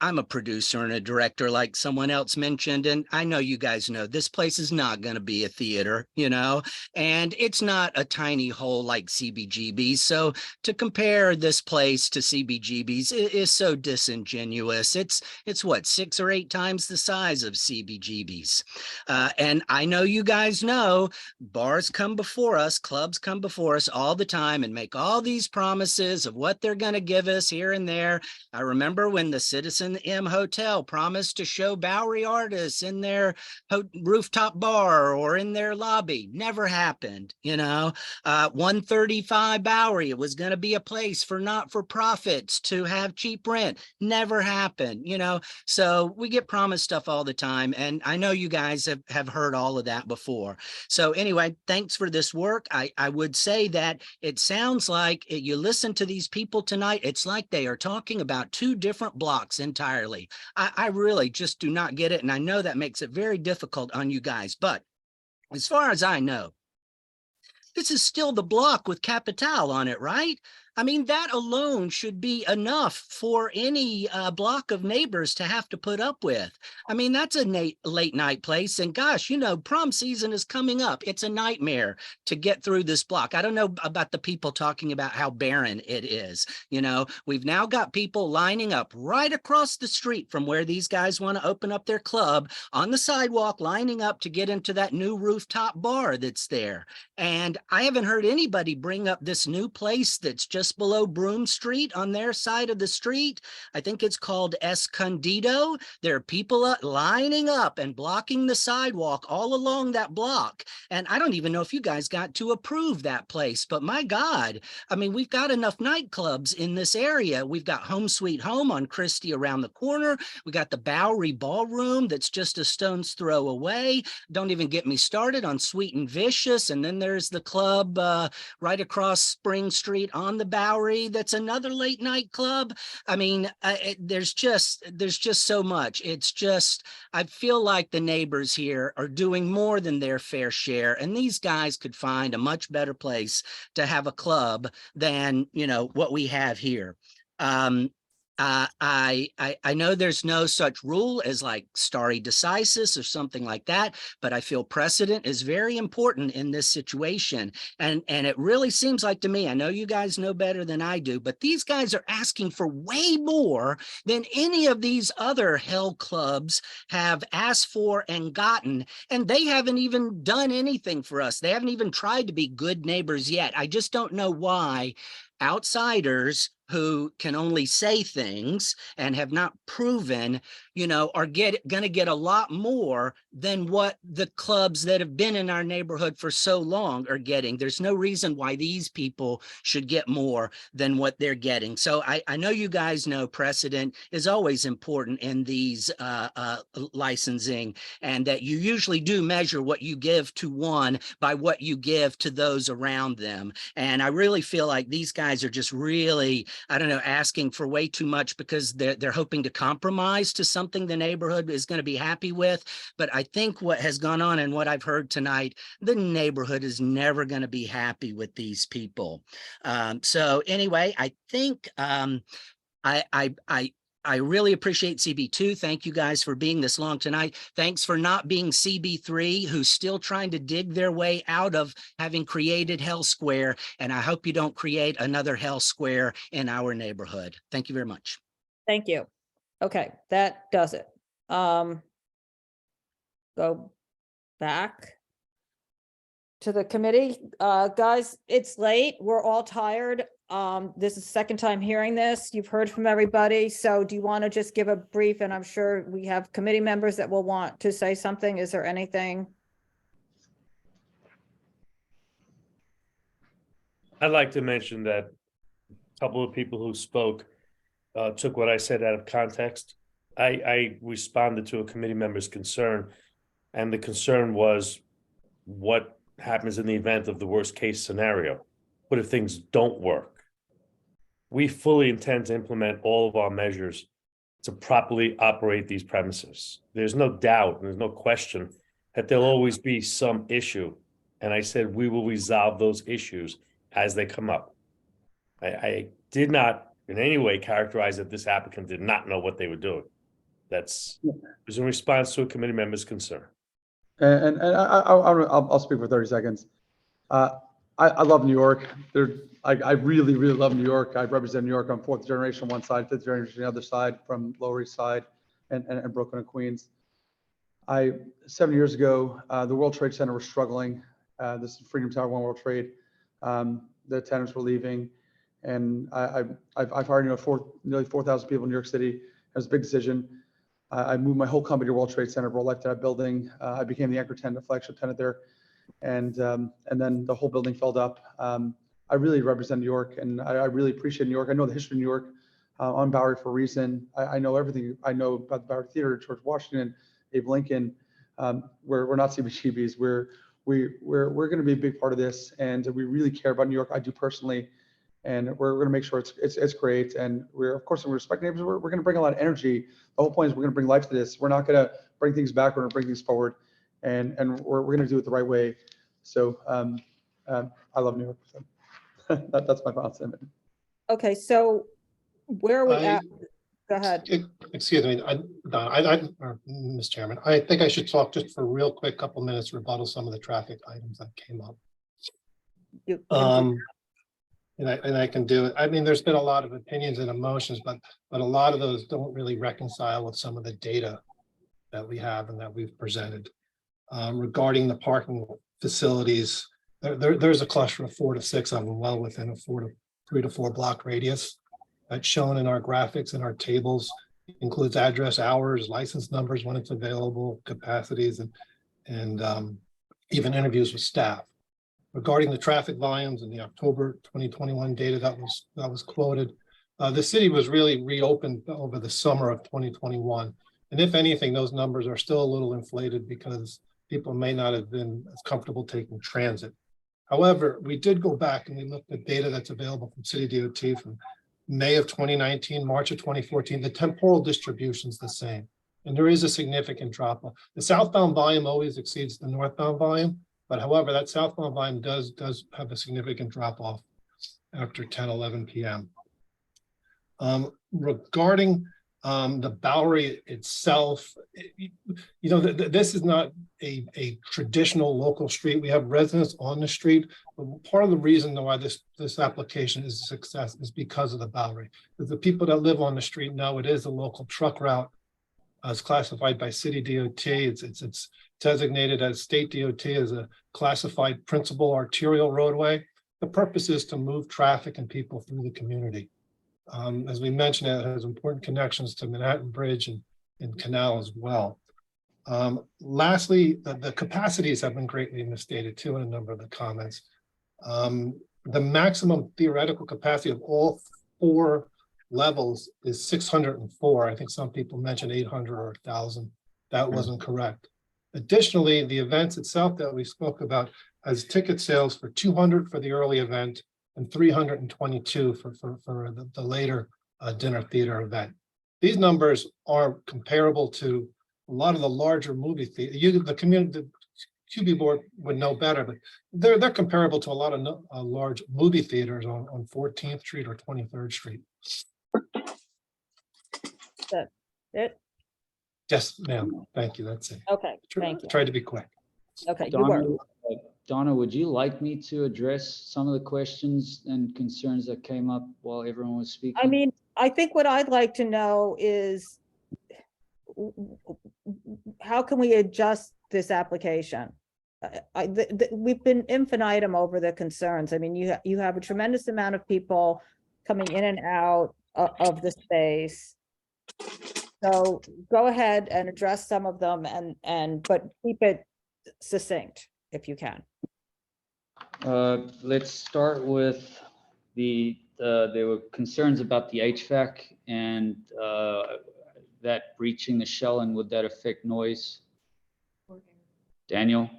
a producer and a director, like someone else mentioned. And I know you guys know this place is not going to be a theater, you know, and it's not a tiny hole like CBGB's. So to compare this place to CBGB's is so disingenuous. It's what, 6 or 8 times the size of CBGB's. And I know you guys know bars come before us, clubs come before us all the time and make all these promises of what they're going to give us here and there. I remember when the Citizen M Hotel promised to show Bowery artists in their rooftop bar or in their lobby. Never happened, you know. 135 Bowery, it was going to be a place for not-for-profits to have cheap rent. Never happened, you know. So we get promised stuff all the time, and I know you guys have heard all of that before. So anyway, thanks for this work. I would say that it sounds like you listen to these people tonight, it's like they are talking about 2 different blocks entirely. I really just do not get it, and I know that makes it very difficult on you guys, but as far as I know, this is still the block with Capital on it, right? I mean, that alone should be enough for any block of neighbors to have to put up with. I mean, that's a late night place. And gosh, you know, prom season is coming up. It's a nightmare to get through this block. I don't know about the people talking about how barren it is. You know, we've now got people lining up right across the street from where these guys want to open up their club on the sidewalk, lining up to get into that new rooftop bar that's there. And I haven't heard anybody bring up this new place that's just below Broome Street on their side of the street. I think it's called Escondido. There are people lining up and blocking the sidewalk all along that block. And I don't even know if you guys got to approve that place, but my God, I mean, we've got enough nightclubs in this area. We've got Home Sweet Home on Christie around the corner. We got the Bowery Ballroom that's just a stone's throw away. Don't even get me started on Sweet and Vicious. And then there's the club right across Spring Street on the Bowery. That's another late night club. I mean, there's just so much. It's just, I feel like the neighbors here are doing more than their fair share, and these guys could find a much better place to have a club than, you know, what we have here. I know there's no such rule as like stare decisis or something like that, but I feel precedent is very important in this situation. And it really seems like to me, I know you guys know better than I do, but these guys are asking for way more than any of these other hell clubs have asked for and gotten. And they haven't even done anything for us. They haven't even tried to be good neighbors yet. I just don't know why outsiders who can only say things and have not proven, you know, are going to get a lot more than what the clubs that have been in our neighborhood for so long are getting. There's no reason why these people should get more than what they're getting. So I know you guys know precedent is always important in these licensing, and that you usually do measure what you give to one by what you give to those around them. And I really feel like these guys are just really, I don't know, asking for way too much because they're hoping to compromise to something the neighborhood is going to be happy with. But I think what has gone on and what I've heard tonight, the neighborhood is never going to be happy with these people. So anyway, I think I really appreciate CB2. Thank you guys for being this long tonight. Thanks for not being CB3, who's still trying to dig their way out of having created Hell Square. And I hope you don't create another Hell Square in our neighborhood. Thank you very much. Thank you. Okay, that does it. Go back to the committee. Guys, it's late. We're all tired. This is the second time hearing this. You've heard from everybody. So do you want to just give a brief? And I'm sure we have committee members that will want to say something. Is there anything? I'd like to mention that a couple of people who spoke took what I said out of context. I responded to a committee member's concern, and the concern was what happens in the event of the worst case scenario. What if things don't work? We fully intend to implement all of our measures to properly operate these premises. There's no doubt, there's no question that there'll always be some issue. And I said, we will resolve those issues as they come up. I did not in any way characterize that this applicant did not know what they were doing. That's was in response to a committee member's concern. And I'll speak for 30 seconds. I love New York. I really love New York. I represent New York on 4th generation on one side, 5th generation on the other side, from Lower East Side and Brooklyn and Queens. 7 years ago, the World Trade Center was struggling. This is Freedom Tower, One World Trade. The tenants were leaving, and I've hired nearly 4,000 people in New York City. It was a big decision. I moved my whole company to World Trade Center, brought life to that building. I became the anchor tenant, the flagship tenant there, and then the whole building filled up. I really represent New York, and I really appreciate New York. I know the history of New York. On Bowery for a reason. I know everything. I know about the Bowery Theater, George Washington, Abe Lincoln. We're not CBGBs. We're going to be a big part of this, and we really care about New York. I do personally, and we're going to make sure it's great. And we're, of course, we respect neighbors. We're going to bring a lot of energy. The whole point is we're going to bring life to this. We're not going to bring things back. We're going to bring things forward, and we're going to do it the right way. So I love New York. So that's my final statement. Okay, so where are we at? Go ahead. Excuse me, Ms. Chairman, I think I should talk just for a real quick couple minutes, rebuttal some of the traffic items that came up. And I can do it. I mean, there's been a lot of opinions and emotions, but a lot of those don't really reconcile with some of the data that we have and that we've presented. Regarding the parking facilities, there's a cluster of 4 to 6 of them, well within a 3 to 4 block radius. That's shown in our graphics and our tables. Includes address, hours, license numbers when it's available, capacities, and even interviews with staff. Regarding the traffic volumes in the October 2021 data that was quoted, the city was really reopened over the summer of 2021. And if anything, those numbers are still a little inflated because people may not have been as comfortable taking transit. However, we did go back and we looked at data that's available from City DOT from May of 2019, March of 2014, the temporal distribution is the same. And there is a significant drop off. The southbound volume always exceeds the northbound volume, but however, that southbound volume does have a significant drop off after 10, 11 p.m. Regarding the Bowery itself, this is not a traditional local street. We have residents on the street. But part of the reason why this application is a success is because of the Bowery. The people that live on the street know it is a local truck route as classified by City DOT. It's designated as State DOT as a classified principal arterial roadway. The purpose is to move traffic and people through the community. As we mentioned, it has important connections to Manhattan Bridge and Canal as well. Lastly, the capacities have been greatly misstated too in a number of the comments. The maximum theoretical capacity of all 4 levels is 604. I think some people mentioned 800 or 1,000. That wasn't correct. Additionally, the events itself that we spoke about has ticket sales for 200 for the early event and 322 for the later dinner theater event. These numbers are comparable to a lot of the larger movie theaters. The community, the QB board would know better, but they're comparable to a lot of large movie theaters on 14th Street or 23rd Street. That's it. Yes, ma'am. Thank you. That's it. Okay, thank you. Tried to be quick. Okay, you were. Donna, would you like me to address some of the questions and concerns that came up while everyone was speaking? I mean, I think what I'd like to know is how can we adjust this application? We've been infinitum over the concerns. I mean, you have a tremendous amount of people coming in and out of the space. So go ahead and address some of them but keep it succinct if you can. Let's start with there were concerns about the HVAC, and that breaching the shell, and would that affect noise? Daniel?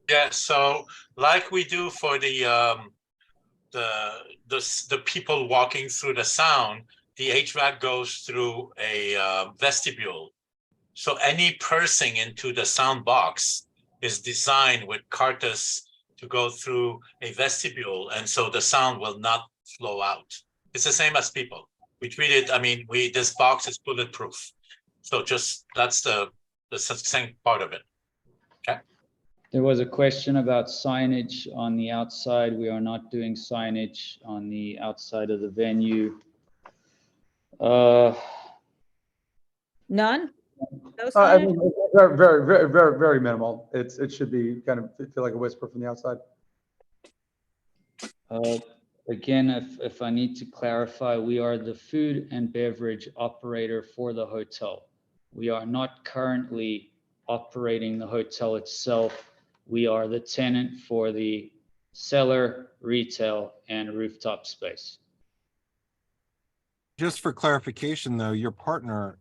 Yeah, so like we do for the people walking through the sound, the HVAC goes through a vestibule. So any pursing into the sound box is designed with cartas to go through a vestibule, and so the sound will not flow out. It's the same as people. We treat it, I mean, this box is bulletproof. So just, that's the same part of it. Okay. There was a question about signage on the outside. We are not doing signage on the outside of the venue. None? No I signage? mean, very, very, very, very, very minimal. It should be kind of feel like a whisper from the outside. Again, if I need to clarify, we are the food and beverage operator for the hotel. We are not currently operating the hotel itself. We are the tenant for the cellar, retail, and rooftop space. Just for clarification, though, your partner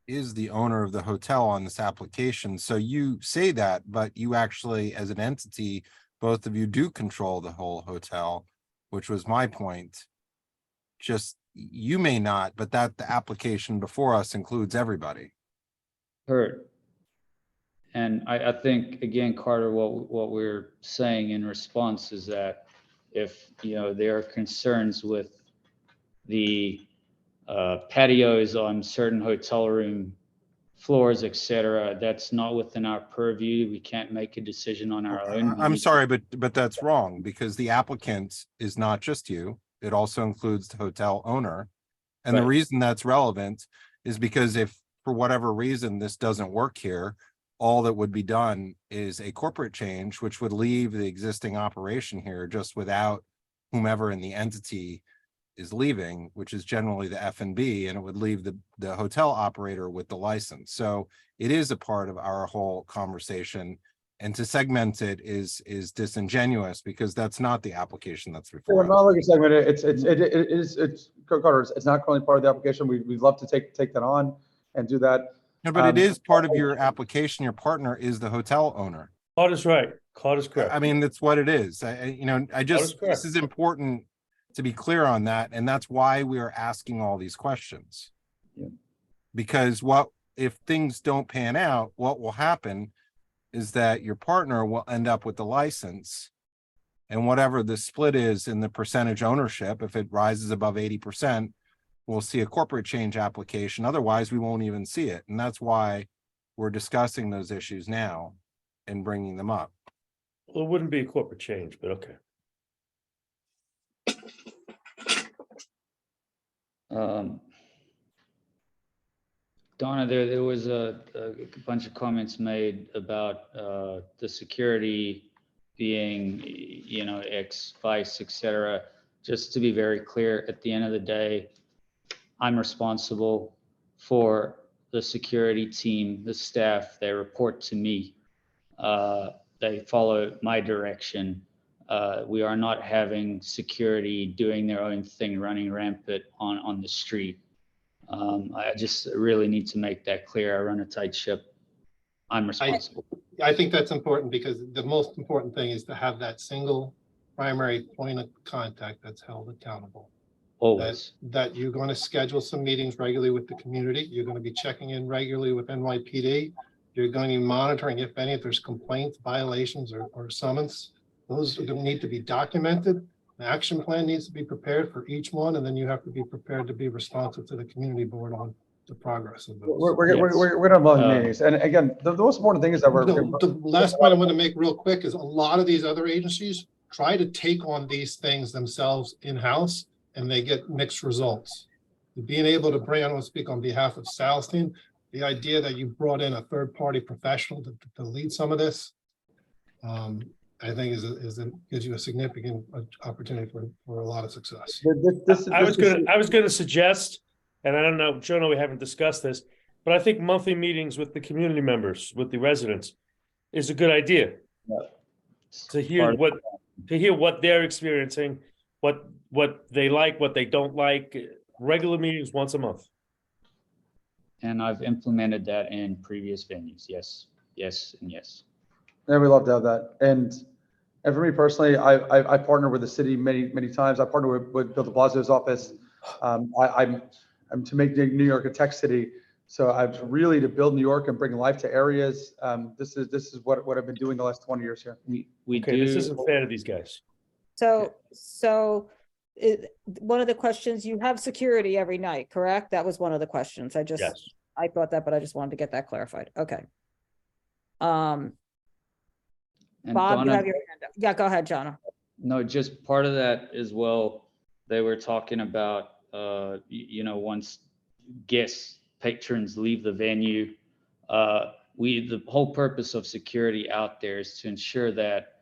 is the owner of the hotel on this application. So you say that, but you actually, as an entity, both of you do control the whole hotel, which was my point. Just, you may not, but that the application before us includes everybody. Heard. And I think, again, Carter, what we're saying in response is that if, there are concerns with the patios on certain hotel room floors, et cetera, that's not within our purview. We can't make a decision on our own. I'm sorry, but that's wrong, because the applicant is not just you. It also includes the hotel owner. And the reason that's relevant is because if for whatever reason this doesn't work here, all that would be done is a corporate change, which would leave the existing operation here just without whomever in the entity is leaving, which is generally the F&B, and it would leave the hotel operator with the license. So it is a part of our whole conversation, and to segment it is disingenuous, because that's not the application that's before us. Not like a segment. It's Carter. It's not currently part of the application. We'd love to take that on and do that. No, but it is part of your application. Your partner is the hotel owner. Claude is right. Claude is correct. I mean, that's what it is. This is important to be clear on that. And that's why we are asking all these questions. Yeah. Because if things don't pan out, what will happen is that your partner will end up with the license, and whatever the split is in the percentage ownership, if it rises above 80%, we'll see a corporate change application. Otherwise, we won't even see it. And that's why we're discussing those issues now and bringing them up. Well, it wouldn't be a corporate change, but okay. Donna, there was a bunch of comments made about the security being, X, vice, et cetera. Just to be very clear, at the end of the day, I'm responsible for the security team, the staff. They report to me. They follow my direction. We are not having security doing their own thing, running rampant on the street. I just really need to make that clear. I run a tight ship. I'm responsible. I think that's important, because the most important thing is to have that single primary point of contact that's held accountable. Always. That you're going to schedule some meetings regularly with the community. You're going to be checking in regularly with NYPD. You're going to be monitoring, if if there's complaints, violations, or summons. Those are going to need to be documented. An action plan needs to be prepared for each one, and then you have to be prepared to be responsive to the community board on the progress of those. We're going to have long meetings. And again, the most important thing is that the last point I'm going to make real quick is a lot of these other agencies try to take on these things themselves in-house, and they get mixed results. Being able to bring, I don't want to speak on behalf of Salstein, the idea that you brought in a third-party professional to lead some of this, I think gives you a significant opportunity for a lot of success. I was going to suggest, and I don't know, Jonah, we haven't discussed this, but I think monthly meetings with the community members, with the residents, is a good idea. Yeah. To hear what they're experiencing, what they like, what they don't like. Regular meetings once a month. And I've implemented that in previous venues. Yes, yes, and yes. Yeah, we love to have that. And for me personally, I partner with the city many times. I partner with Bill de Blasio's office. I'm to make New York a tech city. So I've really to build New York and bring life to areas. This is what I've been doing the last 20 years here. We Okay, this isn't fair to these guys. So one of the questions, you have security every night, correct? That was one of the questions. Yes. I thought that, but I just wanted to get that clarified. Okay. And Bob, you Donna, have your hand up. Yeah, go ahead, John. no, just part of that as well. They were talking about, once guests, patrons leave the venue, the whole purpose of security out there is to ensure that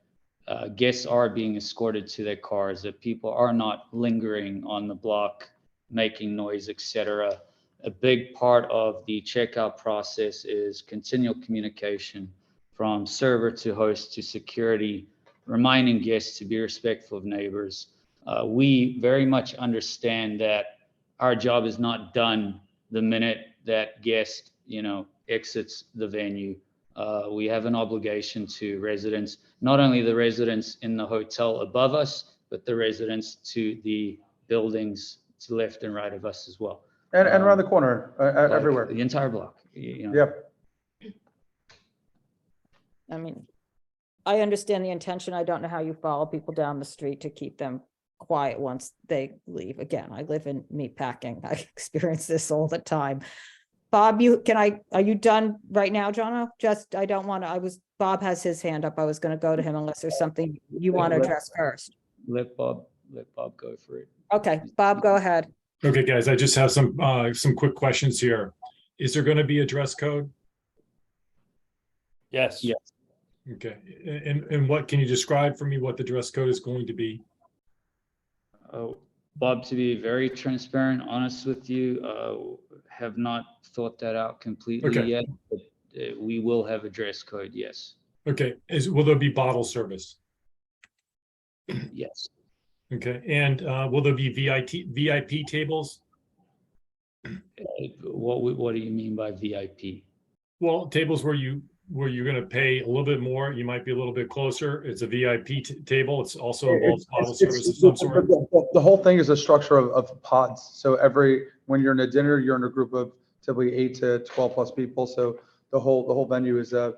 guests are being escorted to their cars, that people are not lingering on the block, making noise, etc. A big part of the checkout process is continual communication from server to host to security, reminding guests to be respectful of neighbors. We very much understand that our job is not done the minute that guest, exits the venue. We have an obligation to residents, not only the residents in the hotel above us, but the residents to the buildings to left and right of us as well. And around the corner, Like everywhere. the entire block. Yep. I mean, I understand the intention. I don't know how you follow people down the street to keep them quiet once they leave. Again, I live in meatpacking. I experience this all the time. Bob, are you done right now, Jono? Bob has his hand up. I was going to go to him unless there's something you want to address first. Let Bob go for it. Okay, Bob, go ahead. Okay, guys, I just have some quick questions here. Is there going to be a dress code? Yes. Yes. Okay, and what can you describe for me what the dress code is going to be? Bob, to be very transparent, honest with you, have not thought that out completely yet, but we will have a dress code, yes. Okay, will there be bottle service? Yes. Okay, and will there be VIP tables? What do you mean by VIP? Well, tables where you're going to pay a little bit more, you might be a little bit closer. It's a VIP table. It's also involves bottle service of some sort. The whole thing is a structure of pods. So when you're in a dinner, you're in a group of typically 8 to 12 plus people. So the whole venue is at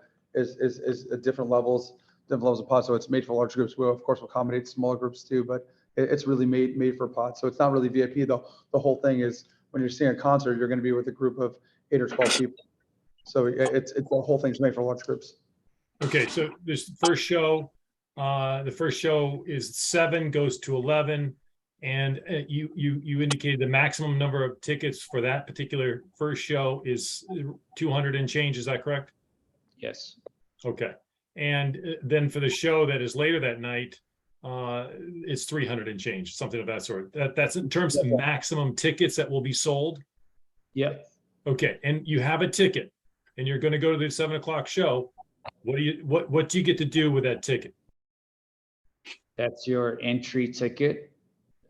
different levels of pods. So it's made for large groups. We'll of course accommodate smaller groups too, but it's really made for pods. So it's not really VIP though. The whole thing is when you're seeing a concert, you're going to be with a group of 8 or 12 people. So it's the whole thing's made for large groups. Okay, so this first show, the first show is 7, goes to 11, and you indicated the maximum number of tickets for that particular first show is 200 and change. Is that correct? Yes. Okay, and then for the show that is later that night, it's 300 and change, something of that sort. That's in terms of maximum tickets that will be sold. Yep. Okay, and you have a ticket, and you're going to go to the 7 o'clock show. What do you get to do with that ticket? That's your entry ticket.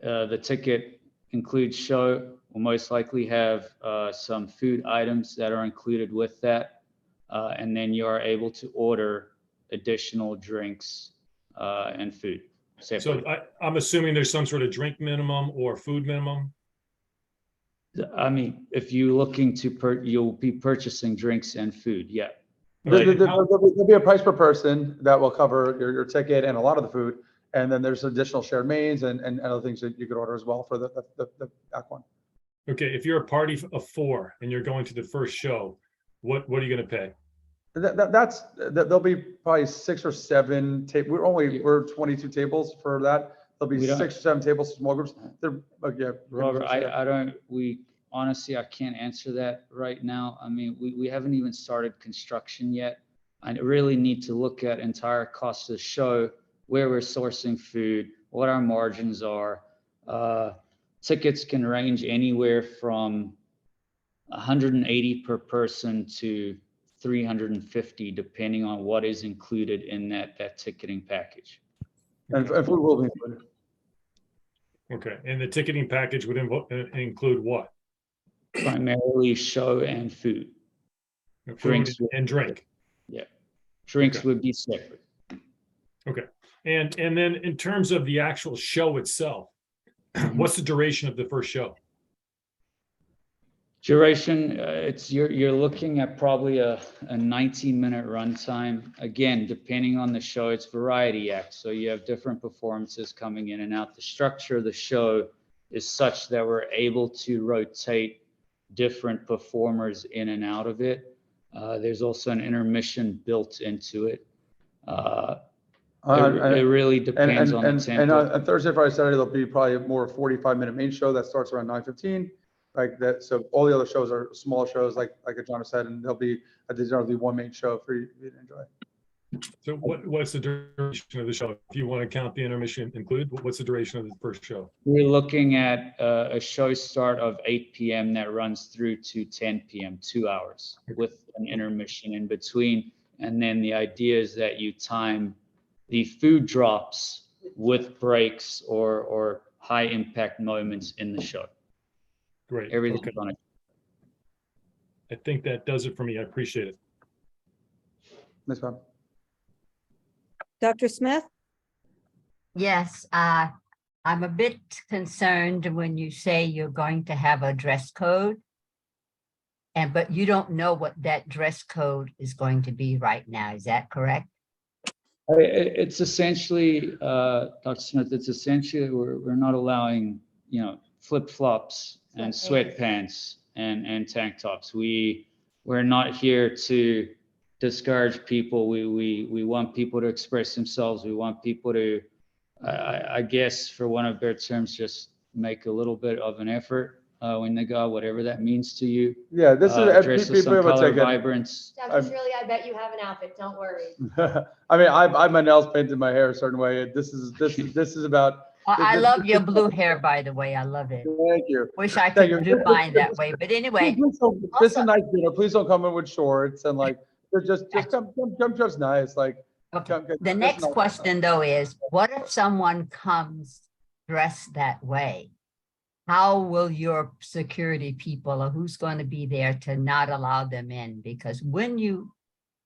The ticket includes show. Will most likely have some food items that are included with that, and then you are able to order additional drinks and food. So I'm assuming there's some sort of drink minimum or food minimum. I mean, if you're looking to you'll be purchasing drinks and food. Yeah. There'll be a price per person that will cover your ticket and a lot of the food. And then there's additional shared mains and other things that you could order as well for the back one. Okay, if you're a party of 4 and you're going to the first show, what are you going to pay? There'll be probably 6 or 7 tables. We're 22 tables for that. There'll be 6 or 7 tables, small groups. Robert, honestly, I can't answer that right now. I mean, we haven't even started construction yet. I really need to look at entire cost of the show, where we're sourcing food, what our margins are. Tickets can range anywhere from 180 per person to 350, depending on what is included in that ticketing package. And food will be included. Okay, and the ticketing package would include what? primarily show and food. Food Drinks and drink. Yeah. Drinks Okay. would be separate. Okay. And then in terms of the actual show itself, what's the duration of the first show? Duration, you're looking at probably a 19-minute runtime. Again, depending on the show, it's variety act. So you have different performances coming in and out. The structure of the show is such that we're able to rotate different performers in and out of it. There's also an intermission built into it. It really depends on the tempo. And on Thursday, Friday, Saturday, there'll be probably more 45-minute main show that starts around 9:15. Like that, so all the other shows are small shows, like John said, and there'll be one main show for you to enjoy. So what's the duration of the show? If you want to count the intermission included, what's the duration of the first show? We're looking at a show start of 8 p.m. that runs through to 10 p.m., 2 hours with an intermission in between. And then the idea is that you time the food drops with breaks or high impact moments in the show. Great. Everything Okay. on it. I think that does it for me. I appreciate it. Ms. Bob. Dr. Smith? Yes, I'm a bit concerned when you say you're going to have a dress code. But you don't know what that dress code is going to be right now. Is that correct? It's essentially, Dr. Smith, it's essentially we're not allowing, flip-flops and sweatpants and tank tops. We're not here to discourage people. We want people to express themselves. We want people to, I guess, for one of their terms, just make a little bit of an effort when they go out, whatever that means to you. Yeah, this is dress with some color vibrance. Dr. Shirley, I bet you have an outfit. Don't worry. I mean, I have my nails painted, my hair a certain way. This is about. I love your blue hair, by the way. I love it. Thank you. Wish I could do mine that way. But anyway, This is a nice dinner. Please don't come in with shorts and just come dressed nice. the next question though is, what if someone comes dressed that way? How will your security people or who's going to be there to not allow them in? Because when you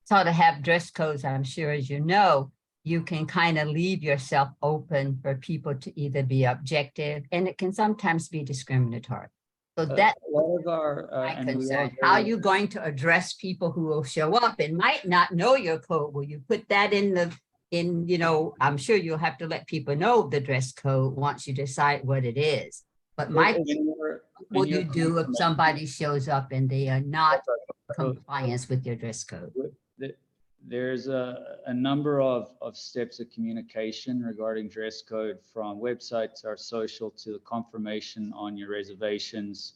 sort of have dress codes, I'm sure, as you know, you can kind of leave yourself open for people to either be objective, and it can sometimes be discriminatory. So that a lot of our my concern. How are you going to address people who will show up and might not know your code? Will you put that I'm sure you'll have to let people know the dress code once you decide what it is. But what will you do if somebody shows up and they are not compliance with your dress code? There's a number of steps of communication regarding dress code, from websites, our social, to the confirmation on your reservations,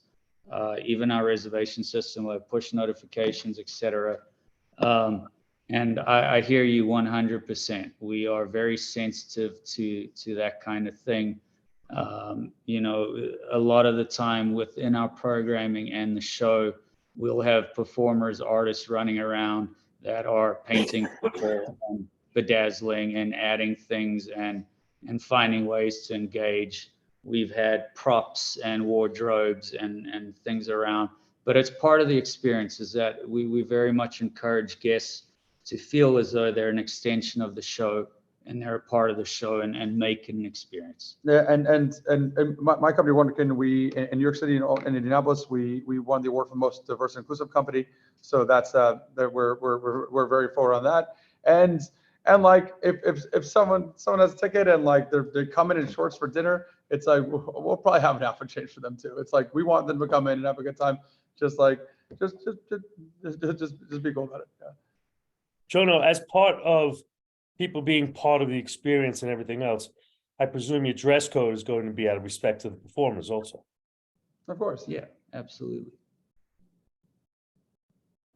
even our reservation system with push notifications, etc. And I hear you 100%. We are very sensitive to that kind of thing. A lot of the time within our programming and the show, we'll have performers, artists running around that are painting people and bedazzling and adding things and finding ways to engage. We've had props and wardrobes and things around, but it's part of the experience is that we very much encourage guests to feel as though they're an extension of the show and they're a part of the show and make it an experience. Yeah, and my company won in New York City and Indianapolis. We won the award for most diverse and inclusive company. So that's that we're very forward on that. And like if someone has a ticket and like they're coming in shorts for dinner, it's like we'll probably have an outfit change for them too. It's like we want them to come in and have a good time. Just be cool about it. Yeah. Jono, as part of people being part of the experience and everything else, I presume your dress code is going to be out of respect to the performers also. Of course. Yeah, absolutely.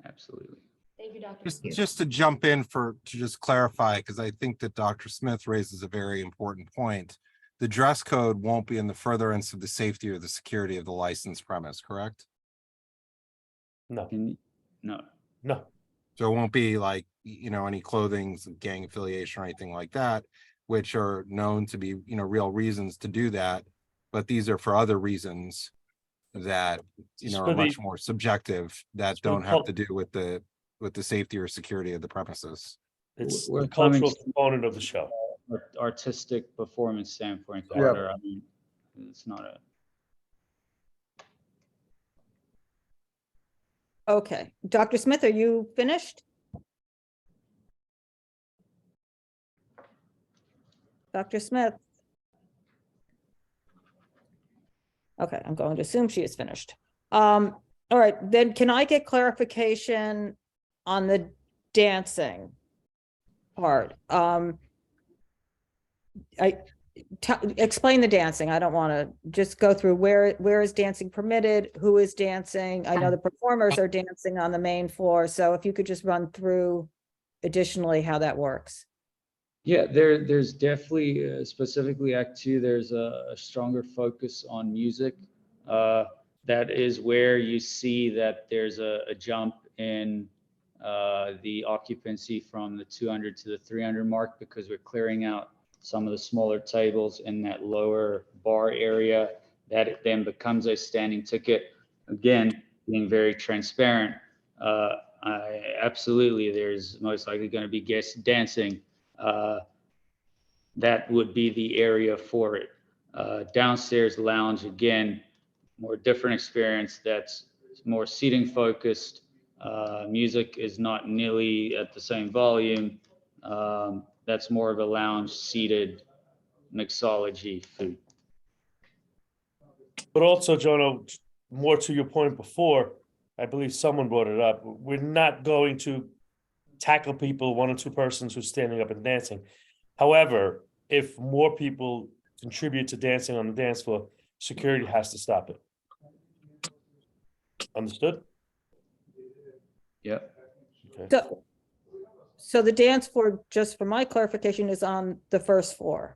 Absolutely. Thank you, Dr. Just to jump in to just clarify, because I think that Dr. Smith raises a very important point. The dress code won't be in the furtherance of the safety or the security of the licensed premise, correct? No. No. So it won't be like, any clothing, gang affiliation or anything like that, which are known to be, real reasons to do that. But these are for other reasons. that, For are much the- more subjective, that for the don't have to do with the safety or security of the premises. It's We're the coming cultural to- component of the show. Artistic performance standpoint, Yeah. Carter. I mean, it's not a. Okay, Dr. Smith, are you finished? Dr. Smith? Okay, I'm going to assume she is finished. All right, then can I get clarification on the dancing part? Explain the dancing. I don't want to just go through where is dancing permitted, who is dancing. I know the performers are dancing on the main floor, so if you could just run through additionally how that works. Yeah, there's definitely, specifically Act 2, there's a stronger focus on music. That is where you see that there's a jump in the occupancy from the 200 to the 300 mark, because we're clearing out some of the smaller tables in that lower bar area. That it then becomes a standing ticket. Again, being very transparent. Absolutely, there's most likely going to be guests dancing. That would be the area for it. Downstairs lounge, again, more different experience. That's more seating focused. Music is not nearly at the same volume. That's more of a lounge seated mixology food. But also, Jono, more to your point before, I believe someone brought it up. We're not going to tackle people, one or two persons who's standing up and dancing. However, if more people contribute to dancing on the dance floor, security has to stop it. Understood? Yep. Okay. So the dance floor, just for my clarification, is on the first floor.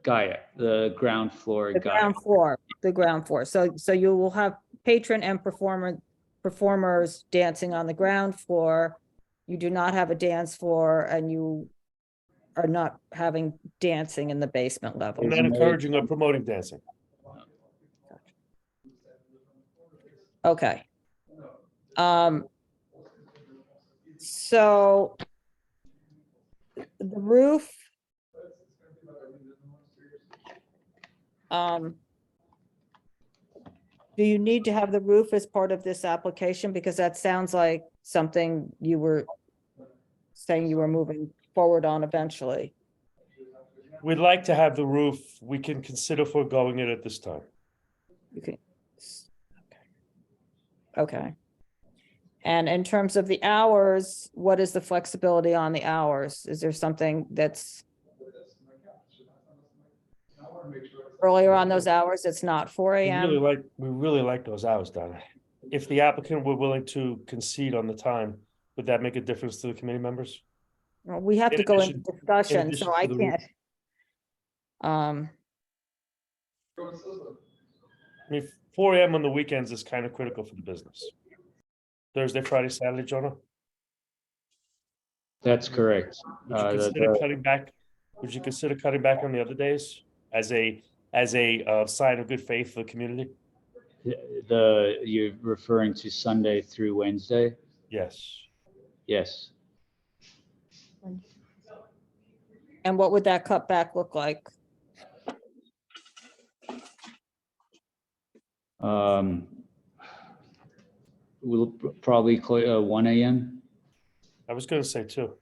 Gaia, the ground floor. The Gaia. ground floor, the ground floor. So you will have patron and performers dancing on the ground floor. You do not have a dance floor, and you are not having dancing in the basement level. We're not encouraging or promoting dancing. Okay. So the roof, do you need to have the roof as part of this application? Because that sounds like something you were saying you were moving forward on eventually. We'd like to have the roof. We can consider foregoing it at this time. Okay. Okay. And in terms of the hours, what is the flexibility on the hours? Is there something that's earlier on those hours? It's not 4 We a.m. really like those hours, Donna. If the applicant were willing to concede on the time, would that make a difference to the committee members? Well, we have In to go into addition- discussion, addition so to I the roof. can't. I mean, 4 a.m. on the weekends is kind of critical for the business. Thursday, Friday, Saturday, Jonah? That's correct. Would you consider cutting back? Would you consider cutting back on the other days as a sign of good faith for the community? You're referring to Sunday through Wednesday? Yes. Yes. And what would that cut back look like? We'll probably 1 a.m. I was going to say 2.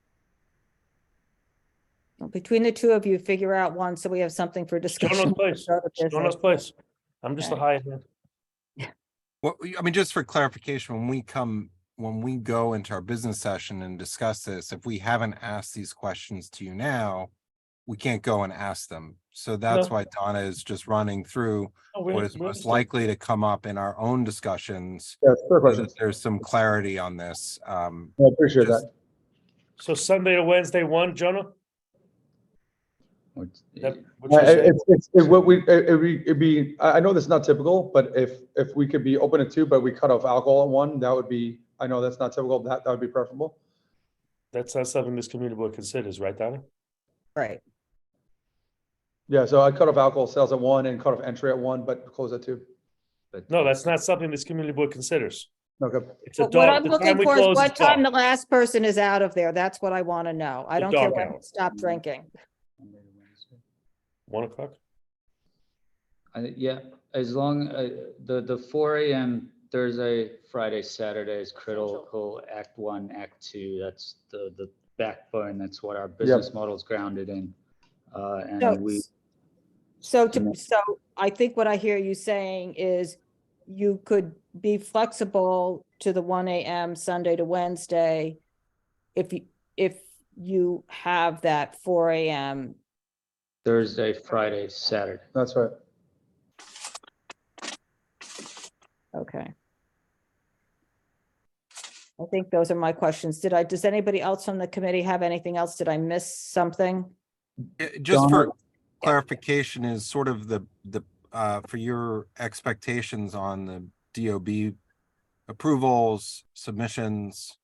Between the two of you, figure out one, so we have something for discussion. Jonah's place. I'm just a high hand. Well, I mean, just for clarification, when we go into our business session and discuss this, if we haven't asked these questions to you now, we can't go and ask them. So that's why Donna is just running through what is most likely to come up in our own discussions. Yeah, fair so question. that there's some clarity on this. I appreciate that. So Sunday to Wednesday, 1, Jonah? It'd be, I know this is not typical, but if we could be open at 2, but we cut off alcohol at 1, that would be, I know that's not typical, that would be preferable. That's not something this community board considers, right, Donna? Right. Yeah, so I cut off alcohol sales at 1 and cut off entry at 1, but close at 2. But No, that's not something this community board considers. Okay. It's a But what dark, I'm the time looking we for is close what is time the dark. last person is out of there. That's what I want to know. I The don't care dark when hour. they stop drinking. 1 o'clock? Yeah, as long, the 4 AM Thursday, Friday, Saturday is critical, Act 1, Act 2. That's the backbone. That's what our business model is grounded in. And we. So I think what I hear you saying is you could be flexible to the 1 AM Sunday to Wednesday if you have that 4 AM. Thursday, Friday, Saturday. That's right. Okay. I think those are my questions. Does anybody else from the committee have anything else? Did I miss something? Just for clarification, is sort of the for your expectations on the DOB approvals, submissions,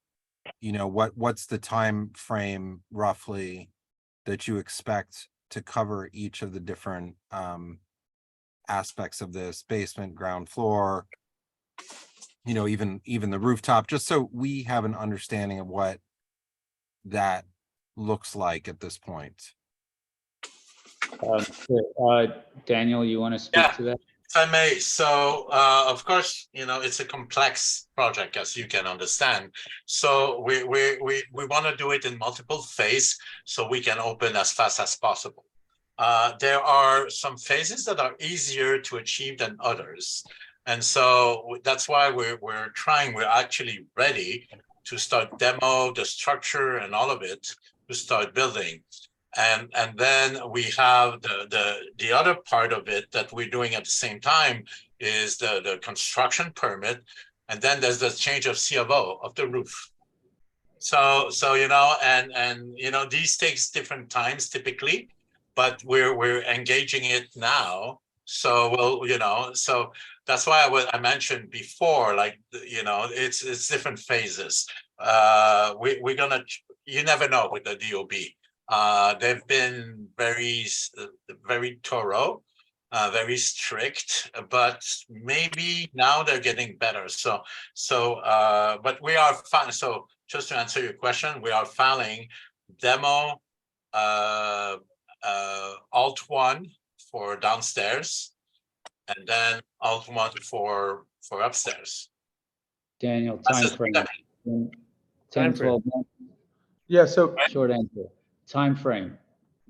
you know, what's the time frame roughly that you expect to cover each of the different aspects of this: basement, ground floor, you know, even the rooftop, just so we have an understanding of what that looks like at this point. Daniel, you want to speak to that? If I may, so of course, you know, it's a complex project, as you can understand. So we want to do it in multiple phases so we can open as fast as possible. There are some phases that are easier to achieve than others. And so that's why we're actually ready to start demo, the structure and all of it, to start building. And then we have the other part of it that we're doing at the same time is the construction permit. And then there's the change of C of O of the roof. So you know, and you know, these takes different times typically, but we're engaging it now. So well, you know, so that's why I mentioned before, like, you know, it's different phases. We're gonna, you never know with the DOB. They've been very thorough, very strict, but maybe now they're getting better. But we are fine. So just to answer your question, we are filing demo, alt 1 for downstairs, and then alt 1 for upstairs. Daniel, time frame. 10, 12 months. Yeah, so short answer. Time frame,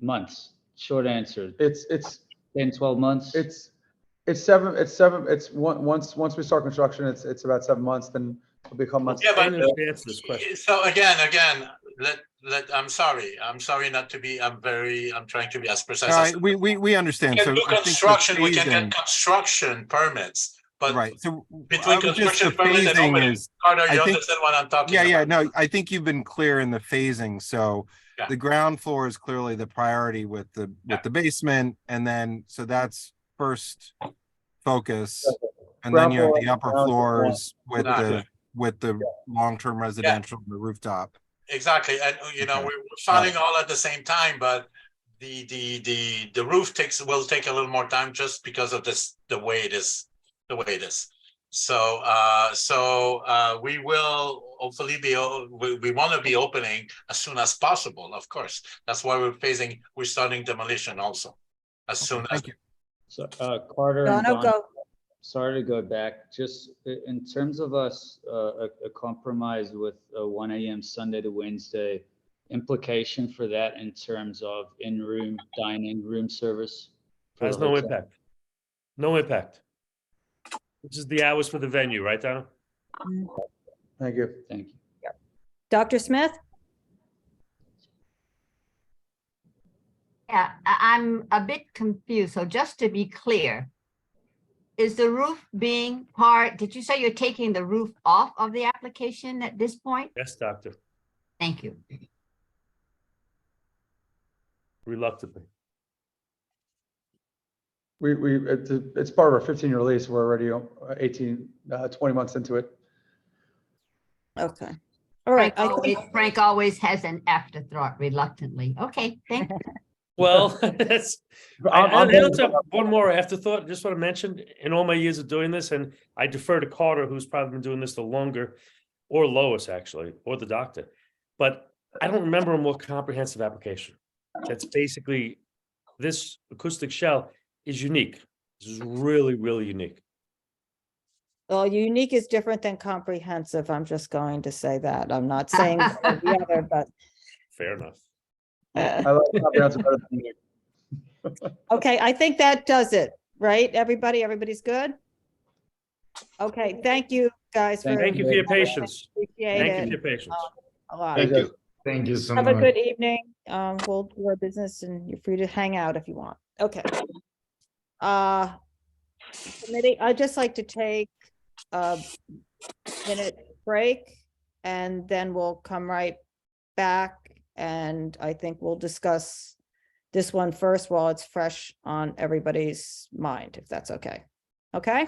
months. Short answer. It's 10, 12 months. It's once we start construction, it's about 7 months, then it'll become months. Yeah, but so again, I'm sorry not to be, I'm trying to be as precise. We understand. So construction, we can get construction permits, but right. So between construction permits and opening, Carter, you understand what I'm talking about? Yeah, no, I think you've been clear in the phasing. So the ground floor is clearly the priority with the basement, and then so that's first focus, and then you have the upper floors with the long-term residential and the rooftop. Exactly, and you know, we're filing all at the same time, but the roof will take a little more time just because of the way it is. So we will hopefully we want to be opening as soon as possible. Of course, that's why we're starting demolition also as soon as. So Carter No, and no, Don, go. sorry to go back, just in terms of us, a compromise with 1 AM Sunday to Wednesday, implication for that in terms of in-room dining, room service? Has no impact. No impact. This is the hours for the venue, right, Donna? Thank you. Thank you. Dr. Smith? Yeah, I'm a bit confused. So just to be clear, is the roof being did you say you're taking the roof off of the application at this point? Yes, doctor. Thank you. Reluctantly. It's part of our 15-year lease. We're already 20 months into it. Okay. All right. Frank always has an afterthought reluctantly. Okay, thank you. Well, that's, I also have one more afterthought, just want to mention, in all my years of doing this, and I defer to Carter, who's probably been doing this the longer, or Lois, actually, or the doctor. But I don't remember a more comprehensive application. That's basically, this acoustic shell is unique. This is really, really unique. Well, unique is different than comprehensive. I'm just going to say that. I'm not saying one or the other, but. Fair enough. I like comprehensive better than unique. Okay, I think that does it, right? Everybody's good? Okay, thank you, guys. Thank you for your patience. Appreciate Thank it. you for your patience. A lot. Thank you. Thank you so Have much. a good evening. We'll do our business and you're free to hang out if you want. Okay. Committee, I'd just like to take a minute break and then we'll come right back. And I think we'll discuss this one first while it's fresh on everybody's mind, if that's okay. Okay?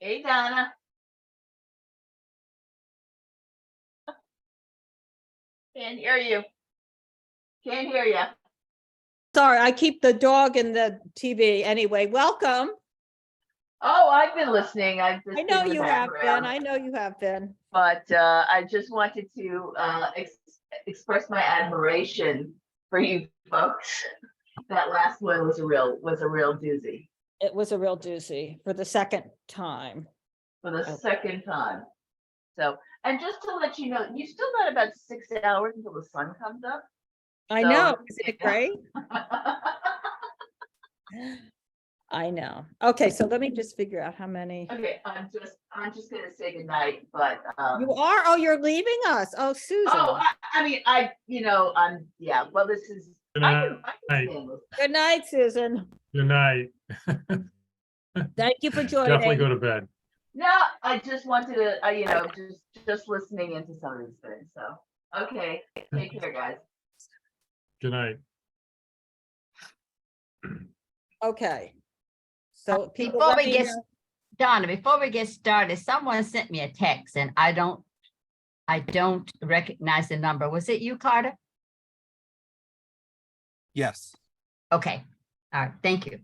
Hey, Donna. Can't hear you. Can't hear you. Sorry, I keep the dog in the TV. Anyway, welcome. Oh, I've been listening. I've just I know been in the you have been. background. I know you have been. But I just wanted to express my admiration for you folks. That last one was a real doozy. It was a real doozy for the second time. For the second time. So, and just to let you know, you still got about 6 hours until the sun comes up. I know. Isn't it great? I know. Okay, so let me just figure out how many. Okay, I'm just gonna say goodnight, but You are? Oh, you're leaving us. Oh, Susan. oh, I mean, yeah, well, this is Good I night. can stand this. Good night, Susan. Good night. Thank you for joining. Definitely go to bed. No, I just wanted to, just just listening into some of these things, so, okay, take care, guys. Good night. Okay. So people Before let we me get, know- Donna, before we get started, someone sent me a text and I don't recognize the number. Was it you, Carter? Yes, Okay, all right, thank you.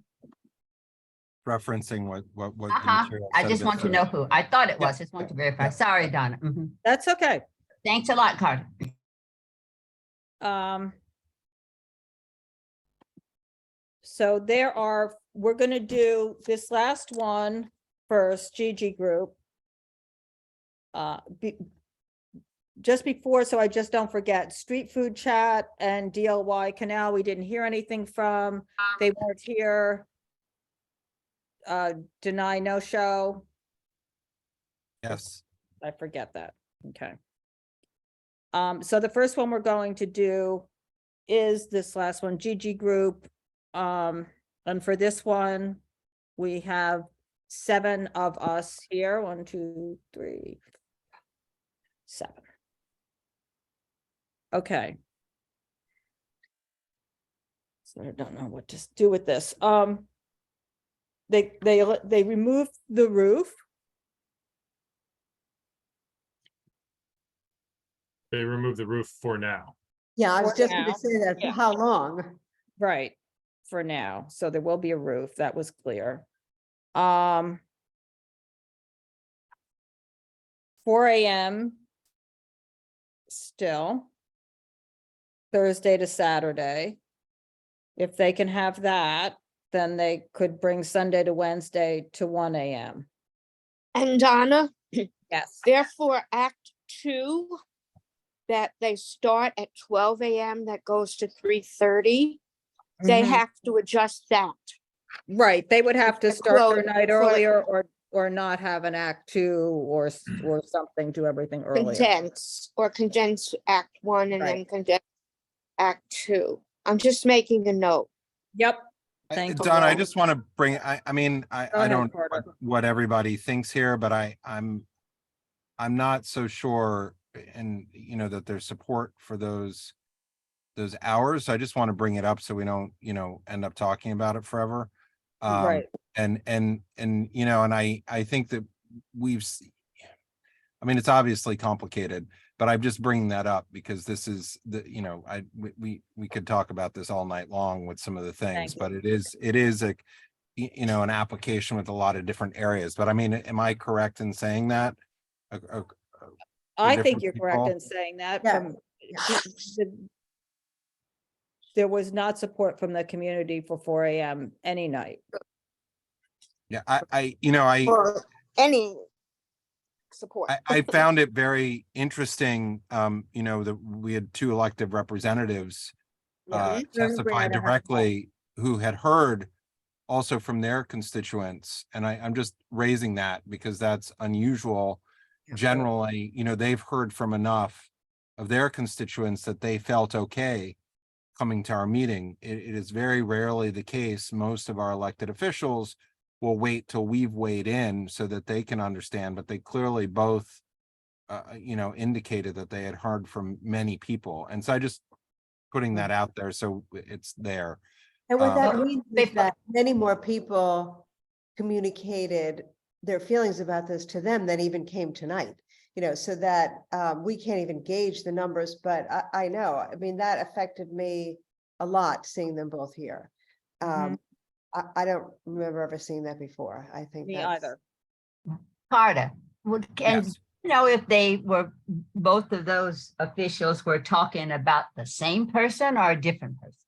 referencing what the Uh-huh, material I said just want to before. know who. I thought it Yeah. was, just want to verify. Yeah. Sorry, Donna. Mhm. That's okay. Thanks a lot, Carter. So we're gonna do this last one first, Gigi Group. Just before, so I just don't forget, Street Food Chat and DLY Canal, we didn't hear anything from, they weren't here. Deny no show, Yes, I forget that, okay. So the first one we're going to do is this last one, Gigi Group. And for this one, we have 7 of us here, 1, 2, 3, 7. Okay. So I don't know what to do with this. They removed the roof. They removed the roof for now. Yeah, I was For just now. gonna say that, for Yeah. how long? Right, for now. So there will be a roof, that was clear. 4 AM still. Thursday to Saturday. If they can have that, then they could bring Sunday to Wednesday to 1 AM. And Donna, Yes. therefore, Act 2, that they start at 12 AM, that goes to 3:30, they Mhm. have to adjust that. Right, they would have to start their Quote, night for- earlier or not have an act 2 or something, do everything earlier. Condense Act 1 and then Right. condense Act 2. I'm just making a note. Yep. Thank you. Don, I just want to bring, I mean, Go I ahead, don't know Carter. what everybody thinks here, but I'm not so sure, and that there's support for those hours. So I just want to bring it up so we don't, end up talking about it forever. Right. And I think that it's obviously complicated, but I'm just bringing that up because this is we could talk about this all night long with some of the things, but it is an application with a lot of different areas. But I mean, am I correct in saying that? I think you're correct in saying that. There was not support from the community for 4 AM any night. Yeah, Or any support. I found it very interesting, that we had 2 elected representatives testify directly who had heard also from their constituents. And I'm just raising that because that's unusual. Generally, they've heard from enough of their constituents that they felt okay coming to our meeting. It is very rarely the case. Most of our elected officials will wait till we've weighed in so that they can understand, but they clearly both, indicated that they had heard from many people. And so I just putting that out there so it's there. And what that means is that many more people communicated their feelings about this to them than even came tonight, so that we can't even gauge the numbers, but I know, that affected me a lot, seeing them both here. I don't remember ever seeing that before. I think Me that's- either. Carter, if they were, both of those officials were talking about the same person or a different person?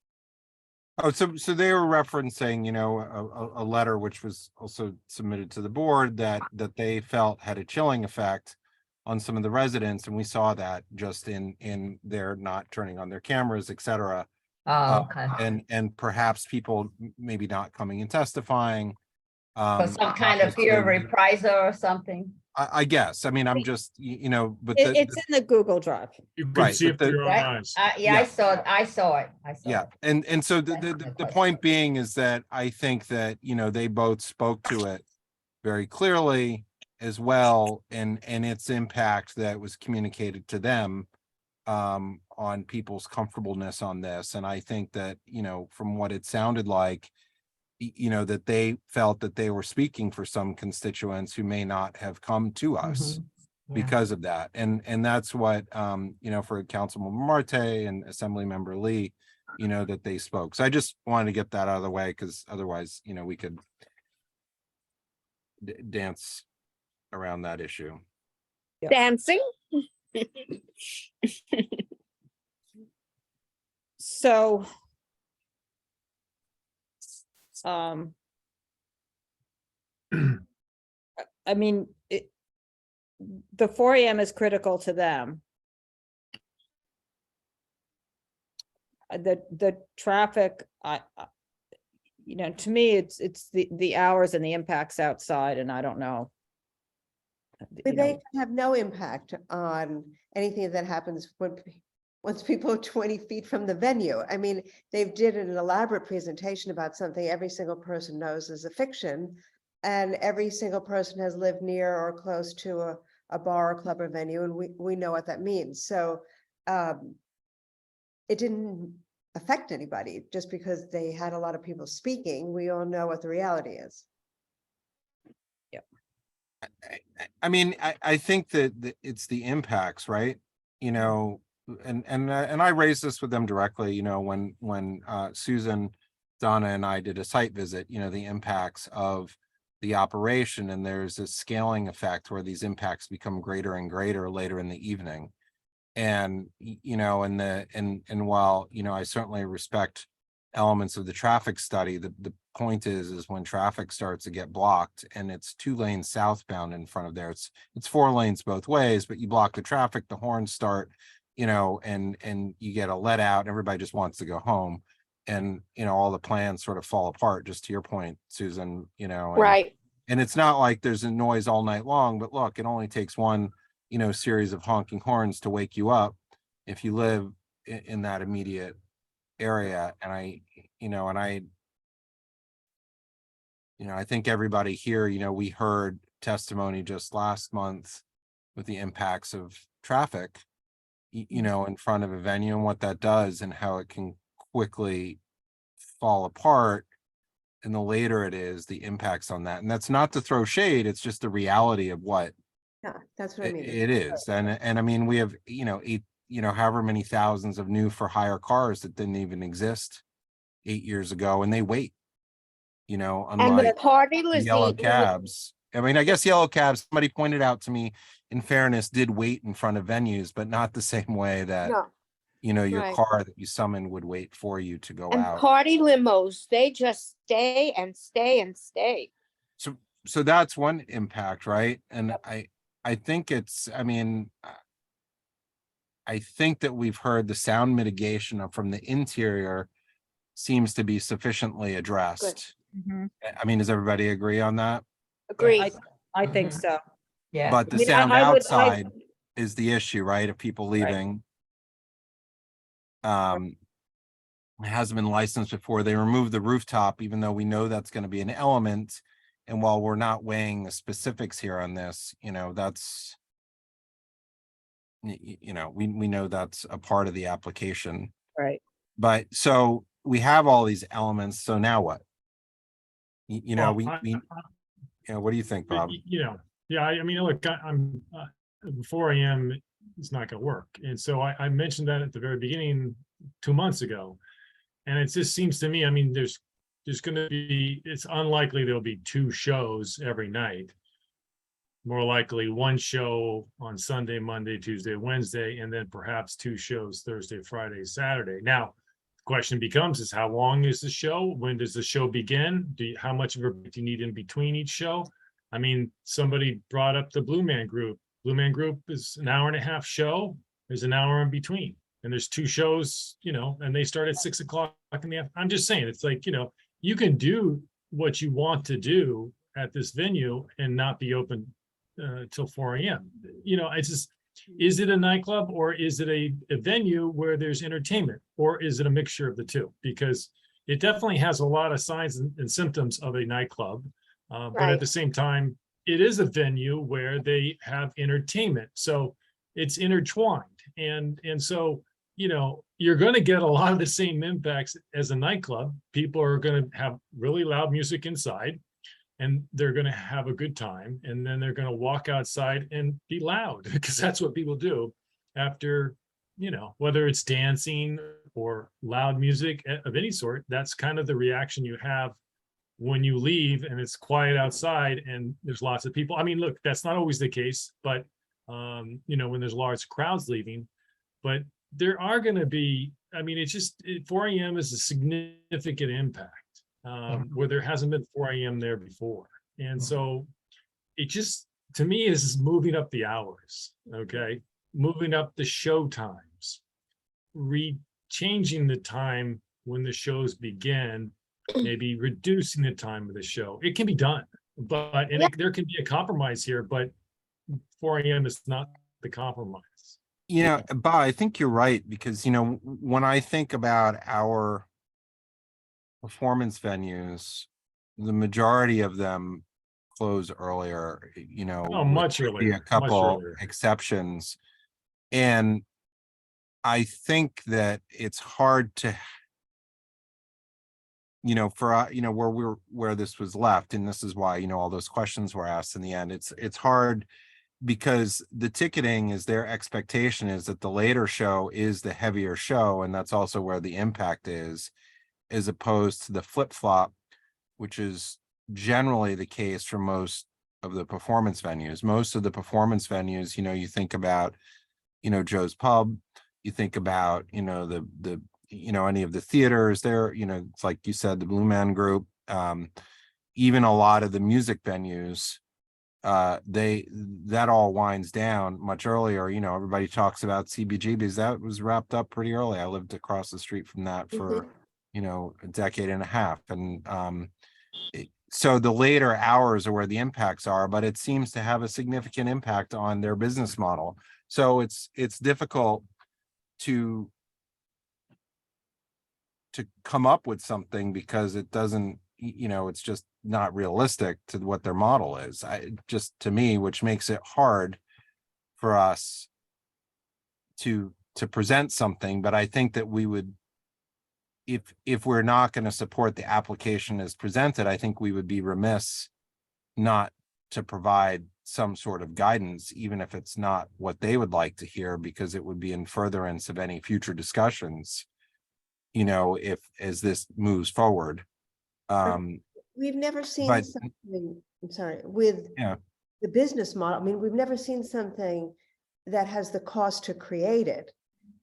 Oh, so they were referencing, a letter which was also submitted to the board that they felt had a chilling effect on some of the residents, and we saw that just in their not turning on their cameras, et cetera. Oh, okay. And perhaps people maybe not coming and testifying. For some kind of fear of reprisal or something? I guess. I'm just, but It's in the Google Drive. You can Right, see it but with your own Right? eyes. Yeah, I saw it. Yeah, and so the point being is that I think that, they both spoke to it very clearly. as well, and its impact that was communicated to them on people's comfortableness on this. And I think that, you know, from what it sounded like, you know, that they felt that they were speaking for some constituents who may not have come to us because of that. And that's what, you know, for Councilmember Marte and Assemblymember Lee, you know, that they spoke. So I just wanted to get that out of the way, because otherwise, you know, we could dance around that issue. Dancing. So, I mean, the 4 AM is critical to them. The traffic, you know, to me, it's the hours and the impacts outside, and I don't know. But they can have no impact on anything that happens once people are 20 feet from the venue. I mean, they did an elaborate presentation about something every single person knows is a fiction, and every single person has lived near or close to a bar, or club, or venue, and we know what that means. So it didn't affect anybody just because they had a lot of people speaking. We all know what the reality is. I mean, I think that it's the impacts, right? You know, and I raised this with them directly, you know, when Susan, Donna, and I did a site visit, you know, the impacts of the operation, and there's a scaling effect where these impacts become greater and greater later in the evening. And, you know, and while, you know, I certainly respect elements of the traffic study, the point is when traffic starts to get blocked, and it's 2 lanes southbound in front of there, it's 4 lanes both ways, but you block the traffic, the horns start, you know, and you get a let out, everybody just wants to go home. And, you know, all the plans sort of fall apart, just to your point, Susan, you know. Right. And it's not like there's a noise all night long, but look, it only takes one, you know, series of honking horns to wake you up if you live in that immediate area. And I think everybody here, you know, we heard testimony just last month with the impacts of traffic, you know, in front of a venue, and what that does and how it can quickly fall apart. And the later it is, the impacts on that. And that's not to throw shade, it's just the reality of what that's what I mean. it is. And I mean, we have, you know, however many thousands of new for hire cars that didn't even exist 8 years ago, and they wait, you know, And the unlike party the was yellow cabs. I mean, I guess yellow cabs, somebody pointed out to me, in fairness, did wait in front of venues, but not the same way that, No. you know, your Right. car that you summoned would wait for you to go And out. party limos, they just stay and stay and stay. So that's one impact, right? And I think it's, I mean, I think that we've heard the sound mitigation from the interior seems to be sufficiently addressed. I mean, does everybody agree on that? Agree. I think so. Yeah. But the I mean, sound I would- outside is the issue, right? Of people leaving. It hasn't been licensed before. They removed the rooftop, even though we know that's going to be an element. And while we're not weighing the specifics here on this, you know, that's, you know, we know that's a part of the application. Right. But so we have all these elements. So now what? You know, Well, you know, what do you think, Bob? You know, yeah, I mean, look, I'm 4 AM is not gonna work. And so I mentioned that at the very beginning 2 months ago. And it just seems to me, I mean, there's gonna be, it's unlikely there'll be 2 shows every night. More likely 1 show on Sunday, Monday, Tuesday, Wednesday, and then perhaps 2 shows Thursday, Friday, Saturday. Now, the question becomes is how long is the show? When does the show begin? How much of a break do you need in between each show? I mean, somebody brought up the Blue Man Group. Blue Man Group is an 1.5-hour show. There's an hour in between. And there's 2 shows, you know, and they start at 6 o'clock in the afternoon. I'm just saying, it's like, you know, you can do what you want to do at this venue and not be open till 4 AM. You know, it's just, is it a nightclub or is it a venue where there's entertainment, or is it a mixture of the two? Because it definitely has a lot of signs and symptoms of a nightclub. But at the same time, it is a venue where they have entertainment. So it's intertwined. And so, you know, you're going to get a lot of the same impacts as a nightclub. People are going to have really loud music inside, and they're going to have a good time. And then they're going to walk outside and be loud, because that's what people do after, you know, whether it's dancing or loud music of any sort. That's kind of the reaction you have when you leave and it's quiet outside and there's lots of people. I mean, look, that's not always the case, but you know, when there's large crowds leaving, but there are going to be, I mean, it's just 4 a.m. is a significant impact where there hasn't been 4 a.m. there before. And so it just, to me, is moving up the hours, okay? Moving up the show times, changing the time when the shows begin, maybe reducing the time of the show. It can be done, but there can be a compromise here, but 4 a.m. is not the compromise. Yeah, Bob, I think you're right, because, you know, when I think about our performance venues, the majority of them close earlier, you know. Oh, much with earlier, a couple much earlier. exceptions. And I think that it's hard to, you know, for, you know, where this was left, and this is why, you know, all those questions were asked in the end. It's hard because the ticketing is, their expectation is that the later show is the heavier show, and that's also where the impact is, as opposed to the flip-flop, which is generally the case for most of the performance venues. Most of the performance venues, you know, you think about, you know, Joe's Pub, you think about, you know, the you know, any of the theaters there, you know, it's like you said, the Blue Man Group, even a lot of the music venues, that all winds down much earlier. You know, everybody talks about CBG because that was wrapped up pretty early. I lived across the street from that for, you know, a decade and a half. And so the later hours are where the impacts are, but it seems to have a significant impact on their business model. So it's difficult to come up with something because it doesn't, you know, it's just not realistic to what their model is. Just to me, which makes it hard for us to present something. But I think that we would, if we're not going to support the application as presented, I think we would be remiss not to provide some sort of guidance, even if it's not what they would like to hear, because it would be in furtherance of any future discussions, you know, as this moves forward. We've never seen but- something, I'm sorry, with the business model. I mean, we've never seen something that has the cost to create it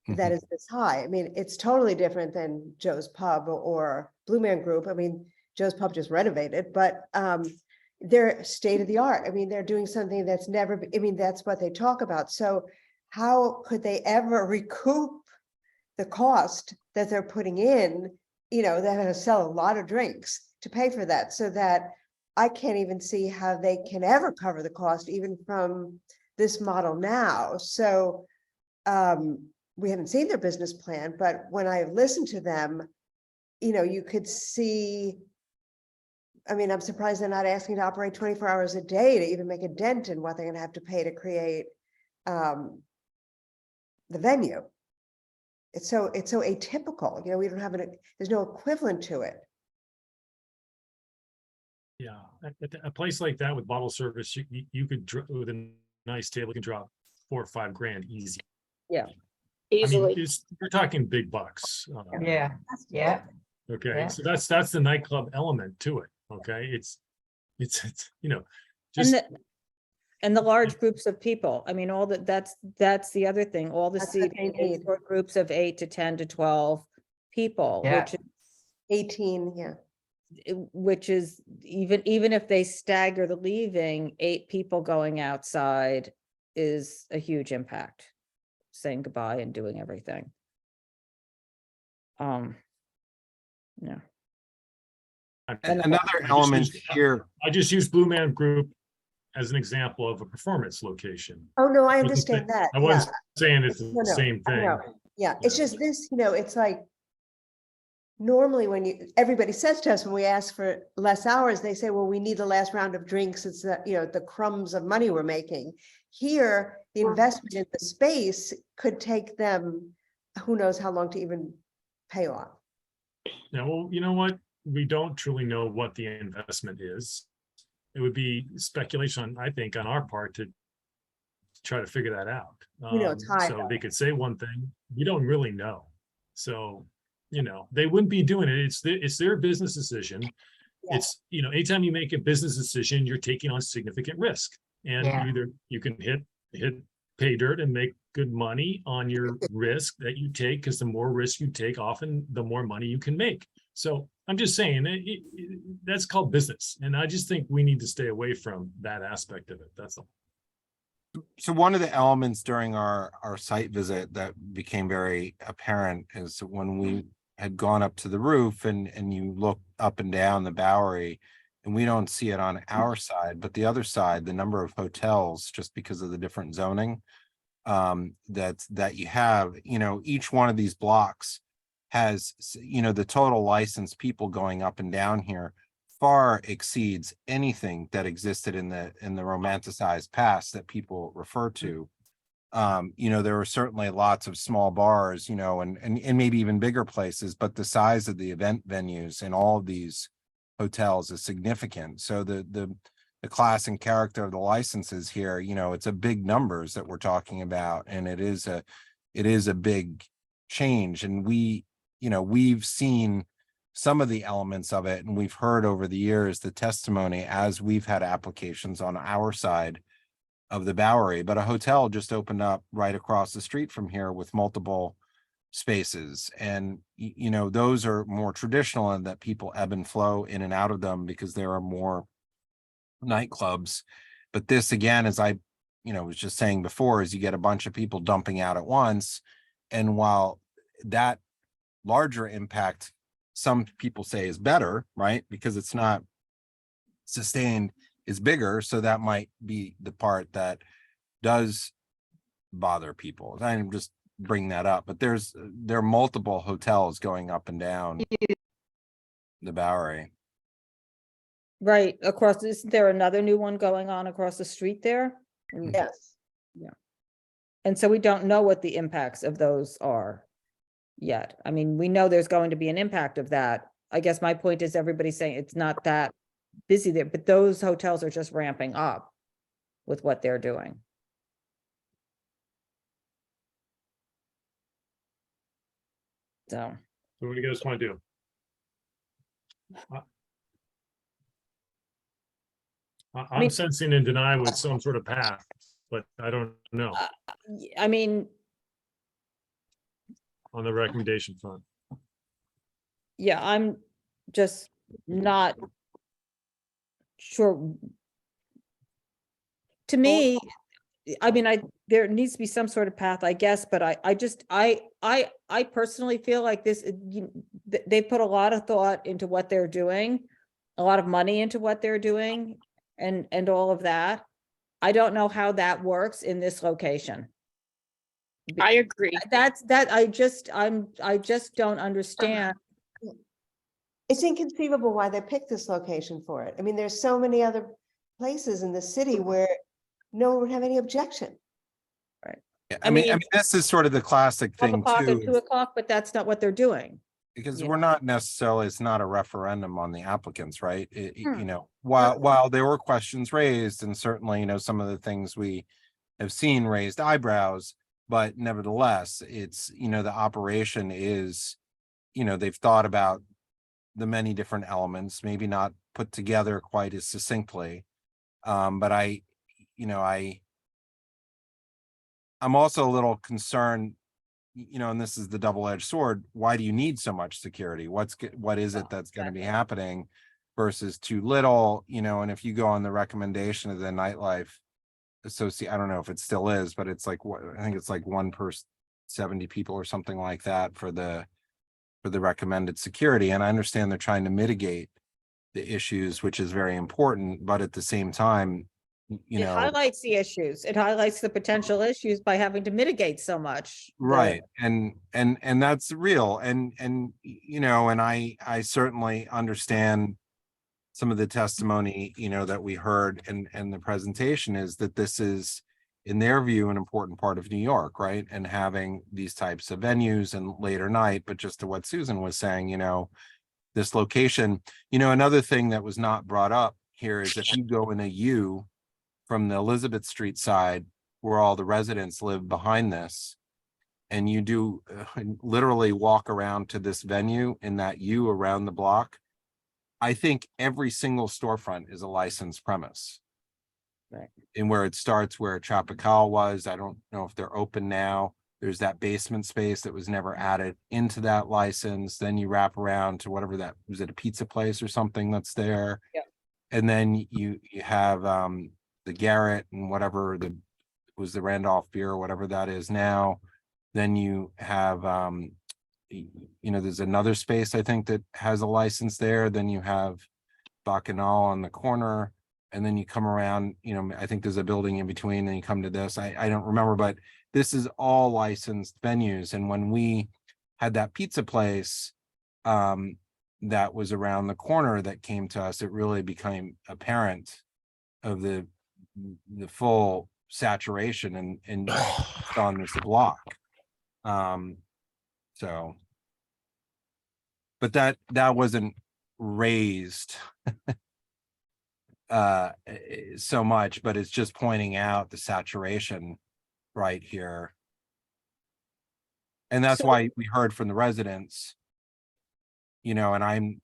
that is this high. I mean, it's totally different than Joe's Pub or Blue Man Group. I mean, Joe's Pub just renovated, but they're state of the art. I mean, they're doing something that's never, I mean, that's what they talk about. So how could they ever recoup the cost that they're putting in? You know, they're going to sell a lot of drinks to pay for that, so that I can't even see how they can ever cover the cost even from this model now. So we haven't seen their business plan, but when I listened to them, you know, you could see, I mean, I'm surprised they're not asking to operate 24 hours a day to even make a dent in what they're going to have to pay to create the venue. It's so atypical, you know, we don't have there's no equivalent to it. Yeah, a place like that with bottle service, you could, with a nice table, you can drop $4 or $5 grand easy. Yeah. Easily. I mean, you're talking big bucks. Yeah. Okay, Yeah. so that's the nightclub element to it. Okay, it's you know, just and the large groups of people. I mean, all that's the other thing. All the That's what they seating is need. for groups of 8 to 10 to 12 people, Yeah. which is 18, which is even if they stagger the leaving, 8 people going outside is a huge impact, saying goodbye and doing everything. Yeah. Another element here. I just use Blue Man Group as an example of a performance location. Oh, no, I understand that. I wasn't saying it's the same I thing. know. Yeah, it's just this, you know, it's like, normally when everybody says to us, when we ask for less hours, they say, well, we need the last round of drinks. It's the, the crumbs of money we're making. Here, the investment in the space could take them, who knows how long to even pay off. Now, well, you know what? We don't truly know what the investment is. It would be speculation, I think, on our part to try to figure that out. It's high. So they could say one thing, we don't really know. So, they wouldn't be doing it. It's their business decision. Yeah. It's, anytime you make a business decision, you're taking on significant risk. And Yeah. either you can hit pay dirt and make good money on your risk that you take, because the more risk you take, often the more money you can make. So I'm just saying that's called business. And I just think we need to stay away from that aspect of it. That's all. So one of the elements during our site visit that became very apparent is when we had gone up to the roof and you look up and down the Bowery, and we don't see it on our side, but the other side, the number of hotels, just because of the different zoning that you have, each one of these blocks has, the total licensed people going up and down here far exceeds anything that existed in the romanticized past that people refer to. There were certainly lots of small bars, and maybe even bigger places, but the size of the event venues in all of these hotels is significant. So the class and character of the licenses here, it's a big numbers that we're talking about, and it is a big change. And we've seen some of the elements of it, and we've heard over the years the testimony as we've had applications on our side of the Bowery. But a hotel just opened up right across the street from here with multiple spaces, and those are more traditional in that people ebb and flow in and out of them because there are more nightclubs. But this, again, as I was just saying before, is you get a bunch of people dumping out at once, and while that larger impact some people say is better, right, because it's not sustained, is bigger, so that might be the part that does bother people. I'm just bring that up, but there are multiple hotels going up and down the Bowery. Right, across, isn't there another new one going on across the street there? Yes. Yeah. And so we don't know what the impacts of those are yet. I mean, we know there's going to be an impact of that. I guess my point is everybody's saying it's not that busy there, but those hotels are just ramping up with what they're doing. So what do you guys want to do? I'm sensing in denial with some sort of path, but I don't know I mean, on the recommendation front. yeah, I'm just not sure. To me, I mean, there needs to be some sort of path, I guess, but I personally feel like this, they put a lot of thought into what they're doing, a lot of money into what they're doing, and all of that. I don't know how that works in this location. I agree. I just don't understand. It's inconceivable why they picked this location for it. I mean, there's so many other places in the city where no one would have any objection. Right. Yeah, I mean, this is sort of the classic 12 thing o'clock too, and 2 o'clock, but that's not what they're doing. because Yeah. we're not necessarily, it's not a referendum on the applicants, right? While there were questions raised, and certainly, some of the things we have seen raised eyebrows, but nevertheless, it's, the operation is, they've thought about the many different elements, maybe not put together quite as succinctly. But I'm also a little concerned, and this is the double-edged sword. Why do you need so much security? What is it that's going to be happening versus too little? And if you go on the recommendation of the Nightlife Association, I don't know if it still is, but it's like, I think it's like 1 per 70 people or something like that for the recommended security. And I understand they're trying to mitigate the issues, which is very important, but at the same time, you It know, highlights the issues. It highlights the potential issues by having to mitigate so much. right. And that's real. And, you know, and I certainly understand some of the testimony, you know, that we heard and the presentation is that this is, in their view, an important part of New York, right? And having these types of venues and later night, but just to what Susan was saying, you know, this location, you know, another thing that was not brought up here is if you go in a U from the Elizabeth Street side, where all the residents live behind this, and you do literally walk around to this venue in that U around the block, I think every single storefront is a licensed premise. Right. And where it starts, where Tropical was, I don't know if they're open now. There's that basement space that was never added into that license. Then you wrap around to whatever that was, it a pizza place or something that's there. Yeah. And then you have the Garrett and whatever was the Randolph beer or whatever that is now. Then you have you know, there's another space I think that has a license there. Then you have Bacchanal on the corner, and then you come around, you know, I think there's a building in between, and you come to this. I don't remember, but this is all licensed venues. And when we had that pizza place that was around the corner that came to us, it really became apparent of the full saturation and on this block. So, but that wasn't raised so much, but it's just pointing out the saturation right here. And that's why we heard from the residents, you know, and I'm,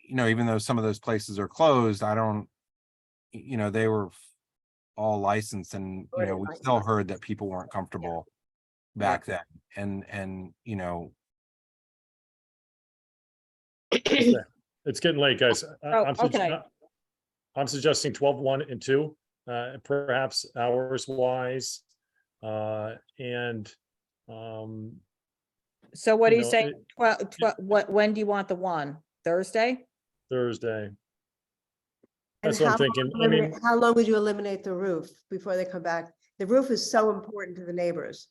you know, even though some of those places are closed, I don't, you know, they were all licensed, and, you know, we still heard that people weren't comfortable back then. And, you know, It's getting late, guys. Okay. I'm suggesting 12, 1, and 2, perhaps hours wise. And So what you are you know, saying? When do you want the one? Thursday? Thursday. And That's what I'm how thinking. long I mean, how long would you eliminate the roof before they come back? The roof is so important to the neighbors.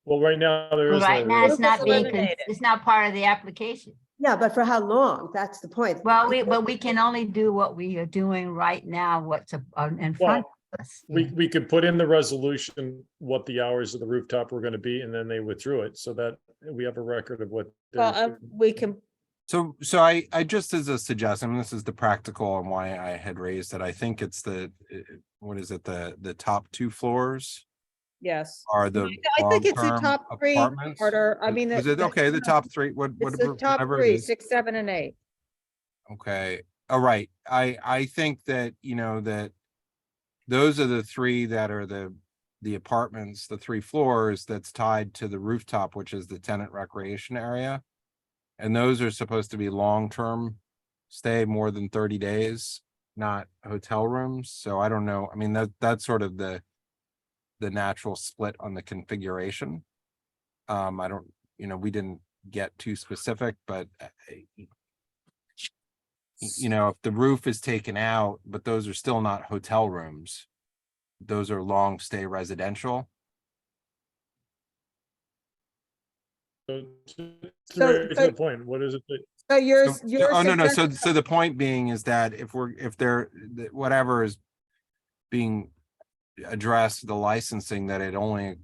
well, right now there Well, is right no now, roof. it's not being, eliminated. it's not part of the application. Yeah, but for how long? That's the point. Well, we can only do what we are doing right now, what's in front Well, of us. we could put in the resolution what the hours of the rooftop were going to be, and then they withdrew it, so that we have a record of what. Well, we can, so I just, as a suggestion, this is the practical and why I had raised it. I think it's what is it? The top 2 floors yes. are the I think it's the long-term top 3 apartments? order. I mean. Is it okay? The top 3, It's the top whatever it 3, is. 6, 7, and 8. Okay, all right. I think that, you know, that those are the 3 that are the apartments, the 3 floors that's tied to the rooftop, which is the tenant recreation area. And those are supposed to be long-term stay, more than 30 days, not hotel rooms. So I don't know. I mean, that's sort of the natural split on the configuration. I don't, you know, we didn't get too specific, but you know, if the roof is taken out, but those are still not hotel rooms, those are long stay residential. So to the point, what is it? So yours. Oh, no. So the point being is that if whatever is being addressed, the licensing, that it only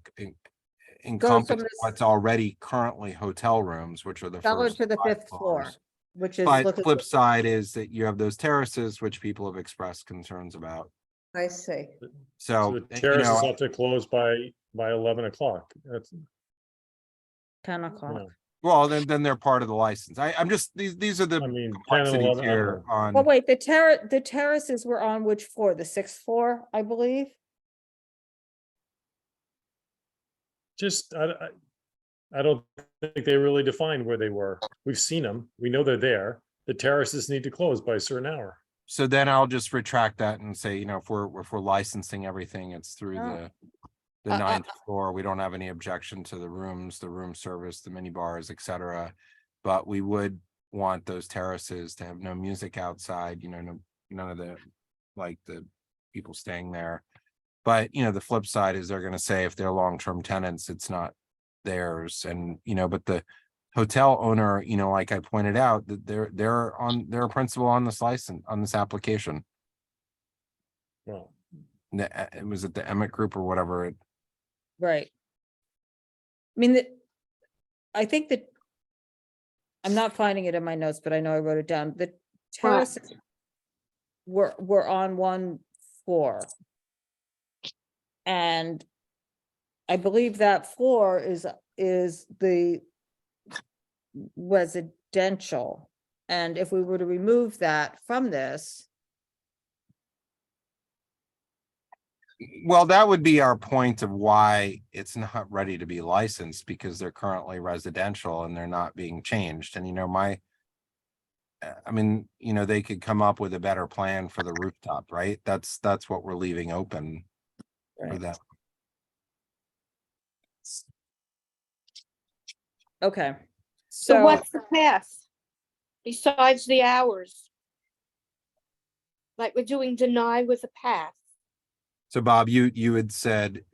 encompasses what's already currently hotel rooms, which are the first to the 5th floor, which is. But flip side is that you have those terraces, which people have expressed concerns about. I see. So the terraces have to close by 11 o'clock. That's 10 o'clock. you know, Well, then they're part of the license. I'm just, these are the 10 and complexities 11, I don't here know. on. Well, wait, the terraces were on which floor? The 6th floor, I believe? Just, I don't think they really defined where they were. We've seen them. We know they're there. The terraces need to close by a certain hour. So then I'll just retract that and say, you know, if we're licensing everything, it's through Oh. the 9th floor. We don't have any objection to the rooms, the room service, the mini bars, etc. But we would want those terraces to have no music outside, you know, none of the, like the people staying there. But, the flip side is they're gonna say if they're long-term tenants, it's not theirs. And, but the hotel owner, like I pointed out, that they're a principal on this license, on this application. Well, It was at the Emmett Group or whatever. Right. I mean, I think that, I'm not finding it in my notes, but I know I wrote it down. The terraces were on one floor. And I believe that floor is the residential. And if we were to remove that from this, Well, that would be our point of why it's not ready to be licensed, because they're currently residential and they're not being changed. And, they could come up with a better plan for the rooftop, right? That's what we're leaving open for that. okay. So what's the path besides the hours? Like we're doing deny with a path. So Bob, you had said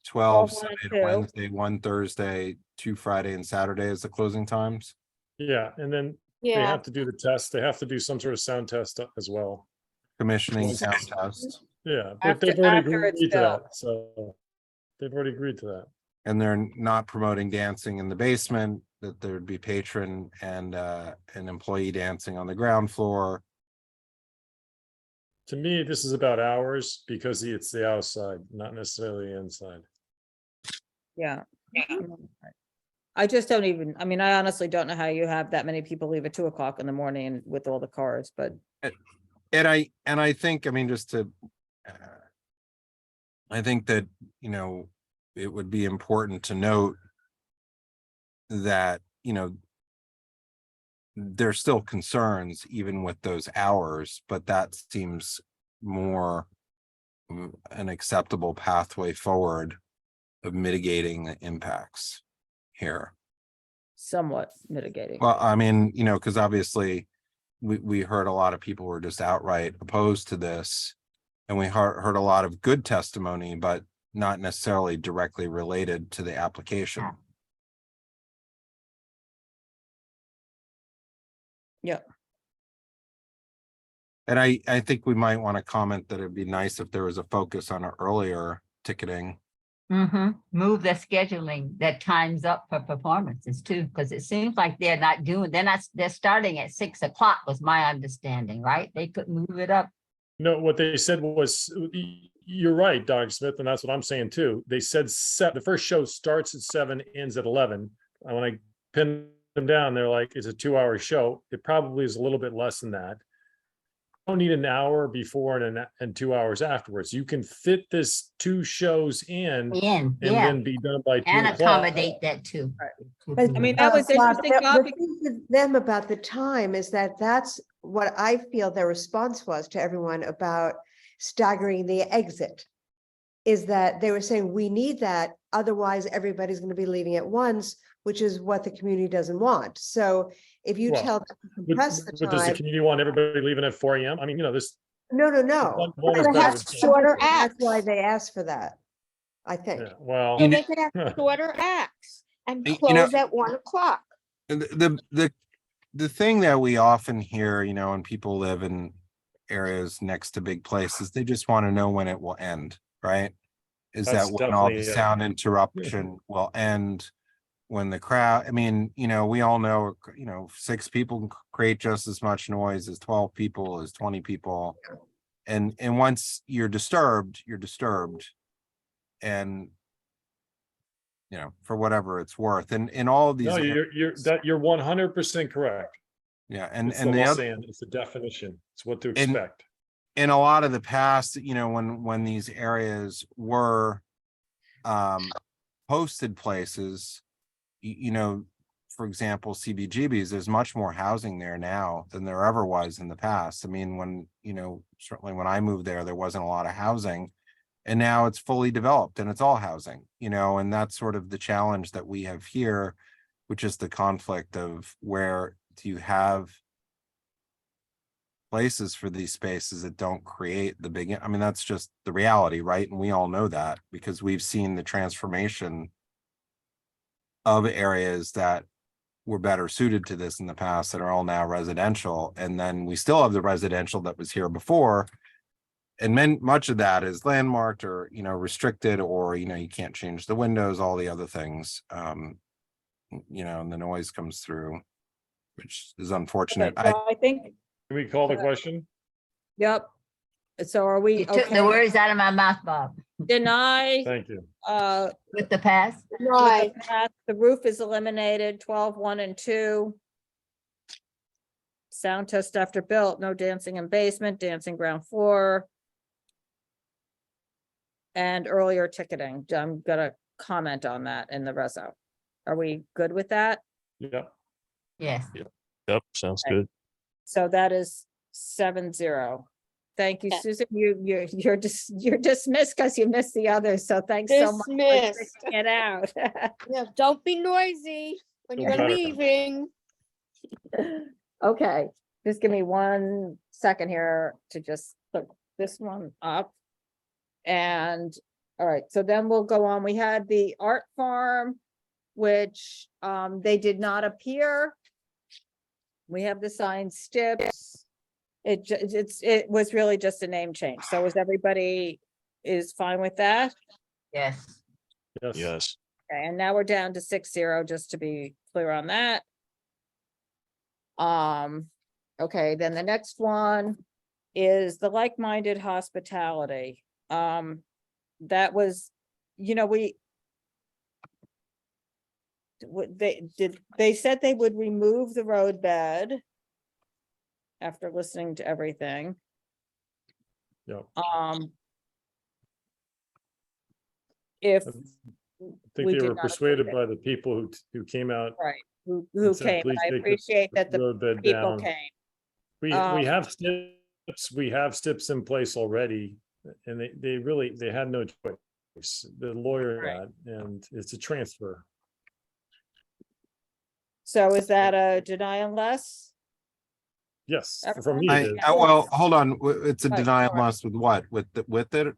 12 1 Sunday and to 2. Wednesday, 1 Thursday, 2 Friday and Saturday as the closing times. Yeah, and then they Yeah. have to do the test. They have to do some sort of sound test as well. Commissioning sound test. Yeah, but After- they've already after it's agreed to built. that. So they've already agreed to that. And they're not promoting dancing in the basement, that there'd be patron and an employee dancing on the ground floor. To me, this is about hours because it's the outside, not necessarily the inside. Yeah. I just don't even, I honestly don't know how you have that many people leave at 2 o'clock in the morning with all the cars, but. And I think, just to, I think that, it would be important to note that, there's still concerns even with those hours, but that seems more an acceptable pathway forward of mitigating the impacts here. Somewhat mitigating. Well, because obviously we heard a lot of people were just outright opposed to this, and we heard a lot of good testimony, but not necessarily directly related to the application. Yeah. And I think we might want to comment that it'd be nice if there was a focus on earlier ticketing. Move the scheduling that times up for performances too, because it seems like they're starting at 6 o'clock was my understanding, right? They could move it up. No, what they said was, you're right, Dr. Smith, and that's what I'm saying too. They said the first show starts at 7, ends at 11. And when I pinned them down, they're like, it's a 2-hour show. It probably is a little bit less than that. You don't need an hour before and 2 hours afterwards. You can fit this 2 shows in and then be done by 2 And o'clock. accommodate that too. That was Bob, interesting. the Bob, thing with them about the time is that's what I feel their response was to everyone about staggering the exit. Is that they were saying, we need that, otherwise everybody's going to be leaving at once, which is what the community doesn't want. So if you Well, tell them to compress the But does the time. community want everybody leaving at 4 a.m.? this. No. One is They better have than- shorter acts. That's why they asked for that, I think. Yeah, well, So they could have shorter acts and You know- close at 1 o'clock. The thing that we often hear, when people live in areas next to big places, they just want to know when it will end, right? Is That's that when all the definitely it. sound interruption will end, when the crowd, we all know, 6 people can create just as much noise as 12 people, as 20 people. And once you're disturbed, and for whatever it's worth. And in all of these, No, you're 100% correct. yeah, It's and the the other, saying, it's the definition. It's what to expect. in a lot of the past, when these areas were hosted places, for example, CBGB's, there's much more housing there now than there ever was in the past. When, certainly when I moved there wasn't a lot of housing, and now it's fully developed and it's all housing, and that's sort of the challenge that we have here, which is the conflict of where do you have places for these spaces that don't create the big, I mean, that's just the reality, right? And we all know that because we've seen the transformation of areas that were better suited to this in the past that are all now residential. And then we still have the residential that was here before. And much of that is landmarked or, you know, restricted, or, you know, you can't change the windows, all the other things. You know, and the noise comes through, which is unfortunate. Okay, so I think, Can we call the question? yep. So are we You took okay? the words out of my mouth, Bob. Deny, Thank you. With the pass? with the path, the roof is eliminated, 12, 1 and 2. Sound test after built, no dancing in basement, dancing ground floor. And earlier ticketing, I'm gonna comment on that in the reso. Are we good with that? Yep. Yes. Yep, sounds Okay. good. So that is 7-0. Thank you, Susan. You're dismissed because you missed the others. So thanks so much for Dismissed. sticking it out. Yeah, don't be noisy when Feel you're better. leaving. Okay, just give me 1 second here to just put this one up. And, all right, so then we'll go on. We had the art farm, which they did not appear. We have the sign Stips. It was really just a name change. So is everybody is fine with that? Yes. Yes. Okay, and now we're down to 6-0, just to be clear on that. Okay, then the next one is the like-minded hospitality. That was, you know, they said they would remove the roadbed after listening to everything. Yep. If I think we they did were not persuaded approve by the people who came out. right, who and said, came, "Please and I take the appreciate that the roadbed people down." came. We have STIPs in place already, and they had no choice. The lawyer Right. and it's a transfer. So is that a deny unless? Yes, for Everyone? me it is. Well, hold on. It's a Right, denial all right. list with what? With it?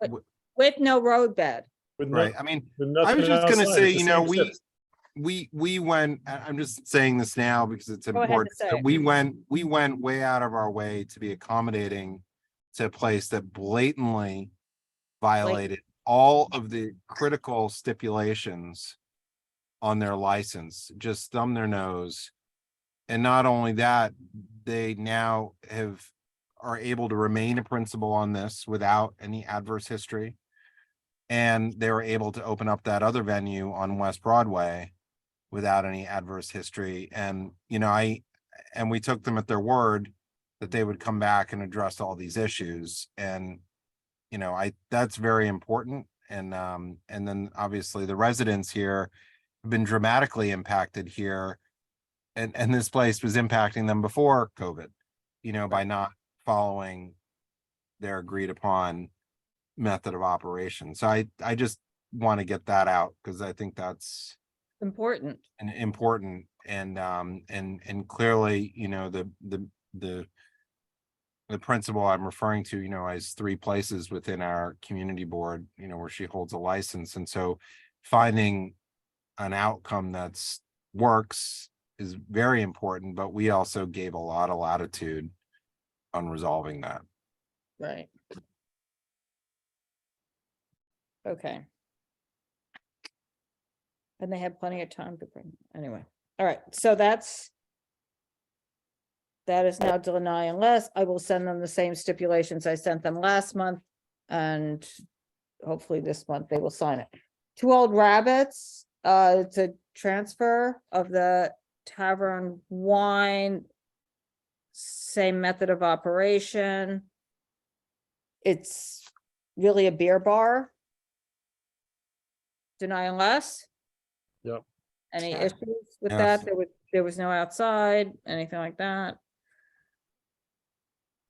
With no roadbed. With Right. I mean, with I was nothing just gonna outside, say, it's the you know, same STIPs. we went, I'm just saying this now because it's Go ahead and important. say So it. we went way out of our way to be accommodating to a place that blatantly violated all of the critical stipulations on their license, just thumb their nose. And not only that, they now are able to remain a principal on this without any adverse history. And they were able to open up that other venue on West Broadway without any adverse history. And, you know, we took them at their word that they would come back and address all these issues. And, you know, that's very important. And then obviously the residents here have been dramatically impacted here. And this place was impacting them before COVID, you know, by not following their agreed upon method of operation. So I just want to get that out because I think that's Important. important. And clearly, you know, the principal I'm referring to, you know, has 3 places within our community board, you know, where she holds a license. And so finding an outcome that's works is very important, but we also gave a lot of latitude on resolving that. Right. Okay. And they had plenty of time to bring, anyway. All right, so that is now deny unless. I will send them the same stipulations I sent them last month. And hopefully this month they will sign it. 2 Old Rabbits, it's a transfer of the Tavern wine. Same method of operation. It's really a beer bar. Deny unless. Yep. Any issues with Yes. that? There was no outside, anything like that.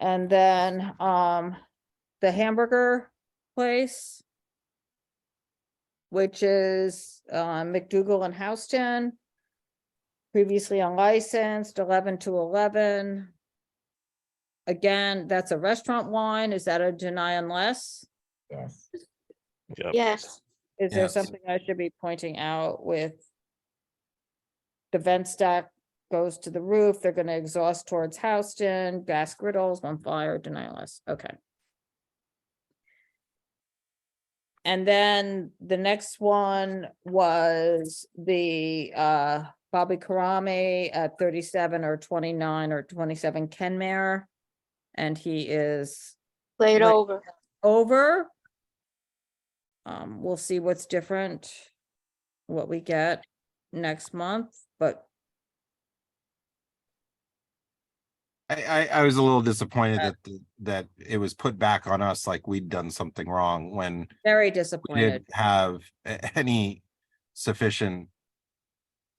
And then the hamburger place, which is MacDougal and Houston, previously unlicensed, 11 to 11. Again, that's a restaurant wine. Is that a deny unless? Yes. Yes. Is there Yes. something I should be pointing out with the vent stack goes to the roof, they're gonna exhaust towards Houston, gas griddles on fire, deny unless, okay. And then the next one was the Bobby Karami at 37 or 29 or 27 Kenmare. And he is Laid Right. over. over. We'll see what's different, what we get next month, but I was a little disappointed that it was put back on us like we'd done something wrong when very we disappointed. didn't have any sufficient,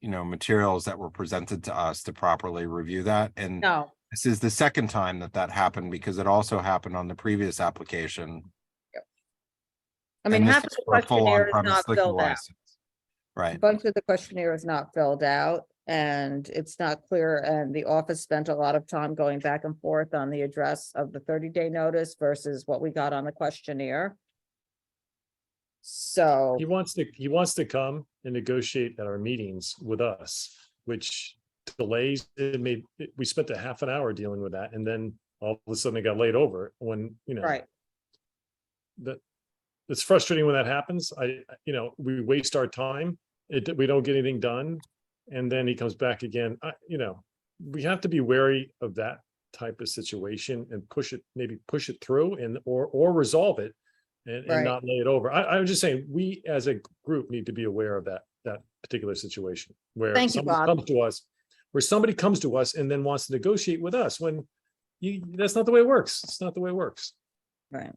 materials that were presented to us to properly review that. And No, this is the second time that happened because it also happened on the previous application. I mean, And this half of is the for a full questionnaire is on-premise not liquor filled out. license. A Right. bunch of the questionnaire is not filled out and it's not clear. And the office spent a lot of time going back and forth on the address of the 30-day notice versus what we got on the questionnaire. So, He wants to come and negotiate at our meetings with us, which delays it. We spent a half an hour dealing with that, and then all of a sudden it got laid over when, right, it's frustrating when that happens. We waste our time. We don't get anything done. And then he comes back again. We have to be wary of that type of situation and maybe push it through or resolve it and Right. not lay it over. I'm just saying, we as a group need to be aware of that particular situation where Thank you, somebody Bob. comes to us and then wants to negotiate with us when that's not the way it works. It's not the way it works. right.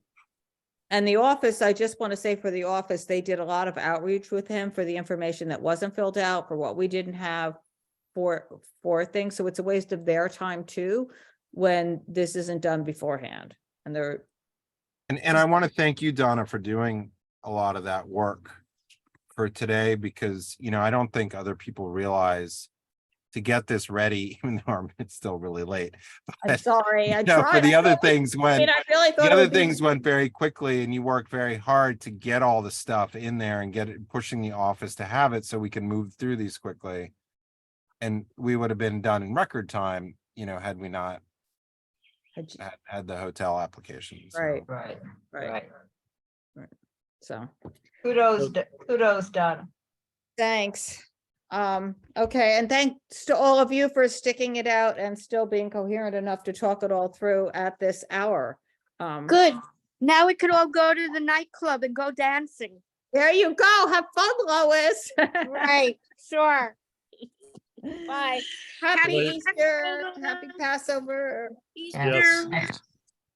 And the office, I just want to say for the office, they did a lot of outreach with him for the information that wasn't filled out, for what we didn't have for things. So it's a waste of their time too, when this isn't done beforehand. And they're, And I want to thank you, Donna, for doing a lot of that work for today, because, I don't think other people realize to get this ready, even though it's still really late. I'm sorry, I For tried. the I other really- things I mean, I really thought the it other would be- things went very quickly and you worked very hard to get all the stuff in there and get it, pushing the office to have it so we can move through these quickly. And we would have been done in record time, had we not had the hotel application. So. Right, Right. right. So, Kudos, Donna. thanks. Okay, and thanks to all of you for sticking it out and still being coherent enough to talk it all through at this hour. Good. Now we could all go to the nightclub and go dancing. There you go. Have fun, Lois. Right, sure. Bye. Happy Right. Easter, happy Passover. Easter.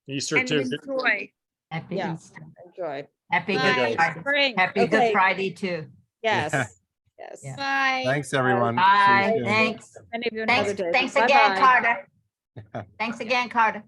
Easter And too. enjoy. Happy Yeah. Easter. Enjoy. Happy Bye, Good guys. Friday. Spring. Happy Okay. Good Friday too. Yes, Yeah. yes. Yeah. Bye. Thanks, everyone. See you Bye. soon. Thanks. Many of you another day. Thanks again, Bye-bye. Carter. Thanks again, Carter.